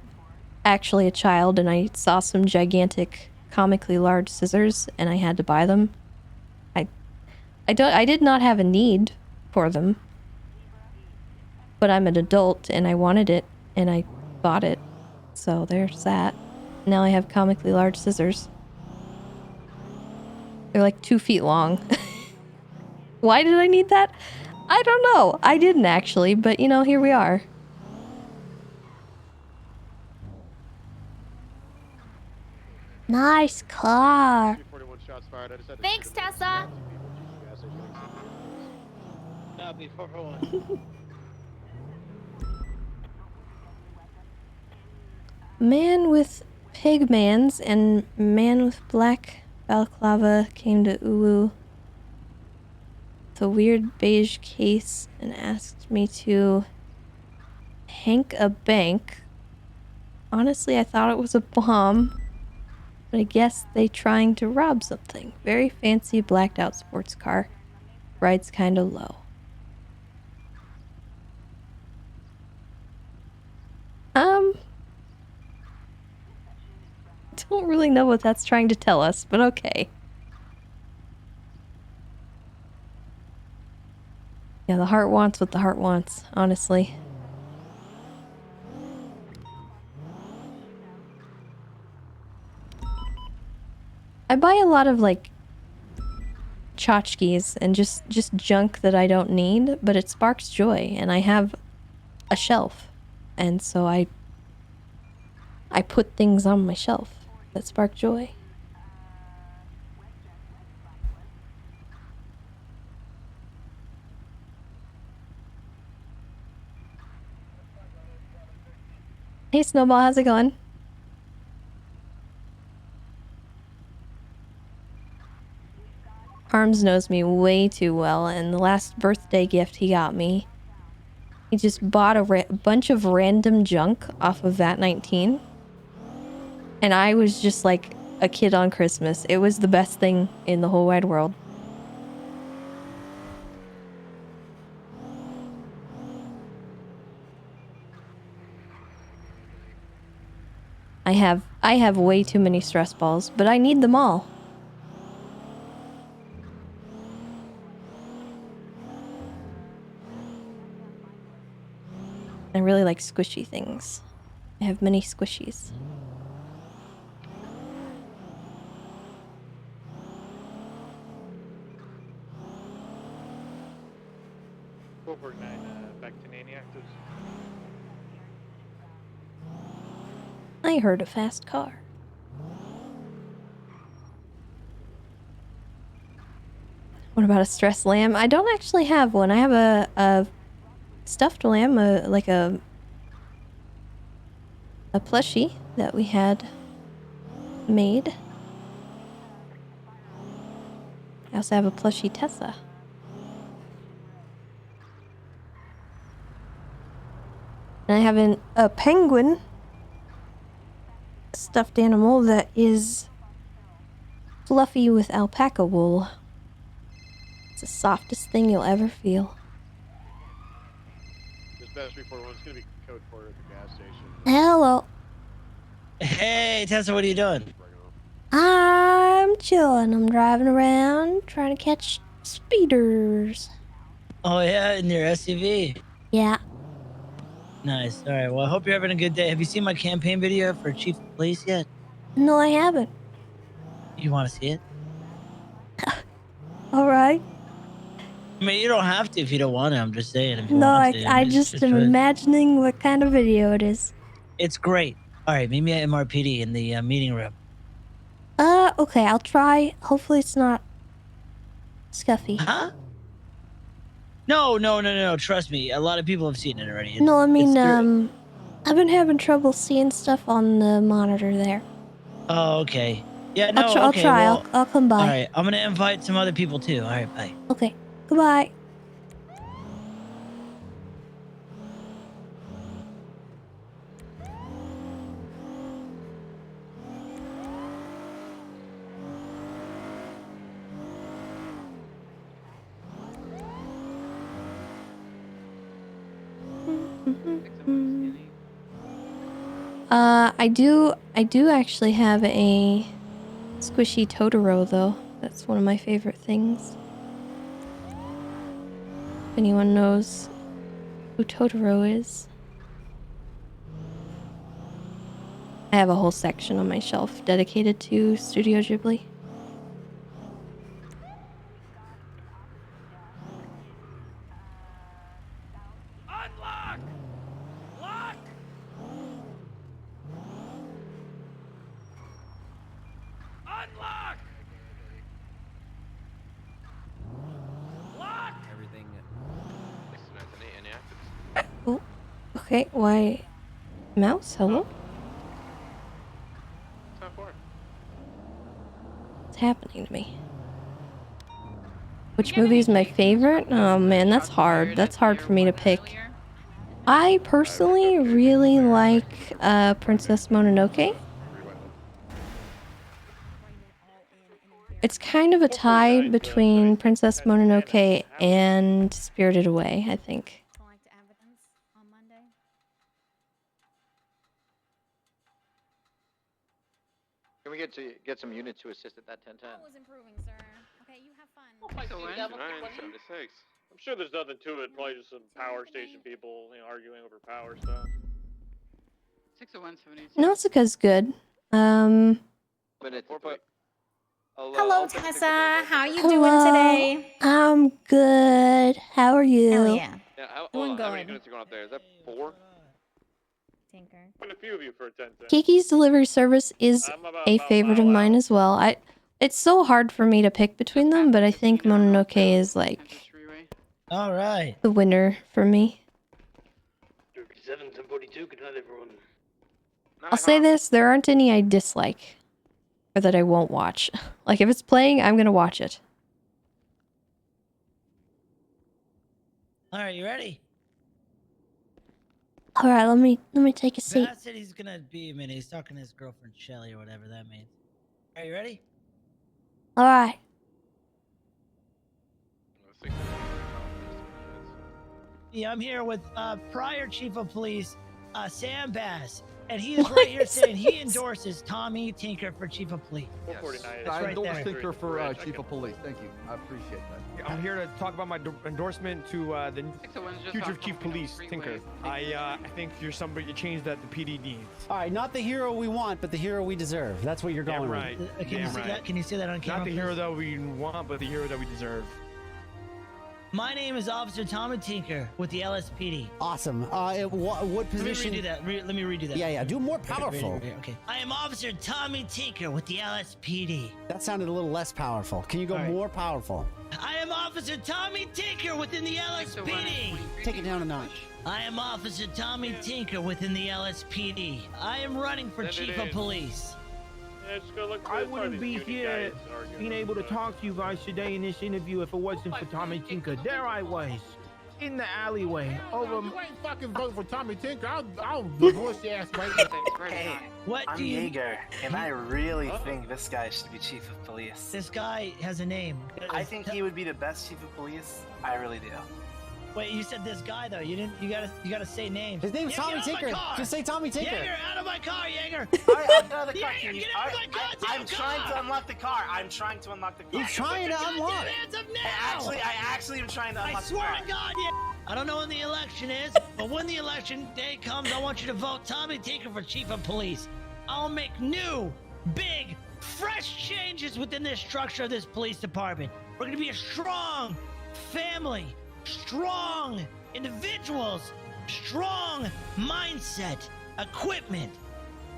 actually a child, and I saw some gigantic, comically large scissors, and I had to buy them. I did not have a need for them. But I'm an adult, and I wanted it, and I bought it. So there's that. Now I have comically large scissors. They're like 2 feet long. Why did I need that? I don't know. I didn't actually, but you know, here we are. Nice car. Thanks, Tessa. Copy 4 for 1. Man with pigmans and man with black balaclava came to Uwu with a weird beige case and asked me to hank a bank. Honestly, I thought it was a bomb, but I guess they trying to rob something. Very fancy blacked out sports car. Rides kinda low. Don't really know what that's trying to tell us, but okay. Yeah, the heart wants what the heart wants, honestly. I buy a lot of like tchotchkes and just junk that I don't need, but it sparks joy, and I have a shelf, and so I put things on my shelf that spark joy. Hey Snowball, how's it going? Arms knows me way too well, and the last birthday gift he got me, he just bought a bunch of random junk off of VAT19. And I was just like a kid on Christmas. It was the best thing in the whole wide world. I have way too many stress balls, but I need them all. I really like squishy things. I have many squishies. Back to I heard a fast car. What about a stressed lamb? I don't actually have one. I have a stuffed lamb, like a plushie that we had made. I also have a plushie Tessa. And I have a penguin stuffed animal that is fluffy with alpaca wool. It's the softest thing you'll ever feel. This best 341's gonna be code for at the gas station. Hello. Hey, Tessa, what are you doing? I'm chilling. I'm driving around trying to catch speeders. Oh, yeah, in your SUV. Yeah. Nice. All right. Well, I hope you're having a good day. Have you seen my campaign video for Chief of Police yet? No, I haven't. You want to see it? All right. I mean, you don't have to if you don't want to. I'm just saying. If you No, want to, I just am imagining what kind of video it is. It's great. All right, meet me at MRPD in the meeting room. Okay, I'll try. Hopefully it's not scuffy. Huh? No. Trust me. A lot of people have seen it already. No, I mean, I've been having trouble seeing stuff on the monitor there. Oh, okay. Yeah, no, I'll try. Well, I'll come by. All right, I'm going to invite some other people too. All right, bye. Okay, goodbye. I do actually have a squishy Totoro though. That's one of my favorite things. If anyone knows who Totoro is. I have a whole section on my shelf dedicated to Studio Ghibli. Unlock! Lock! Unlock! Lock! Everything. Oh, okay. Why? Mouse? Hello? What's happening to me? Which movie is my favorite? Oh man, that's hard. That's hard for me to pick. I personally really like Princess Mononoke. It's kind of a tie between Princess Mononoke and Spirited Away, I think. Can we get some units to assist at that 1010? was improving, sir. Okay, you have fun. I'm sure there's nothing to it. Probably just some power station people, arguing over power stuff. 60172. Nausicaa's good. Hello, Tessa. How are you Hello. doing today? I'm good. How are you? Hell yeah. Doing good. How many units are going up there? Is that 4? Tinker. Been a few of you for a 1010. Kiki's delivery service is a favorite of mine as well. It's so hard for me to pick between them, but I think Mononoke is like All right. the winner for me. 37, 1042. Good night, everyone. I'll say this, there aren't any I dislike or that I won't watch. Like if it's playing, I'm gonna watch it. All right, you ready? All right, let me take a seat. Matt said he's gonna be a minute. He's talking to his girlfriend Shelly or whatever that means. Are you ready? All right. Yeah, I'm here with prior Chief of Police, Sam Bass, and he is right here saying he endorses Tommy Tinker for Chief of Police. 449. That's I right endorse there. Tinker for Chief of Police. Thank you. I appreciate that. I'm here to talk about my endorsement to the future Chief of Police, Tinker. I think you're somebody to change that the PD needs. All right, not the hero we want, but the hero we deserve. That's what you're going Damn right. with. Can you see that? Can you see that on camera? Not the hero that we want, but the hero that we deserve. My name is Officer Tommy Tinker with the LSPD. Awesome. What position? Let me redo that. Yeah, do more powerful. Okay. I am Officer Tommy Tinker with the LSPD. That sounded a little less powerful. Can you go more powerful? I am Officer Tommy Tinker within the LSPD. Take it down a notch. I am Officer Tommy Tinker within the LSPD. I am running for Chief of Police. I wouldn't be here being able to talk to you guys today in this interview if it wasn't for Tommy Tinker. There I was, in the alleyway, over... You ain't fucking vote for Tommy Tinker. I'll divorce your ass right now. Hey, what I'm Jaeger, and I really think this guy should be chief of police. This guy has a name. I think he would be the best chief of police. I really do. Wait, you said this guy though. You didn't. You gotta say names. His name's Tommy Tinker. Just say Tommy Tinker. Jaeger, out of my car, Jaeger. Alright, I'll get out of the car. Jaeger, get out of my car. I'm trying to unlock the car. I'm trying to unlock the car. He's trying to unlock. Hands up now. I actually am trying to unlock the car. I swear to God, I don't know when the election is, but when the election day comes, I want you to vote Tommy Tinker for Chief of Police. I'll make new, big, fresh changes within the structure of this police department. We're gonna be a strong family, strong individuals, strong mindset, equipment,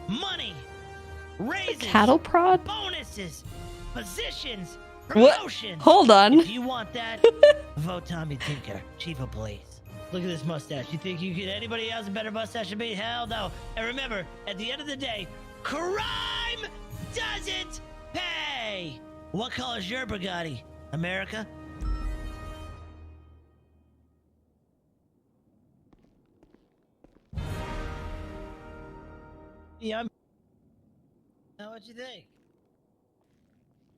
money, raises, cattle prod, bonuses, positions, what? promotions. Hold on. If you want that, vote Tommy Tinker, Chief of Police. Look at this mustache. You think you could anybody else a better mustache than me? Hell no. And remember, at the end of the day, crime doesn't pay. What color is your Bugatti? America? Yeah, now what'd you think?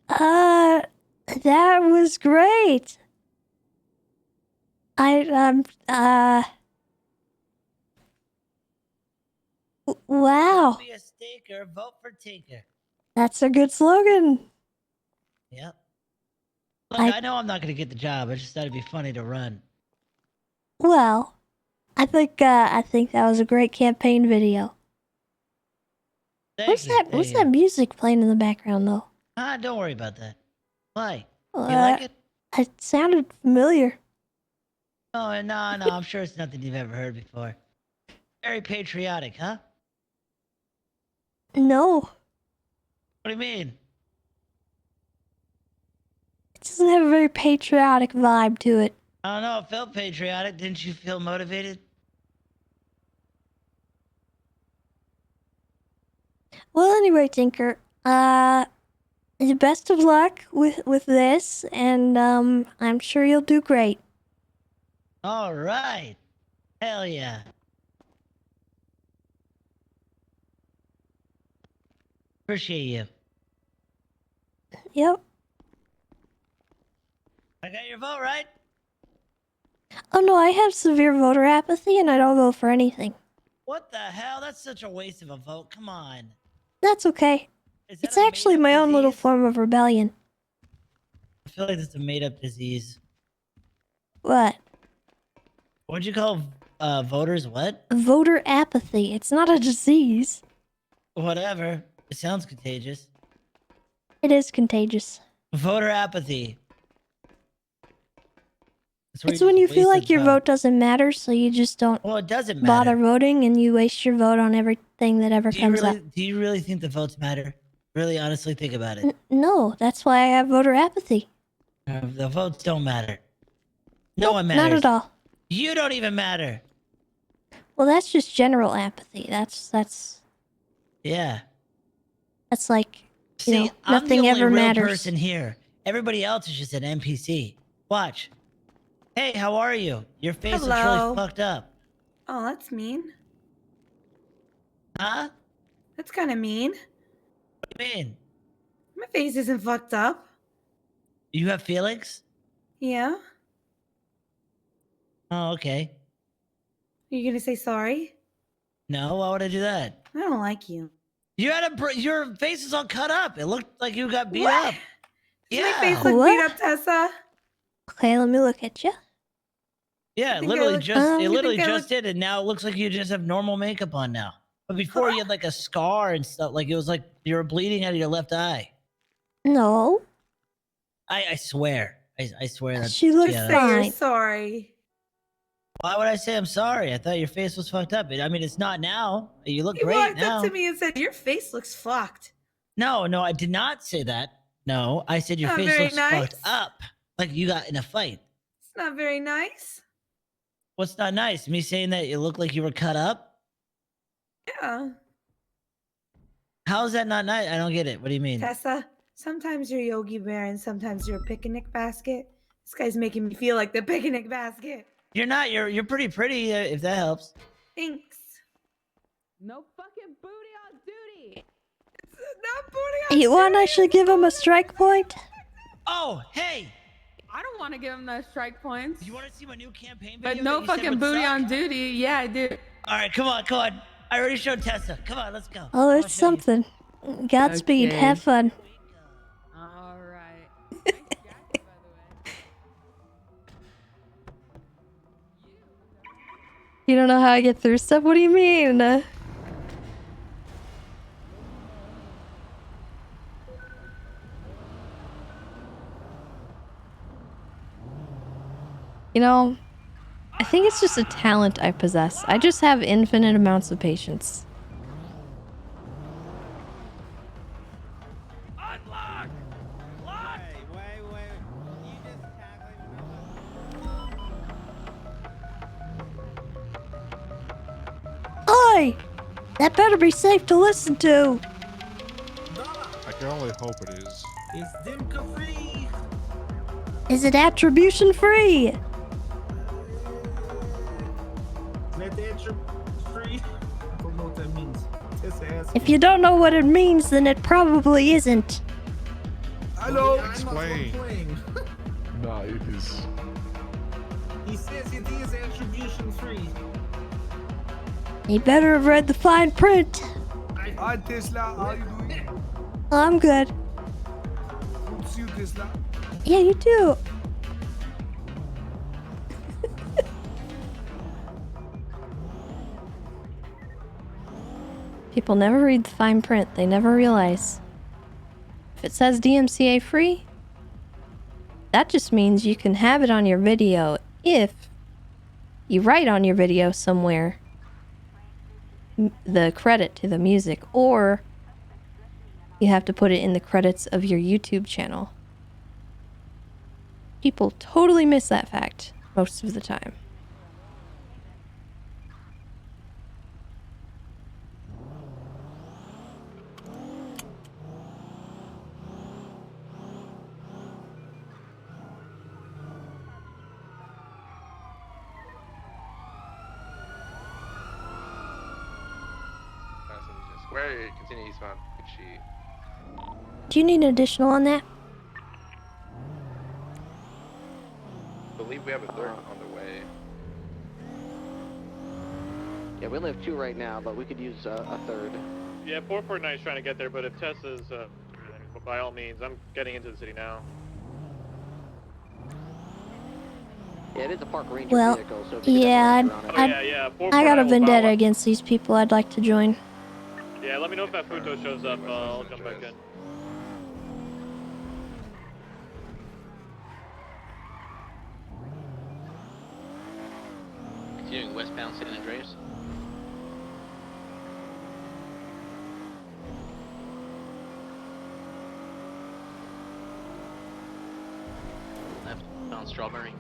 That was great. Wow. Be a staker, vote for Tinker. That's a good slogan. Yep. Look, I know I'm not gonna get the job. I just thought it'd be funny to run. Well, I think that was a great campaign video. What's that music playing in the background though? Don't worry about that. Why? You like it? It sounded familiar. Oh, no, I'm sure it's nothing you've ever heard before. Very patriotic, huh? No. What do you mean? It doesn't have a very patriotic vibe to it. I don't know, it felt patriotic. Didn't you feel motivated? Well, anyway, Tinker, best of luck with this, and I'm sure you'll do great. All right. Hell yeah. Appreciate you. Yep. I got your vote, right? Oh no, I have severe voter apathy and I don't vote for anything. What the hell? That's such a waste of a vote. Come on. That's okay. It's actually my own little form of rebellion. I feel like it's a made-up disease. What? What'd you call voters what? Voter apathy. It's not a disease. Whatever. It sounds contagious. It is contagious. Voter apathy. It's when you feel like your vote doesn't matter, so you just don't it doesn't matter. bother voting and you waste your vote on everything that ever comes up. Do you really think the votes matter? Really honestly think about it. No, that's why I have voter apathy. The votes don't matter. No one matters. Not at all. You don't even matter. Well, that's just general apathy. That's yeah. That's like, you know, I'm nothing the only ever real matters. person here. Everybody else is just an NPC. Watch. Hey, how are you? Your face looks really fucked up. Oh, that's mean. Huh? That's kind of mean. What do you mean? My face isn't fucked up. You have feelings? Yeah. Oh, okay. Are you gonna say sorry? No, why would I do that? I don't like you. You had your face is all cut up. It looked like you got beat up. Does Yeah. my face look beat up, Tessa? Okay, let me look at you. Yeah, it think I literally look- just you it literally think I just did, and now it looks like you just have normal makeup on now. But before you had like a scar and stuff, like it was like you were bleeding out of your left eye. No. I swear. I swear that's. She looks yeah, Say that's- you're fine. sorry. Why would I say I'm sorry? I thought your face was fucked up. I mean, it's not now. You look He great walked now. up to me and said, "Your face looks fucked." No, I did not say that. No, I said your Not face very looks nice. fucked up. Like you got in a fight. It's not very nice. What's not nice? Me saying that you look like you were cut up? Yeah. How is that not nice? I don't get it. What do you mean? Tessa, sometimes you're Yogi Bear and sometimes you're a picnic basket. This guy's making me feel like the picnic basket. You're not. You're pretty. If that helps. Thanks. No fucking booty on duty. It's not booty on You want I should give him a strike point? Oh, hey. I don't want to give him those strike points. You want to see my new campaign video? But no that you said fucking would booty suck? on duty. Yeah, I do. All right, come on. I already showed Tessa. Come on, let's go. Oh, it's something. Godspeed. Okay. Have fun. All right. You don't know how I get through stuff? What do you mean? You know, I think it's just a talent I possess. I just have infinite amounts of patience. Unlock! Lock! Oi! That better be safe to listen to. I can only hope it is. It's Dimka free. Is it attribution free? Let the entry free. I don't know what that means. Tessa asked If me. you don't know what it means, then it probably isn't. Hello. Explain. Nah, it is. He says it is attribution free. You better have read the fine print. Hi Tesla, how you doing? I'm good. Good to see you, Tesla. Yeah, you too. People never read the fine print. They never realize. If it says DMCA free, that just means you can have it on your video if you write on your video somewhere the credit to the music, or you have to put it in the credits of your YouTube channel. People totally miss that fact most of the time. Square, continue eastbound. She. Do you need an additional on that? I believe we have a third on the way. Yeah, we only have 2 right now, but we could use a third. Yeah, 449 is trying to get there, but if Tessa's, by all means, I'm getting into the city now. Yeah, it is a park ranger Well, vehicle, so if you yeah, could have a ranger on it. I got a vendetta against these people. I'd like to join. Yeah, let me know if that Futo shows up. I'll jump back in. Continuing westbound San Andreas. Left-bound Strawberry.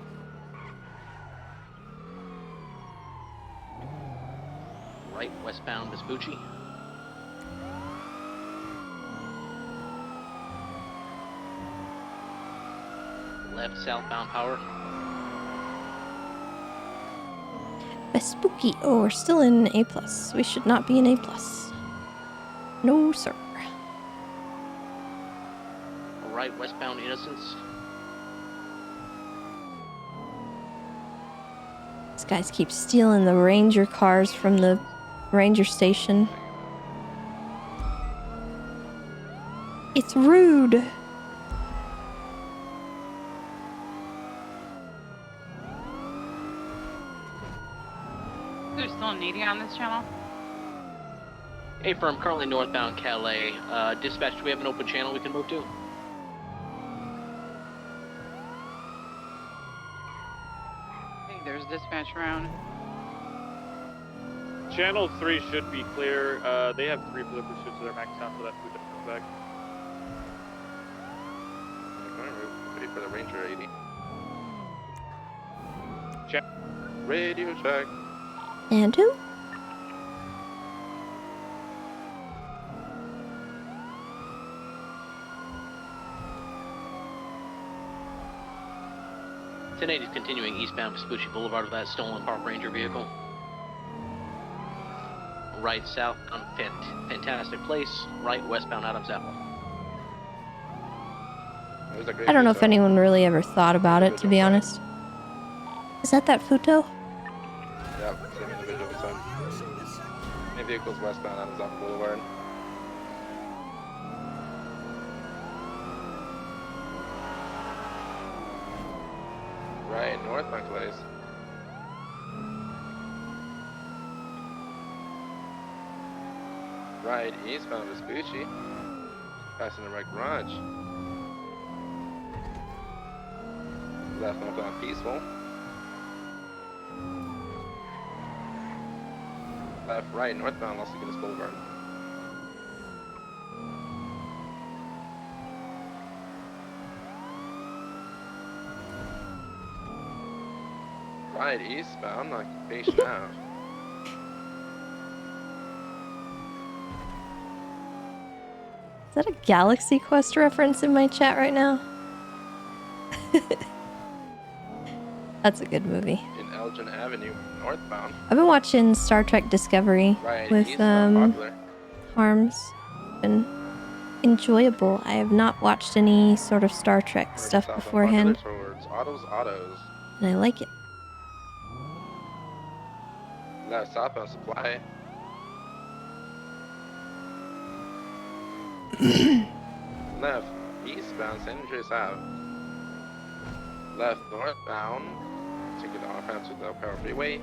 Right westbound Vespucci. Left southbound Power. Spooky. Oh, we're still in A+. We should not be in A+. No, sir. Right westbound Innocence. These guys keep stealing the ranger cars from the ranger station. It's rude. There's still a needy on this channel. Hey, firm, currently northbound Calais. Dispatch, do we have an open channel we can move to? dispatch around. Channel 3 should be clear. They have 3 for the pursuit, so they're maxed out for that food comes back. Ready for the Ranger 80. Check. Radio check. And who? is continuing eastbound Vespucci Boulevard with that stolen Park Ranger vehicle. Right south on fantastic place. Right westbound Adams Apple. I don't know if anyone really ever thought about it, to be honest. Is that Futo? Yep, same individual this time. Main vehicles westbound Adams Apple Boulevard. Right, northbound place. Right, eastbound Vespucci. Passing the right garage. Left northbound Peaceful. Left, right, northbound Los Angeles Boulevard. Right, eastbound, occupation out. Is that a Galaxy Quest reference in my chat right now? That's a good movie. In Elgin Avenue, northbound. I've been watching Star Trek Discovery Right, with eastbound Popular. Harms. Been enjoyable. I have not watched any sort of Star Trek stuff Southbound beforehand, Popular towards Autos. and I like it. Left, southbound Supply. Left, eastbound San Andreas Ave. Left, northbound. Take it off ramp to the Power Freeway.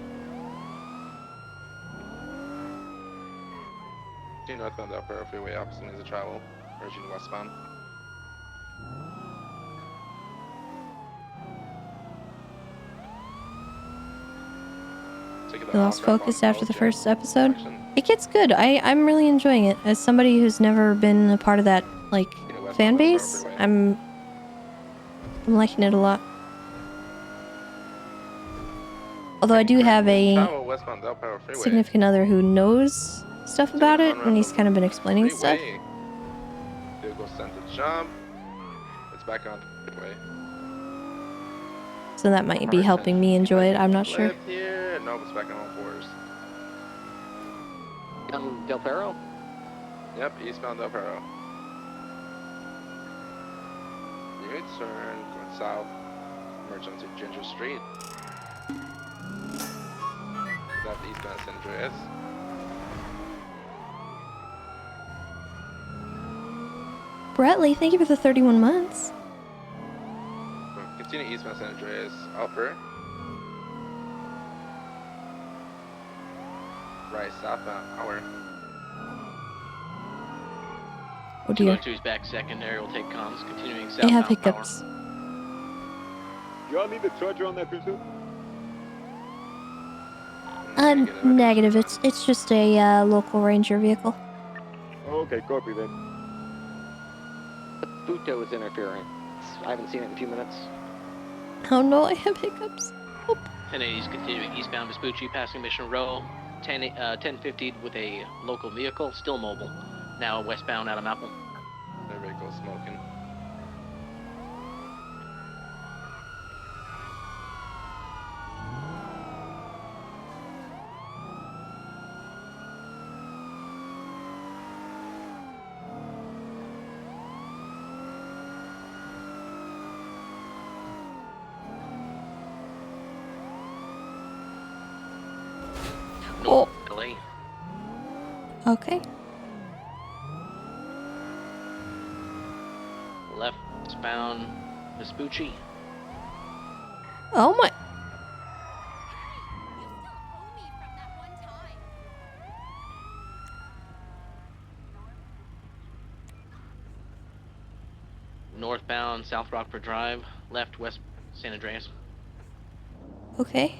Continue northbound Del Perro Freeway, opposite lanes of travel. Merging westbound. We lost focus after the first episode. It gets good. I'm really enjoying it. As somebody who's never been a part of that fan base, I'm liking it a lot. Although I do have a significant other who knows stuff about it, and he's kind of been explaining stuff. Vehicle sent to jump. It's back on the freeway. So that might be helping me enjoy it. I'm not sure. Left here. No, it's back on all fours. Del Perro? Yep, eastbound Del Perro. U-turn, going south. Merge onto Ginger Street. Left eastbound San Andreas. Bradley, thank you for the 31 months. Continue eastbound San Andreas, upper. Right, southbound, hour. Oh dear. 202's back secondary will take comms, continuing They southbound have hiccups. Y'all need the charger on that pursuit? Negative. It's just a local ranger vehicle. Okay, copy then. Futo is interfering. I haven't seen it in a few minutes. Oh no, I have hiccups. 1080's continuing eastbound Vespucci, passing Mission Row. 1050 with a local vehicle, still mobile. Now westbound Adam Apple. Their vehicle smoking. Oh. LA. Okay. Leftbound Vespucci. Oh my. Northbound South Rockford Drive. Left West San Andreas. Okay.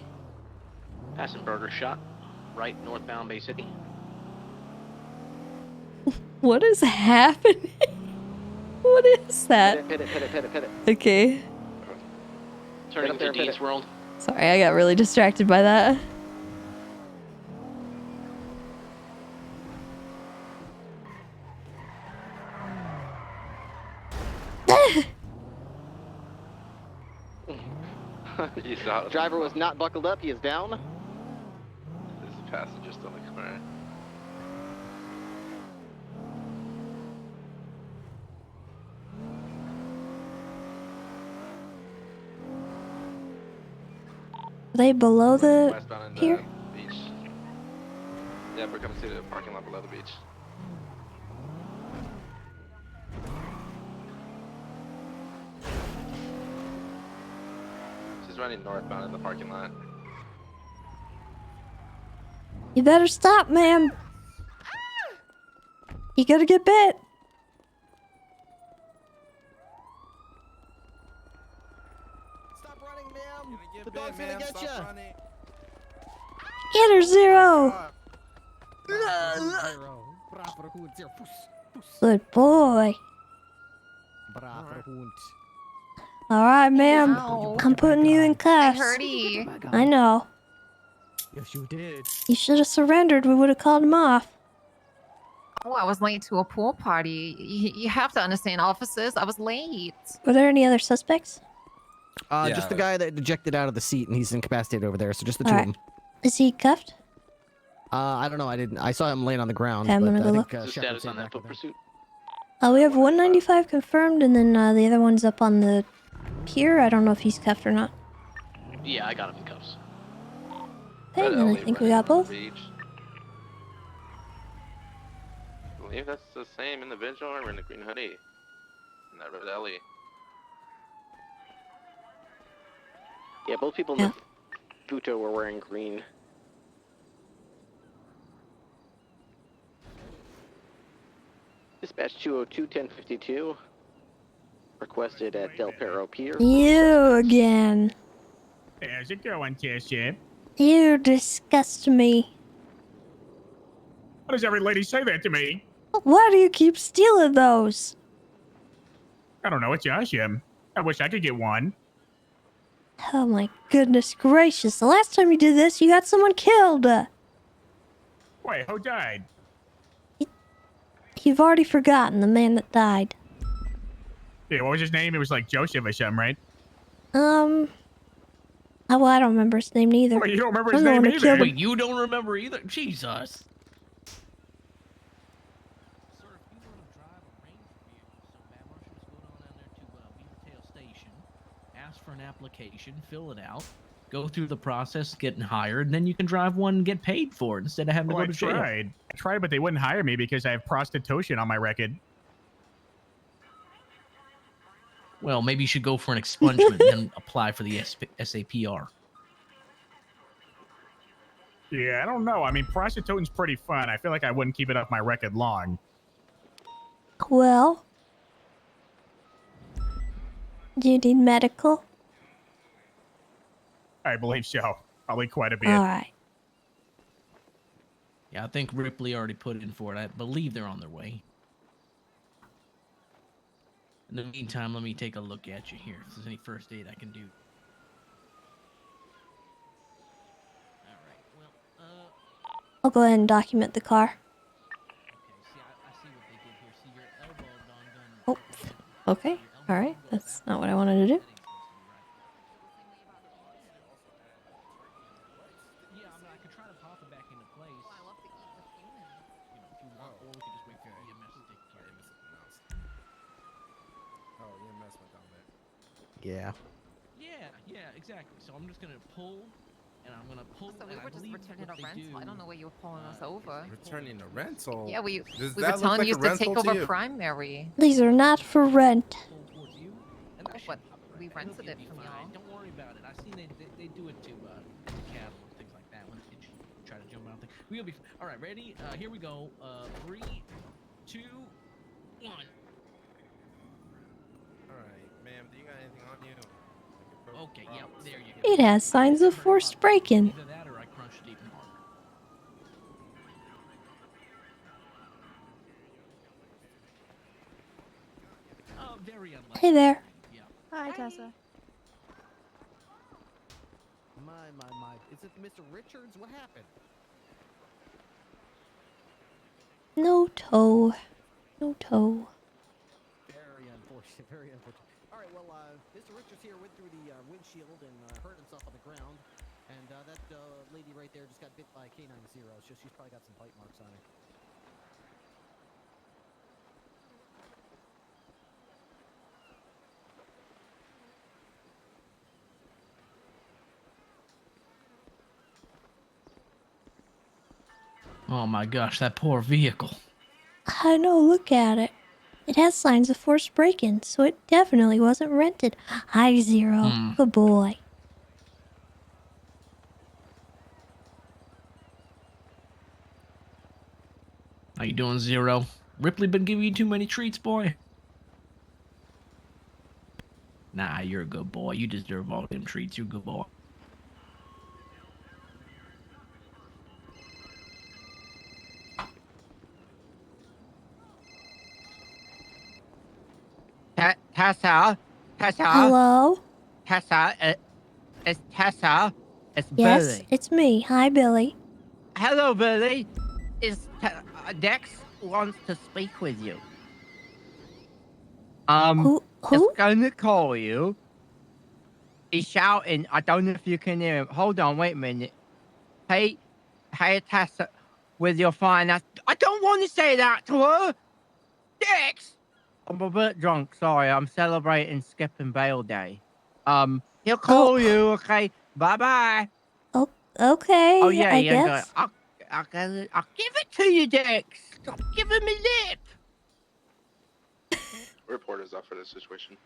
Passing burger shot, right northbound Bay City. What is happening? What is that? Pit it. Okay. Turning to Dean's World. Sorry, I got really distracted by that. He's out. Driver was not buckled up. He is down. There's a passenger still in the corner. Are they below the Westbound in here? the beach. Yeah, we're coming to the parking lot below the beach. She's running northbound in the parking lot. You better stop, ma'am. You gotta get bit. Stop running, ma'am. The dog's gonna get you. Get her, Zero. Good boy. All right, ma'am. Ow. I'm putting you in cuffs. I heard he. I know. Yes, you did. You should have surrendered. We would have called him off. Oh, I was late to a pool party. You have to understand, officers. I was late. Were there any other suspects? Just the guy that ejected out of the seat and he's incapacitated over there. So just the All two right. of them. Is he cuffed? I don't know. I saw him laying on the ground. Okay, I'm but gonna go I look. think, What's the Shepard's status on in that back foot with him. pursuit? We have 195 confirmed, and then the other one's up on the pier. I don't know if he's cuffed or not. Yeah, I got him in cuffs. Okay, then I think we got both. I believe that's the same individual in the green hoodie. In that red alley. Yeah, both people in the Buto were wearing green. Dispatch 202-1052. Requested at Del Perro Pier. You again. How's it going, Tessa? You disgust me. Why does every lady say that to me? Why do you keep stealing those? I don't know. It's awesome. I wish I could get one. Oh my goodness gracious. The last time you did this, you got someone killed. Wait, who died? You've already forgotten the man that died. Yeah, what was his name? It was like Joseph or something, right? Oh, well, I don't remember his name neither. Wait, you don't remember I'm his the name one who either? killed him. Wait, you don't remember either? Jesus. Ask for an application, fill it out, go through the process, getting hired, and then you can drive one and get paid for it instead of having to go to jail. I tried, but they wouldn't hire me because I have prostitution on my record. Well, maybe you should go for an expungement and then apply for the SAPR. Yeah, I don't know. I mean, prostituting's pretty fun. I feel like I wouldn't keep it off my record long. Well, do you need medical? I believe so. Probably quite a bit. All right. Yeah, I think Ripley already put in for it. I believe they're on their way. In the meantime, let me take a look at you here. If there's any first aid I can do. I'll go ahead and document the car. Oh, okay. All right. That's not what I wanted to do. Yeah. Yeah, exactly. So I'm just gonna pull, and I'm gonna pull. So we were just returning a rental. I don't know where you were pulling us over. Returning a rental? Yeah, we Does were that look telling like you a to rental take to over you? primary. These are not for rent. Oh, but we rented it from y'all. Don't worry about it. I've seen they do it to cattle and things like that when they try to jump out. We'll be all right. Ready? Here we go. 3, 2, 1. Alright, ma'am, do you got anything on you? Okay, yeah, there you go. It has signs of forced break-in. Either that or I crunch Hey there. Hi, Tessa. My. Is it Mr. Richards? What happened? No toe. No toe. Very unfortunate. Very unfortunate. All right. Well, Mr. Richards here went through the windshield and hurt himself on the ground, and that lady right there just got bit by K90. So she's probably got some bite marks on her. Oh my gosh, that poor vehicle. I know, look at it. It has signs of forced break-in, so it definitely wasn't rented. Hi, Zero. Good boy. How you doing, Zero? Ripley been giving you too many treats, boy? Nah, you're a good boy. You deserve all them treats. You're a good boy. Tessa? Hello? Tessa, it's Tessa. It's Yes, Billy. it's me. Hi, Billy. Hello, Billy. Dex wants to speak with you. Who? He's gonna call you. He's shouting. I don't know if you can hear him. Hold on, wait a minute. Hey, Tessa, with your fine ass. I don't want to say that to her. Dex! I'm a bit drunk, sorry. I'm celebrating Skip and Bale Day. He'll call you, okay? Bye-bye. Oh, okay, Oh, yeah, I yeah, guess. I'll give it to you, Dex. Stop giving me lip. Reporter's up for this situation.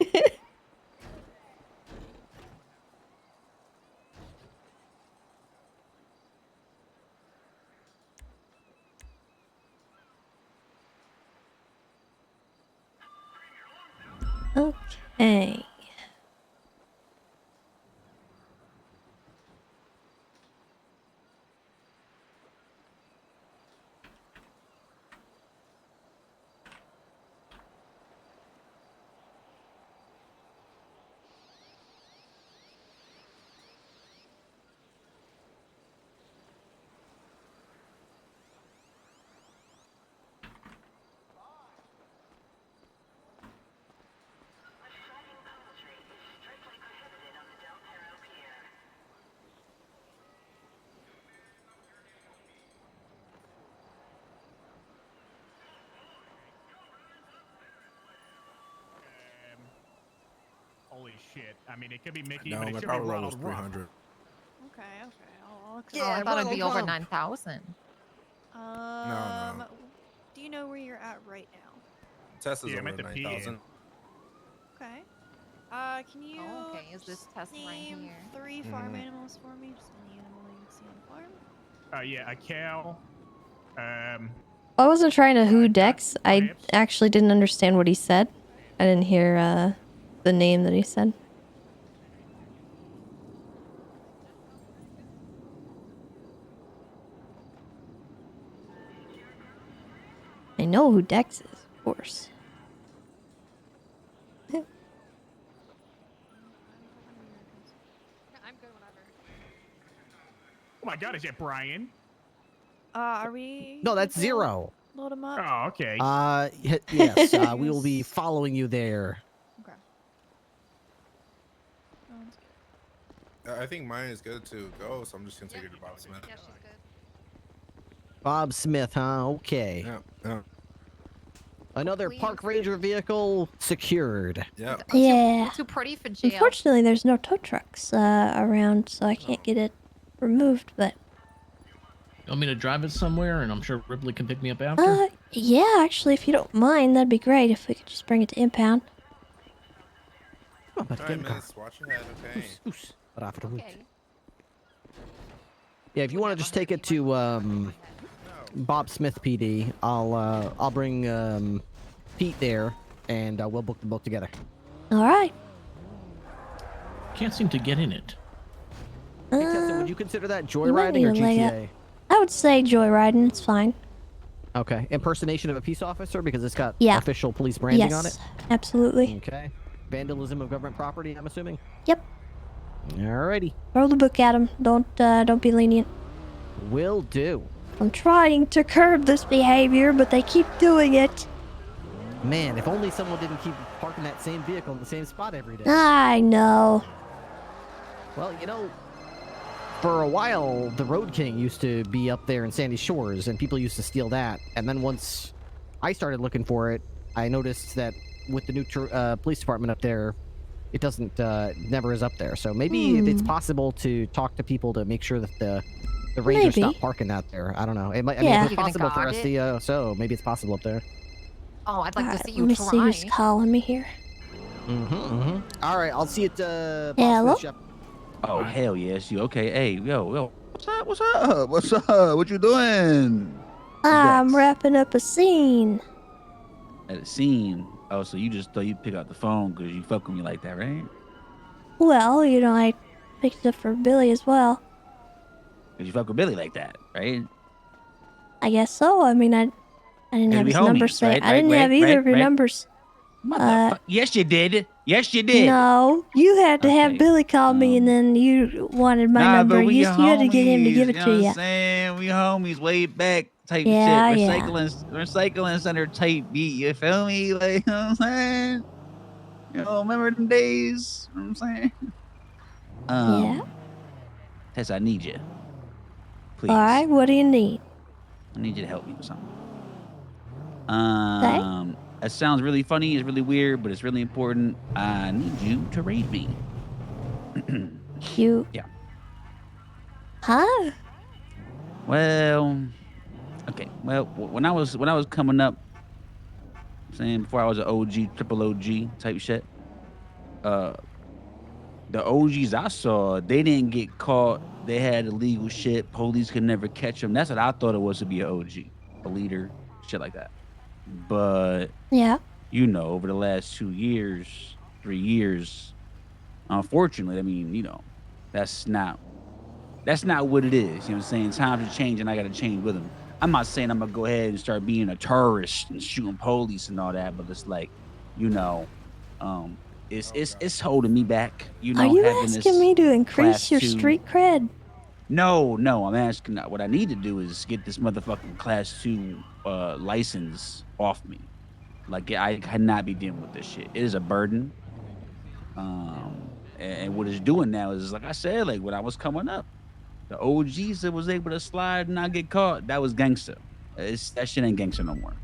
Okay. Holy shit. I mean, it could be Mickey, No, but it my should be power level was Ronald Rump. 300. Okay. I'll look. I thought it'd be over 9,000. No. Do you know where you're at right now? Tesla's Yeah, I'm over at the 9,000. Okay. Can you okay, is this Tessa right name here? 3 farm animals for me? Just any animal you can see on the farm. Yeah, a cow. I wasn't trying to who Dex. I actually didn't understand what he said. I didn't hear the name that he said. I know who Dex is, of course. I'm good, whatever. Oh my god, is that Brian? Are we? No, that's Zero. Load them up. Oh, okay. Yes, we will be following you there. Okay. I think mine is good to go, so I'm just gonna take it to Bob Smith. Yeah, she's good. Bob Smith, huh? Okay. Yeah. Another park ranger vehicle secured. Yeah. Yeah. Too pretty for jail. Unfortunately, there's no tow trucks around, so I can't get it removed, but... You want me to drive it somewhere, and I'm sure Ripley can pick me up after? Yeah, actually, if you don't mind, that'd be great if we could just bring it to impound. Oh, but Alright, miss, watch your head, okay? Yeah, if you want to just take it to Bob Smith PD, I'll bring Pete there, and we'll book the boat together. All right. Can't seem to get in it. Hey, Tessa, would you consider that You might joyriding or need a leg up. GTA? I would say joyriding, it's fine. Okay. Impersonation of a peace officer because it's got Yeah. official police branding on it? Yes, absolutely. Okay. Vandalism of government property, I'm assuming? Yep. Alrighty. Throw the book at him. Don't be lenient. Will do. I'm trying to curb this behavior, but they keep doing it. Man, if only someone didn't keep parking that same vehicle in the same spot every day. I know. Well, you know, for a while, the Road King used to be up there in Sandy Shores, and people used to steal that. And then once I started looking for it, I noticed that with the new police department up there, it doesn't, never is up there. So maybe it's possible to talk to people to make sure that the Rangers stop parking that there. I don't know. It might, I mean, if it's possible for us to, so maybe it's possible up there. Oh, I'd like to see you Let me try. see who's calling me here. All right, I'll see you at, Hello? Oh, hell yes, you okay? Hey, yo. What's up? What you doing? I'm wrapping up a scene. At a scene? Oh, so you just thought you'd pick out the phone because you fuck with me like that, right? Well, you know, I picked it up for Billy as well. Because you fuck with Billy like that, right? I guess so. I mean, I didn't have his number saved. I didn't have either of your numbers. Yes, you did. Yes, you did. No, you had to have Billy call me, and then you wanted my number. But we You had to get him to give it know to what you. I'm saying? We homies way back type Yeah, shit. yeah. Recycling center type beat. You feel me? Like, you know what I'm saying? You know, remember them days? You know what I'm saying? Yeah. Tess, I need you. Please. All right, what do you need? I need you to help me with something. It sounds really funny. It's really weird, but it's really important. I need you to raid me. You? Yeah. Huh? Well, okay. Well, when I was coming up, saying before I was an OG, triple OG type shit, the OGs I saw, they didn't get caught. They had illegal shit. Police could never catch them. That's what I thought it was to be an OG, a leader, shit like that. But yeah, you know, over the last 2 years, 3 years, unfortunately, I mean, you know, that's not what it is. You know what I'm saying? Times are changing. I got to change with them. I'm not saying I'm gonna go ahead and start being a terrorist and shooting police and all that, but it's like, you know, it's holding me back. You know, are you having asking this me to increase class your 2 street cred? No, I'm asking. What I need to do is get this motherfucking class 2 license off me. Like, I cannot be dealing with this shit. It is a burden. And what it's doing now is, like I said, like when I was coming up, the OGs that was able to slide and not get caught, that was gangster. That shit ain't gangster no more.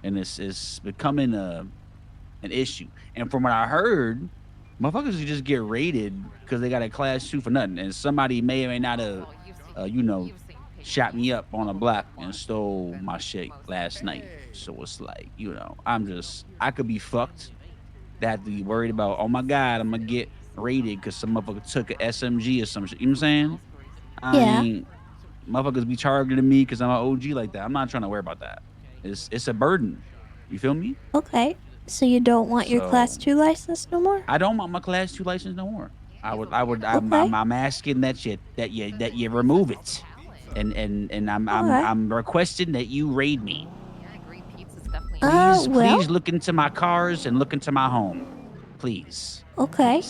And it's becoming an issue. And from what I heard, motherfuckers just get raided because they got a class 2 for nothing. And somebody may or may not have, you know, shot me up on a block and stole my shit last night. So it's like, you know, I could be fucked. That have to be worried about, oh my God, I'm gonna get raided because some motherfucker took an SMG or some shit. You know what I'm saying? I mean, motherfuckers be targeting me because I'm an OG like that. I'm not trying to worry about that. It's a burden. You feel me? Okay, so you don't want your class 2 license no more? I don't want my class 2 license no more. I'm asking that you remove it. And I'm requesting that you raid me. Please look into my cars and look into my home. Please. Okay.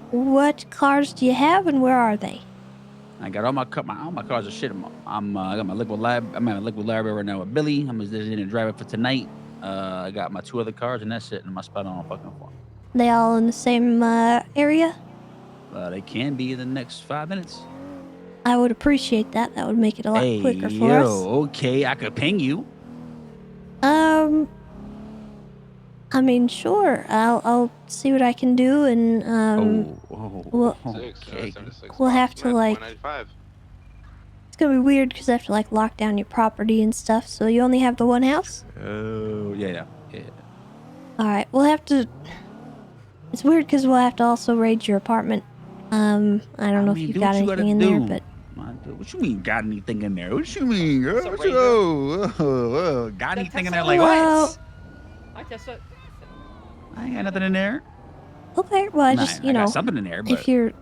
What cars do you have and where are they? I got all my cars are shit. I got my liquid lab. I'm at a liquid library right now with Billy. I'm just in a driver for tonight. I got my 2 other cars and that's it. And my spot on fucking farm. They all in the same area? They can be in the next 5 minutes. I would appreciate that. That would make it a lot quicker for us. Okay, I could ping you. I mean, sure. I'll see what I can do, and we'll have to like. It's gonna be weird because I have to like lock down your property and stuff. So you only have the one house? Oh yeah. All right, we'll have to. It's weird because we'll have to also raid your apartment. I don't know if you've got anything in there, but. What you mean, got anything in there? What you mean, girl? Got anything in there? Like what? I ain't got nothing in there. Okay, well, I just, you know, got something in there, but if you're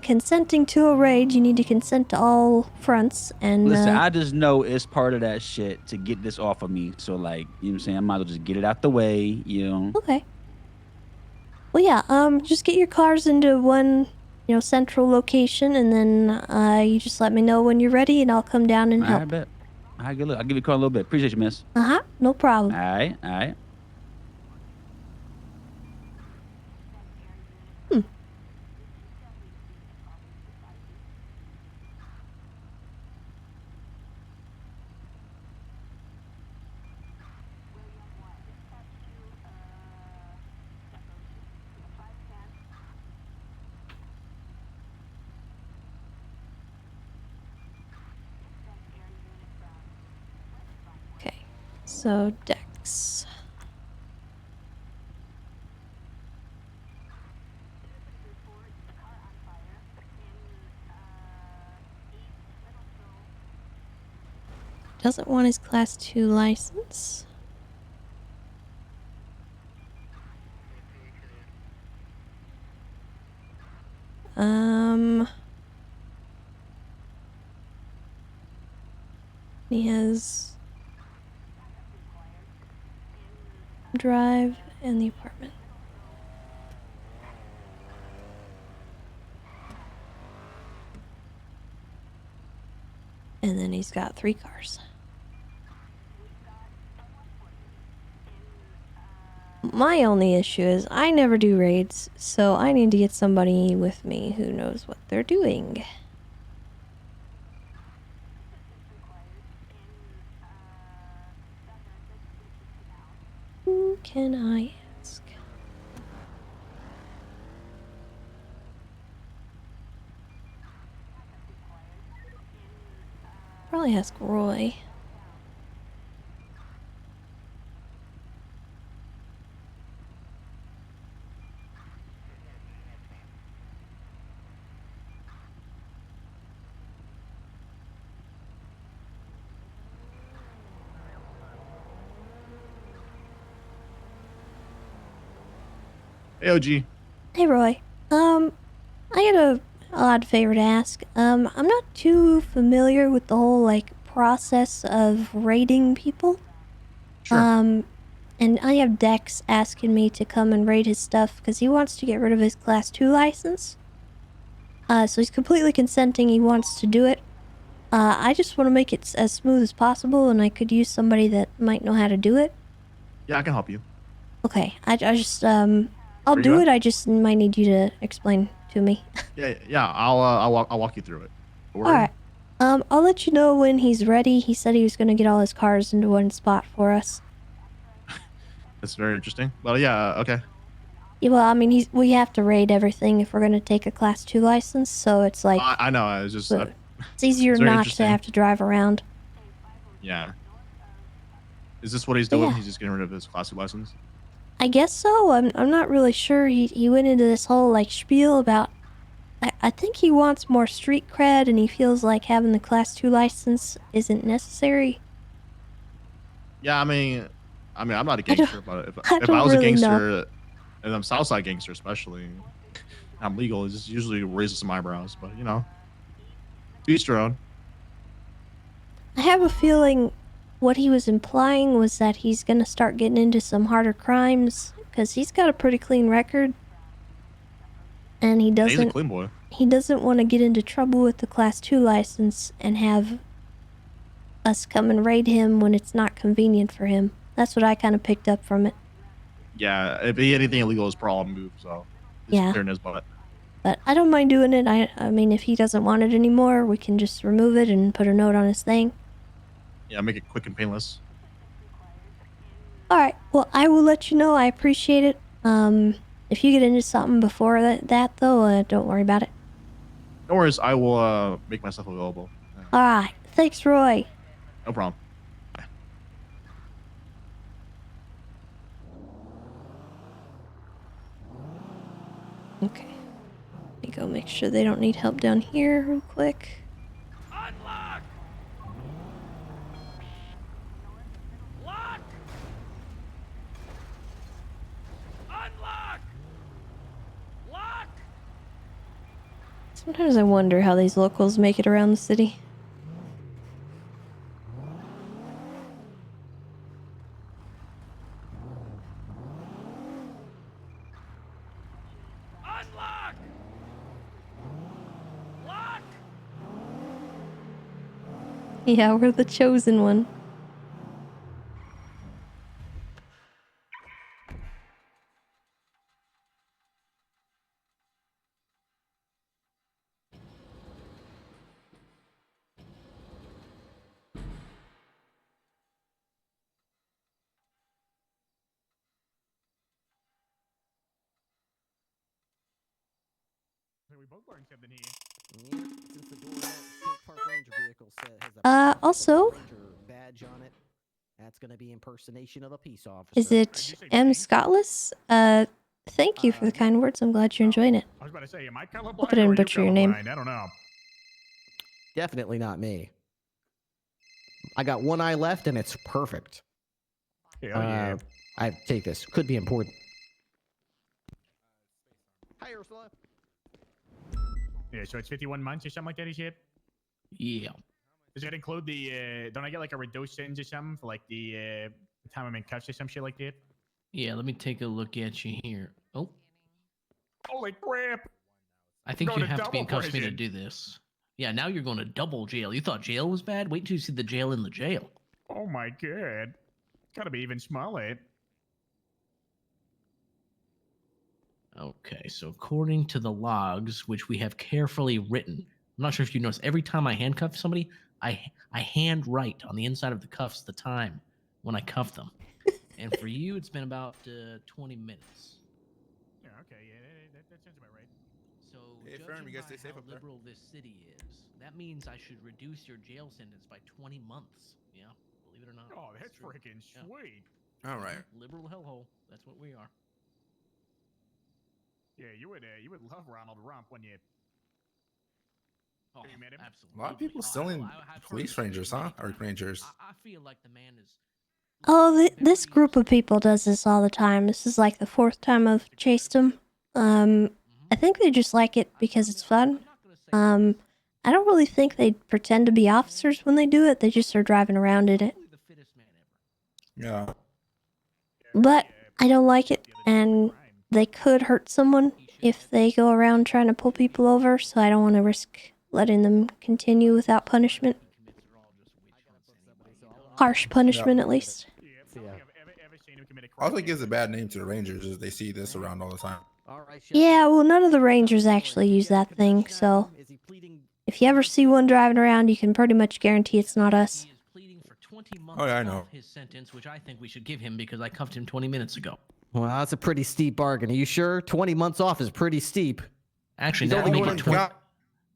consenting to a raid, you need to consent to all fronts. And Listen, I just know it's part of that shit to get this off of me. So, like, you know what I'm saying? I might as well just get it out the way, you know? Okay. Well, yeah, just get your cars into one, central location, and then you just let me know when you're ready, and I'll come down and help. I bet. I'll give you a call in a little bit. Appreciate you, miss. No problem. All right. Okay, so Dex. Doesn't want his Class 2 license. He has drive and the apartment. And then he's got 3 cars. My only issue is I never do raids, so I need to get somebody with me who knows what they're doing. Who can I ask? Probably ask Roy. Hey, OG. Hey, Roy. I got a odd favor to ask. I'm not too familiar with the whole, process of raiding people. Sure. And I have Dex asking me to come and raid his stuff because he wants to get rid of his Class 2 license. So he's completely consenting he wants to do it. I just want to make it as smooth as possible, and I could use somebody that might know how to do it. Yeah, I can help you. Okay, I just, I'll do it, I just might need you to explain to me. Yeah. I'll walk you through it. Alright. I'll let you know when he's ready. He said he was gonna get all his cars into one spot for us. That's very interesting. Well, yeah, okay. Yeah, well, I mean, we have to raid everything if we're gonna take a Class 2 license, so it's like... I know, I was just... it's easier it's very not to interesting. have to drive around. Yeah. Is this what he's doing? Yeah. He's just getting rid of his Class 2 license? I guess so. I'm not really sure. He went into this whole, spiel about... I think he wants more street cred, and he feels like having the Class 2 license isn't necessary. Yeah, I mean, I'm not a gangster, but if I don't was a really gangster, know. and I'm Southside gangster especially, I'm legal, it just usually raises some eyebrows, but, you know, to each their own. I have a feeling what he was implying was that he's gonna start getting into some harder crimes, because he's got a pretty clean record. And he doesn't... He's a clean boy. He doesn't want to get into trouble with the Class 2 license and have us come and raid him when it's not convenient for him. That's what I kind of picked up from it. Yeah, if he had anything illegal, his problem move, so it's Yeah. clearing his butt. But I don't mind doing it. I mean, if he doesn't want it anymore, we can just remove it and put a note on his thing. Yeah, make it quick and painless. Alright, well, I will let you know. I appreciate it. If you get into something before that though, don't worry about it. No worries, I will make myself available. Alright, thanks, Roy. No problem. Okay. Let me go make sure they don't need help down here real quick. Unlock! Lock! Unlock! Lock! Sometimes I wonder how these locals make it around the city. Unlock! Lock! Yeah, we're the chosen one. We both learned something here. Yeah, since the door State Park Ranger vehicle has a Also, Ranger badge on it, that's gonna be impersonation of a peace officer. is it M. Scottless? Thank you for the kind words. I'm glad you're enjoying it. I was about to say, am I colorblind Hope I or didn't are you butcher your name. colorblind? I don't know. Definitely not me. I got one eye left and it's perfect. Hell yeah. I take this. Could be important. Hi, Ursula. Yeah, so it's 51 months or something like that, is it? Yeah. Does that include the, don't I get like a reduced sentence or something for like the time I'm in cuffs or some shit like that? Yeah, let me take a look at you here. Oh, Holy crap! I think Going you to have to be in double cuffs for me to prison. do this. Yeah, now you're going to double jail. You thought jail was bad? Wait till you see the jail in the jail. Oh my god. Gotta be even smaller. Okay, so according to the logs, which we have carefully written, I'm not sure if you noticed, every time I handcuff somebody, I hand write on the inside of the cuffs the time when I cuff them. And for you, it's been about 20 minutes. Yeah, okay, yeah, that sounds about right. So, Hey, judging Fern, you guys by stay safe how up there. liberal this city is, that means I should reduce your jail sentence by 20 months. Yeah, believe it or not. Oh, that's true. freaking Yeah. sweet. All right. Liberal hellhole. That's what we are. Yeah, you would love Ronald Rump, wouldn't you? Oh, Have you met him? absolutely. A lot of people Oh, stealing I've heard police of him rangers, many huh? Or times. rangers. I feel like the man is. Oh, this group of people does this all the time. This is like the 4th time I've chased them. I think they just like it because it's fun. I don't really think they pretend to be officers when they do it. They just are driving around in it. Yeah. But I don't like it, and they could hurt someone if they go around trying to pull people over, so I don't want to risk letting them continue without punishment. Harsh punishment, at least. Also gives a bad name to the Rangers as they see this around all the time. Yeah, well, none of the Rangers actually use that thing, so if you ever see one driving around, you can pretty much guarantee it's not us. Oh, yeah, I know. His sentence, which I think we should give him because I cuffed him 20 minutes ago. Well, that's a pretty steep bargain. Are you sure? 20 months off is pretty steep. Actually, He's now only make going it to 20.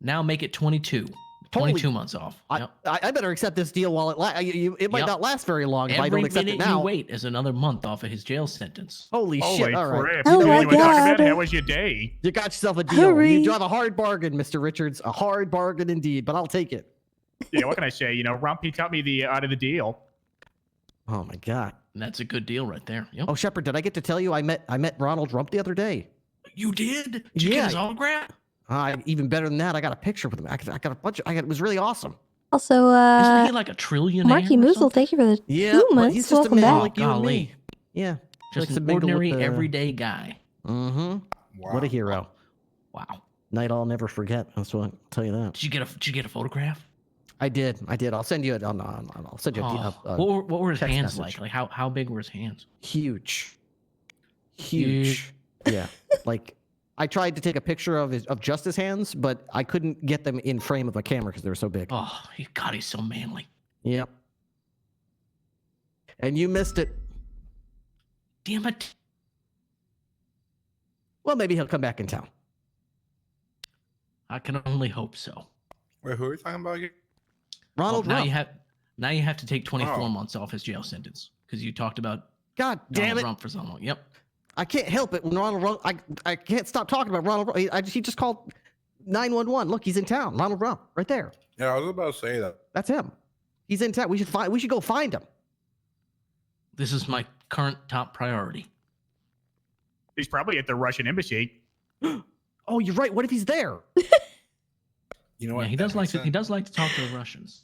Now make it 22. 22 months off. Yep. I better accept this deal while it lasts. It might Yep. not last very long if I Every don't accept it minute now. you wait is another month off of his jail sentence. Holy shit! All right. crap. You wanna talk about how was your day? You got yourself a deal. Hurry. You drive a hard bargain, Mr. Richards. A hard bargain indeed, but I'll take it. Yeah, what can I say? You know, Rumpy cut me the out of the deal. Oh my god. And that's a good deal right there. Yep. Oh, Shepard, did I get to tell you I met Ronald Rump the other day? You did? Did you get his autograph? Even better than that, I got a picture with him. I got a bunch. It was really awesome. Also, Isn't he like a trillionaire? Marky or Moozle, something? thank you for the 2 but months. he's just Welcome a man back. like you and me. Golly. Yeah. Just Likes to an mingle with ordinary, the- everyday guy. Mm-hmm. Wow. What a hero. Wow. Night I'll never forget. That's what I'll tell you that. Did you get a photograph? I did. I'll send you it on. I'll send you a what were his text hands message. like? Like how big were his hands? Huge. Yeah. Like I tried to take a picture of just his hands, but I couldn't get them in frame of a camera because they were so big. Oh, God, he's so manly. Yep. And you missed it. Damn it. Well, maybe he'll come back in town. I can only hope so. Wait, who are we talking about again? Ronald now Rump. you have to take 24 Oh. months off his jail sentence because you talked about God damn Donald it. Rump for so long. Yep. I can't help it when Ronald Rump. I can't stop talking about Ronald Rump. He just called 911. Look, he's in town. Ronald Rump, right there. Yeah, I was about to say that. That's him. He's in town. We should go find him. This is my current top priority. He's probably at the Russian embassy. Oh, you're right. What if he's there? You know Yeah, what? he does That like makes to. He sense. does like to talk to the Russians.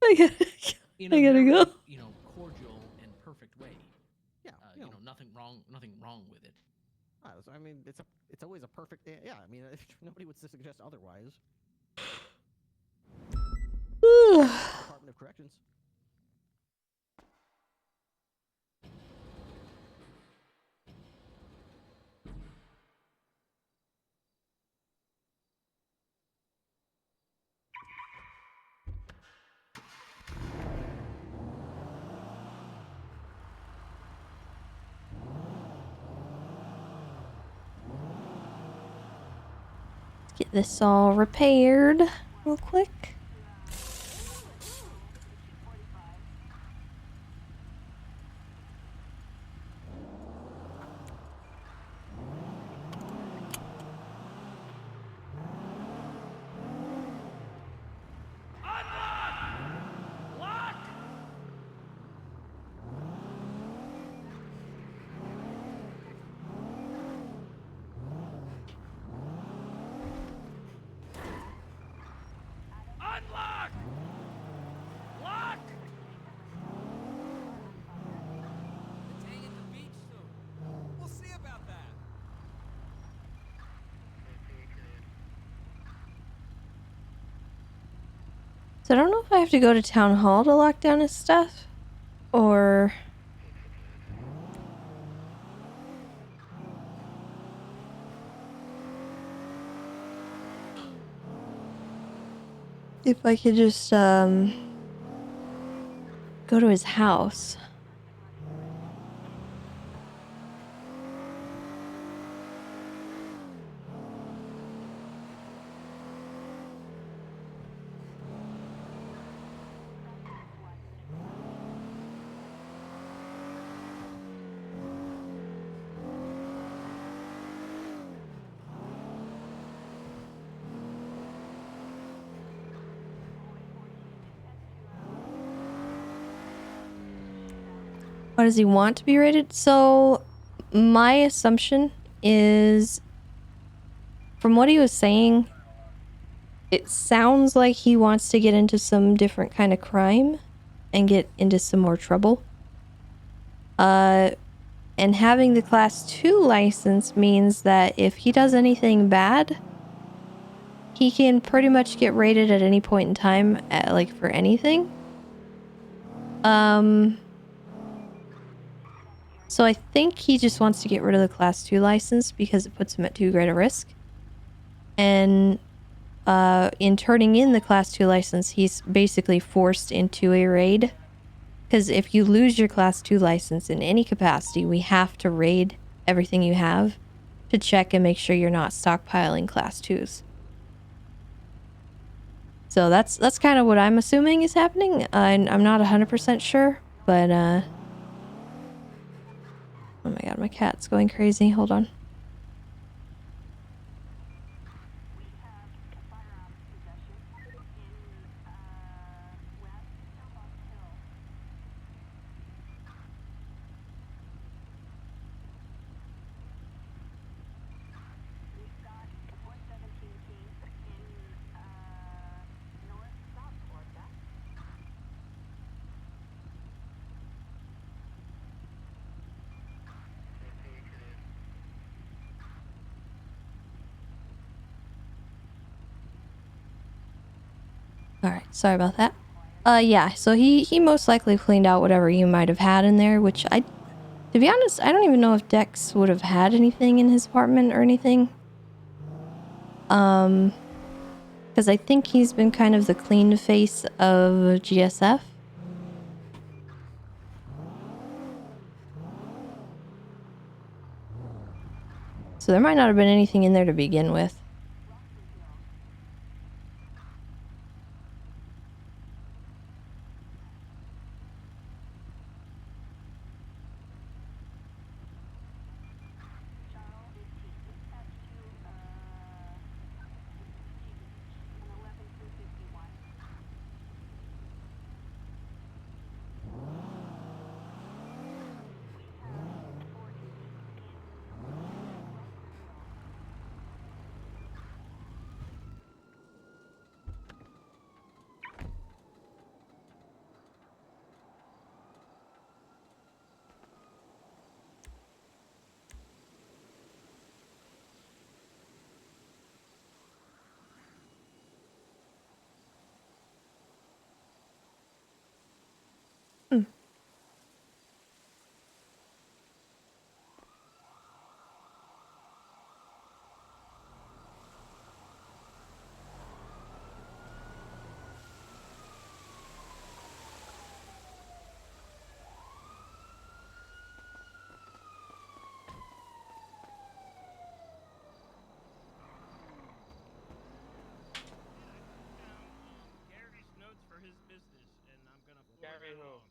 I gotta go. Cordial and perfect way. Yeah, Nothing wrong with it. I mean, it's always a perfect. Yeah, I mean, nobody would suggest otherwise. Department of Corrections. Get this all repaired real quick. Unlock! Lock! Staying at the beach soon. We'll see about that. So I don't know if I have to go to town hall to lock down his stuff, or if I could just go to his house. What does he want to be rated? So my assumption is, from what he was saying, it sounds like he wants to get into some different kind of crime and get into some more trouble. And having the class 2 license means that if he does anything bad, he can pretty much get rated at any point in time, like for anything. So I think he just wants to get rid of the class 2 license because it puts him at too great a risk. And in turning in the class 2 license, he's basically forced into a raid. Because if you lose your class 2 license in any capacity, we have to raid everything you have to check and make sure you're not stockpiling class 2s. So that's kind of what I'm assuming is happening. I'm not 100% sure, but oh my god, my cat's going crazy. Hold on. Alright, sorry about that. Yeah, so he most likely cleaned out whatever you might have had in there, which to be honest, I don't even know if Dex would have had anything in his apartment or anything. Because I think he's been kind of the clean face of GSF. So there might not have been anything in there to begin with. Gary's notes for his business, and I'm gonna forward Gary them who? along.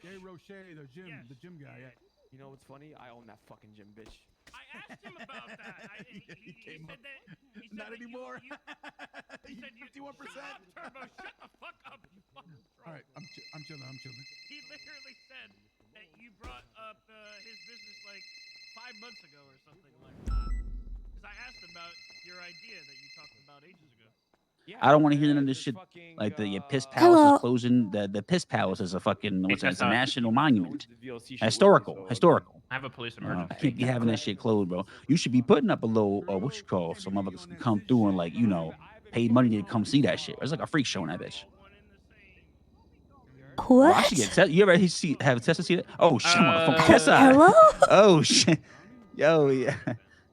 Gary Roche, the gym, yes, the gym guy. Yeah. You know what's funny? I own that fucking gym, bitch. I asked him about that. He Came said up. that. He said Not that anymore. He said you. 51%. Shut up, Turbo. Shut the fuck up. You fucking troll. All right, I'm chilling. I'm chilling. He literally said that you brought up his business like 5 months ago or something like that. Because I asked about your idea that you talked about ages ago. I don't want to hear none of this shit. Like the Piss Palace Hello. is closing. The Piss Palace is a fucking what's that? It's a Tessa. national monument. VLC shit Historical. with me, so Historical. I have a police I emergency. can't be having that shit closed, bro. You should be putting up a little, what you call, so motherfuckers can come through and like, you know, pay money to come see that shit. It's like a freak show in that bitch. What? Well, I should get you ever have Tessa see that? Oh shit, I'm on the phone. Tessa. Hello? Oh shit. Yo, yeah.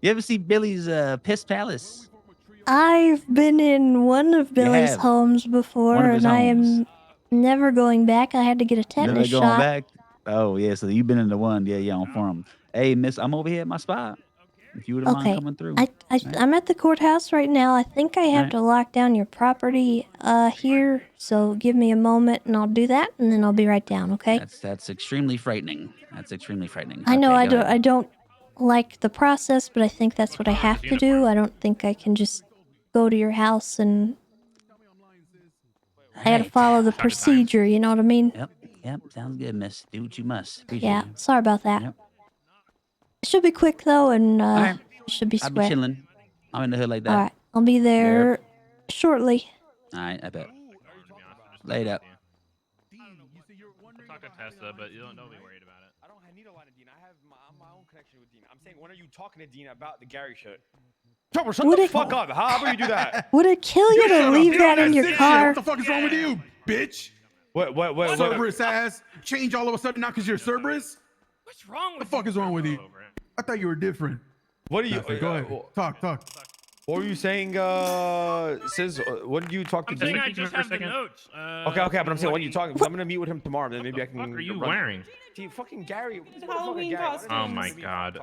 You ever see Billy's Piss Palace? I've been in one of Billy's have. homes before, One of his and I homes. am never going back. I had to get a Never tetanus going shot. back. Oh yeah, so you've been in the one. Yeah, on farm. Hey, miss, I'm over here at my spot. If you wouldn't mind Okay, coming through. I'm at the courthouse right now. I think I have Alright. to lock down your property here, so give me a moment and I'll do that, and then I'll be right down, okay? That's extremely frightening. That's extremely frightening. I know Okay, go ahead. I don't like the process, but I think that's what I have to do. I don't think I can just go to your house and I gotta Alright. follow the procedure, you know what I mean? Yep, sounds good, miss. Do what you must. Appreciate Yeah, you. sorry about that. Yep. It should be quick though, and Alright. it should be I'll be square. chilling. I'm in the hood like that. Alright, I'll be there shortly. Alright, I bet. Later. I'll talk to Tessa, but you don't be worried about it. I don't need a line of Dean. I have my own connection with Dean. I'm saying, when are you talking to Dean about the Gary shit? Trevor, shut the fuck up. How about you do that? Would it kill you to leave that in your car? What the fuck is wrong with you, bitch? What? Cerberus ass. Change all of a sudden now because you're Cerberus? What's wrong What the fuck is wrong with you? I thought you were different. What are you? Nothing. Go ahead. Talk. What were you saying, Sis? When did you talk to I'm Dean? saying I just have the notes. Okay, but I'm saying when you talk, I'm gonna meet with him tomorrow. Then maybe I can. What are you run- wearing? Dude, fucking Gary. It's Halloween costume. Oh my god.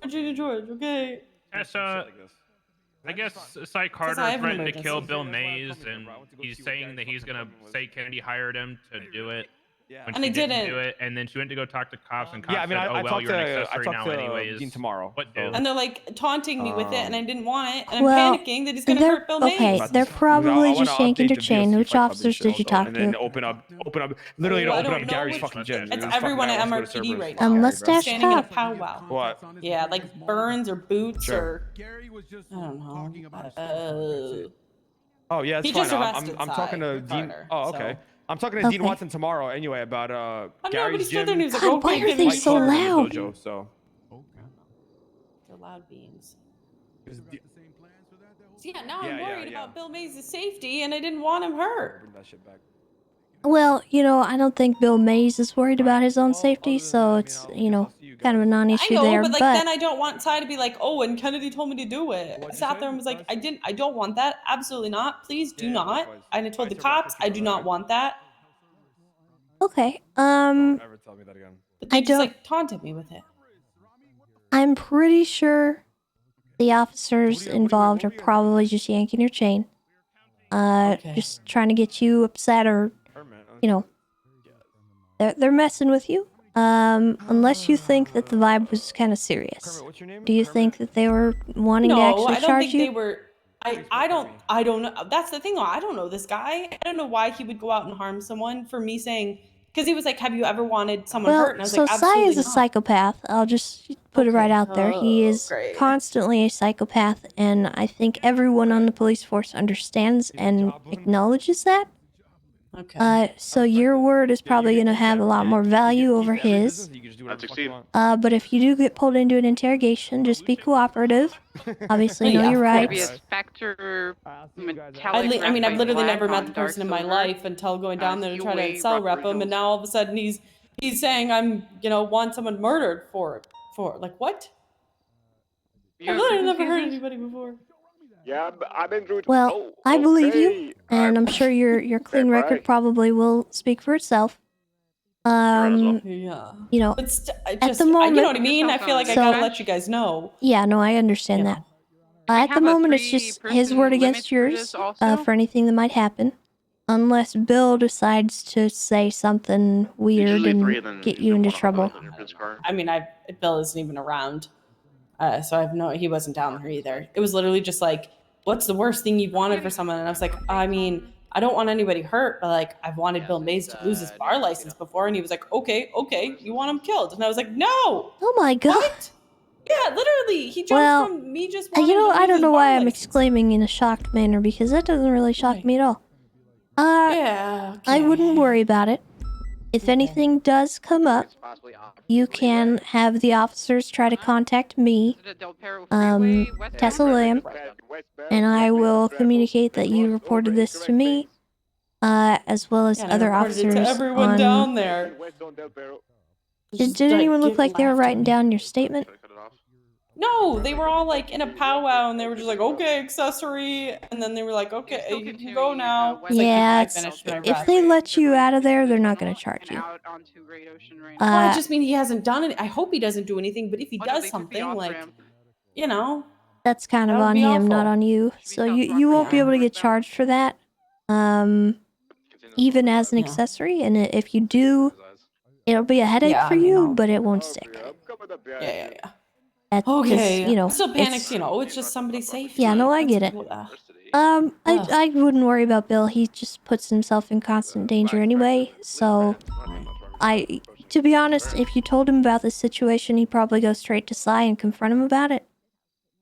Regina George, okay. Tessa, I guess Cy Carter I have an threatened to kill emergency. Bill Mays, and he's saying that he's gonna say Kennedy hired him to do it. When And she I didn't. do it, and then she went to go talk to cops, and cops Yeah, I mean, said, "Oh I well, talked you're an to accessory now, anyways." Dean tomorrow. What do? And they're like taunting me with it, and I didn't want it, and I'm Well, panicking that he's gonna they're- hurt Bill okay, Mays. they're probably just yanking your chain. Which officers officers did you talk And then to? open up, literally Oh, I open don't up know Gary's which- fucking gym. It's This fucking everyone guy at wants to go to MRPD Cerberus. right now. A mustache Standing in a cop? powwow. What? Yeah, like Burns or Boots Sure. or I don't know. Oh yeah, it's He fine. just arrested I'm talking to Cy Dean. Carter, Oh okay. so- I'm talking to Dean Okay. Watson tomorrow anyway about I know, but Gary's he stood gym. there and he was like, God, why okay, are they so Club in the loud? dojo, so. They're loud beings. Is the- So yeah, now I'm Yeah, worried yeah. about Bill Mays' safety, and I didn't want him hurt. Bring that shit back. Well, I don't think Bill Mays is worried about his own safety, so it's, kind of a I non-issue know, there. but like then I don't want Ty to be like, oh, and Kennedy told me to do it. I sat there and was like, I don't want that. Absolutely not. Please do not. And I told the cops, I do not want that. Okay, Don't ever tell me that again. But they I just don't- like taunted me with it. I'm pretty sure the officers involved are probably just yanking your chain. Just trying to get you upset or, they're messing with you. Unless you think that the vibe was kind of serious. Do you think that they were wanting to No, actually I don't charge think you? they were. I don't know. That's the thing though. I don't know this guy. I don't know why he would go out and harm someone for me saying, because he was like, have you ever wanted someone hurt? And I was so like, Sai absolutely is a not. psychopath. I'll just put it right out there. He is great. constantly a psychopath, and I think everyone on the police force understands and acknowledges that. Okay. So your word is probably going to have a lot more value over his. But if you do get pulled into an interrogation, just be cooperative. Obviously, know Yeah, your of Maybe a rights. specter metallic I mean, I've graphite literally black never met on the dark person in my silver. life until going down there to try to Sealway sell rubber rep him, and hills. now all of a sudden he's saying I'm, want someone murdered for like what? You I've have literally business never heard visas? anybody before. Yeah, I'm en route. Well, Oh, I believe you, okay. and I'm sure your clean record probably will speak for itself. Yeah. You know, But at the you moment, know what I mean? I feel like I so- gotta let you guys know. Yeah, no, I understand that. At the have a moment, it's just his word against yours for anything that might happen. Unless Bill decides to say something weird and get you into trouble. I mean, Bill isn't even around, so I have he wasn't down there either. It was literally just like, what's the worst thing you've wanted for someone? And I was like, I mean, I don't want anybody hurt, but like, I've wanted Bill Mays to lose his bar license before, and he was like, okay, you want him killed? And I was like, no. Oh my god. What? Yeah, literally, he jumped Well, from me just wanting to I lose don't his know bar why I'm license. exclaiming in a shocked manner, because that doesn't really shock me at all. Yeah, I wouldn't worry about it. If anything does come up, you can have the officers try to contact me, Tessa Lamb, and I will communicate that you reported this to me, as well as Yeah, and I other reported it officers to everyone on... down there. Did anyone look like they were writing down your statement? No, they were all like in a powwow, and they were just like, okay, accessory, and then they were like, okay, you can go now. It's Yeah, like, I finished my if rest. they let you out of there, they're not going to charge you. Well, I just mean he hasn't done it. I hope he doesn't do anything, but if he does something, like, That's kind of that would on be him, not awful. on you. So you won't be able to get charged for that, even as an accessory. And if you do, it'll be a headache Yeah, for I mean, you, but it won't stick. Yeah. Okay, Okay, I'm still panicked, it's just somebody's safety. Yeah, no, I get it. Ugh. I wouldn't worry about Bill. He just puts himself in constant danger anyway. So, to be honest, if you told him about this situation, he'd probably go straight to Sai and confront him about it.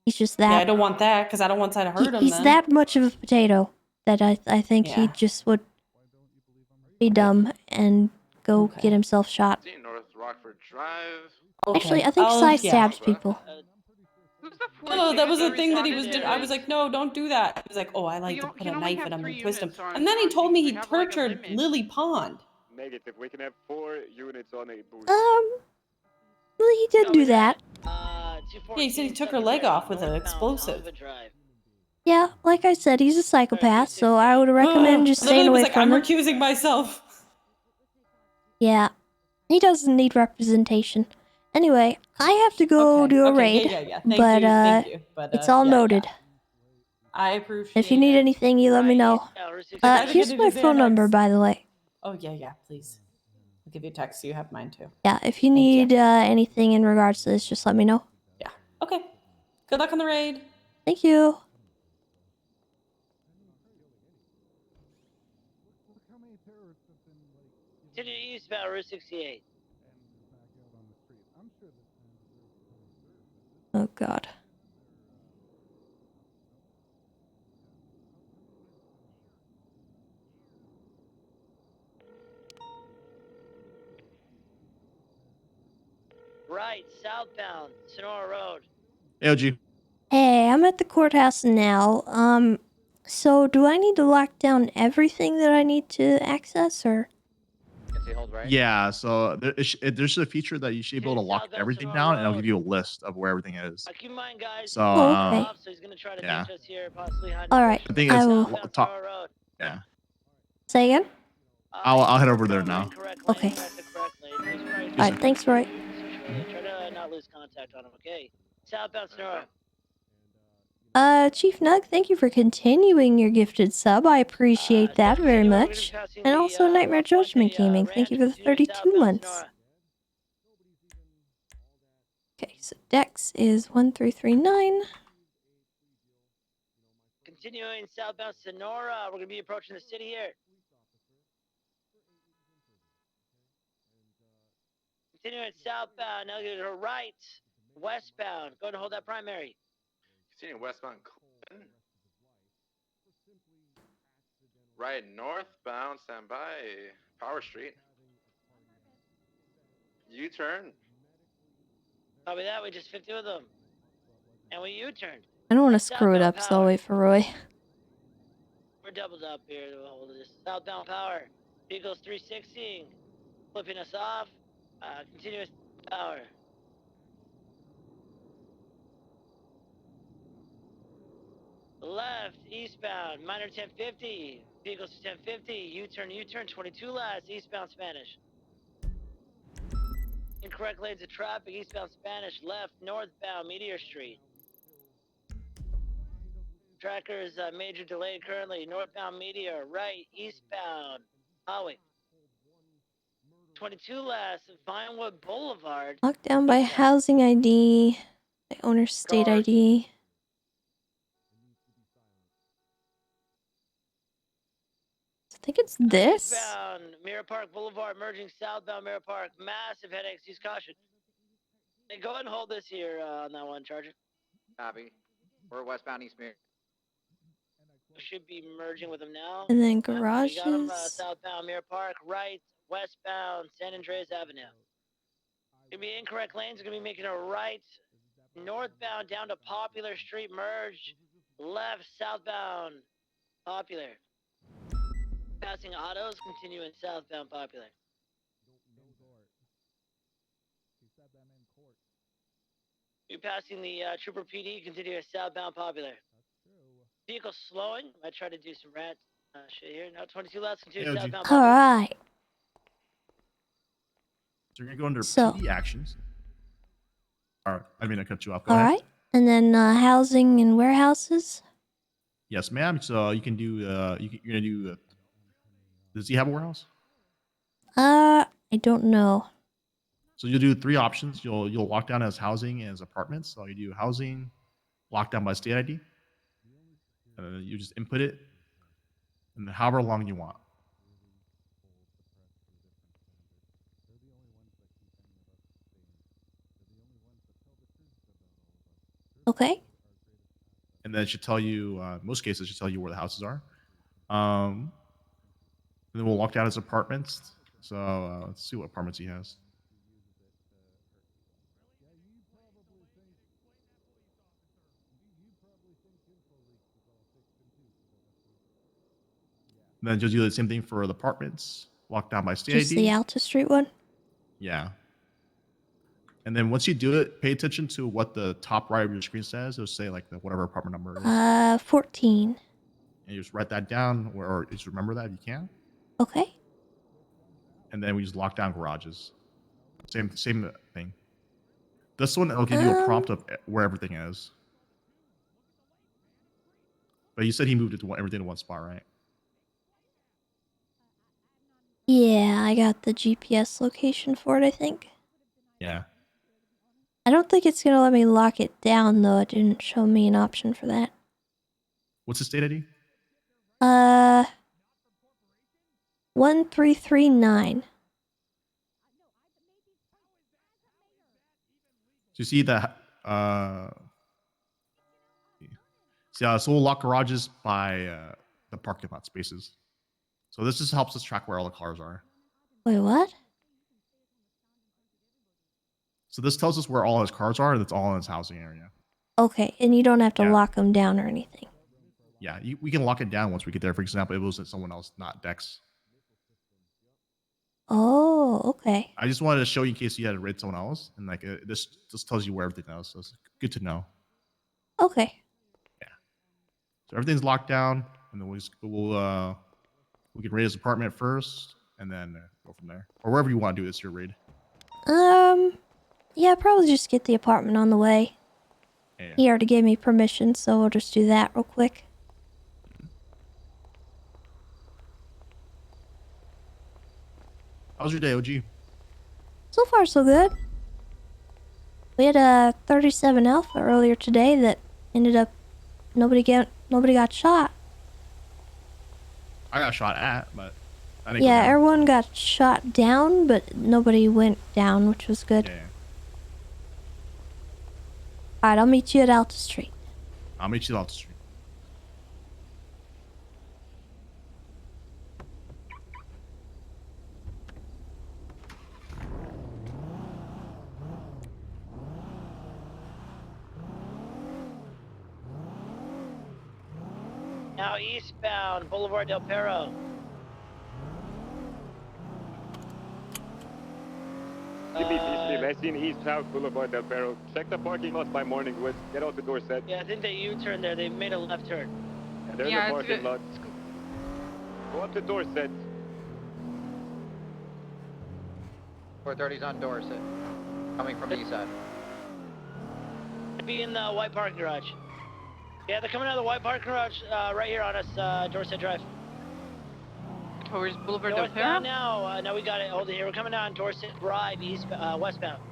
He's just that. Yeah, I don't want that because I don't want Sai to hurt him. He's then. that much of a potato that I think he just would be dumb and go get himself shot. North Rockford Drive. Actually, I think Sai stabs people. Oh, that was the thing that he was doing. I was like, no, don't do that. He was like, oh, I like to put a knife in him and twist him. And then he told me he tortured Lily Pond. Negative. We can have 4 units on a boost. Well, he did do that. Yeah, he said he took her leg off with an explosive. Yeah, like I said, he's a psychopath, so I would recommend just staying away from I'm him. recusing myself. Yeah, he doesn't need representation. Anyway, I have to go do a raid, Yeah. but it's all noted. I appreciate If you need anything, you let me know. Here's my phone number, by the way. Oh, yeah, please. I'll give you a text so you have mine too. Yeah, if you need anything in regards to this, just let me know. Yeah. Okay. Good luck on the raid. Thank you. Continue eastbound Route 68. Oh, God. Right, southbound Sonora Road. AOG. Hey, I'm at the courthouse now. So do I need to lock down everything that I need to access, or? Yeah, so there's a feature that you should be able to lock everything down, and it'll give you a list of where everything is. So, okay. Yeah. All right. I think I it's will. top. Yeah. Say again? I'll head over there now. Okay. All right. Thanks, Roy. Try to not lose contact on him, okay? Southbound Sonora. Chief Nug, thank you for continuing your gifted sub. I appreciate that very much. And also Nightmare Judgment Gaming, thank you for the 32 months. Okay, so Dex is 1339. Continuing southbound Sonora. We're going to be approaching the city here. Continuing southbound. Now go to the right. Westbound. Going to hold that primary. Continuing westbound Clinton. Right northbound, stand by. Power Street. U-turn. Copy that. We just 50 with them. And we U-turned. I don't want to screw it up, so I'll wait for Roy. We're doubled up here to hold this. Southbound power. Vehicles 360. Flipping us off. Continuous power. Left, eastbound, minor 1050. Vehicles 1050. U-turn, 22 last, eastbound Spanish. Incorrect lanes of traffic, eastbound Spanish, left, northbound, Meteor Street. Trackers, major delay currently, northbound Meteor, right, eastbound, highway. 22 last, Vinewood Boulevard. Locked down by housing ID, by owner's state ID. I think it's this. Eastbound, Mirror Park Boulevard, merging southbound Mirror Park. Massive headaches, use caution. Hey, go ahead and hold this here on that one, Charger. Copy. We're westbound East Mirror. Should be merging with them now. And then We got them garages. southbound Mirror Park, right, westbound San Andreas Avenue. Gonna be incorrect lanes. Gonna be making a right, northbound down to Popular Street, merge, left, southbound Popular. Passing autos, continuing southbound Popular. You're passing the Trooper PD, continuing southbound Popular. Vehicle slowing. Might try to do some rat shit here. Now 22 left, continue southbound Popular. Alright. So you're gonna go under So- PD actions. All right, I mean I cut you off. Go ahead. Alright. And then housing and warehouses. Yes, ma'am. So you can do. You're gonna do. Does he have a warehouse? I don't know. So you'll do 3 options. You'll lock down as housing and as apartments. So you do housing, locked down by state ID. You just input it, and however long you want. Okay. And then it should tell you. Most cases, it should tell you where the houses are. And then we'll lock down his apartments. So let's see what apartments he has. And then just do the same thing for the apartments. Locked down by state Just ID. the Alta Street one. Yeah. And then once you do it, pay attention to what the top right of your screen says. It'll say like the whatever apartment number it is. 14. And you just write that down or just remember that if you can. Okay. And then we just lock down garages. Same thing. This one, it'll give you a prompt of where everything is. But you said he moved it to everything in one spot, right? Yeah, I got the GPS location for it, I think. Yeah. I don't think it's gonna let me lock it down though. It didn't show me an option for that. What's the state ID? 1339. So you see that so we'll lock garages by the parking lot spaces. So this just helps us track where all the cars are. Wait, what? So this tells us where all his cars are, and it's all in his housing area. Okay, and you don't have to lock them down or anything. Yeah, we can lock it down once we get there. For example, it was someone else, not Dex. Oh, okay. I just wanted to show you in case you had to rate someone else, and like this just tells you where everything is. So it's good to know. Okay. So everything's locked down, and then we can raid his apartment first, and then go from there, or wherever you want to do this. Your raid. Yeah, probably just get the apartment on the way. Yeah. He already gave me permission, so we'll just do that real quick. How's your day, OG? So far, so good. We had a 37 Alpha earlier today that ended up nobody got shot. I got shot at, but I didn't. Yeah, everyone got shot down, but nobody went down, which was good. Yeah. Alright, I'll meet you at Alta Street. I'll meet you at Alta Street. Now eastbound, Boulevard Del Perro. I seen East South Boulevard Del Perro. Check the parking lots by morning wood. Get out the door set. Yeah, I think they U-turned there. They made a left turn. And they're in the parking lot. Go up the door set. 430's on Dorset. Coming from the east side. Be in the white parking garage. Yeah, they're coming out of the white parking garage right here on us, Dorset Drive. Towards Boulevard Del Perro? Northbound now. Now we got it. Hold it here. We're coming down Dorset Drive, westbound.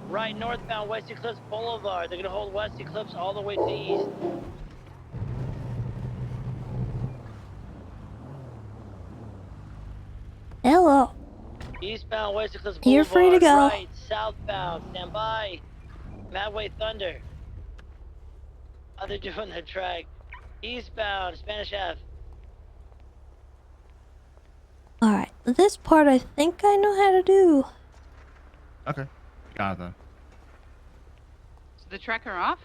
Right, northbound, West Eclipse Boulevard. They're going to hold West Eclipse all the way to the east. Hello. Eastbound, West Eclipse Boulevard. You're free to go. Right, southbound. Stand by. Madway Thunder. How they're doing the track. Eastbound, Spanish Ave. Alright, this part I think I know how to do. Okay. Got it then. Is the tracker off?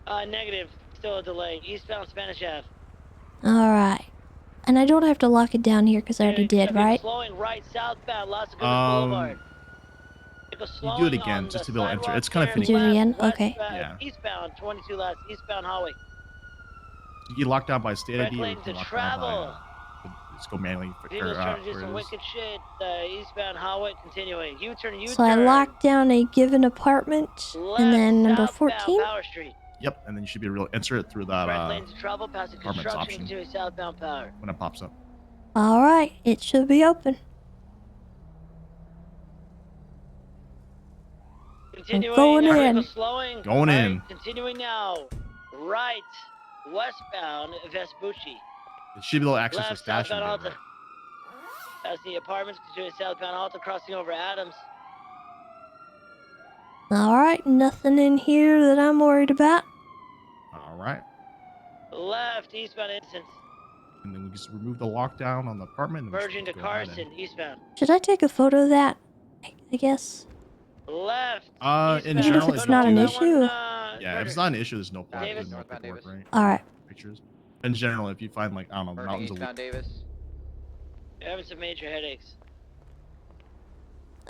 Negative. Still a delay. Eastbound, Spanish Ave. Alright. And I don't have to lock it down here because I already did, right? Slowing right, southbound, Las Agudas Boulevard. You do it again just to be able to enter. It's kind of Do finicky. it again? Okay. Yeah. Eastbound, 22 left, eastbound highway. You get locked down by state ID or you Lane can to lock down by travel. just go manually for Vehicles trying to do for some this. wicked shit. Eastbound highway, continuing. U-turn, U-turn. So I locked down a given apartment and then number Southbound 14. Power Street. Yep, and then you should be able to enter it through that Right lane to travel, past the apartments construction, option continuing southbound power. when it pops up. Alright, it should be open. Continuing, going in. vehicle slowing. Going Right, in. Continuing now. Right, westbound Vespucci. It should be able to access the Left, station. southbound there, Alta. That's the apartments, continuing southbound Alta, crossing over Adams. Alright, nothing in here that I'm worried about. All right. Left, eastbound Innocence. And then we just remove the lockdown on the apartment. And we Merging to should go ahead Carson, eastbound. Should I take a photo of that? I guess. Left. In Even general, if it's not an issue. Yeah, if it's not an issue, there's no problem. Davis. Doesn't have to work, right? Alright. Pictures. In general, if you find like I don't know Merging mountains of eastbound Davis. You're having some major headaches.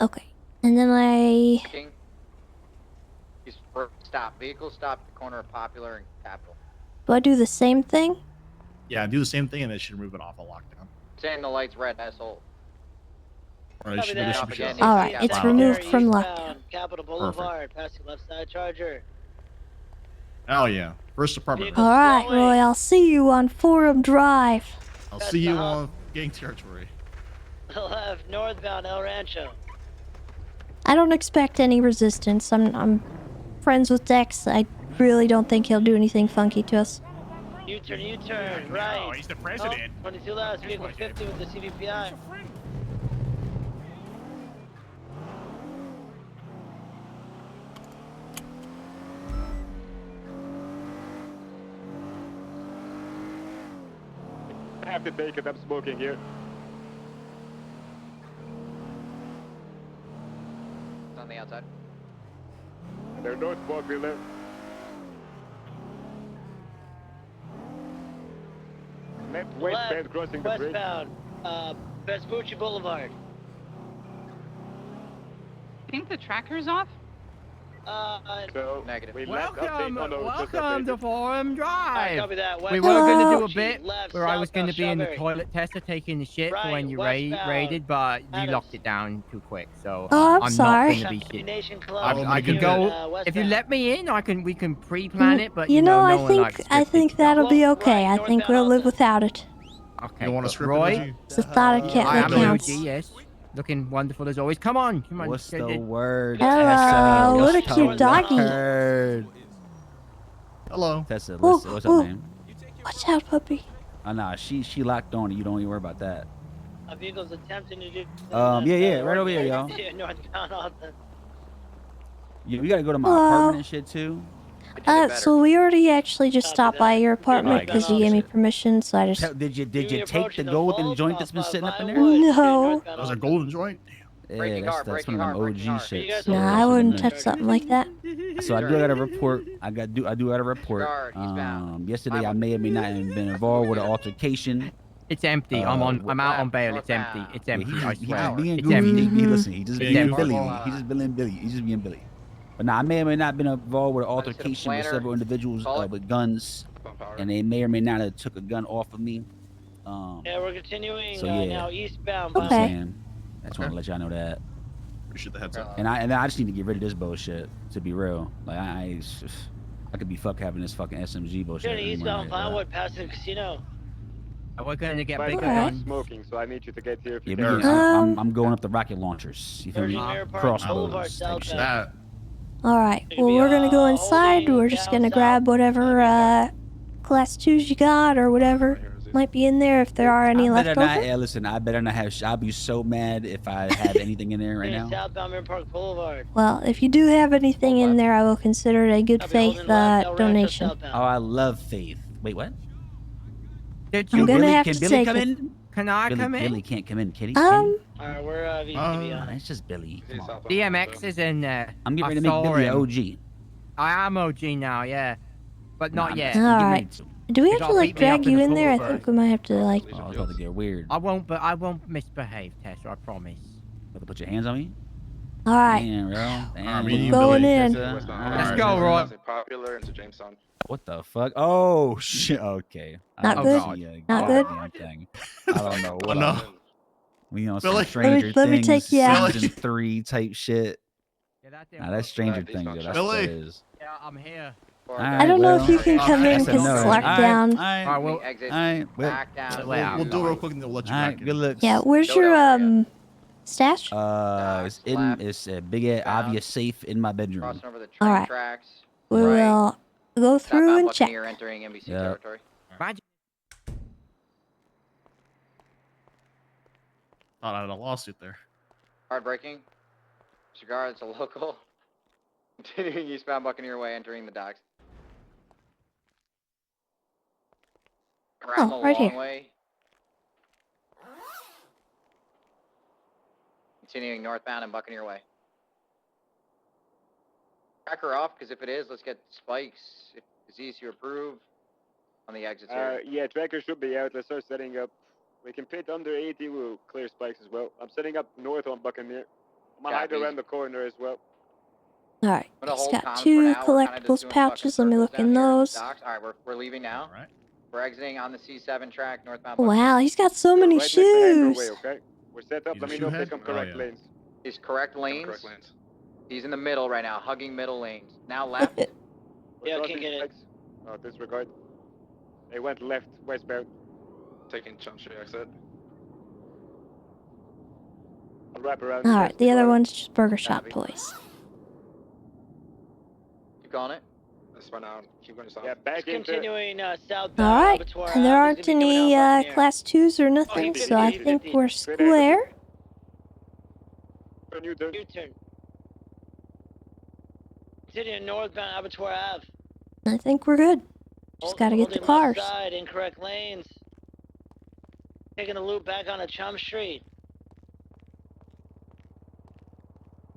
Okay. And then I... Stop. Vehicle stop at the corner of Popular and Capitol. Do I do the same thing? Yeah, do the same thing and it should remove it off a lockdown. Saying the light's red, asshole. Or it should be Stop again. Alright, it's Wow. removed from lockdown. Eastbound, Capitol Boulevard, passing left side Charger. Oh yeah, first apartment. Alright, Roy, I'll see you on Forum Drive. I'll see you on gang territory. Left, northbound El Rancho. I don't expect any resistance. I'm friends with Dex. I really don't think he'll do anything funky to us. U-turn, right. Oh, he's the president. 22 left, vehicle 50 with the CVPI. I have to take it. I'm smoking here. It's on the outside. They're not popular. Left westbound crossing the bridge. Westbound, Vespucci Boulevard. I think the tracker's off. So negative. We left Welcome, update on those welcome to Forum Alright, Drive. copy that. We were going to do a Vespucci, bit left, where I was going to be in the southbound toilet tester taking the shit for Right, when you westbound, raided, but you Adams. locked it down too quick. So Oh, I'm I'm sorry. not going to be shit. Nation Club. I can go if you let me in. We can pre-plan it, but You know, no I one likes think scripted that'll be okay. I think we'll live without it. Okay, You don't want to but script Roy, it, It's the thought that I am an OG, counts. yes. Looking wonderful as always. Come on. What's the word? Hello, Tessa? what a What's cute the doggy. word? Hello. Tessa, Ooh, listen, what's up, ooh. man? Watch out, puppy. Oh, nah, she locked on it. You don't even worry about that. A vehicle's attempting to do. Yeah, right over here, y'all. Yeah, northbound Alta. Yeah, we gotta go to my Hello. apartment and shit too. So we already actually just stopped by your apartment Alright, because you gave me permission, so I just... Did you take the golden joint that's been sitting up in there? No. That was a golden joint. Breaking that's hard, that's breaking one of them hard, OG breaking hard. shit. You guys So hold Nah, that's I what wouldn't I'm touch doing. something like that. So I do got a report. I do got a report. Guard, eastbound. Yesterday I may or may not have been involved with an altercation. It's empty. I'm out on bail. It's empty. northbound. It's Yeah, empty. he I just swear. being It's goofy. empty. Listen, he just Being being goofy. Billy. He just being Billy. He's just being Billy. But now I may or may not have been involved with an altercation with several individuals with guns, and they may or may not have took a gun off of me. Yeah, we're continuing So yeah, now eastbound. I'm Okay. saying, I just want to let y'all know that. Appreciate the heads up. And I just need to get rid of this bullshit. To be real, like I could be having this fucking SMG bullshit. Turning anymore, eastbound like, Pinewood, passing the casino. We're going to get By the bigger way, I'm guns. smoking, so I need you to get here if yeah, you we can. can, I'm going up the rocket launchers. You feel me? Virgin Mirror Park, Crossbows Boulevard, type shit. That All right. Well, we're gonna go inside. We're just gonna grab whatever class 2s you got or whatever might be in there if there are any I left better over. not. Listen, I better not have. I'll be so mad if I have anything in there right now. Southbound Mirror Park Boulevard. Well, if you do have anything in there, I will consider it a good faith donation. Oh, I love Faith. Wait, what? I'm gonna have can to Billy take come it. in? Can I come in? Billy can't come in. Kitty. Alright, we're VTV on. It's just Billy. Come on. DMX is in there. I'm getting I ready to make saw Billy him. an OG. I am OG now, yeah. But not yet. All right. Do we have to Y'all like beat me up drag in you the in there? I pool think we might have to like. Oh, it's about to get weird. I won't misbehave, Tessa, I promise. About to put your hands on me? All right. Damn, bro. Damn, We're going in. Let's go, Roy. Popular into Jamestown. What the fuck? Oh shit. Okay. Not I good? don't see a Not good? goddamn thing. I don't know what. no. We on Billy. some Stranger Let me Things take you out. season 3 type shit. Nah, that's Stranger Things. Yo. That's what Billy. it is. Yeah, I'm here. I don't know if you can come in because lockdown. Alright, We exit well, back down. We'll do it real quick and then we'll let you back in. good looks. Yeah, where's your stash? It's in. It's a big obvious safe in my bedroom. Crossing over the All train right. tracks. We will go through Southbound and check. Buccaneer entering NBC Yeah. territory. Thought I had a lawsuit there. Hard braking. Cigar, it's a local. Continuing eastbound Buccaneer Way, entering the docks. Around the right long here. way. Continuing northbound and Buccaneer Way. Track her off, because if it is, let's get spikes. If disease you approve on the exits here. Yeah, tracker should be out. Let's start setting up. We can pit under 80. We'll clear spikes as well. I'm setting up north on Buccaneer. I'm gonna hide Copies. around the corner as well. All right. I'm gonna He's hold got comms for 2 now. We're kinda just collectibles doing pouches. fucking Let me circles look down in here at the those. docks. All right, we're leaving now. All right. We're exiting on the C7 track, northbound. Wow, he's got so many Right next to Hangar Way, shoes. okay? We're set up. He's Let a me know if they shoehead? come Oh, correct yeah. lanes. He's correct lanes. Correct lanes. He's in the middle right now, hugging middle lanes. Now left. We're Yeah, crossing can't get it. spikes. Oh, disregard. They went left, westbound. Taking Chum Street exit. I'll wrap around. All the right, the other car. one's just burger shop toys. Keep calling it. Let's run out. Keep going south. Yeah, back into. Continuing southbound. All right, Abattoir and there Ave. aren't He's gonna be any going out Buccaneer. class 2s or nothing, he's so I 50, think 50. we're square. U-turn. U-turn. Continuing northbound Abattoir Ave. I think we're good. Just gotta get the Holding left cars. side, incorrect lanes. Taking the loop back onto Chum Street.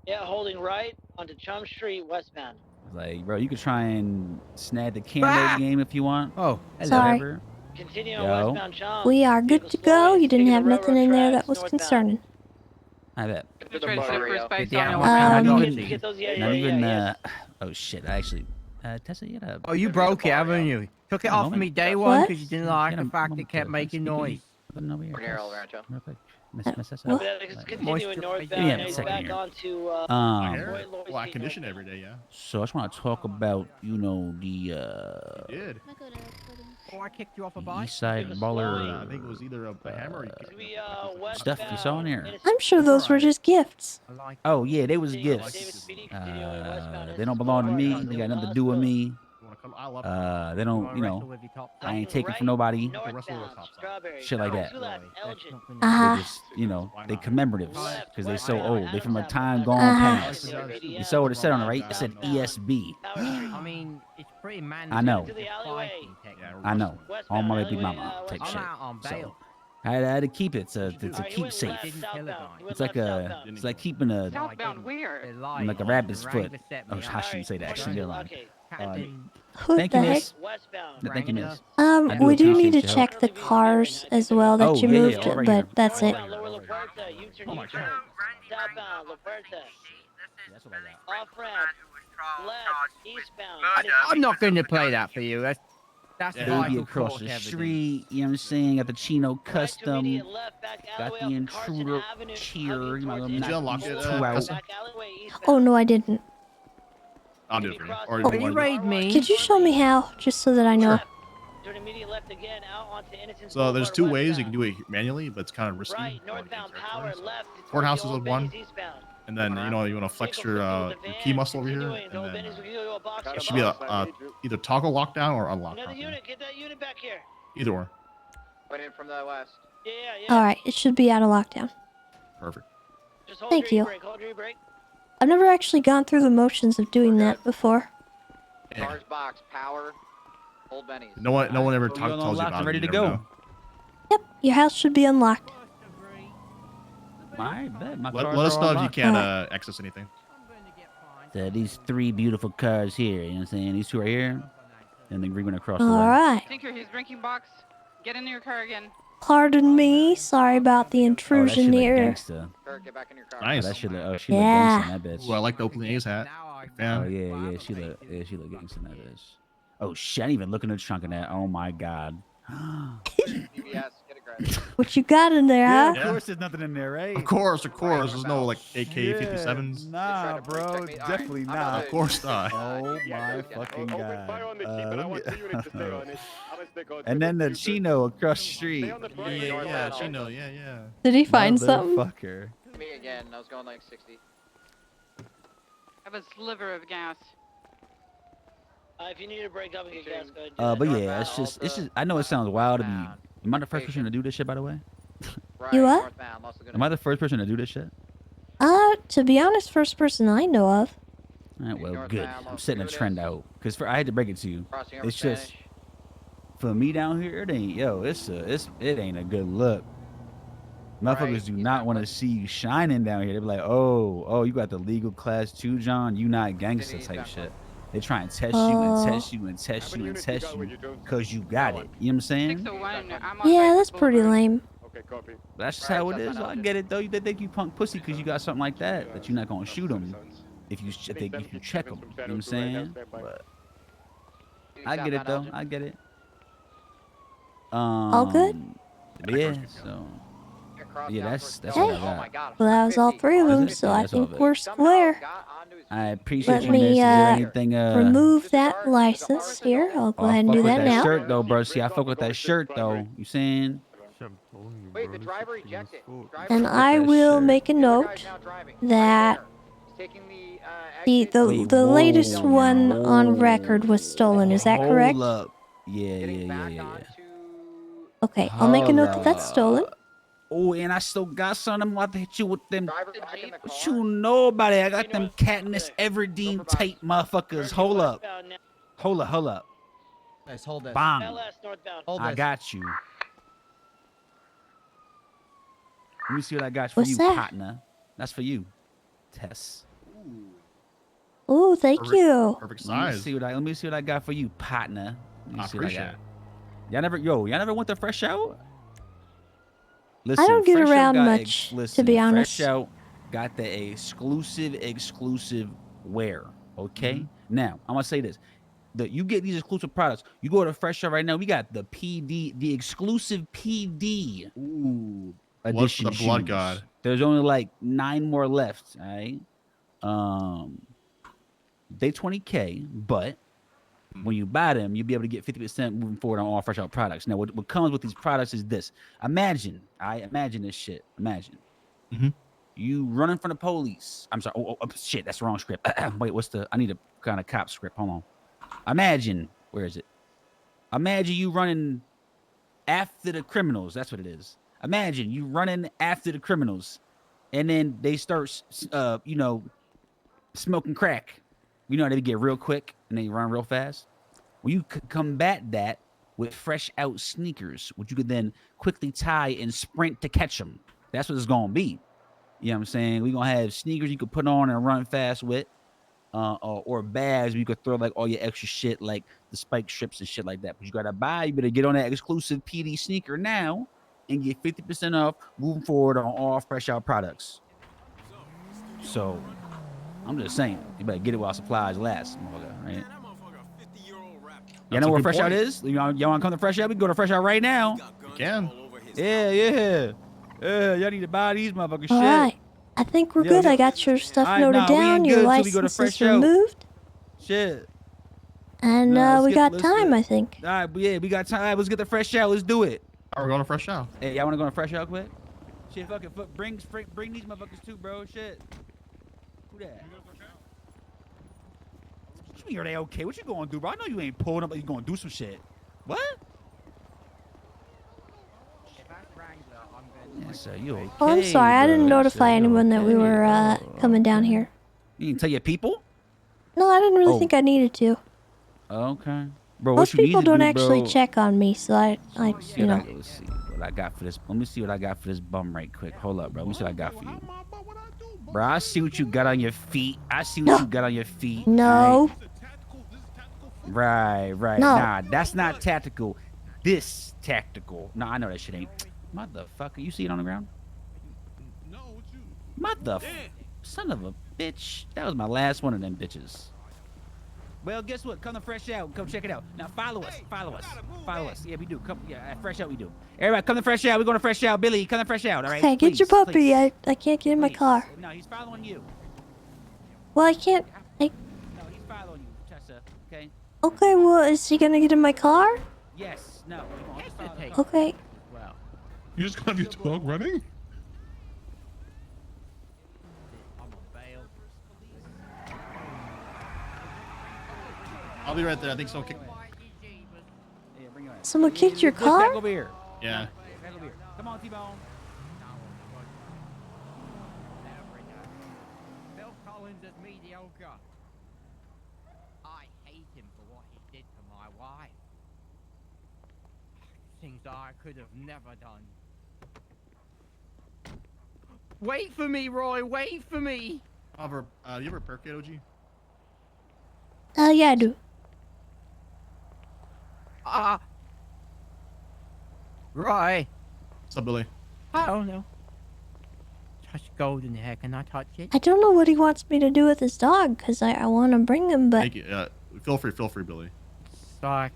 Yeah, holding right onto Chum Street, westbound. Like, bro, you could try and snag the camera game if you want. Oh, Sorry. Whatever. Continuing Yo. westbound Chum. We are good to go. You didn't have nothing in there that was concerning. I bet. Yeah, Not even. Get those, yeah, Not yeah, even. yeah, Oh shit! I actually. Tessa, you gotta. Oh, you broke it, haven't you? Took it Yeah, off moment. me day one What? because you didn't like the Yeah, fact it moment, kept making noise. Put it over here. We're near El Rancho. Real quick. Miss what? Tessa. Continuing northbound, Give me a heading second back here. onto My Um. hair? Well, I condition every day, yeah. So I just want to talk about, you know, the You did. Oh, I kicked you off a the bike. East Side Baller I think it was either a hammer or you kicked me. stuff you saw in here. I'm sure those were just gifts. I like Oh yeah, they was David gifts. Speedy, continuing westbound, They don't belong to me. They got nothing to do with me. You wanna come? I love They don't, you know, I ain't taking from nobody. northbound, Strawberry, Shit like that. to left, Elgin. They Ah, just, you know, they commemoratives because they so old. They from a time Uh-huh. gone past. You saw what it said on it, right? It said ESB. I mean, it's pretty man. I know. To the alleyway. I know. All my baby Alleyway, mama type I'm shit. out on So bail. I had to keep it to Alright, he keep went safe. left, southbound. He went It's like left, a southbound. it's like keeping a Southbound where? like a rabbit's foot. Oh, how should you say that? Actually, never mind. Who Thank the you, heck? miss. Thank you, miss. I We do need to appreciate your help. check the cars as well that Oh, you yeah, yeah, moved, all right but here. that's it. Lower La Puerta, U-turn, U-turn. Southbound, La Puerta. That's what I got. Off ramp. Left, eastbound. I'm not going to play that for you. That's Baby vital across court the evidence. street, you know what I'm saying? Got the Chino Custom. Immediate left, back Got alleyway the off Carson intruder Avenue, cheer. You might towards knock unlock these it, two out. Tessa? back alleyway, eastbound. Oh no, I didn't. I'll do it for you. Or Oh, you You want raid me. Could you show me how, just so that I know? Turn immediate left again, out onto Innocence So there's Boulevard, two ways you westbound. can do it manually, but it's kind of risky. Right, northbound power left. towards Courthouse the is Old one, Benny's eastbound. and then you want to flex your key muscle over here, Continuing, and the Old then Benny's, we can go to a box it here, should be a box. either toggle lockdown or unlock. Another properly. unit, get that unit back here. Either or. Went in from the west. Yeah. Alright, it should be out of lockdown. Perfect. Just hold Thank your you. e-brake, hold your e-brake. I've never actually gone through the motions of doing that before. Cars box, power, Old Benny's. No one ever Well, tells you unlocked about and it. ready You to never go. know. Yep, your house should be unlocked. I bet my Let cars us are know if you unlocked. can't access anything. These three beautiful cars here, you know what I'm saying? These two are here, and the green one across the way. Alright. Tinker, his drinking box. Get in your car again. Pardon me, sorry about the intrusion look here. gangster. Kurt, get back in your car. Nice. Oh, that shit look, she look Yeah. gangster in that bitch. Ooh, I like the opening A's hat. Oh Fan. yeah, she look gangster in that bitch. Oh shit, I didn't even look in the trunk of that. Oh my god. BBS, get aggressive. What you got in there, huh? Yeah. course there's nothing in there, right? Of course. There's no like AK-57s. Nah, bro, definitely not. Of course not. Oh my fucking god. Fire on the jeep, and I want the unit to stay on it. I'm gonna stick on. And then the Chino across the street. Yeah, Chino, yeah. Did he find something? Motherfucker. Me again. I was going like 60. Have a sliver of gas. If you need to break up and get gas, go ahead and do But that. yeah, it's just. I know it sounds wild to be. Am I the first person to do this shit, by the way? Right, You what? northbound, Los Lagunas. Am I the first person to do this shit? To be honest, first person I know of. All right, well, Northbound, good. Los I'm setting a Lagunas. trend out because I had to break it to you. Crossing over It's just Spanish. for me down here. It ain't it ain't a good look. Motherfuckers Right, do he's not not want to see you shining down here. They be like, oh, you got the legal class 2, John. You not gangster He's type got shit. They try and test Oh. you and test you and test How you many and units you test got you with you, Jones? because you got it. You know what I'm saying? 601. I'm on Yeah, Cypress that's pretty Boulevard. lame. Okay, copy. But that's just Right, how it that's is. not I how get it though. They think you punk pussy because you got something like that, but you're not gonna shoot them if you check them. You know what I'm saying? But I get it though. I get it. All good? Yeah. So yeah, that's Hey. what I Oh my got. god. Well, that was all three of them, it? so Yeah, I that's all of think it. we're square. I appreciate Let you, miss. me Is there anything? remove that license here. I'll go I ahead and fuck do with that that now. shirt though, bro. See, I fuck with that shirt though. You saying? Wait, the driver ejected. And I will make a note that Wait, the whoa, latest one on record was stolen. Is that correct? Hold up. Yeah. Okay, I'll make a note that that's stolen. Oh, and I still got some of them. I have to hit you with them. What you know about it? I got them Katniss Everdeen type motherfuckers. Hold up. Hold up. Nice, hold this. Bang. LS northbound. Hold I this. got you. Let me see what I got for What's you, that? partner. That's for you, Tess. Oh, thank you. Perfect Let me size. see what I got for you, partner. Let me I see what appreciate got. it. Y'all never went to Fresh Out? Listen, I don't get Fresh Out around got much, to listen, be honest. Fresh Out got the exclusive wear. Okay. Now I'm gonna say this: you get these exclusive products. You go to Fresh Out right now. We got the PD, the exclusive PD. Ooh, Blood for edition the blood shoes. god. There's only like 9 more left. All right. They $20K, but when you buy them, you'll be able to get 50% moving forward on all Fresh Out products. Now, what comes with these products is this. Imagine this shit. Imagine. You running from the police. I'm sorry. Oh, shit, that's the wrong script. Wait, I need a kind of cop script. Hold on. Imagine, where is it? Imagine you running after the criminals. That's what it is. Imagine you running after the criminals, and then they start, smoking crack. You know, they get real quick and they run real fast. When you combat that, with fresh out sneakers, which you could then quickly tie and sprint to catch them. That's what it's going to be. You know what I'm saying? We're going to have sneakers you could put on and run fast with, or bags where you could throw like all your extra shit, like the spike strips and shit like that. But you got to buy, you better get on that exclusive PD sneaker now and get 50% off moving forward on all fresh out products. So I'm just saying, you better get it while supplies last, right? Y'all know where Fresh Out is? Y'all want to come to Fresh Out? We can go to Fresh Out right now. You can. Yeah. Y'all need to buy these motherfuckers. All right. I think we're good. I got your stuff noted down. Your license is removed. Shit. And we got time, I think. All right, yeah, we got time. Let's get the Fresh Out. Let's do it. All right, we're going to Fresh Out. Hey, y'all want to go to Fresh Out quick? Shit, fuck it. Bring these motherfuckers too, bro. Shit. Who that? What you mean, are they okay? What you going to do, bro? I know you ain't pulling up, but you going to do some shit. What? Yeah, so you okay, Oh, I'm sorry. I didn't notify so anyone that we were coming down here. You didn't tell your people? No, I didn't really think I needed to. Okay. Bro, Most what you people need to don't do, actually bro, check on me, so I you know. Let's see what I got for this. Let me see what I got for this bum right quick. Hold up, bro. Let me see what I got for you. Bro, I see what you got on your feet. I see what you got on your feet. No. Right. No. Nah, that's not tactical. This tactical. Nah, I know that shit ain't. Motherfucker, you see it on the ground? Son of a bitch. That was my last one of them bitches. Well, guess what? Come to Fresh Out. Come check it out. Now follow us. Yeah, we do. Come, at Fresh Out we do. Everybody, come to Fresh Out. We're going to Fresh Out. Billy, come to Fresh Out. All right. Okay, get your puppy. Please. I can't get in my car. No, he's following you. Well, I can't. No, he's following you, Tessa. Okay. Okay. Well, is he gonna get in my car? Yes. No. Okay. Wow. You just gonna have your dog running? I'll be right there. I think so. Someone kicked your Back car? over here. Yeah. Back over here. Come on, T-Bone. Phil Collins is mediocre. I hate him for what he did to my wife. Things I could have never done. Wait for me, Roy. Wait for me. Oliver, you ever perk it, OG? Yeah, I do. Roy. What's up, Billy? I don't know. Touch golden hair. Can I touch it? I don't know what he wants me to do with his dog, because I want to bring him, but Thank you. Feel free, Billy. It's like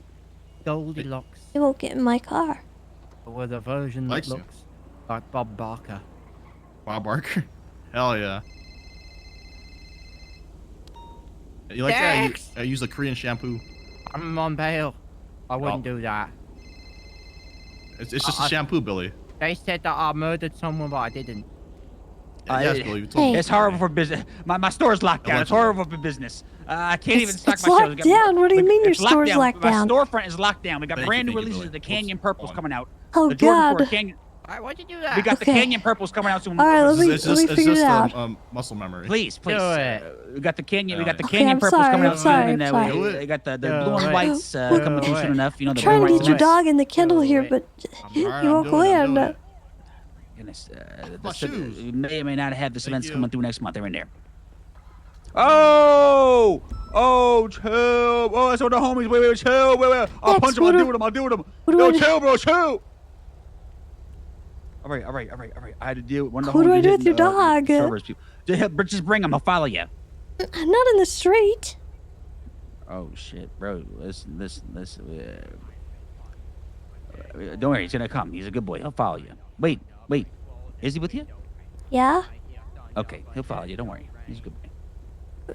Goldilocks. he won't get in my car. With a version that Likes you. looks like Bob Barker. Bob Barker? Hell yeah. You like Dex! that? I use the Korean shampoo. I'm on bail. I wouldn't do that. It's just a shampoo, Billy. They said that I murdered someone, but I didn't. Yes, Billy. You told me. It's horrible for business. My store's locked down. It's horrible for business. I can't even stock It's my locked down. What do you mean your store's locked down? My storefront is locked down. We got Thank brand you, new Billy. releases of the Canyon Purples coming out. Oh, the Jordan God. 4 Canyon. Alright, why'd you do that? We got the Okay. Canyon Purples coming out soon. All right, let me It's just figure it out. muscle memory. Please. Do it. We got the Canyon. We got the Okay, Canyon I'm Purples sorry, coming I'm out sorry, soon, I'm and sorry. we got the Do blue and it. whites coming through soon enough. You know, the Trying blue to and get your whites. dog in the kennel here, but you won't go in. Goodness, My shoes. we may or may not have this events you. coming through next month. They're in there. Oh, chill. Oh, that's what the homies. Wait, chill. Wait. I'll punch him. I'll deal with him. Yo, chill, bro, chill. All right. I had to deal with one of the What do homies I do with hitting, your dog? servers people. Just bring him. I'll follow you. I'm not in the street. Oh shit, bro. Listen. Don't worry, he's gonna come. He's a good boy. He'll follow you. Wait. Is he with you? Yeah? Okay, he'll follow you. Don't worry. He's a good boy.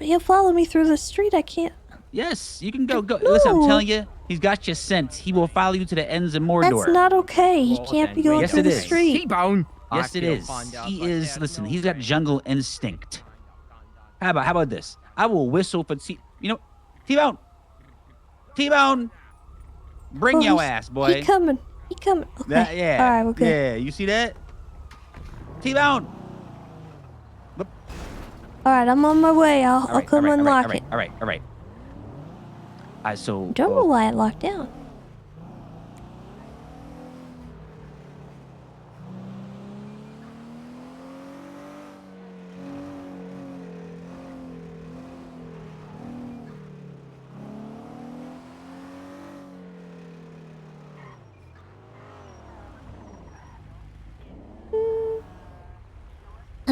He'll follow me through the street. I can't. Yes, you can go. No. Listen, I'm telling you, he's got your scent. He will follow you to the ends of Mordor. That's not okay. He can't be going Yes, through it the is. street. T-Bone. Yes, it is. He is. Listen, he's got jungle instinct. How about this? I will whistle for T-Bone. Bring Oh, your he's- ass, boy. He coming. Okay. Yeah. All right, we're good. Yeah, you see that? T-Bone. All right, I'm on my way. I'll come unlock it. All right. So. Don't know why it locked down.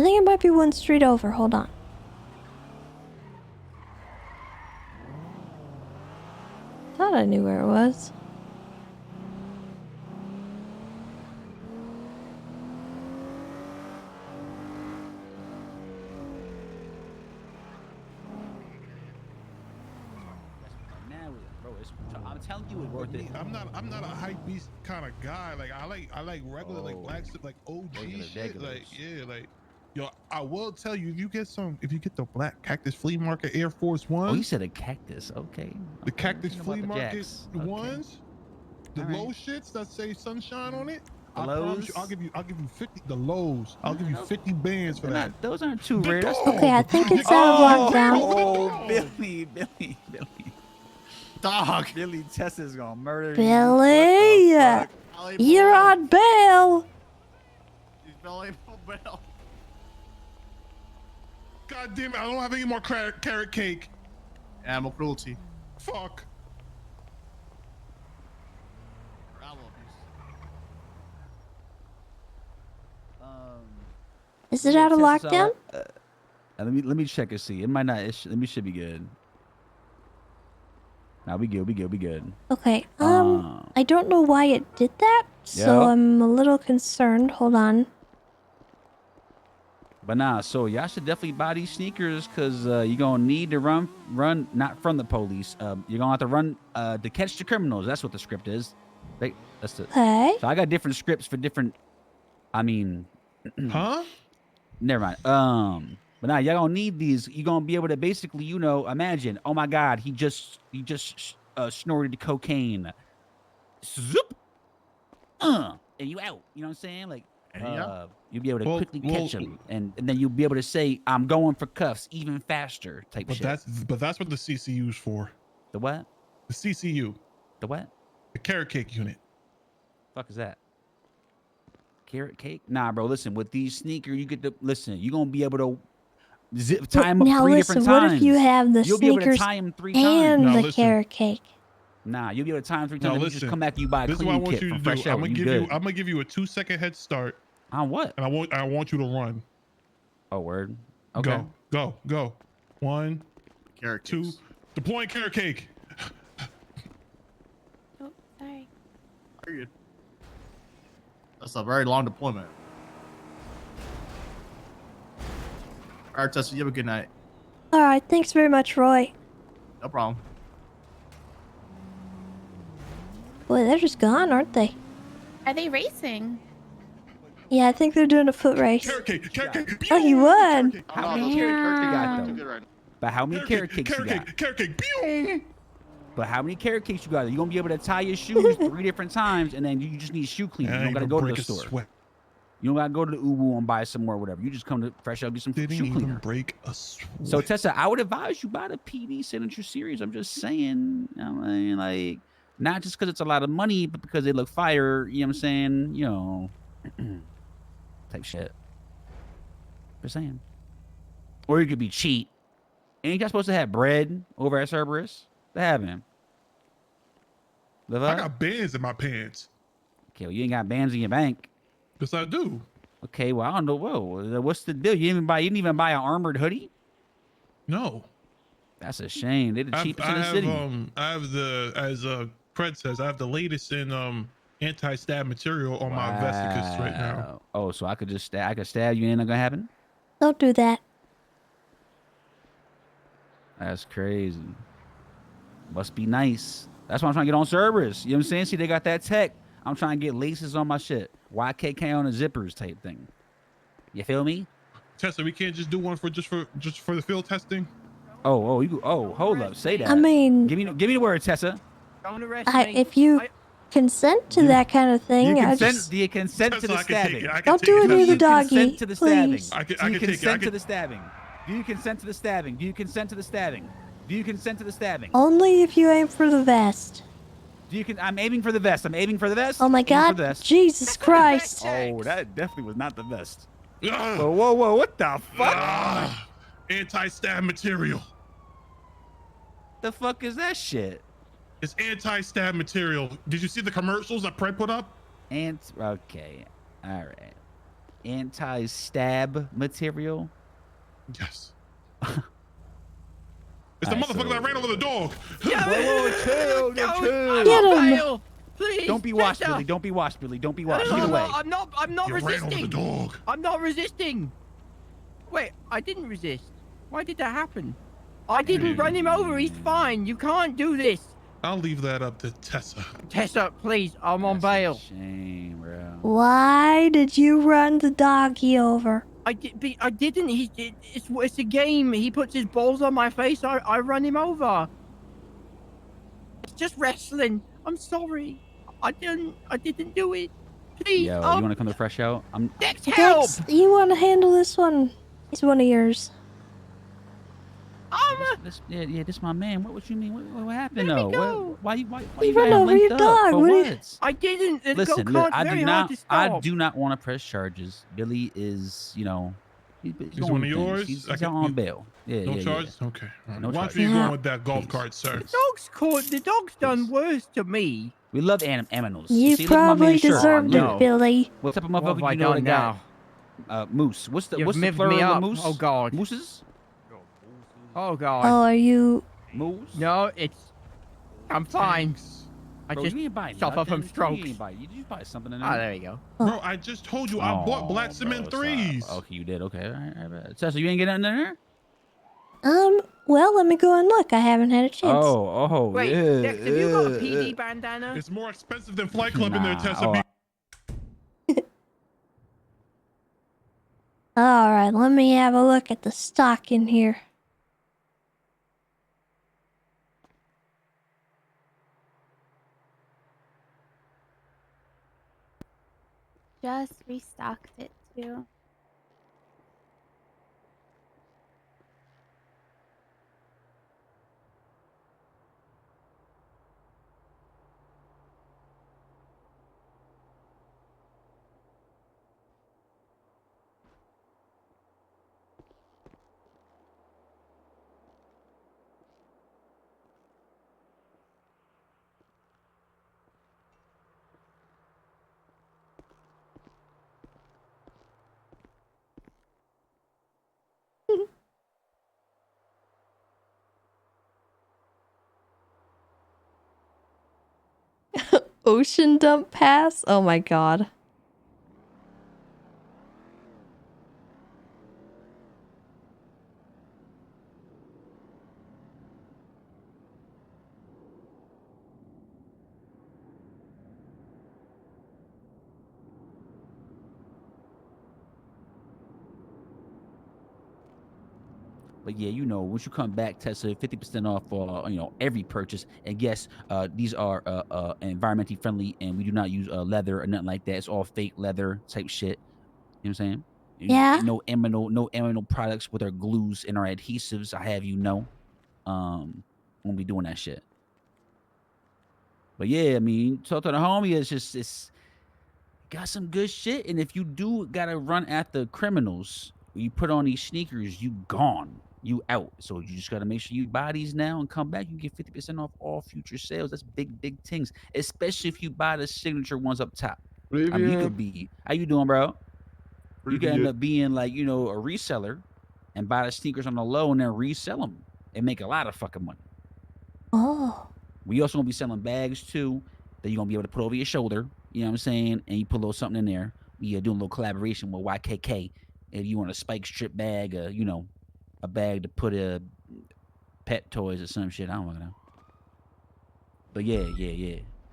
I think it might be one street over. Hold on. Thought I knew where it was. I'm telling you, it's worth it. I'm not a hype beast kind of guy. Like I like regular like black shit, like OG shit. Like yeah, like yo, I will tell you, if you get the black cactus flea market Air Force Ones. Oh, you said a cactus. Okay. The cactus flea market jacks. ones, the All right. low shits that say sunshine on it. The I promise you, lows? I'll give you 50. The lows. I'll give you 50 bands for that. Those aren't too rare. That's Okay, I think it's out of lockdown. Oh, Billy. Dog. Billy Tessa's gonna murder you. Billy, you're on bail. He's Billy Bell. God damn it! I don't have any more carrot cake. Animal cruelty. Fuck. Is it out of lockdown? Let me check and see. It might not. Should be good. Now we good. Okay. I don't know why it did that, so Yep. I'm a little concerned. Hold on. But nah, so y'all should definitely buy these sneakers because you're gonna need to run not from the police. You're gonna have to run to catch the criminals. That's what the script is. That's it. Okay. So I got different scripts for different. I mean, huh? Never mind. But now y'all gonna need these. You're gonna be able to basically, imagine. Oh my God, he just snorted cocaine. Zoop. And you out. You know what I'm saying? Like, you'll be able to quickly catch him, and then you'll be able to say, "I'm going for cuffs," even faster. Type But shit. that's what the CCU's for. The what? The CCU. The what? The carrot cake unit. Fuck is that? Carrot cake? Nah, bro. Listen, with these sneakers, you get to listen. You're gonna be able to tie them up Now three listen, different what times. if you have the You'll be able to sneakers tie them 3 and times. the carrot cake? Nah, you'll be able to tie them 3 times. Now and listen, just come back to you buy a this is what I clean want kit you to from do. Fresh I'm Out. gonna give you a 2-second head start. On what? And I want you to run. Oh, word. Okay. Go. 1, carrot 2. Deploying carrot cake. Oh, sorry. Very good. That's a very long deployment. All right, Tessa, you have a good night. All right. Thanks very much, Roy. No problem. Boy, they're just gone, aren't they? Are they racing? Yeah, I think they're doing a foot race. Carrot cake. Oh, he won. How many carrot cake you got though? But how many carrot cakes you got? Carrot cake. But how many carrot cakes you got? You're gonna be able to tie your shoes 3 different times, and then you just need shoe cleaner. You don't gotta go to the store. You don't gotta go to the Ubu and buy some more, whatever. You just come to Fresh Out, get some shoe cleaner. Break a sweat. So Tessa, I would advise you buy the PD Signature Series. I'm just saying, I mean, like, not just because it's a lot of money, but because they look fire. You know what I'm saying? Type shit. Just saying. Or you could be cheap. Ain't y'all supposed to have bread over at Cerberus? They have him. I got bands in my pants. Okay, well, you ain't got bands in your bank. Yes, I do. Okay, well, I don't know. Whoa, what's the deal? You didn't even buy an armored hoodie? No. That's a shame. They're the cheapest in the city. I have as Fred says, I have the latest in anti-stab material on my vesicles right now. Oh, so I could just stab you and ain't gonna happen? Don't do that. That's crazy. Must be nice. That's why I'm trying to get on Cerberus. You know what I'm saying? See, they got that tech. I'm trying to get laces on my shit. YKK on the zippers type thing. You feel me? Tessa, we can't just do one for just for the field testing. Hold up. Say that. I mean, give me the word, Tessa. if you consent to that kind of thing, Do you consent to the stabbing? Don't do it near the doggy, to the stabbing? please. Do you consent to the stabbing? Do you consent to the stabbing? Do you consent to the stabbing? Do you consent to the stabbing? Only if you aim for the vest. I'm aiming for the vest. I'm aiming for the vest. Oh my Aiming for God! the vest. Jesus Christ! Oh, that definitely was not the vest. Whoa! What the fuck? Anti-stab material. The fuck is that shit? It's anti-stab material. Did you see the commercials that Pred put up? Okay. All right. anti-stab material. Yes. It's the Alright, motherfucker that ran over the dog. Chill. Get him. Please. Don't be washed, Billy. Don't be washed, Billy. Don't be washed. No, Get away. I'm not You ran over resisting. the dog. I'm not resisting. Wait, I didn't resist. Why did that happen? I didn't run him over. He's fine. You can't do this. I'll leave that up to Tessa. Tessa, please. I'm on bail. Shame, bro. Why did you run the doggy over? I didn't. It's a game. He puts his balls on my face. I run him over. It's just wrestling. I'm sorry. I didn't do it. Please. Yo, you want to come to Fresh Out? Dex, help! Dex, you want to handle this one? He's one of yours. This my man. What you mean? What happened though? Why you You got run him over your linked up? dog. For What do you- what? I didn't. The Listen, go-kart's I very do hard not. to stop. I do not want to press charges. Billy is, he's He's doing one of things. yours? He's I can- on bail. Yeah, No yeah, charges? yeah. Okay. All right. No Watch charges. where you're going with that golf cart, sir. The dog's done worse to me. We love animals. You See, look at my probably man's shirt. deserved Look. it, Billy. What type of What have motherfucker I you know done that got? Moose. What's the You've miffed plural me of up. moose? Oh God. Mooses? Oh God. Oh, are you... Moose? No, I'm fine. I Bro, just you ain't buying suffer from nothing. strokes. You ain't buy. You just buy something in there. Oh, there you go. Bro, I just told you I bought black cement bro, threes. stop. Okay, you did. Okay, all right. Tessa, you ain't get nothing in there? Well, let me go and look. I haven't had a chance. Wait, yeah. Dex, have you got a PD bandana? It's more expensive than Flight Club in there, Tessa. oh, All right, let me have a look at the stock in here. Just restocked it too. Ocean dump pass? Oh my god. But yeah, once you come back, Tessa, 50% off for every purchase. And yes, these are environmentally friendly, and we do not use leather or nothing like that. It's all fake leather type shit. You know what I'm saying? Yeah. No aminal products with our glues and our adhesives. I have won't be doing that shit. But yeah, I mean, talk to the homie. It's got some good shit. And if you do gotta run after criminals, you put on these sneakers, you gone. You out. So you just gotta make sure you buy these now and come back. You get 50% off all future sales. That's big things. Especially if you buy the signature ones up top. I mean, you could be. How you doing, bro? You can end up being like, a reseller and buy the sneakers on the low and then resell them and make a lot of fucking money. Oh. We also gonna be selling bags too that you're gonna be able to put over your shoulder. You know what I'm saying? And you put a little something in there. We are doing a little collaboration with YKK. If you want a spike strip bag, a bag to put pet toys or some shit. I don't know. But yeah.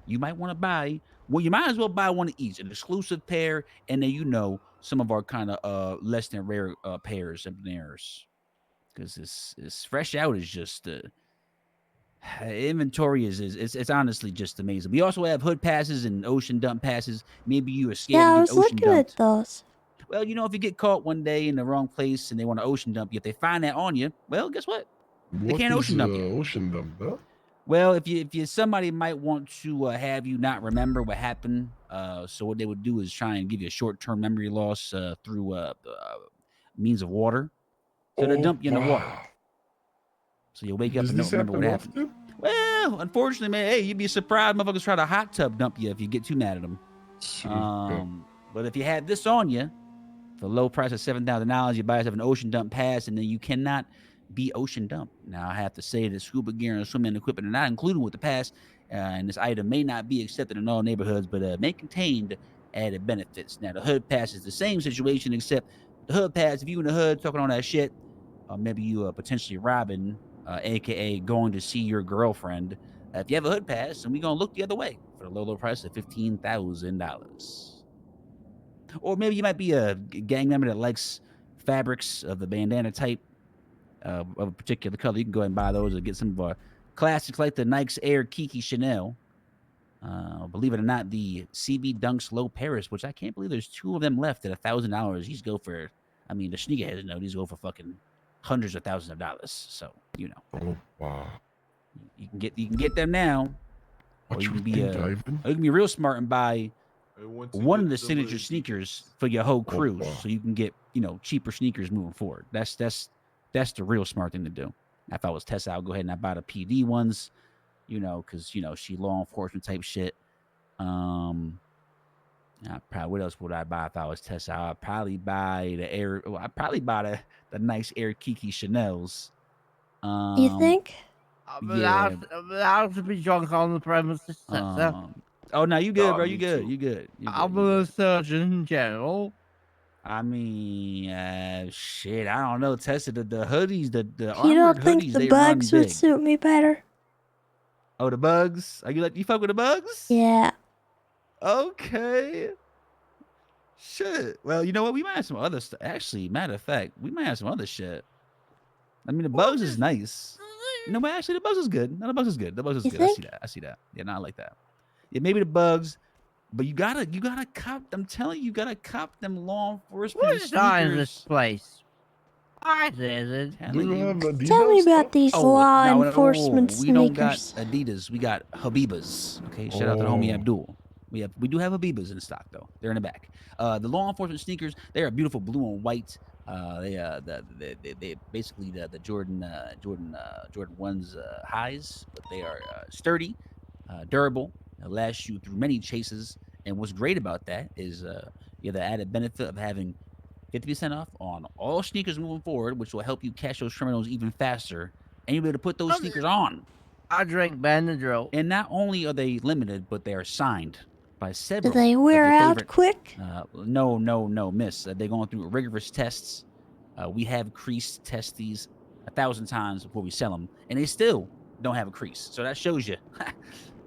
You might want to buy. Well, you might as well buy one of each, an exclusive pair, and then some of our kind of less than rare pairs and theirs. Because this Fresh Out is just inventory is honestly just amazing. We also have hood passes and ocean dump passes. Maybe you are scared Yeah, I to was get ocean looking dumped. at those. Well, if you get caught one day in the wrong place and they want to ocean dump you, if they find that on you, well, guess what? They can't ocean dump you. Ocean dump, though? Well, if you somebody might want to have you not remember what happened, so what they would do is try and give you a short-term memory loss through means of water. So they'll dump you in the water. So you wake up and don't remember what happened. Well, unfortunately, man, hey, you'd be surprised motherfuckers try to hot tub dump you if you get too mad at them. But if you had this on you, For the low price of $7,000, you buy yourself an ocean dump pass, and then you cannot be ocean dumped. Now, I have to say that scuba gear and swimming equipment are not included with the pass, and this item may not be accepted in all neighborhoods, but may contain added benefits. Now, the hood pass is the same situation, except the hood pass, if you in the hood talking on that shit, or maybe you potentially robbing, a.k.a. going to see your girlfriend, if you have a hood pass, then we're going to look the other way for the low price of $15,000. Or maybe you might be a gang member that likes fabrics of the bandana type of a particular color. You can go ahead and buy those or get some of our classics like the Nike's Air Kiki Chanel. Believe it or not, the CB Dunks Low Paris, which I can't believe there's 2 of them left at $1,000. These go for, I mean, the sneakerheads know these go for fucking hundreds of thousands of dollars. So, you know. Oh, wow. You can get them now. Or you can be real smart and buy one of the signature sneakers for your whole crew, so you can get, you know, cheaper sneakers moving forward. That's the real smart thing to do. If I was Tessa, I'll go ahead and I buy the PD ones, you know, because, you know, she law enforcement type shit. What else would I buy if I was Tessa? I'd probably buy the nice Air Kiki Chanels. You think? Yeah. I'll be drunk on the premises. Oh no, you good, bro? You good? I'm a surgeon general. I mean, shit. I don't know. Tessa, the hoodies, the You don't armored think hoodies, the they bugs run would big. suit me better? Oh, the bugs? Are you fuck with the bugs? Yeah. Okay. Shit. Well, you know what? We might have some other stuff. Actually, matter of fact, we might have some other shit. I mean, the bugs is nice. No, but actually, the bugs is good. No, the bugs is good. The bugs is good. I see that. Yeah, no, I like that. Yeah, maybe the bugs, but you gotta cop. I'm telling you, you gotta cop them law enforcement What is this sneakers. place? I said it. Tell me about these law enforcement we don't got sneakers. Adidas. We got Habibas. Okay, shout out to the homie Abdul. We do have Habibas in stock though. They're in the back. The law enforcement sneakers. They are beautiful blue and white. They basically the Jordan 1's highs, but they are sturdy, durable. They'll last you through many chases. And what's great about that is you have the added benefit of having 50% off on all sneakers moving forward, which will help you catch those criminals even faster, and you'll be able to put those sneakers on. I drink Benadryl. And not only are they limited, but they are signed by several. Do they wear out quick? No, miss. They're going through rigorous tests. We have crease test these 1,000 times before we sell them, and they still don't have a crease. So that shows you.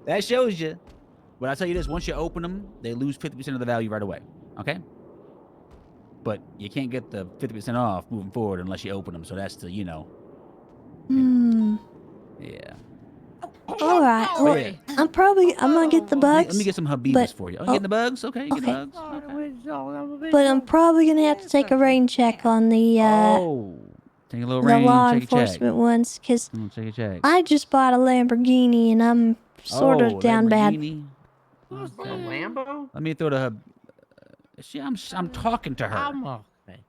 That shows you. But I'll tell you this, once you open them, they lose 50% of the value right away. Okay? But you can't get the 50% off moving forward unless you open them. So that's the, you know. Yeah. All right. Well, Yeah. I'm gonna get the bugs. Let me get some Habibas for you. Oh, you get the bugs? Okay, you get the bugs. But I'm probably gonna have to take a rain check on the Take a little the rain, law check enforcement ones, because check a check. I just bought a Lamborghini and I'm sort of down bad. What's the Lambo? Let me throw the I'm talking to her. I'm okay.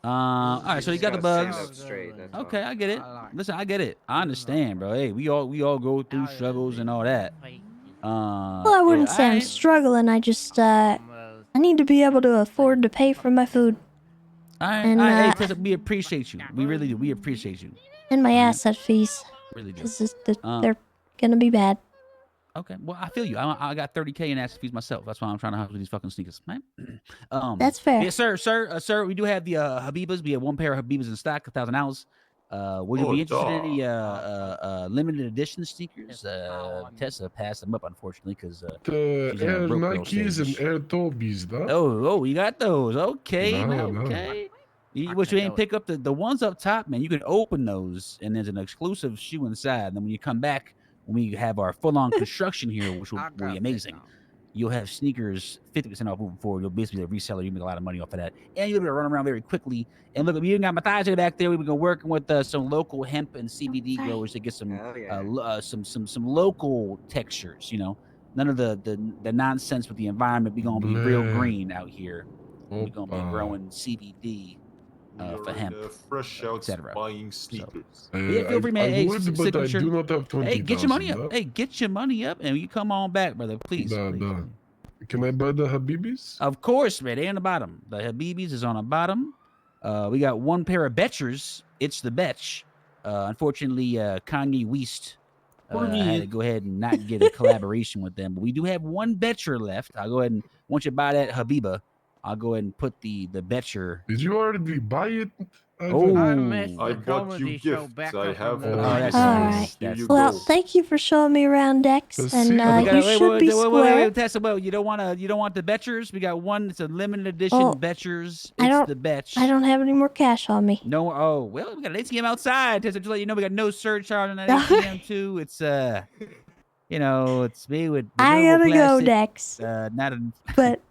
All right, so you got the bugs. Stand up straight, that's all. Okay, I get it. Listen, I get it. I understand, bro. Hey, we all go through struggles and all that. Well, I wouldn't say I'm struggling. I just I need to be able to afford to pay for my food. All right, And, hey, Tessa, we appreciate you. We really do. We appreciate you. And my asset fees. Really do. 'Cause they're gonna be bad. Okay, well, I feel you. I got 30K in asset fees myself. That's why I'm trying to hustle these fucking sneakers, right? That's fair. Yes, sir. We do have the Habibas. We have one pair of Habibas in stock, $1,000. Would you be interested in any limited edition sneakers? Tessa passed them up, unfortunately, because the Air Nikes and Air Tobis, da? Oh, you got those? Okay, No. okay. What you ain't pick up the ones up top, man? You can open those, and there's an exclusive shoe inside. And then when you come back, when we have our full-on construction here, which will be amazing, you'll have sneakers 50% off moving forward. You'll basically be a reseller. You make a lot of money off of that, and you'll be able to run around very quickly. And look, we even got Matthias in the back there. We've been working with some local hemp and CBD growers to get some some local textures. You know, none of the nonsense with the environment. We're gonna be real green out here. We're gonna be growing CBD. For hemp, fresh out etc. buying sneakers. Yeah, feel free, man. I Hey, would, but I signature. do not have 20,000. Hey, get your money up. da? Hey, get your money up, and you come on back, brother. Please. Da, please. da. Can I buy the Habibis? Of course, man. They on the bottom. The Habibis is on the bottom. We got one pair of Betchers. It's the Betch. Unfortunately, Kanye West had to go ahead and not get a collaboration with them. But we do have one Betcher left. I'll go ahead and once you buy that Habiba, I'll go ahead and put the Betcher. Did you already buy it? Oh, I bought you gifts. I have. Oh, that's All nice. right. That's Well, nice. thank you for showing me around, Dex, and you should be square. Tessa, well, you don't want the Betchers. We got one. It's a limited edition Oh, Betchers. I It's don't- the Betch. I don't have any more cash on me. No. Oh, well, we got an ATM outside. Tessa, just let you know we got no surcharge on that ATM too. It's it's made with I renewable gotta go, plastic. Dex. Not a. But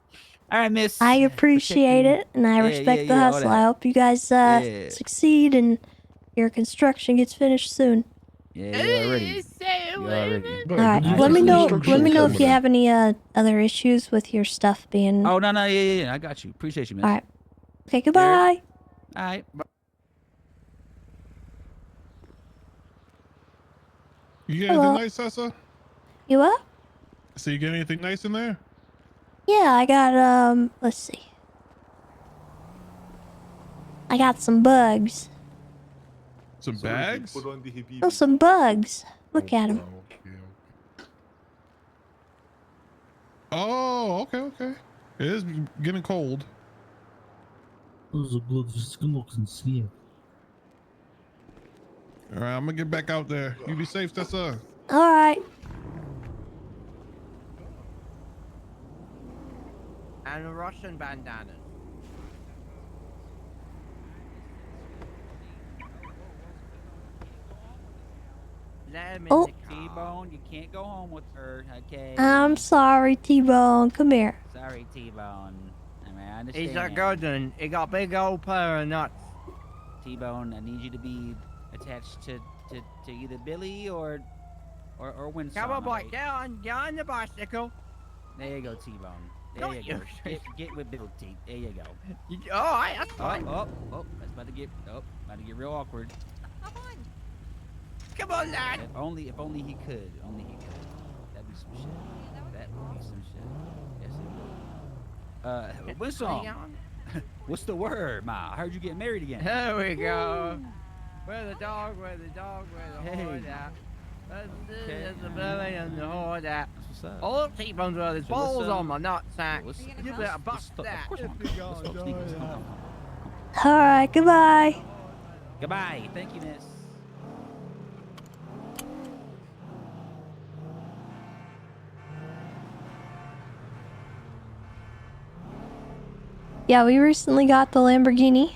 all right, miss. I appreciate it, and I respect the all hustle. that. I hope you guys succeed and your construction gets finished soon. Yeah, you're already. All right, let me know. Let me know if you have any other issues with your stuff being. Oh no, yeah. I got you. Appreciate you, miss. All right. Okay. Goodbye. All right. You get Hello. anything nice, Tessa? You what? So you get anything nice in there? Yeah, I got let's see. I got some bugs. Some bags? Oh, some bugs. Look at them. Oh, okay. It is getting cold. All right, I'm gonna get back out there. You be safe, Tessa. All right. And a Russian bandana. Oh. T-Bone, you can't go home with her, okay? I'm sorry, T-Bone. Come here. Sorry, T-Bone. I mean, I understand. He's a good one. He got big old pair of nuts. T-Bone, I need you to be attached to either Billy or Winston. Come on, boy. okay? Get on the bicycle. There you go, T-Bone. There Not you go. you. Get with Bill T. There you go. That's fine. Oh, that's about to get real awkward. Come on, lad. If only he could. Only he could. That'd be some shit. That would be some shit. Yes, it would. Winston, what's the word, Ma? I heard you getting married again. There we go. Where the dog, where the Hey. horse at? Okay. There's the belly and the horse at. What's up? Oh, look, T-Bone's with his So what's, balls on my nutsack. what's- You better bust that. Of course, if Mom. you go Let's go. do Sneak. that. All right. Goodbye. Goodbye. Thank you, miss. Yeah, we recently got the Lamborghini.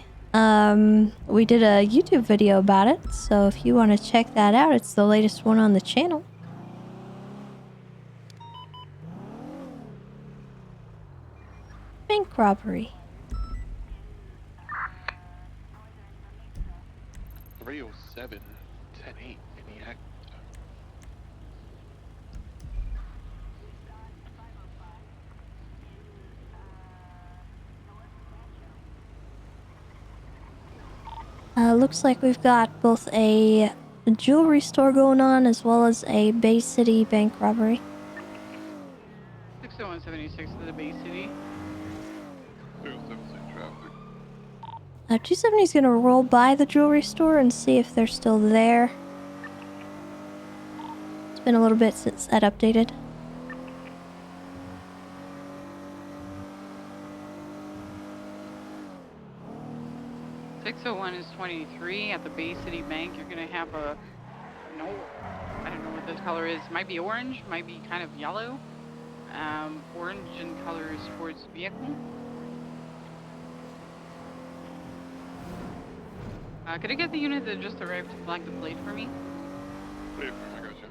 We did a YouTube video about it, so if you want to check that out, it's the latest one on the channel. Bank robbery. 307 10-8. Any act? Looks like we've got both a jewelry store going on as well as a Bay City bank robbery. 60176 to the Bay City. 376 traffic. 270 is gonna roll by the jewelry store and see if they're still there. It's been a little bit since that updated. Is 23 at the Bay City Bank. You're gonna have I don't know what this color is. Might be orange, might be kind of yellow. Orange in color sports vehicle. Could I get the unit that just arrived to flag the plate for me? Wait, I got you.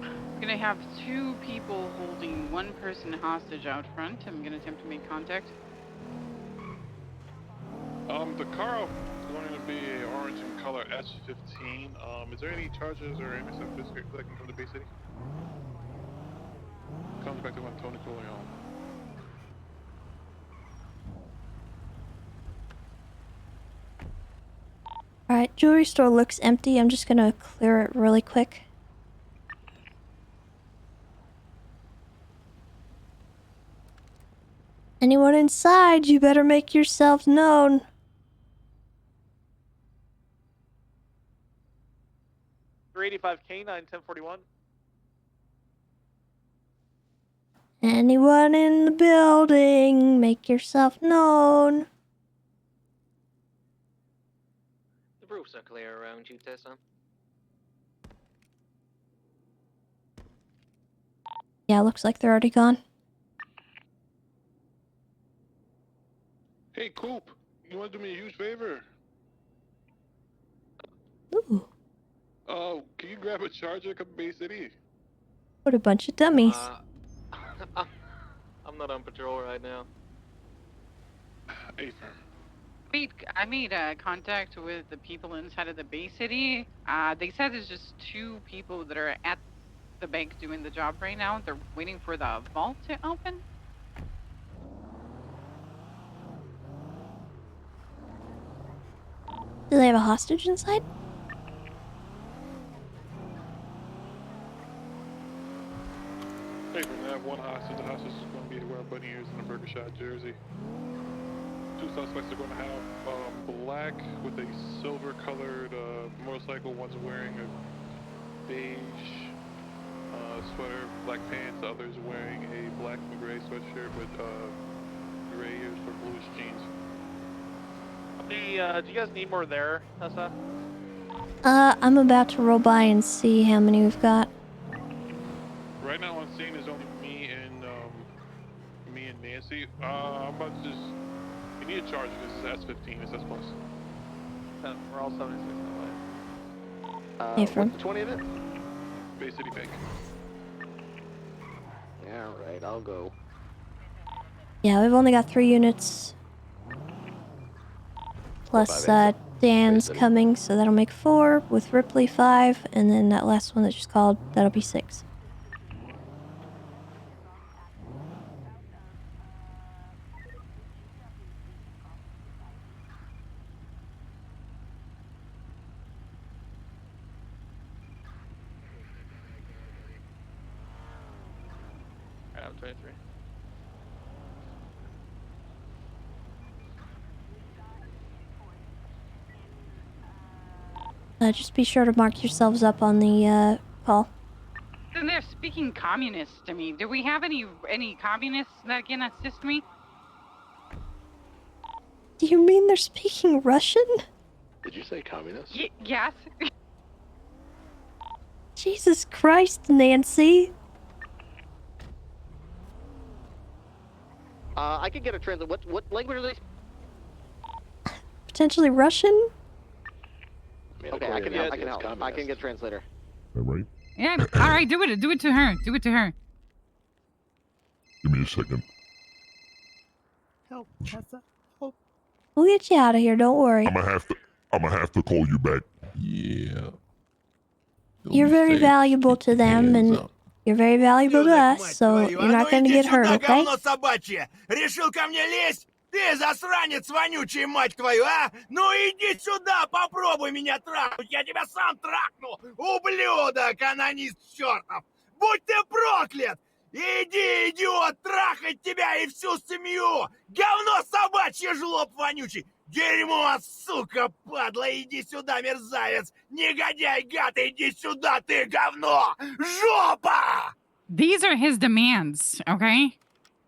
I'm gonna have 2 people holding 1 person hostage out front. I'm gonna attempt to make contact. The car is going to be a orange in color S15. Is there any charges or any stuff collecting from the Bay City? Comes back to one Tony Corleone. Alright, jewelry store looks empty. I'm just gonna clear it really quick. Anyone inside, you better make yourselves known. K9 1041. Anyone in the building, make yourself known. The roofs are clear around you, Tessa. Yeah, looks like they're already gone. Hey, Coop, you want to do me a huge favor? Ooh. Oh, can you grab a charger? Come to Bay City. What a bunch of dummies. I'm not on patrol right now. Hey, sir. Wait, I made contact with the people inside of the Bay City. They said there's just 2 people that are at the bank doing the job right now. They're waiting for the vault to open. Do they have a hostage inside? Hey, we're gonna have one hostage. The hostage is gonna be wearing bunny ears and a burger shot jersey. 2 suspects are gonna have black with a silver-colored motorcycle. One's wearing a beige sweater, black pants. The other's wearing a black and gray sweatshirt with gray ears or bluish jeans. Do you guys need more there, Tessa? I'm about to roll by and see how many we've got. Right now on scene is only me and Nancy. I'm about to just. You need a charger. This is S15. It's S plus. We're all 76 away. Hey, from? What's the 20 of it? Bay City Bank. Yeah, right. I'll go. Yeah, we've only got 3 units. Plus, Dan's coming, so that'll make 4. With Ripley, 5. And then that last one that just called, that'll be 6. Alright, I'm 23. Just be sure to mark yourselves up on the call. Then they're speaking communist to me. Do we have any communists that can assist me? Do you mean they're speaking Russian? Did you say communist? Yes. Jesus Christ, Nancy. I can get a translate. What language are they? Potentially Russian? Okay, I can help. I can get a translator. Alright. Yeah, alright, do it. Do it to her. Do it to her. Give me a second. Help, Tessa. Help. We'll get you out of here, don't worry. I'm gonna have to call you back. Yeah. You're very valuable to them, and you're very valuable to us, so you're not gonna get hurt, okay? Собачье! Решил ко мне лезть? Ты засранец вонючий, мать твою, а? Ну иди сюда, попробуй меня трахнуть, я тебя сам трахну, ублюдок, анонист чертов! Будь ты проклят! Иди, идиот, трахать тебя и всю семью! Говно собачье, жлоб вонючий! Дерьмо, сука, падла, иди сюда, мерзавец! Негодяй, гад, иди сюда, ты говно! Жопа! These are his demands, okay?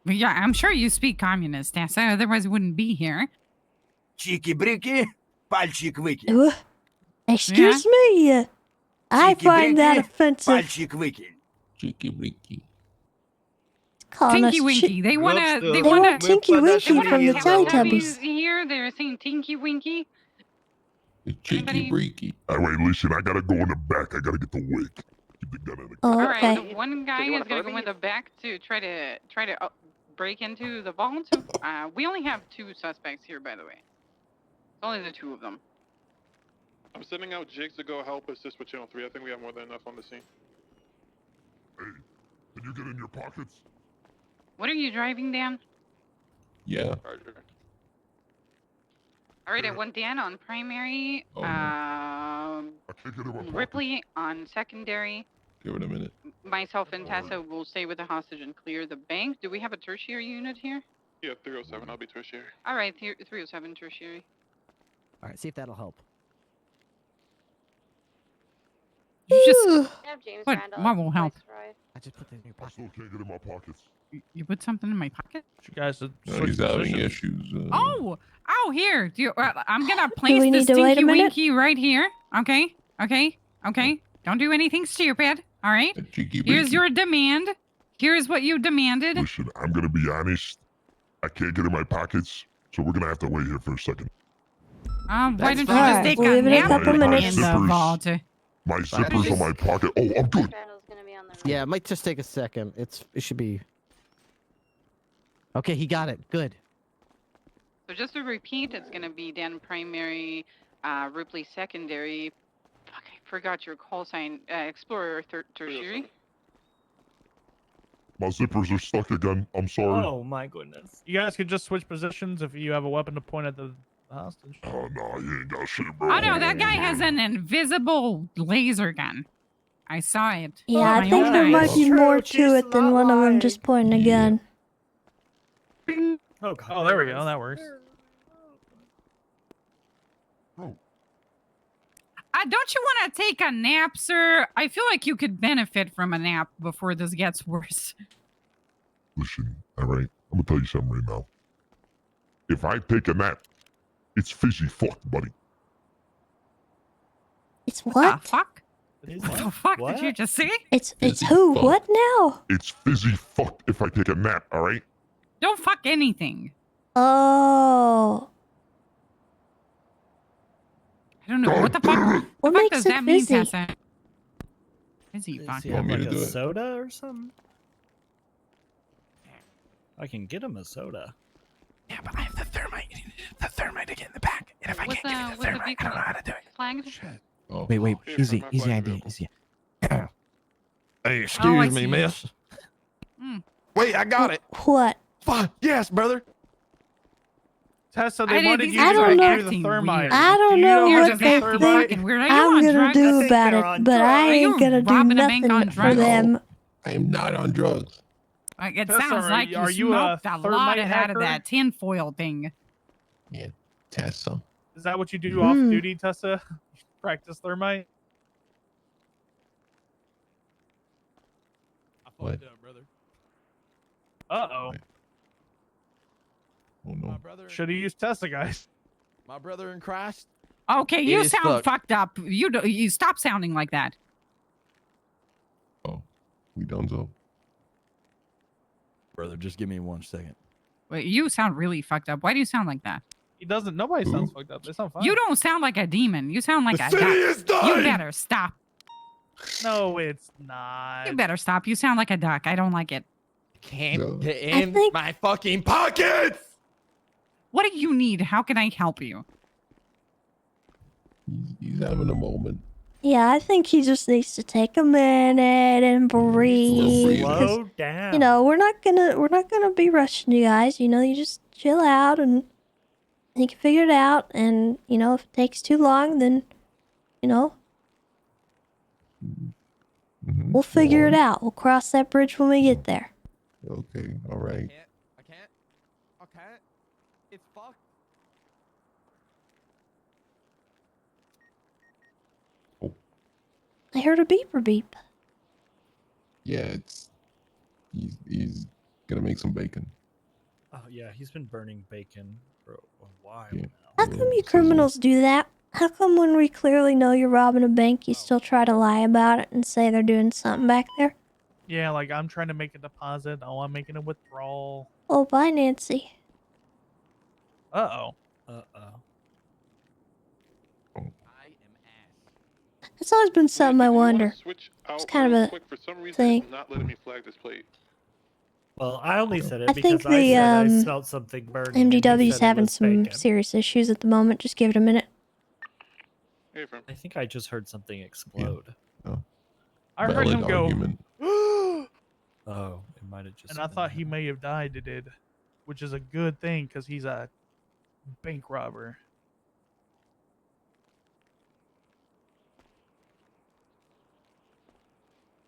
Yeah, I'm sure you speak communist, Tessa, otherwise you wouldn't be here. Чики-брики, пальчик выкинь. Excuse me? I find that offensive. Пальчик выкинь. Cheeky-winky. Tinky Winky. They wanna Tinky Winky from the Teletubbies. Here, they're saying Tinky Winky. Cheeky-breaky. Alright, listen, I gotta go in the back. I gotta get the wig. Keep the gun in the Oh, Alright, okay. the one guy is gonna go in the back to try to break into the vault. We only have 2 suspects here, by the way. It's only the 2 of them. I'm sending out jigs to go help assist with Channel 3. I think we have more than enough on the scene. Hey, can you get in your pockets? What are you driving, Dan? Yeah. Alright, I want Dan on primary. Oh, no. I can't get in my pockets. Ripley on secondary. Give it a minute. Myself and Tessa will stay with the hostage and clear the bank. Do we have a tertiary unit here? Yeah, 307. I'll be tertiary. All right, 307 tertiary. All right, see if that'll help. You just Have James what? Randall What will help? I just put that in your I pocket. still can't get in my pockets. You put something in my pocket? You guys He's having issues. Oh, here. I'm gonna Do place we the need to wait a stinky minute? winky right here. Okay. Don't do anything stupid. All right. Here's your demand. Here's what you demanded. Listen, I'm gonna be honest. I can't get in my pockets, so we're gonna have to wait here for a second. Why don't you just fine. take We'll a leave it a nap couple in minutes. the vault? My zipper's on my pocket. Oh, I'm good. Yeah, it might just take a second. It should be. Okay, he got it. Good. So just to repeat, it's going to be Dan primary, Ripley secondary. Fuck, I forgot your call sign. Explorer tertiary. My zippers are stuck again. I'm sorry. Oh my goodness. You guys could just switch positions if you have a weapon to point at the hostage. Oh no, you ain't got shit, bro. Oh no, that guy has an invisible laser gun. I saw it. Yeah, with I my think own there eyes. might be more to it than one of them just pointing a gun. Oh, God. Oh, there we go. That works. Don't you want to take a nap, sir? I feel like you could benefit from a nap before this gets worse. Listen, all right. I'm gonna tell you something right now. If I take a nap, it's fizzy fucked, buddy. It's what? The fuck? What the fuck did you just say? It's who? fucked. What now? It's fizzy fucked if I take a nap, all right? Don't fuck anything. Oh. I don't know. What the fuck? What the fuck makes does it that mean, fizzy? Tessa? Fizzy fuck. Does he have like a soda or something? I can get him a soda. Yeah, but I have the thermite. The thermite to get in the back. And if I can't get in the thermite, I don't know how to do it. Flagged? Oh. Wait. Easy idea. Hey, excuse me, miss. Mm. Wait, I got it. What? Fine. Yes, brother. Tessa, I they didn't wanted think you I to don't know. do the acting thermite. weird. I don't Do you know You're what just they acting think fucking weird. Are you I'm on gonna drugs? do think about they're it, on but drugs. I Are you ain't gonna do robbing a bank on nothing for drugs? them. I am not on drugs. It Tessa, sounds like you are you a smoked a lot thermite out of hacker? that tinfoil thing. Yeah, Tessa. Is that what you do off duty, Tessa? Practice thermite? What? brother. Uh-oh. Oh no. Should have used Tessa, guys. My brother in Christ. Okay, you is sound fucked. fucked up. You stop sounding like that. Oh, we done so. Brother, just give me 1 second. Wait, you sound really fucked up. Why do you sound like that? He doesn't. Nobody sounds fucked up. They sound fine. You don't sound like a demon. You sound like The a city duck. is dying! You better stop. No, it's not. You better stop. You sound like a duck. I don't like it. Can't get I in think- my fucking pockets. What do you need? How can I help you? He's having a moment. Yeah, I think he just needs to take a minute and breathe. 'cause, Slow down. you know, we're not gonna be rushing you guys. You know, you just chill out and you can figure it out. And you know, if it takes too long, then you know, we'll figure it out. We'll cross that bridge when we get there. Okay, all right. I can't. It's fucked. I heard a beeper beep. Yeah, he's gonna make some bacon. Oh yeah, he's been burning bacon for a while Yeah. now. How come you criminals do that? How come when we clearly know you're robbing a bank, you still try to lie about it and say they're doing something back there? Yeah, like I'm trying to make a deposit. Oh, I'm making a withdrawal. Oh, bye, Nancy. Uh-oh. It's always been something I wonder. Switch It's out kind real of quick. For some a reason, thing. it's not letting me flag this plate. Well, I only said it I because think I the said I smelled something burning. and he MDW's said it having was some bacon. serious issues at the moment. Just give it a minute. Hey, from I think I just heard something explode. I heard him go. Argument. Oh, it might have just. And I thought he may have died. It did, which is a good thing because he's a bank robber.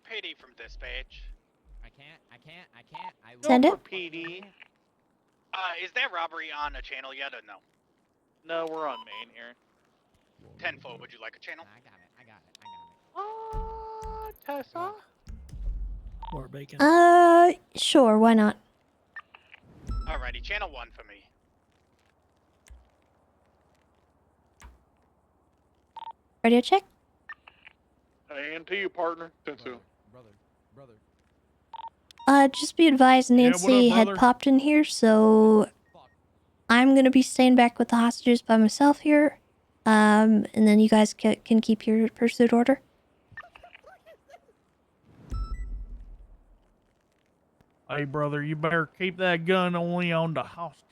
PD from dispatch. I can't. Send it. PD. Is that robbery on a channel yet or no? No, we're on main here. 10-4, would you like a channel? Tessa? More bacon. Sure, why not? Alrighty, channel 1 for me. Radio check. And to you, partner. 10-2. Brother. Just be advised Nancy had popped in here, so I'm gonna be staying back with the hostages by myself here. And then you guys can keep your pursuit order. Hey, brother, you better keep that gun only on the hostage.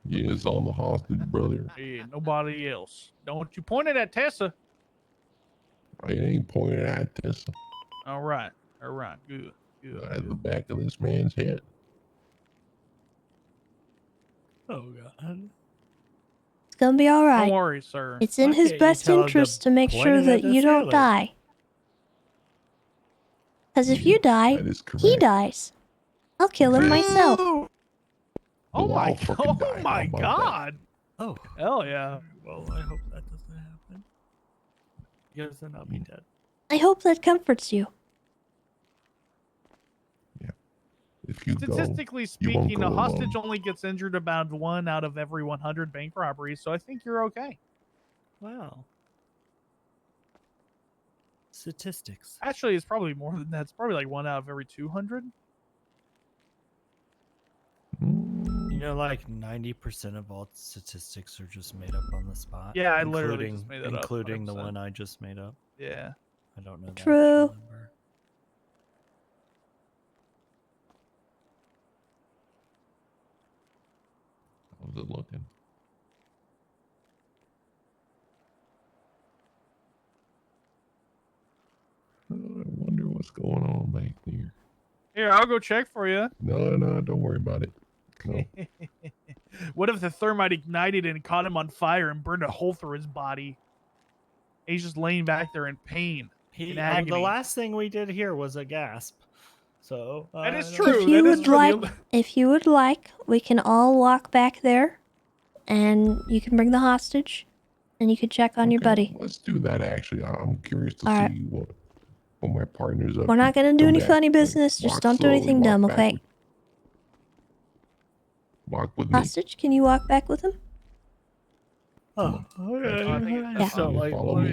Yeah, it's on the hostage, brother. Yeah, nobody else. Don't you point it at Tessa. I ain't pointing at this. All right, good. At the back of this man's head. Oh God. It's gonna be all right. Don't worry, sir. It's in his best interest to make sure that you don't die. Because if you die, he dies. I'll kill him myself. Oh my die. God. Oh. Hell yeah. Well, I hope that doesn't happen. Because then I'll be dead. I hope that comforts you. If you Statistically speaking, a hostage only gets injured about 1 out of every 100 bank robberies, so I think you're okay. Wow. Statistics. Actually, it's probably more than that. It's probably like 1 out of every 200. You know, like 90% of all statistics are just made up on the spot. Yeah, I literally just made that up. Including the 100%. one I just made up. Yeah. I don't know. True. How's it looking? I wonder what's going on back there. Here, I'll go check for you. No, don't worry about it. No. What if the thermite ignited and caught him on fire and burned a hole through his body? He's just laying back there in pain. In agony. The last thing we did here was a gasp. So that is true. If you would like, we can all walk back there, and you can bring the hostage, and you can check on your buddy. Let's do that. Actually, I'm curious to All see what my partner's up. We're not gonna do any funny business. Just walk don't do slowly, anything walk dumb, back okay? Walk with me. Hostage, can you walk back with him? Oh, okay. Yeah.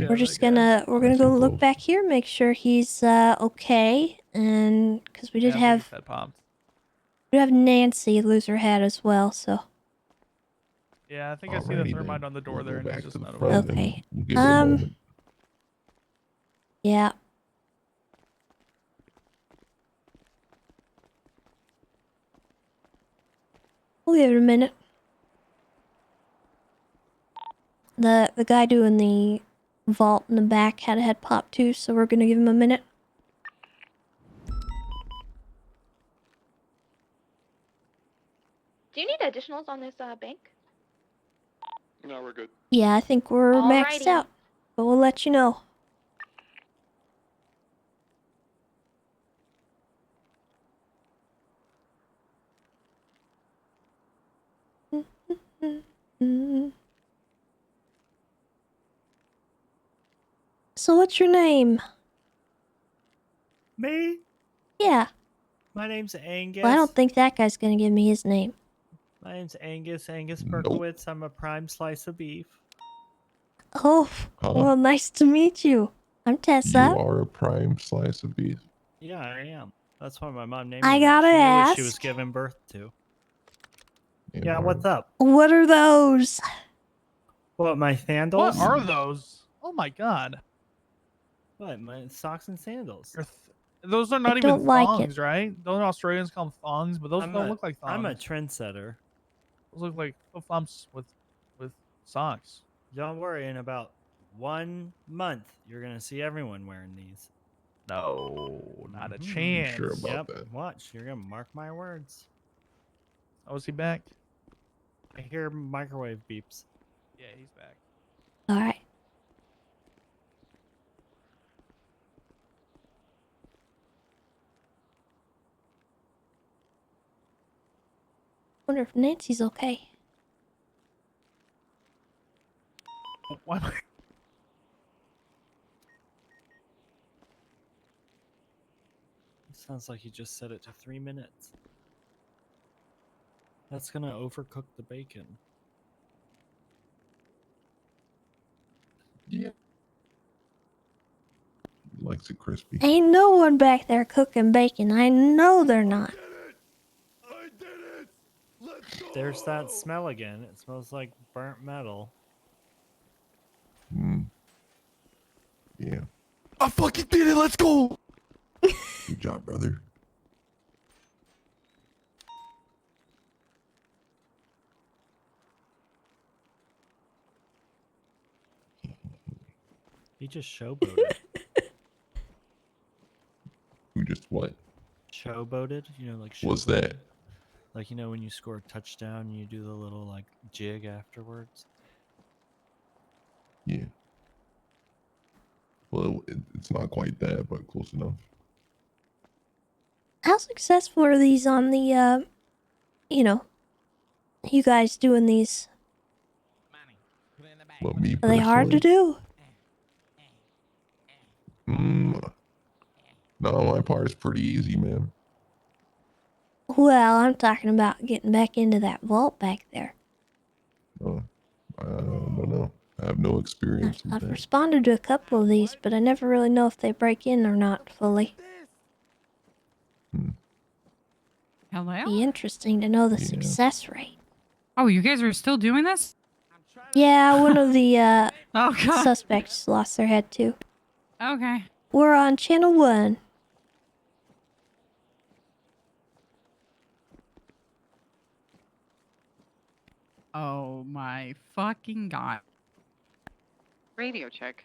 We're just gonna go look back here, make sure he's okay, and because we did have Nancy lose her head as well, so. Yeah, I think I see the thermite on the door there, and he's just not Okay. Yeah. We'll give it a minute. The guy doing the vault in the back had a head pop too, so we're gonna give him a minute. Do you need additionals on this bank? No, we're good. Yeah, I think we're maxed Alrighty. out, but we'll let you know. So what's your name? Me? Yeah. My name's Angus. Well, I don't think that guy's gonna give me his name. My name's Angus Berkowitz. I'm a prime slice of beef. Oh, well, nice to meet you. I'm Tessa. You are a prime slice of beef. Yeah, I am. That's why my mom named I me that. gotta She knew what ask. she was giving birth to. Yeah, what's up? What are those? What, my sandals? What are those? Oh my God. What, my socks and sandals? Those are not even don't like thongs, right? Those Australians call them thongs, but those don't look like thongs. I'm a trendsetter. Those look like flip-flops with socks. Don't worry, in about 1 month, you're gonna see everyone wearing these. No, not a chance. Sure about that. Watch, you're gonna mark my words. Oh, is he back? I hear microwave beeps. Yeah, he's back. All right. Wonder if Nancy's okay. Why am I... Sounds like he just set it to 3 minutes. That's gonna overcook the bacon. Yeah. Likes it crispy. Ain't no one back there cooking bacon. I know they're not. There's that smell again. It smells like burnt metal. Yeah. I fucking did it. Let's go. Good job, brother. He just showboated. Who just what? Showboated? You know, like What's showboat? that? Like, you know, when you score a touchdown, you do the little like jig afterwards. Yeah. Well, it's not quite that, but close enough. How successful are these on the, you know, you guys doing these? Well, me Are they hard to personally, do? No, my part is pretty easy, man. Well, I'm talking about getting back into that vault back there. I don't know. I have no experience with I've that. responded to a couple of these, but I never really know if they break in or not fully. Hello? Be interesting to know the success rate. Oh, you guys are still doing this? Yeah, one of the Oh, God. suspects lost their head too. Okay. We're on channel 1. Oh my fucking God. Radio check.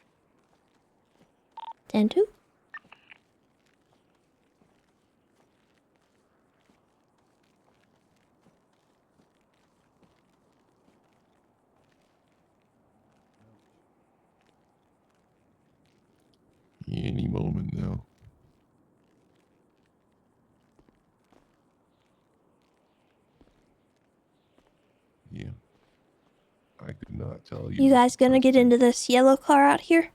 10-2. Any moment now. Yeah. I could not tell you. You guys gonna get into this yellow car out here?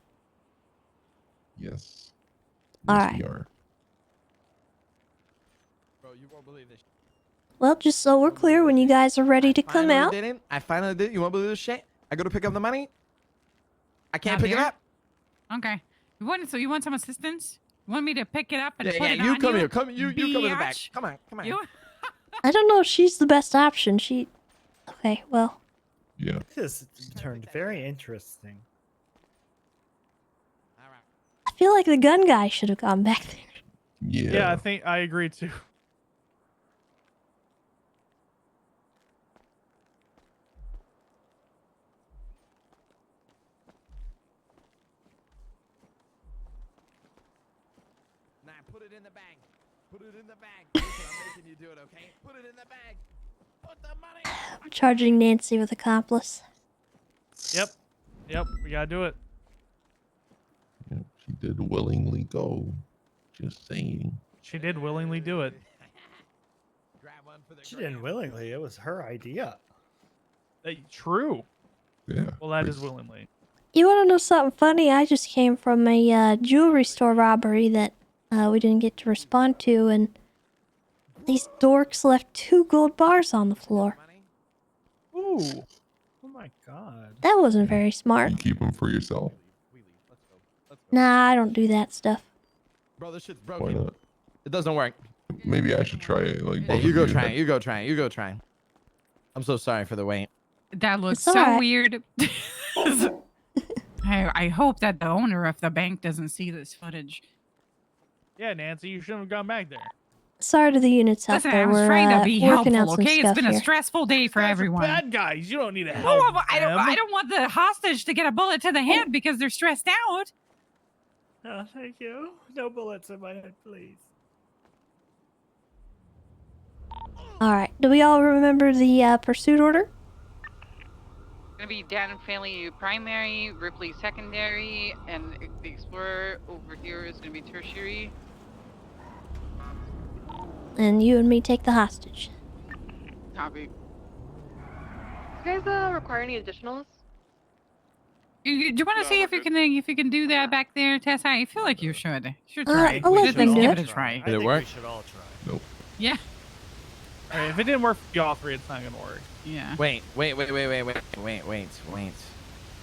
Yes. Alright. We are. Bro, you won't believe this. Well, just so we're clear, when you guys are ready to come out, I finally did it. You won't believe this shit? I go to pick up the money. I can't Out pick it here? up. Okay. You want some assistance? You want me to pick it up and Yeah, put yeah. it You on come you? here. Come. You come in the back. Biatch? Come on. Come on. You? I don't know if she's the best option. Okay, well, Yeah. This turned very interesting. I feel like the gun guy should have gone back there. Yeah, I think I agree too. Nah, put it in the bag. Put it in the bag. Listen, I'm making you do it, okay? Put it in the bag. Put the money. I'm charging Nancy with accomplice. Yep. Yep, we gotta do it. Yep, she did willingly go. Just saying. She did willingly do it. She didn't willingly. It was her idea. True. Yeah. Well, that is willingly. You want to know something funny? I just came from a jewelry store robbery that we didn't get to respond to, and these dorks left 2 gold bars on the floor. Ooh. Oh my God. That wasn't very smart. You keep them for yourself. Nah, I don't do that stuff. Bro, this shit's Why broken. not? It doesn't work. Maybe I should try it. Like, Hey, both you of go you try had- it. You go try it. You go try it. I'm so sorry for the wait. That looks It's so alright. weird. I hope that the owner of the bank doesn't see this footage. Yeah, Nancy, you shouldn't have gone back there. Sorry to the units out Listen, there. I was We're trying to be working helpful, out some okay? It's stuff been a here. stressful day for Guys are everyone. bad guys. You don't need to No, help I them. don't want the hostage to get a bullet to the head because they're stressed out. Oh, thank you. No bullets in my head, please. Alright, do we all remember the pursuit order? Gonna be Dan Family primary, Ripley secondary, and the Explorer over here is gonna be tertiary. And you and me take the hostage. Copy. Do you guys require any additionals? Do you want to see if you can do that back there, Tessa? I feel like you should. You should Uh, try. I'll You let should at them least do give it. it a try. I think we should all try. Nope. Yeah. All right, if it didn't work for y'all three, it's not gonna work. Yeah. Wait.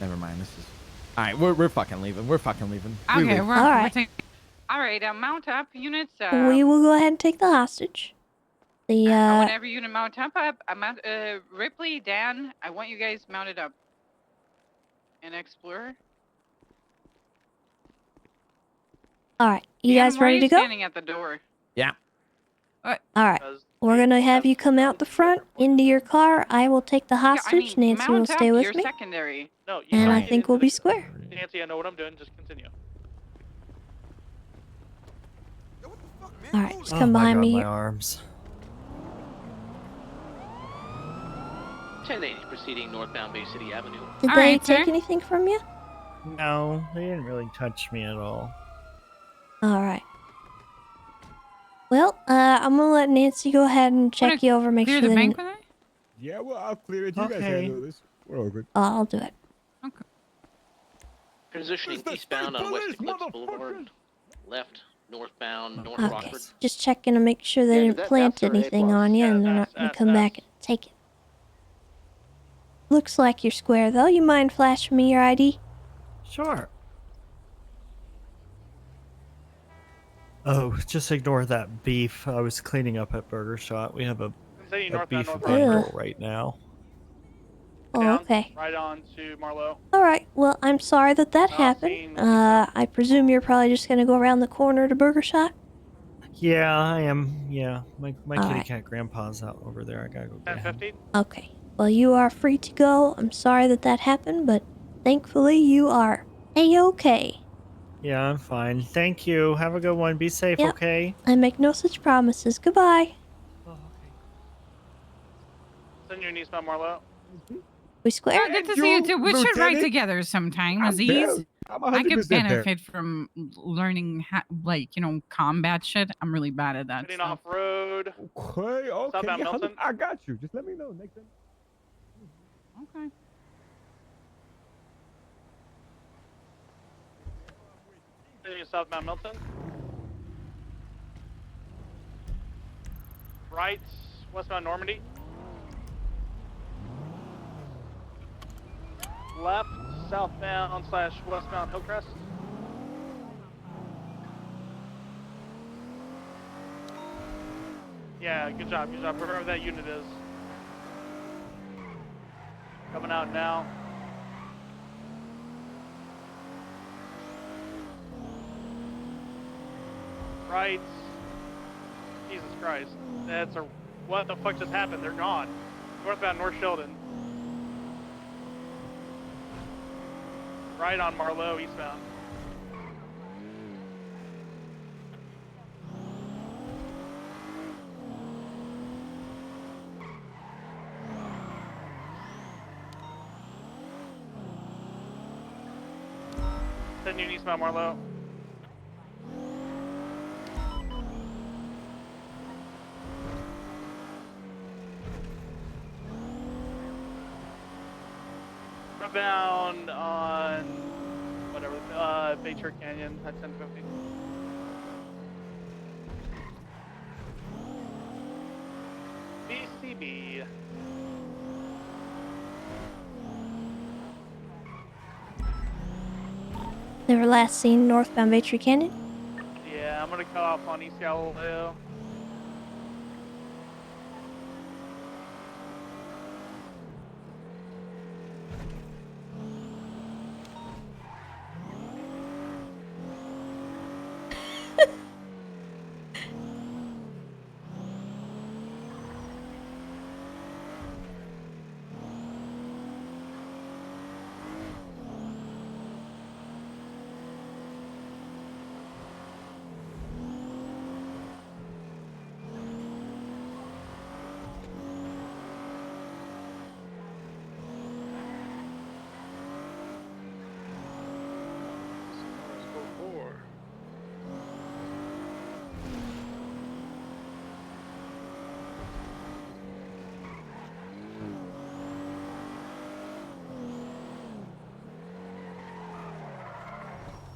Never mind. This is. All right, we're fucking leaving. We're fucking leaving. We Okay, leave. we're All right. taking. All right, mount up units. We will go ahead and take the hostage. The Whenever you mount up, Ripley, Dan, I want you guys mounted up. And Explorer. all right, you Dan, guys why are ready you to go? standing at the door? Yeah. All right, we're gonna have you come out the front into your car. I will take the hostage. Nancy will mount stay up, with you're me, secondary. No, you and don't I get think into we'll the- be square. Nancy, I know what I'm doing. Just continue. All right, just Oh come my behind God, me. my here. arms. 1080 proceeding northbound Bay City Avenue. Did All they right, take sir. anything from you? No, they didn't really touch me at all. All right. Well, I'm gonna let Nancy go ahead and check you over, make Clear sure the that. bank with it? Yeah, well, I'll clear it. You guys Okay. handle this. We're all good. I'll do it. Okay. Transitioning eastbound on West Eclipse Boulevard. Left, northbound, North Okay, Rockford. just checking to make sure they didn't plant anything on you, and they're not gonna come back and take it. Looks like you're square though. You mind flashing me your ID? Sure. Oh, just ignore that beef. I was cleaning up at Burger Shot. We have a beef bundle right now. Oh, okay. Right on to Marlowe. All right. Well, I'm sorry that happened. I presume you're probably just gonna go around the corner to Burger Shot. Yeah, I am. Yeah, my All kitty right. cat grandpa's out over there. I gotta go get him. Okay. Well, you are free to go. I'm sorry that happened, but thankfully you are A-okay. Yeah, I'm fine. Thank you. Have a good one. Be safe, Yep. okay? I make no such promises. Goodbye. Send you an eastbound Marlowe. We square? Oh, good to see you too. We should ride together sometime, Aziz. I'm I could 100% there. benefit from learning, combat shit. I'm really bad at that Heading stuff. off road. Okay, Southbound yeah, Milton. I got you. Just let me know next time. Okay. Heading southbound Milton. Right, westbound Normandy. Left, southbound / westbound Hillcrest. Yeah, good job, wherever that unit is. Coming out now. Right. Jesus Christ. What the fuck just happened? They're gone. Northbound North Sheldon. Right on Marlowe, eastbound. Send you eastbound Marlowe. Bound on whatever, Bayshore Canyon at 1050. BCB. They were last seen northbound Baytree Canyon. Yeah, I'm gonna cut off on East Galileo.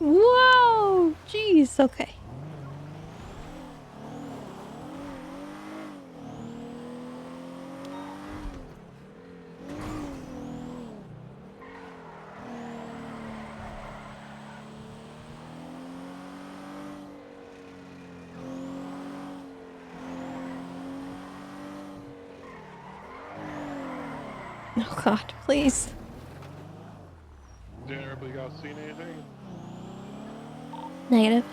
Whoa! Jeez, okay. Oh god, please. Generally, you guys seen anything? Negative.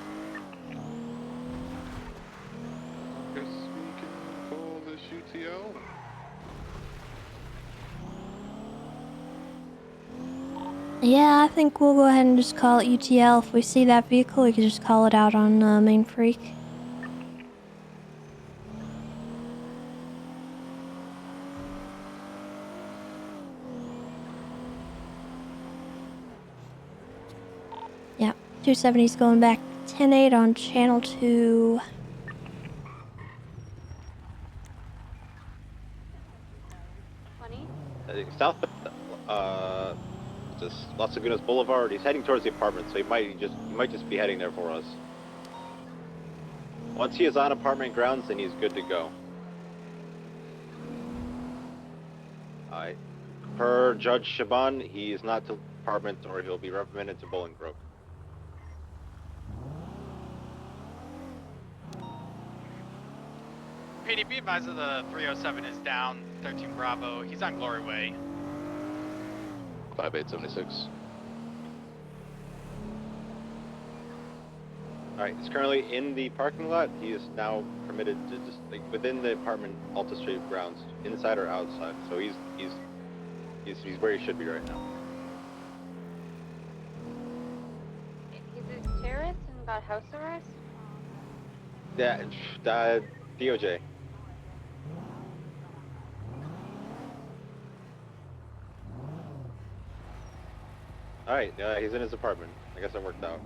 Guess we can call this UTL. Yeah, I think we'll go ahead and just call it UTL. If we see that vehicle, we can just call it out on Main Freak. Yeah, 270's going back 10-8 on channel 2. South, just Las Lagunas Boulevard. He's heading towards the apartment, so he might just be heading there for us. Once he is on apartment grounds, then he's good to go. Alright. Per Judge Shaban, he is not to apartment, or he'll be reprimanded to Bolingbroke. PDP advisor the 307 is down. 13 Bravo. He's on Glory Way. 5876. Alright, he's currently in the parking lot. He is now permitted to just, like, within the apartment Alta Street grounds, inside or outside. So he's where he should be right now. He's a terrorist and got house arrest? Yeah, DOJ. Alright, he's in his apartment. I guess that worked out.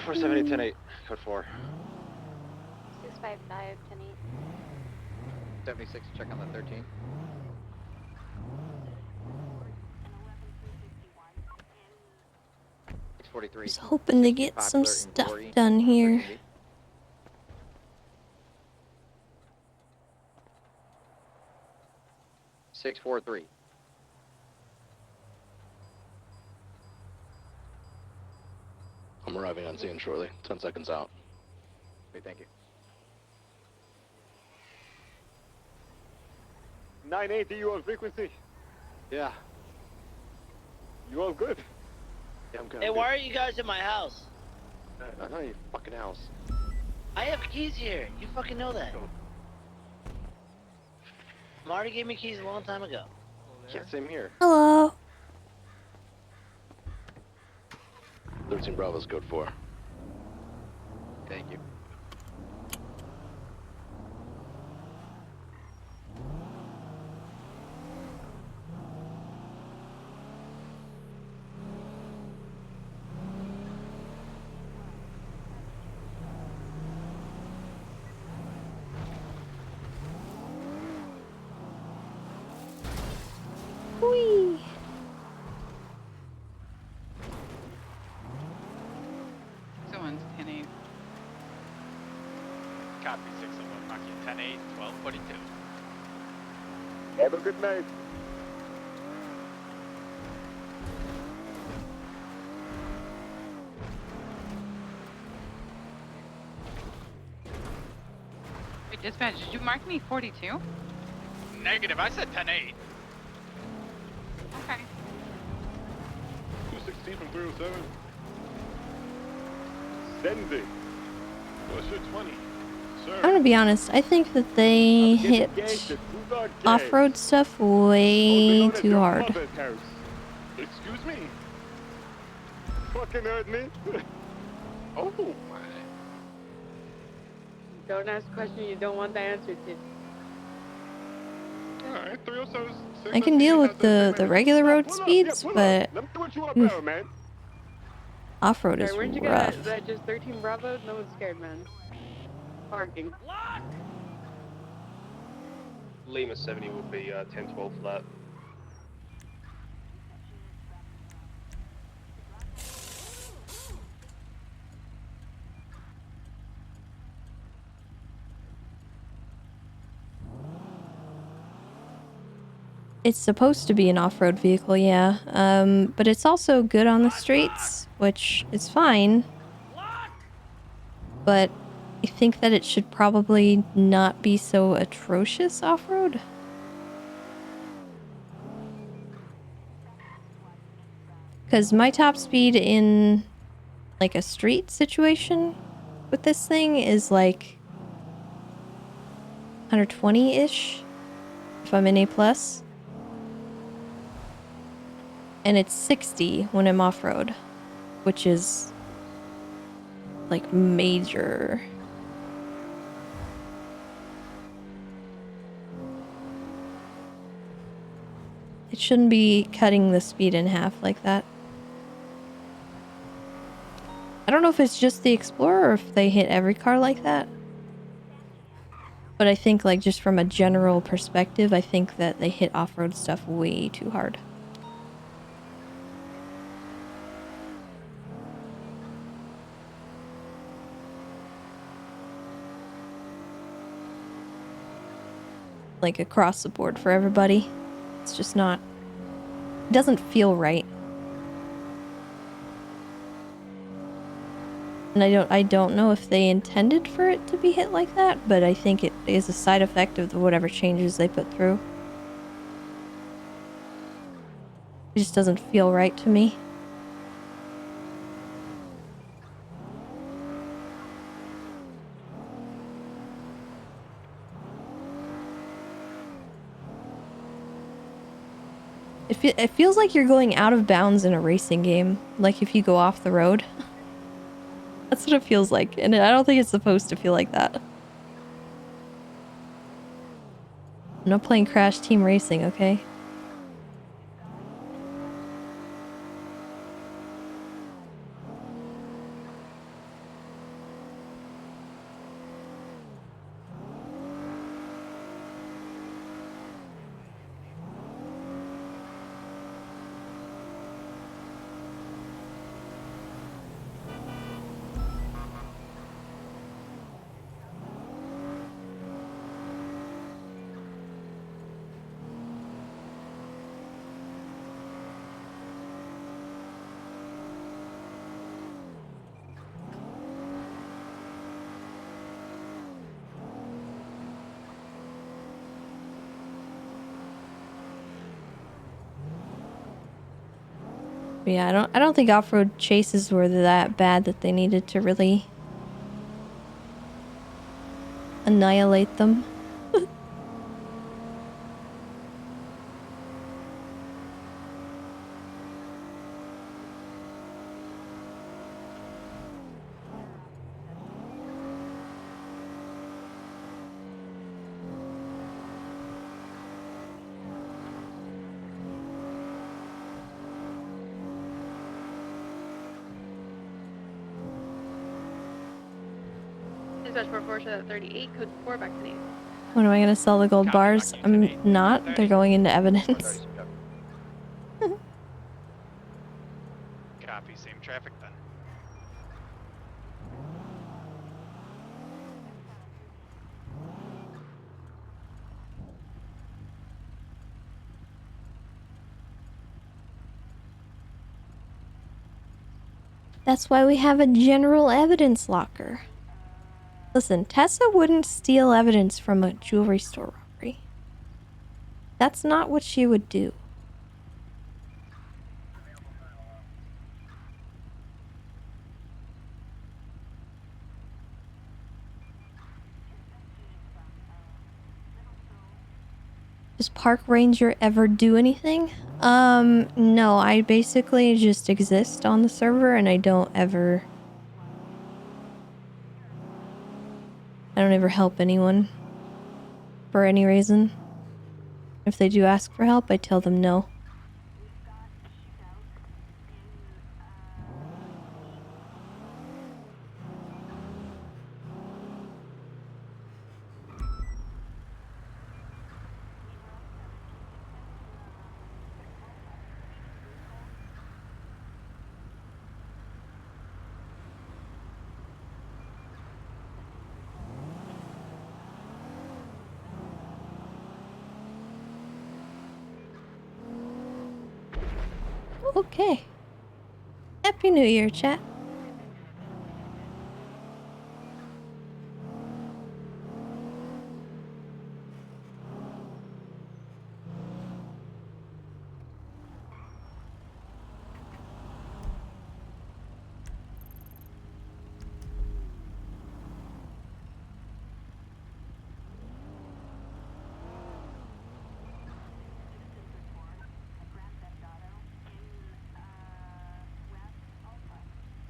Four 10-8, code 4. 655 10-8. 76, check on the 13. I was hoping to get some stuff done here. Six, 4, 3. I'm arriving on scene shortly. 10 seconds out. Okay, thank you. 980, you on frequency? Yeah. You all good? Yeah, I'm good. Hey, why are you guys in my house? I'm not in your fucking house. I have keys here. You fucking know that. Marty gave me keys a long time ago. Yeah, same here. Hello. 13 Bravo's code 4. Thank you. Whee! Someone's 10-8. Copy 601, Rocky 10-8, 1242. Have a good night. Wait, dispatch, did you mark me 42? Negative, I said 10-8. Okay. 216 from 307. Send it. What's your 20? Sir. I'm gonna be honest, I think that they hit off-road stuff way too hard. Excuse me? Fucking heard me. Oh my. Don't ask a question you don't want the answer to. Alright, 307. I can deal with the regular road speeds, but Let me see what you about, man. off-road is Sorry, weren't you rough. gonna that just 13 Bravo? No one's scared, man. Parking. Lima 70 will be 10-12 flat. It's supposed to be an off-road vehicle, yeah. But it's also good on the streets, which is fine. But I think that it should probably not be so atrocious off-road. Because my top speed in like a street situation with this thing is like 120-ish if I'm in A+. And it's 60 when I'm off-road, which is like major. It shouldn't be cutting the speed in half like that. I don't know if it's just the Explorer or if they hit every car like that. But I think like just from a general perspective, I think that they hit off-road stuff way too hard. Like across the board for everybody. It's just not, it doesn't feel right. And I don't know if they intended for it to be hit like that, but I think it is a side effect of whatever changes they put through. It just doesn't feel right to me. It feels like you're going out of bounds in a racing game, like if you go off the road. That's what it feels like, and I don't think it's supposed to feel like that. I'm not playing Crash Team Racing, okay? But yeah, I don't think off-road chases were that bad that they needed to really annihilate them. Dispatch 447 38, code 4, back to me. When am I gonna sell the gold bars? I'm not. They're going into evidence. Copy, same traffic then. That's why we have a general evidence locker. Listen, Tessa wouldn't steal evidence from a jewelry store robbery. That's not what she would do. Does Park Ranger ever do anything? No, I basically just exist on the server and I don't ever help anyone for any reason. If they do ask for help, I tell them no. Okay. Happy New Year, chat.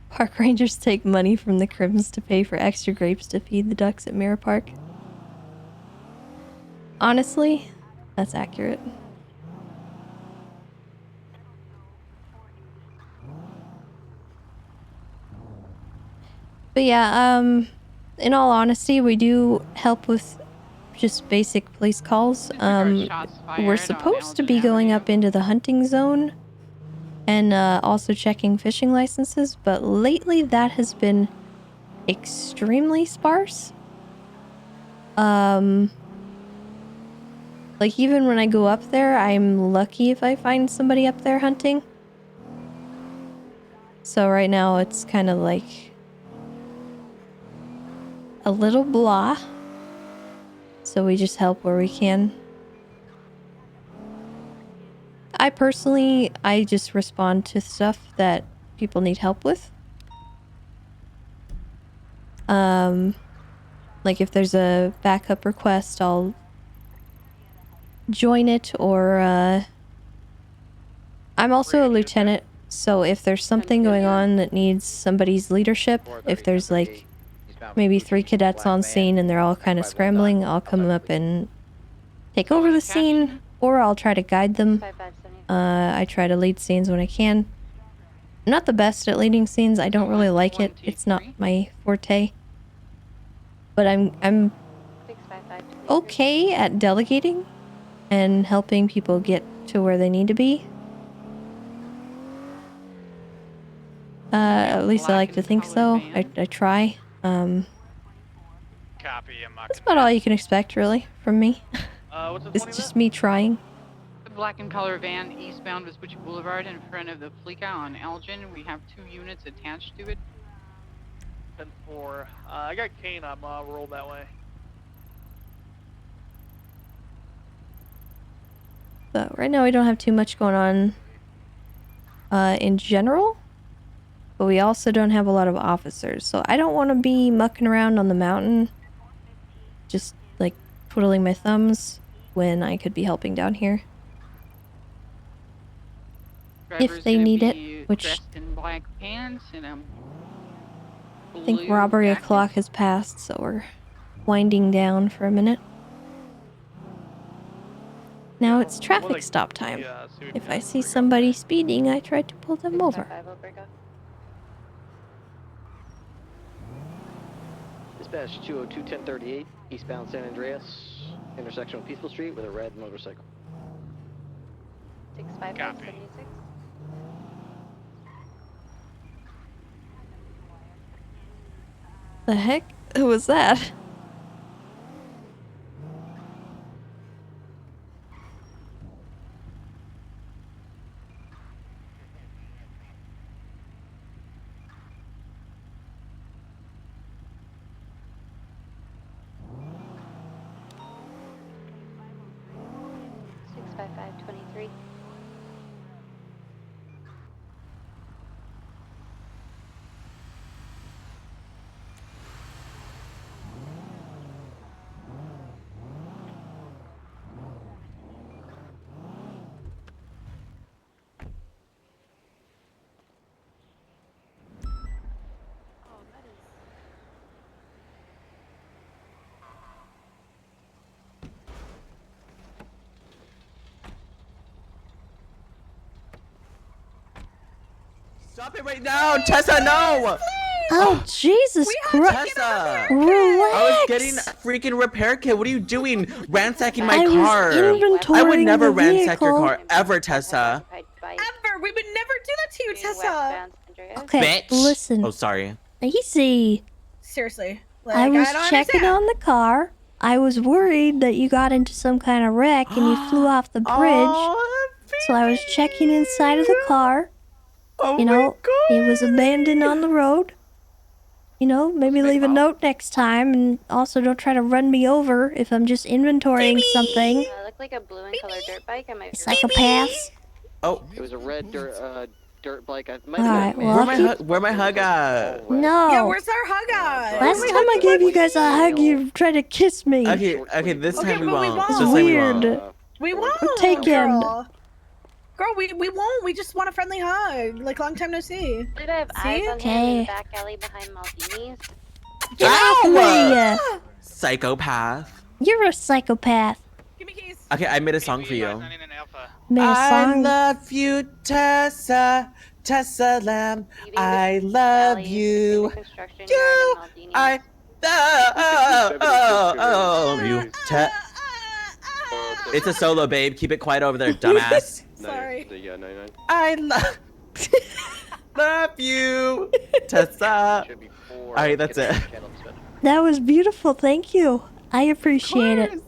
Park rangers take money from the crims to pay for extra grapes to feed the ducks at Mirror Park. Honestly, that's accurate. But yeah, in all honesty, we do help with just basic police calls. We're supposed to be going up into the hunting zone and also checking fishing licenses, but lately that has been extremely sparse. Like even when I go up there, I'm lucky if I find somebody up there hunting. So right now it's kind of like a little blah. So we just help where we can. I personally, I just respond to stuff that people need help with. Like if there's a backup request, I'll join it, or I'm also a lieutenant, so if there's something going on that needs somebody's leadership, if there's like maybe 3 cadets on scene and they're all kind of scrambling, I'll come up and take over the scene, or I'll try to guide them. I try to lead scenes when I can. I'm not the best at leading scenes. I don't really like it. It's not my forte. But I'm okay at delegating and helping people get to where they need to be. At least I like to think so. I try. Copy. That's about all you can expect, really, from me. What's the It's 20 just me trying. The black and color van eastbound Vespucci Boulevard in front of the Fleeca on Elgin. We have 2 units attached to it. 10-4. I got Kane. I'm rolled that way. So right now we don't have too much going on in general. But we also don't have a lot of officers. So I don't want to be mucking around on the mountain. Just like twiddling my thumbs when I could be helping down here. If they need it, which in black pants and I think robbery o'clock has passed, so we're winding down for a minute. Now it's traffic stop time. If I see somebody speeding, I try to pull them over. Dispatch 202-1038, eastbound San Andreas, intersection with Peaceful Street with a red motorcycle. 65576. The heck? Who was that? Stop it right now, Tessa, no! Oh, Jesus Christ. Tessa! Relax! I was getting a freaking repair kit. What are you doing? Ransacking my I was car. I would inventorying never the ransack your vehicle. car, ever, Tessa. Ever! We would never do that to you, Tessa! Okay, Bitch. listen. Oh, sorry. Easy. Seriously. Like, I was don't checking understand. on the car. I was worried that you got into some kind of wreck and you flew off the bridge. So I was checking inside of the car. Oh you know, it was abandoned on the road. You know, maybe leave a note next time, and also don't try to run me over if I'm just inventorying something. Looked like a blue and colored dirt bike. I might be Psychopaths. Oh. It was a red dirt bike. I might Alright, have well, I'll keep... Where my hug at? No. Yeah, where's our hug at? Last time I gave you guys a hug, you tried to kiss me. Okay, this time we but we won't. won't. Just say we Weird. won't. We won't. I'm taken. Girl, we won't. We just want a friendly hug. Like, long time no see. Did I have eyes on him in the back alley behind Maldini's? Get off me! Psychopath. You're a psychopath. Okay, I made a song for you. Made a I song. love you, Tessa Lamb. I love you. I love you. It's a solo, babe. Keep it quiet over there, dumbass. Sorry. I love you, Tessa. Alright, that's it. That was beautiful. Thank you. I appreciate it.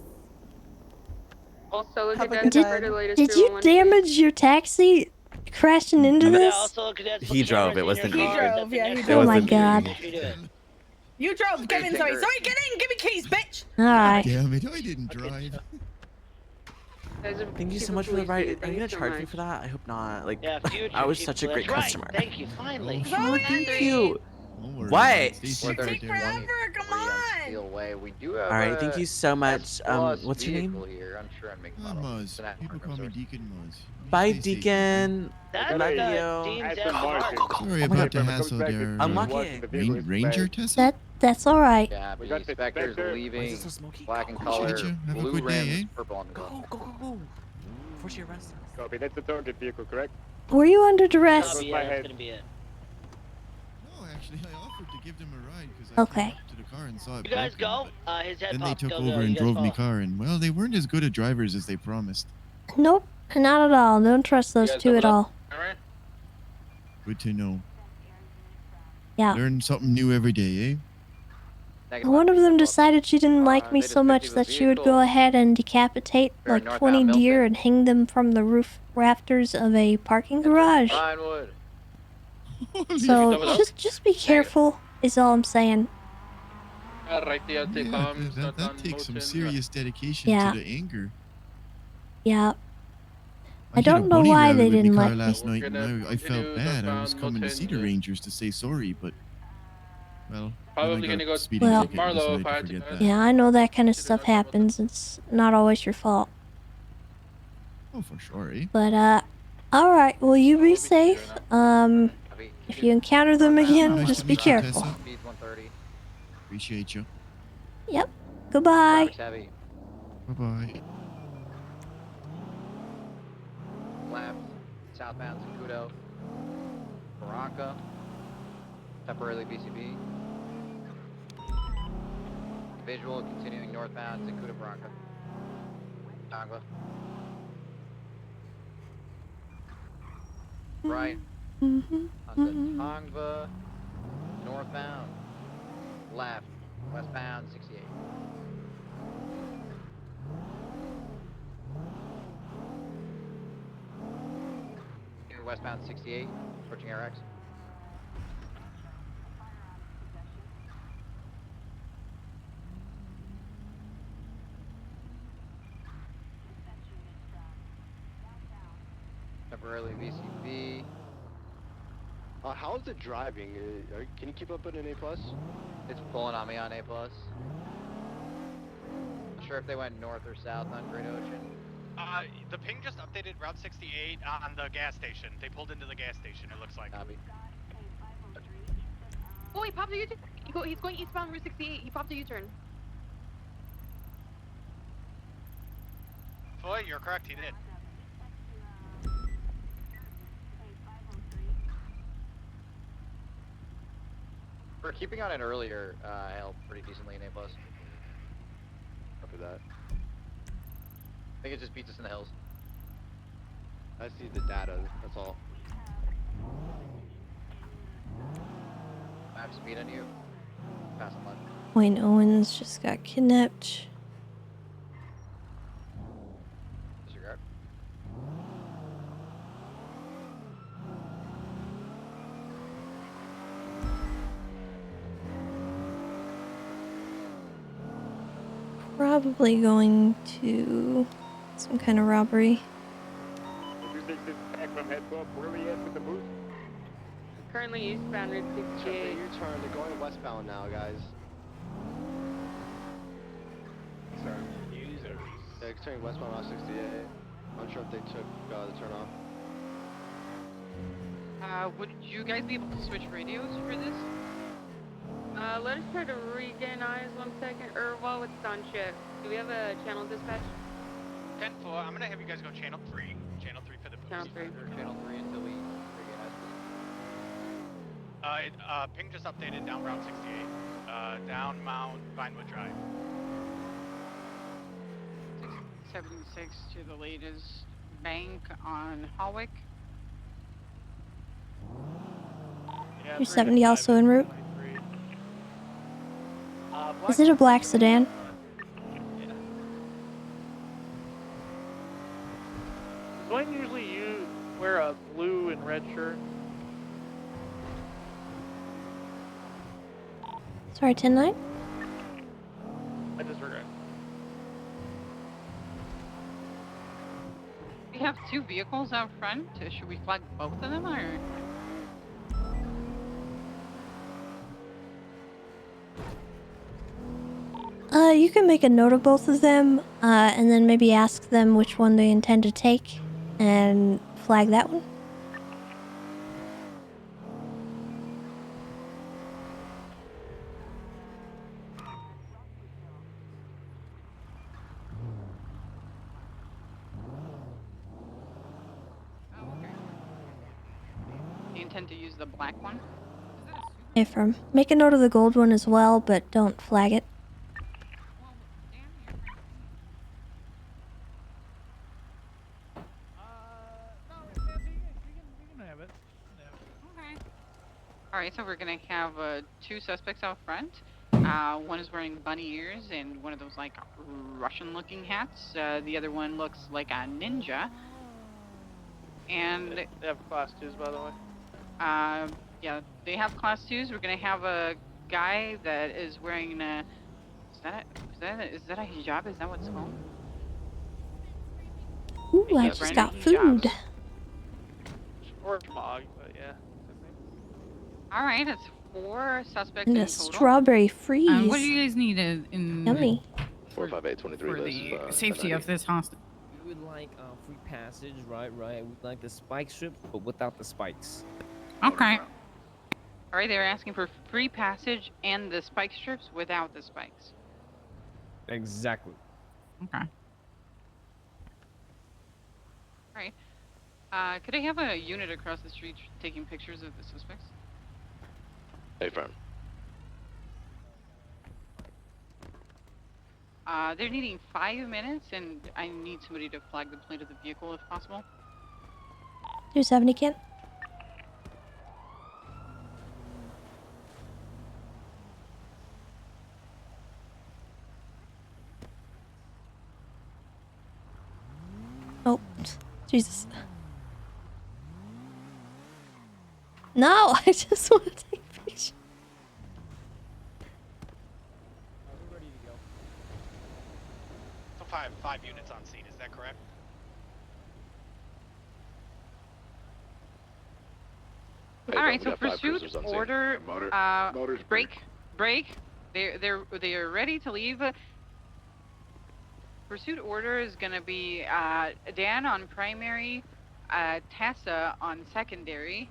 Also, look at Did you damage your taxi crashing into this? He drove. It wasn't me. He drove, yeah, he It drove. Oh my wasn't god. me. You drove. Get in, sorry. Sorry, get in. Give me keys, bitch. Alright. Damn it, I didn't drive. Thank you so much for the ride. Are you gonna charge me for that? I hope not. Like, I was such a great customer. Thank you, finally. Oh, thank you. What? Come on. We do have Alright, thank you so much. What's your name? Here. Unsure and Muzz. People call me Deacon Muzz. Bye, Deacon. Love you. Sorry about the hassle there. Unlock it. Ranger Tessa? That's alright. Yeah, we got inspectors leaving. Black and Appreciate color, you. Have a blue good day, rims, eh? purple on the Go, go, go, go. Before she arrests us. Copy, that's the target vehicle, correct? Were you under duress? Yeah, that's gonna be it. No, actually, I offered to give them a ride because Okay. I came up to the car and saw it You guys broken, go. His head Then they popped. took Go, over go. and You guys drove me go. car, and well, they weren't as good at drivers as they promised. Nope, not at all. Don't trust those two at all. Good to know. Yeah. Learn something new every day, eh? One of them decided she didn't like me so much that she would go ahead and decapitate like 20 deer and hang them from the roof rafters of a parking garage. So just be careful is all I'm saying. Yeah, that takes some serious dedication Yeah. to the anger. Yeah. I hit a don't know bunny why rabbit they with me didn't car like last me. night, and I felt bad. I was coming to see the Rangers to say sorry, but well, Probably then I gonna got go a speeding Well- ticket and Marlo decided if I to had to forget know. that. Yeah, I know that kind of stuff happens. It's not always your fault. Oh, for sure, eh? But alright, well you be safe. If you encounter them again, Nice just to be meet you, careful. Tessa. Appreciate you. Yep. Goodbye. Bye-bye. Left, southbound Zacuto, Barranca, temporarily BCB. Visual continuing northbound Zacuto, Barranca. Tangla. Right. Onto Tongva, northbound. Left, westbound 68. Westbound 68, approaching RX. Temporarily VCB. How's the driving? Can you keep up at an A+? It's pulling on me on A+. Not sure if they went north or south on Great Ocean. The ping just updated Route 68 on the gas station. They pulled into the gas station, it looks like. Oh, he popped a U-turn. He's going eastbound Route 68. He popped a U-turn. Boy, you're correct, he did. For keeping on it earlier, I held pretty decently in A+. After that. I think it just beats us in the hills. I see the data, that's all. I have speed on you. Pass on left. Wayne Owens just got kidnapped. Disregard. probably going to some kind of robbery. Currently eastbound Route 68. U-turn. They're going westbound now, guys. Yeah, turning westbound Route 68. Unsure if they took the turn off. Would you guys be able to switch radios for this? Let us try to regain eyes 1 second. While it's on shift, do we have a channel dispatch? 10-4, I'm gonna have you guys go channel 3. Channel 3 for the boost. Channel 3. Channel 3 until we regain eyes. Ping just updated down Route 68. Down Mount Vinewood Drive. 76 to the latest bank on Hawick. Yeah, 270 also en route. Is it a black sedan? Does Wayne usually wear a blue and red shirt? Sorry, 10-9? I disregard. We have 2 vehicles out front. Should we flag both of them or? You can make a note of both of them, and then maybe ask them which one they intend to take, and flag that one. Do you intend to use the black one? Affirm. Make a note of the gold one as well, but don't flag it. Alright, so we're gonna have 2 suspects out front. One is wearing bunny ears and one of those like Russian looking hats. The other one looks like a ninja. And They have class 2s, by the way. yeah, they have class 2s. We're gonna have a guy that is wearing is that a hijab? Is that what's called? Ooh, I just got food. Or smog, but yeah. Alright, it's 4 suspects And in a total. strawberry freeze. What do you guys need in Yummy. 45823 for the safety of this hostage? We would like free passage, right? We'd like the spike strip, but without the spikes. Okay. Alright, they're asking for free passage and the spike strips without the spikes. Exactly. Okay. Alright. Could I have a unit across the street taking pictures of the suspects? Hey, friend. They're needing 5 minutes, and I need somebody to flag the plate of the vehicle if possible. 270, Kent. Oh, Jesus. No, I just want to take a picture. So 5 units on scene, is that correct? Alright, so pursuit order, break. They are ready to leave. Pursuit order is gonna be Dan on primary, Tessa on secondary,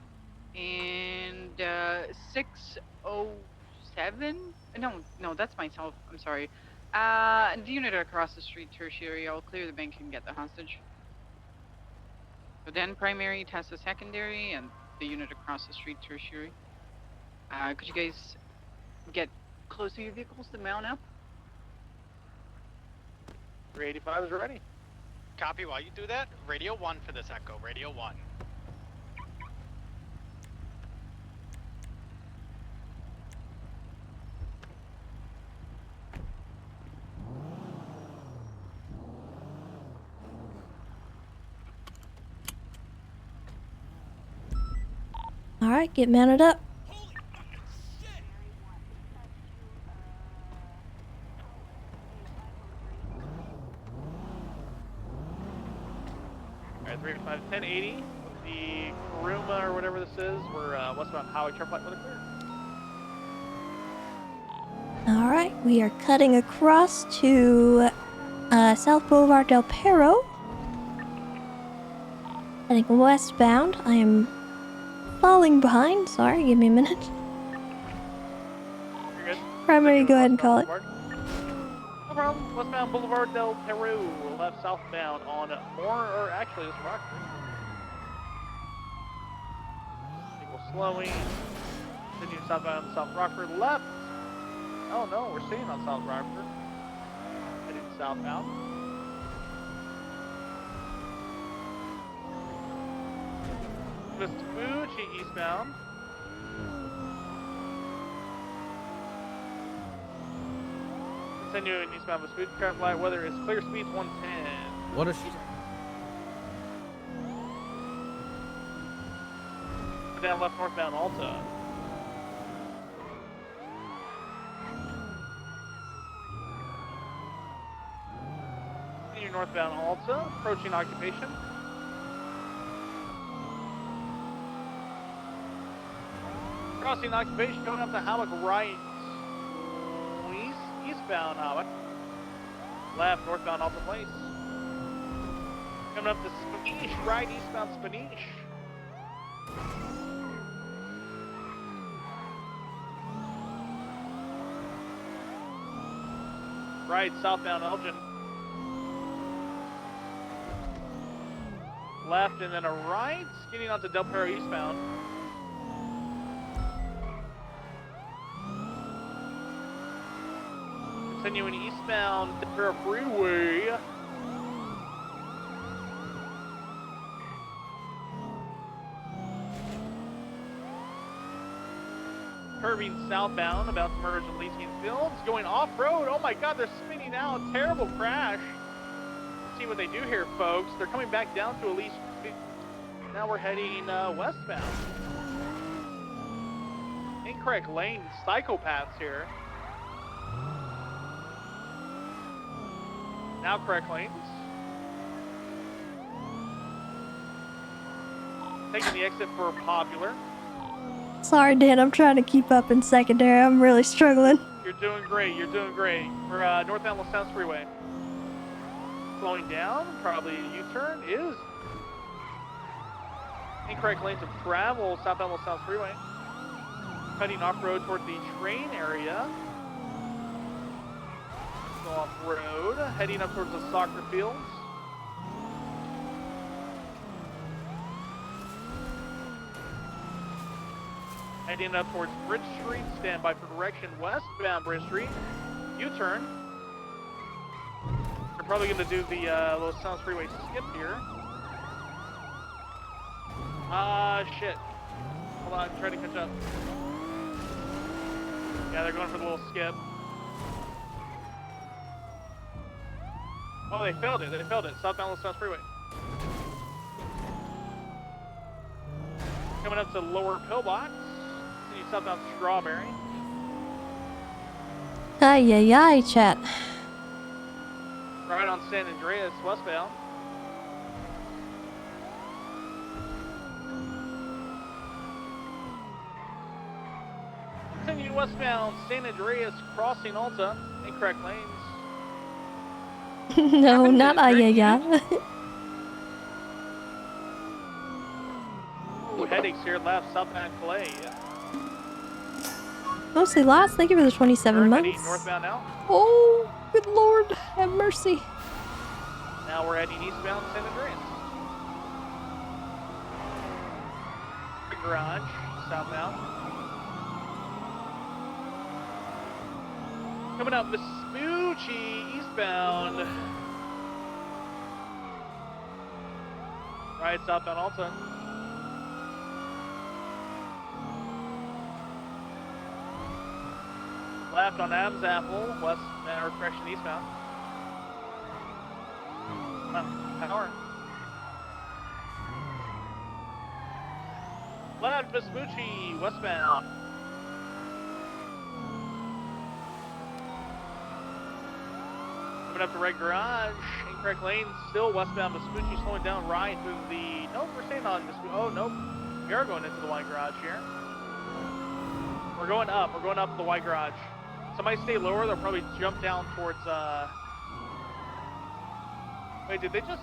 and 607. No, that's myself. I'm sorry. The unit across the street, tertiary. I'll clear the bank and get the hostage. So Dan primary, Tessa secondary, and the unit across the street, tertiary. Could you guys get close to your vehicles to mount up? 385 is ready. Copy. While you do that, radio 1 for this echo. Radio 1. Alright, get mounted up. Alright, 385, 1080 with the Kuruma or whatever this is. We're westbound highway traffic light weather clear. Alright, we are cutting across to South Boulevard Del Perro. Heading westbound. I am falling behind. Sorry, give me a minute. You're good. Primary, go ahead and call it. No problem. Westbound Boulevard Del Perro, left southbound on or actually it's Rockford. Equal slowing. Continue southbound on South Rockford, left. Oh no, we're staying on South Rockford. Heading southbound. Vespucci eastbound. Continuing eastbound Vespucci, traffic light weather is clear, speeds 110. What is she? Down left northbound Alta. Continue northbound Alta, approaching occupation. Crossing occupation, going up to Hammock right. Eastbound Hammock. Left, northbound Alta Place. Coming up to Spanish, right, eastbound Spanish. Right, southbound Elgin. Left and then a right, getting onto Del Perro eastbound. Continuing eastbound Del Perro Freeway. Curving southbound, about to merge in Elysian Fields. Going off-road. Oh my god, they're spinning out. Terrible crash. Let's see what they do here, folks. They're coming back down to Elysian Fields. Now we're heading westbound. Incorrect lane. Psychopaths here. Now correct lanes. Taking the exit for Popular. Sorry, Dan, I'm trying to keep up in secondary. I'm really struggling. You're doing great, you're doing great. We're northbound Los Santos Freeway. Slowing down, probably a U-turn is incorrect lanes of travel, southbound Los Santos Freeway. Cutting off-road toward the train area. Go off-road, heading up towards the soccer fields. Heading up towards Bridge Street, stand by for direction westbound Bridge Street. U-turn. We're probably going to do the Los Santos Freeway skip here. Shit. Hold on, try to catch up. Yeah, they're going for the little skip. Oh, they failed it. They failed it. Southbound Los Santos Freeway. Coming up to Lower Pillbox. Southbound Strawberry. Ay, ay, ay, chat. Right on San Andreas, westbound. Continue westbound San Andreas, crossing Alta. Incorrect lanes. No, not ay, ay, ay. Ooh, headaches here, left, southbound Clay. Mostly lots. Thank you for the 27 months. Northbound now. Oh, good lord. Have mercy. Now we're heading eastbound San Andreas. Garage, southbound. Coming up Vespucci, eastbound. Right, southbound Alta. Left on Adams Apple, west, or correction, eastbound. Power. Left Vespucci, westbound. Coming up to Red Garage, incorrect lane, still westbound Vespucci, slowing down right through the, nope, we're staying on Vespucci, oh nope, we are going into the white garage here. We're going up the white garage. Somebody stay lower, they'll probably jump down towards, wait, did they just,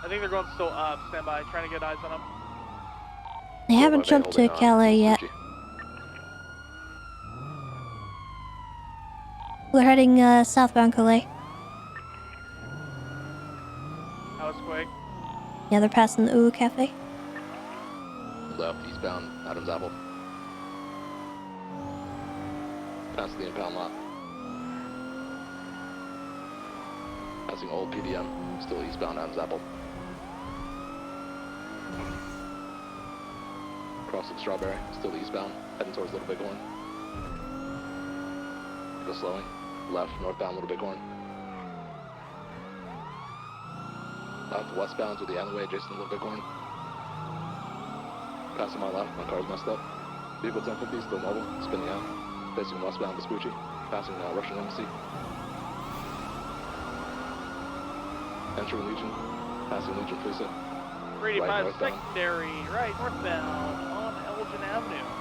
I think they're going still up, stand by, trying to get eyes on them. They haven't jumped to Calais yet. We're heading southbound Calais. That was quick. Yeah, they're passing the Ooh Cafe. Left, eastbound, Adams Apple. Past the impound lot. Passing old PDM, still eastbound, Adams Apple. Crossing Strawberry, still eastbound, heading towards Little Bighorn. Go slowing. Left, northbound, Little Bighorn. Left, westbound to the alleyway, adjacent to Little Bighorn. Passing my left, my car's messed up. Vehicle 1050, still mobile, spinning out. Facing westbound Vespucci, passing Russian Embassy. Entering Legion, passing Legion Precinct. 385 secondary, right northbound on Elgin Avenue.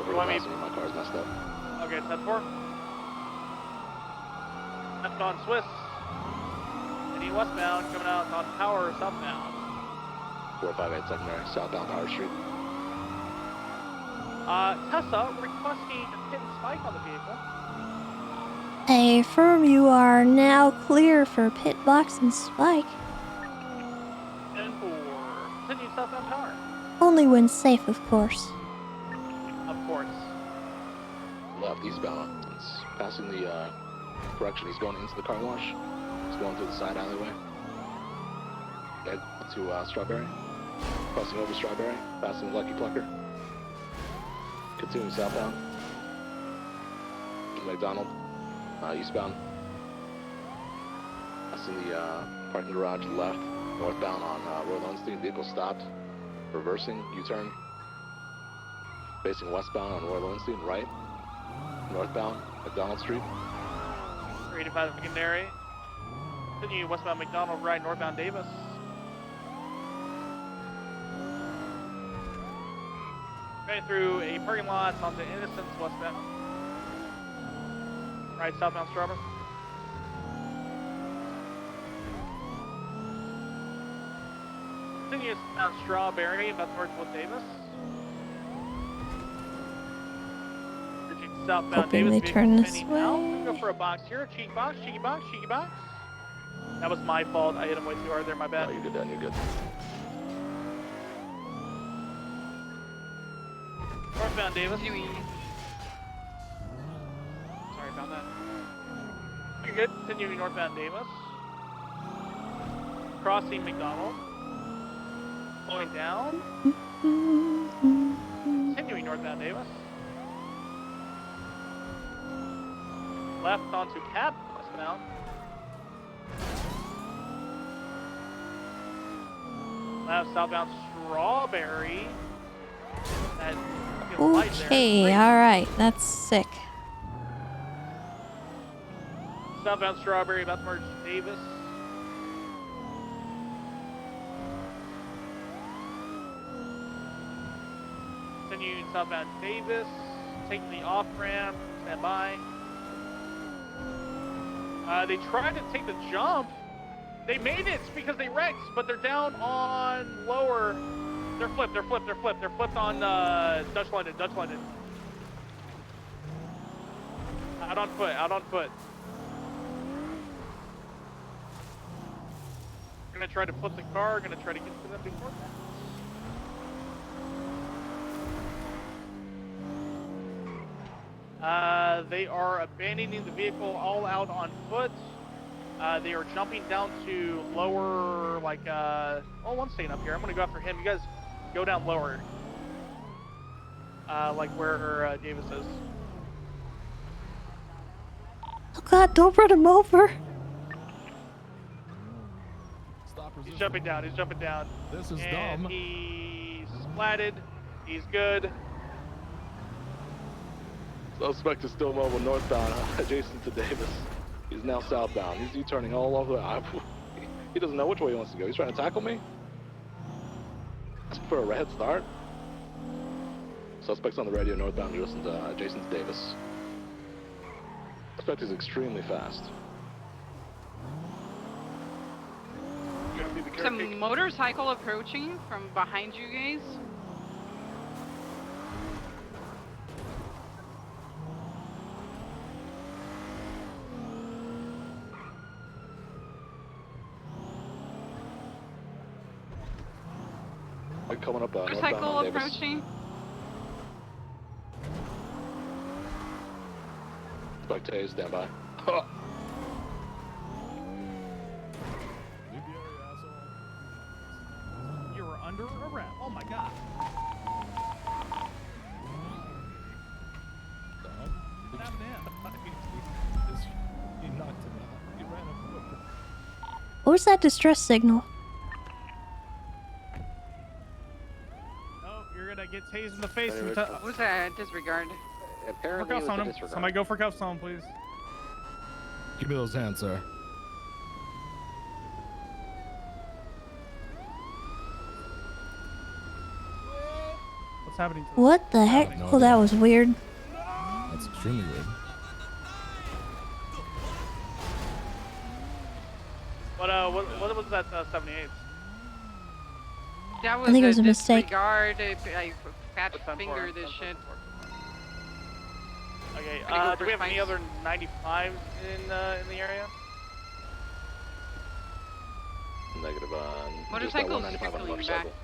You want me? My car's messed up. Okay, 10-4. Left on Swiss. Heading westbound, coming out on Power southbound. 458 secondary, southbound Power Street. Tessa requesting a pit and spike on the vehicle. Hey, firm, you are now clear for pit box and spike. 10-4. Continue southbound Power. Only when safe, of course. Of course. Left eastbound. It's passing the correction. He's going into the car wash. He's going through the side alleyway. Head to Strawberry. Crossing over Strawberry. Passing Lucky Plucker. Continuing southbound. McDonald. Eastbound. Passing the parking garage left. Northbound on Royal Lundstein. Vehicle stopped. Reversing. U-turn. Facing westbound on Royal Lundstein. Right. Northbound, McDonald Street. 385 secondary. Continue westbound McDonald, right, northbound Davis. Right through a parking lot onto Innocence westbound. Right, southbound Strawberry. Continue southbound Strawberry, about towards Wood Davis. Southbound Hoping Davis, they turn this way. Go for a box here, cheeky box, cheeky box, cheeky box. That was my fault. I hit him way too hard there. My bad. No, you're good, Dan. You're good. Northbound Davis. Sorry about that. You're good. Continuing northbound Davis. Crossing McDonald. Slowing down. Continuing northbound Davis. Left onto Cap westbound. Left southbound Strawberry. That light there. Okay, alright, that's sick. Southbound Strawberry, about to merge Davis. Continuing southbound Davis. Taking the off ramp. Stand by. They tried to take the jump. They made it because they wrecked, but they're down on lower. They're flipped. They're flipped on Dutch London. Out on foot. Gonna try to flip the car. Gonna try to get to them before that. They are abandoning the vehicle all out on foot. They are jumping down to lower, like, one's staying up here. I'm gonna go after him. You guys go down lower. Like where Davis is. Oh god, don't run him over. He's jumping down. This is and dumb. He's splatted. He's good. Suspect is still mobile northbound, adjacent to Davis. He's now southbound. He's U-turning all over. He doesn't know which way he wants to go. He's trying to tackle me? For a head start? Suspect's on the radio northbound, adjacent to Davis. Suspect is extremely fast. Some motorcycle approaching from behind you guys. We're coming up Motorcycle approaching. Suspect Hayes, stand by. You were under arrest. Oh my god. What happened to him? He knocked him out. He ran him over. What was that distress signal? Oh, you're gonna get tased in the face. Who's that? Disregard. For cuffs on him. Somebody go for cuffs on him, please. Give me those hands, sir. What's happening to What the heck? Oh, that was weird. That's extremely weird. What was that 78? That was I think it was a mistake. Disregard. I fat finger this shit. Okay. Go Do we have spikes. any other 95s in the area? Negative on Motorcycle's 195 on a circling motorcycle. back.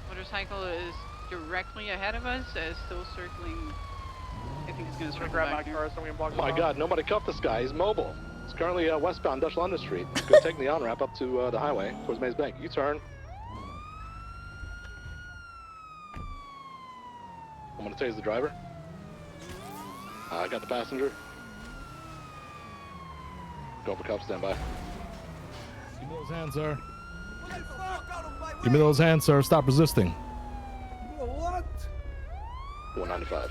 Motorcycle is directly ahead of us, still circling. I think he's gonna circle grab back my here. car so we can block Oh my god, nobody cuffed this guy. He's mobile. He's currently westbound Dutch London Street. He's going to take the on-ramp up to the highway towards Mays Bank. U-turn. I'm going to tase the driver. I got the passenger. Go for cuffs, stand by. Give me those hands, sir. Give me those hands, sir. Stop resisting. What? 195.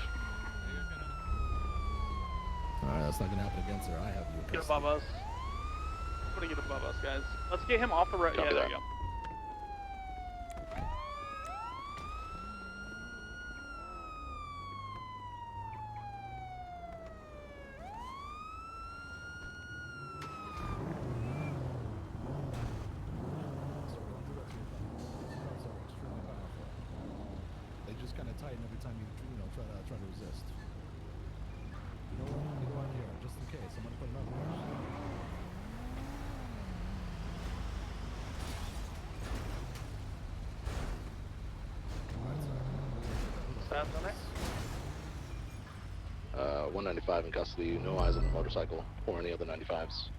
Alright, that's not gonna happen again, sir. I have you. Get above us. I'm gonna get above us, guys. Let's get him off the road. Yeah, Copy there that. you go. They just kind of tighten every time you try to resist. You know what? You go out here, just in case. I'm gonna put another one. Stabs on it. 195 in custody. No eyes on the motorcycle or any other 95s.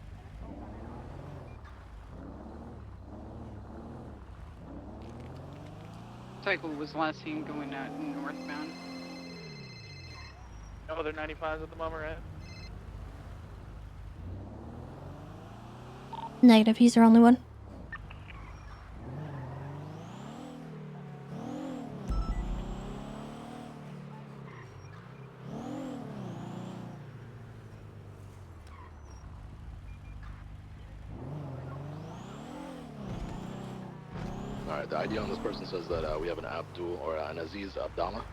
Cycle was last seen going out northbound. No other 95s at the moment, right? Negative, he's our only one. Alright, the ID on this person says that we have an Abdul or an Aziz Abdallah.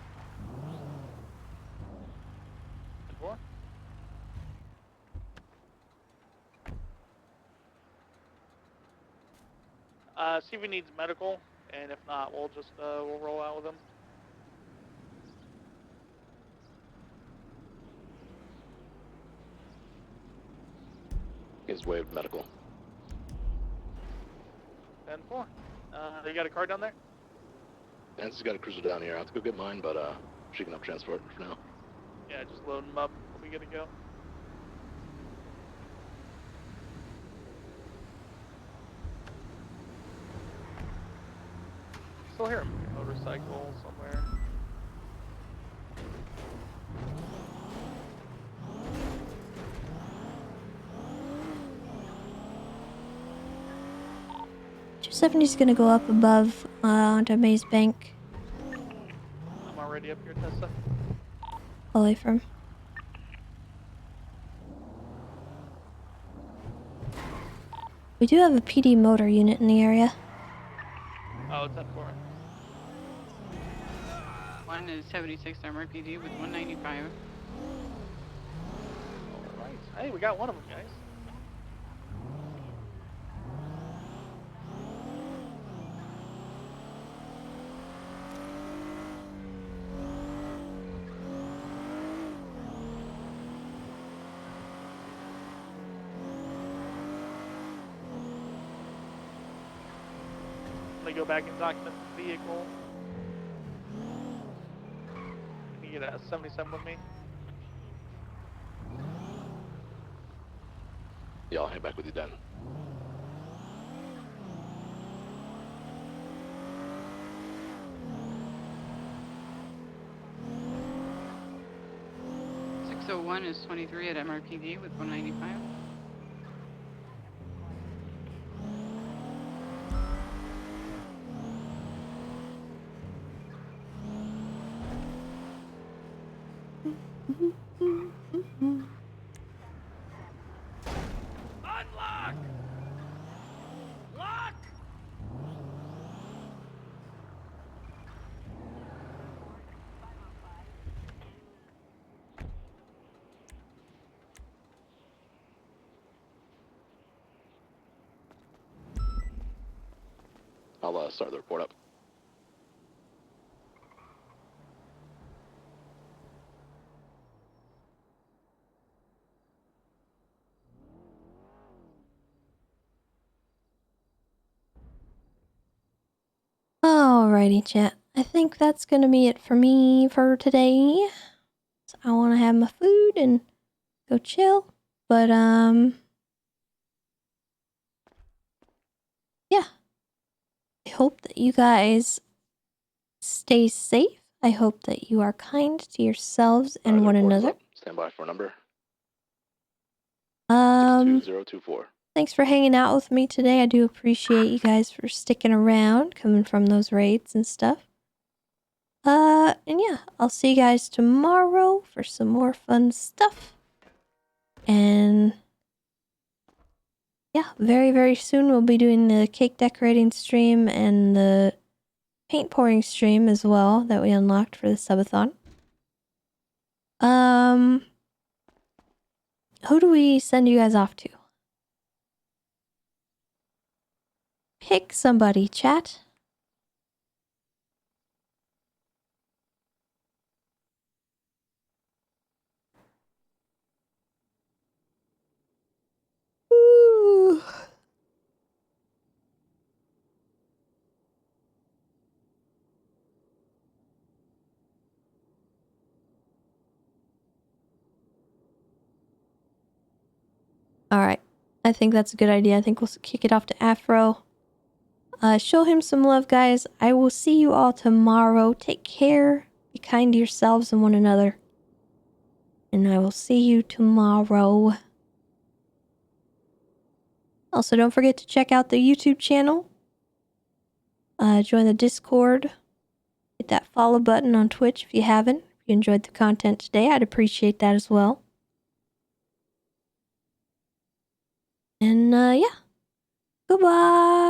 See if he needs medical, and if not, we'll just we'll roll out with him. He's waived medical. 10-4. You got a car down there? Nancy's got a cruiser down here. I have to go get mine, but she can up transport for now. Yeah, just load him up. We'll be good to go. Still hear him. Motorcycle somewhere. 270 is gonna go up above onto Maze Bank. I'm already up here, Tessa. Away from. We do have a PD motor unit in the area. Oh, it's up for it. One is 76 MRPD with 195. Alright. Hey, we got one of them, guys. Let me go back and document the vehicle. Can you get a 77 with me? Yeah, I'll head back with you then. One is 23 at MRPD with 195. Unlock! Lock! I'll start the report up. Alrighty, chat. I think that's gonna be it for me for today. So I want to have my food and go chill. But, yeah. I hope that you guys stay safe. I hope that you are kind to yourselves and one another. Stand by for a number. 62024. Thanks for hanging out with me today. I do appreciate you guys for sticking around, coming from those raids and stuff. And yeah, I'll see you guys tomorrow for some more fun stuff. And yeah, very, very soon we'll be doing the cake decorating stream and the paint pouring stream as well that we unlocked for the subathon. Who do we send you guys off to? Pick somebody, chat. Ooh. Alright, I think that's a good idea. I think we'll kick it off to Afro. Show him some love, guys. I will see you all tomorrow. Take care. Be kind to yourselves and one another. And I will see you tomorrow. Also, don't forget to check out the YouTube channel. Join the Discord. Hit that follow button on Twitch if you haven't. If you enjoyed the content today, I'd appreciate that as well. And, yeah. Goodbye.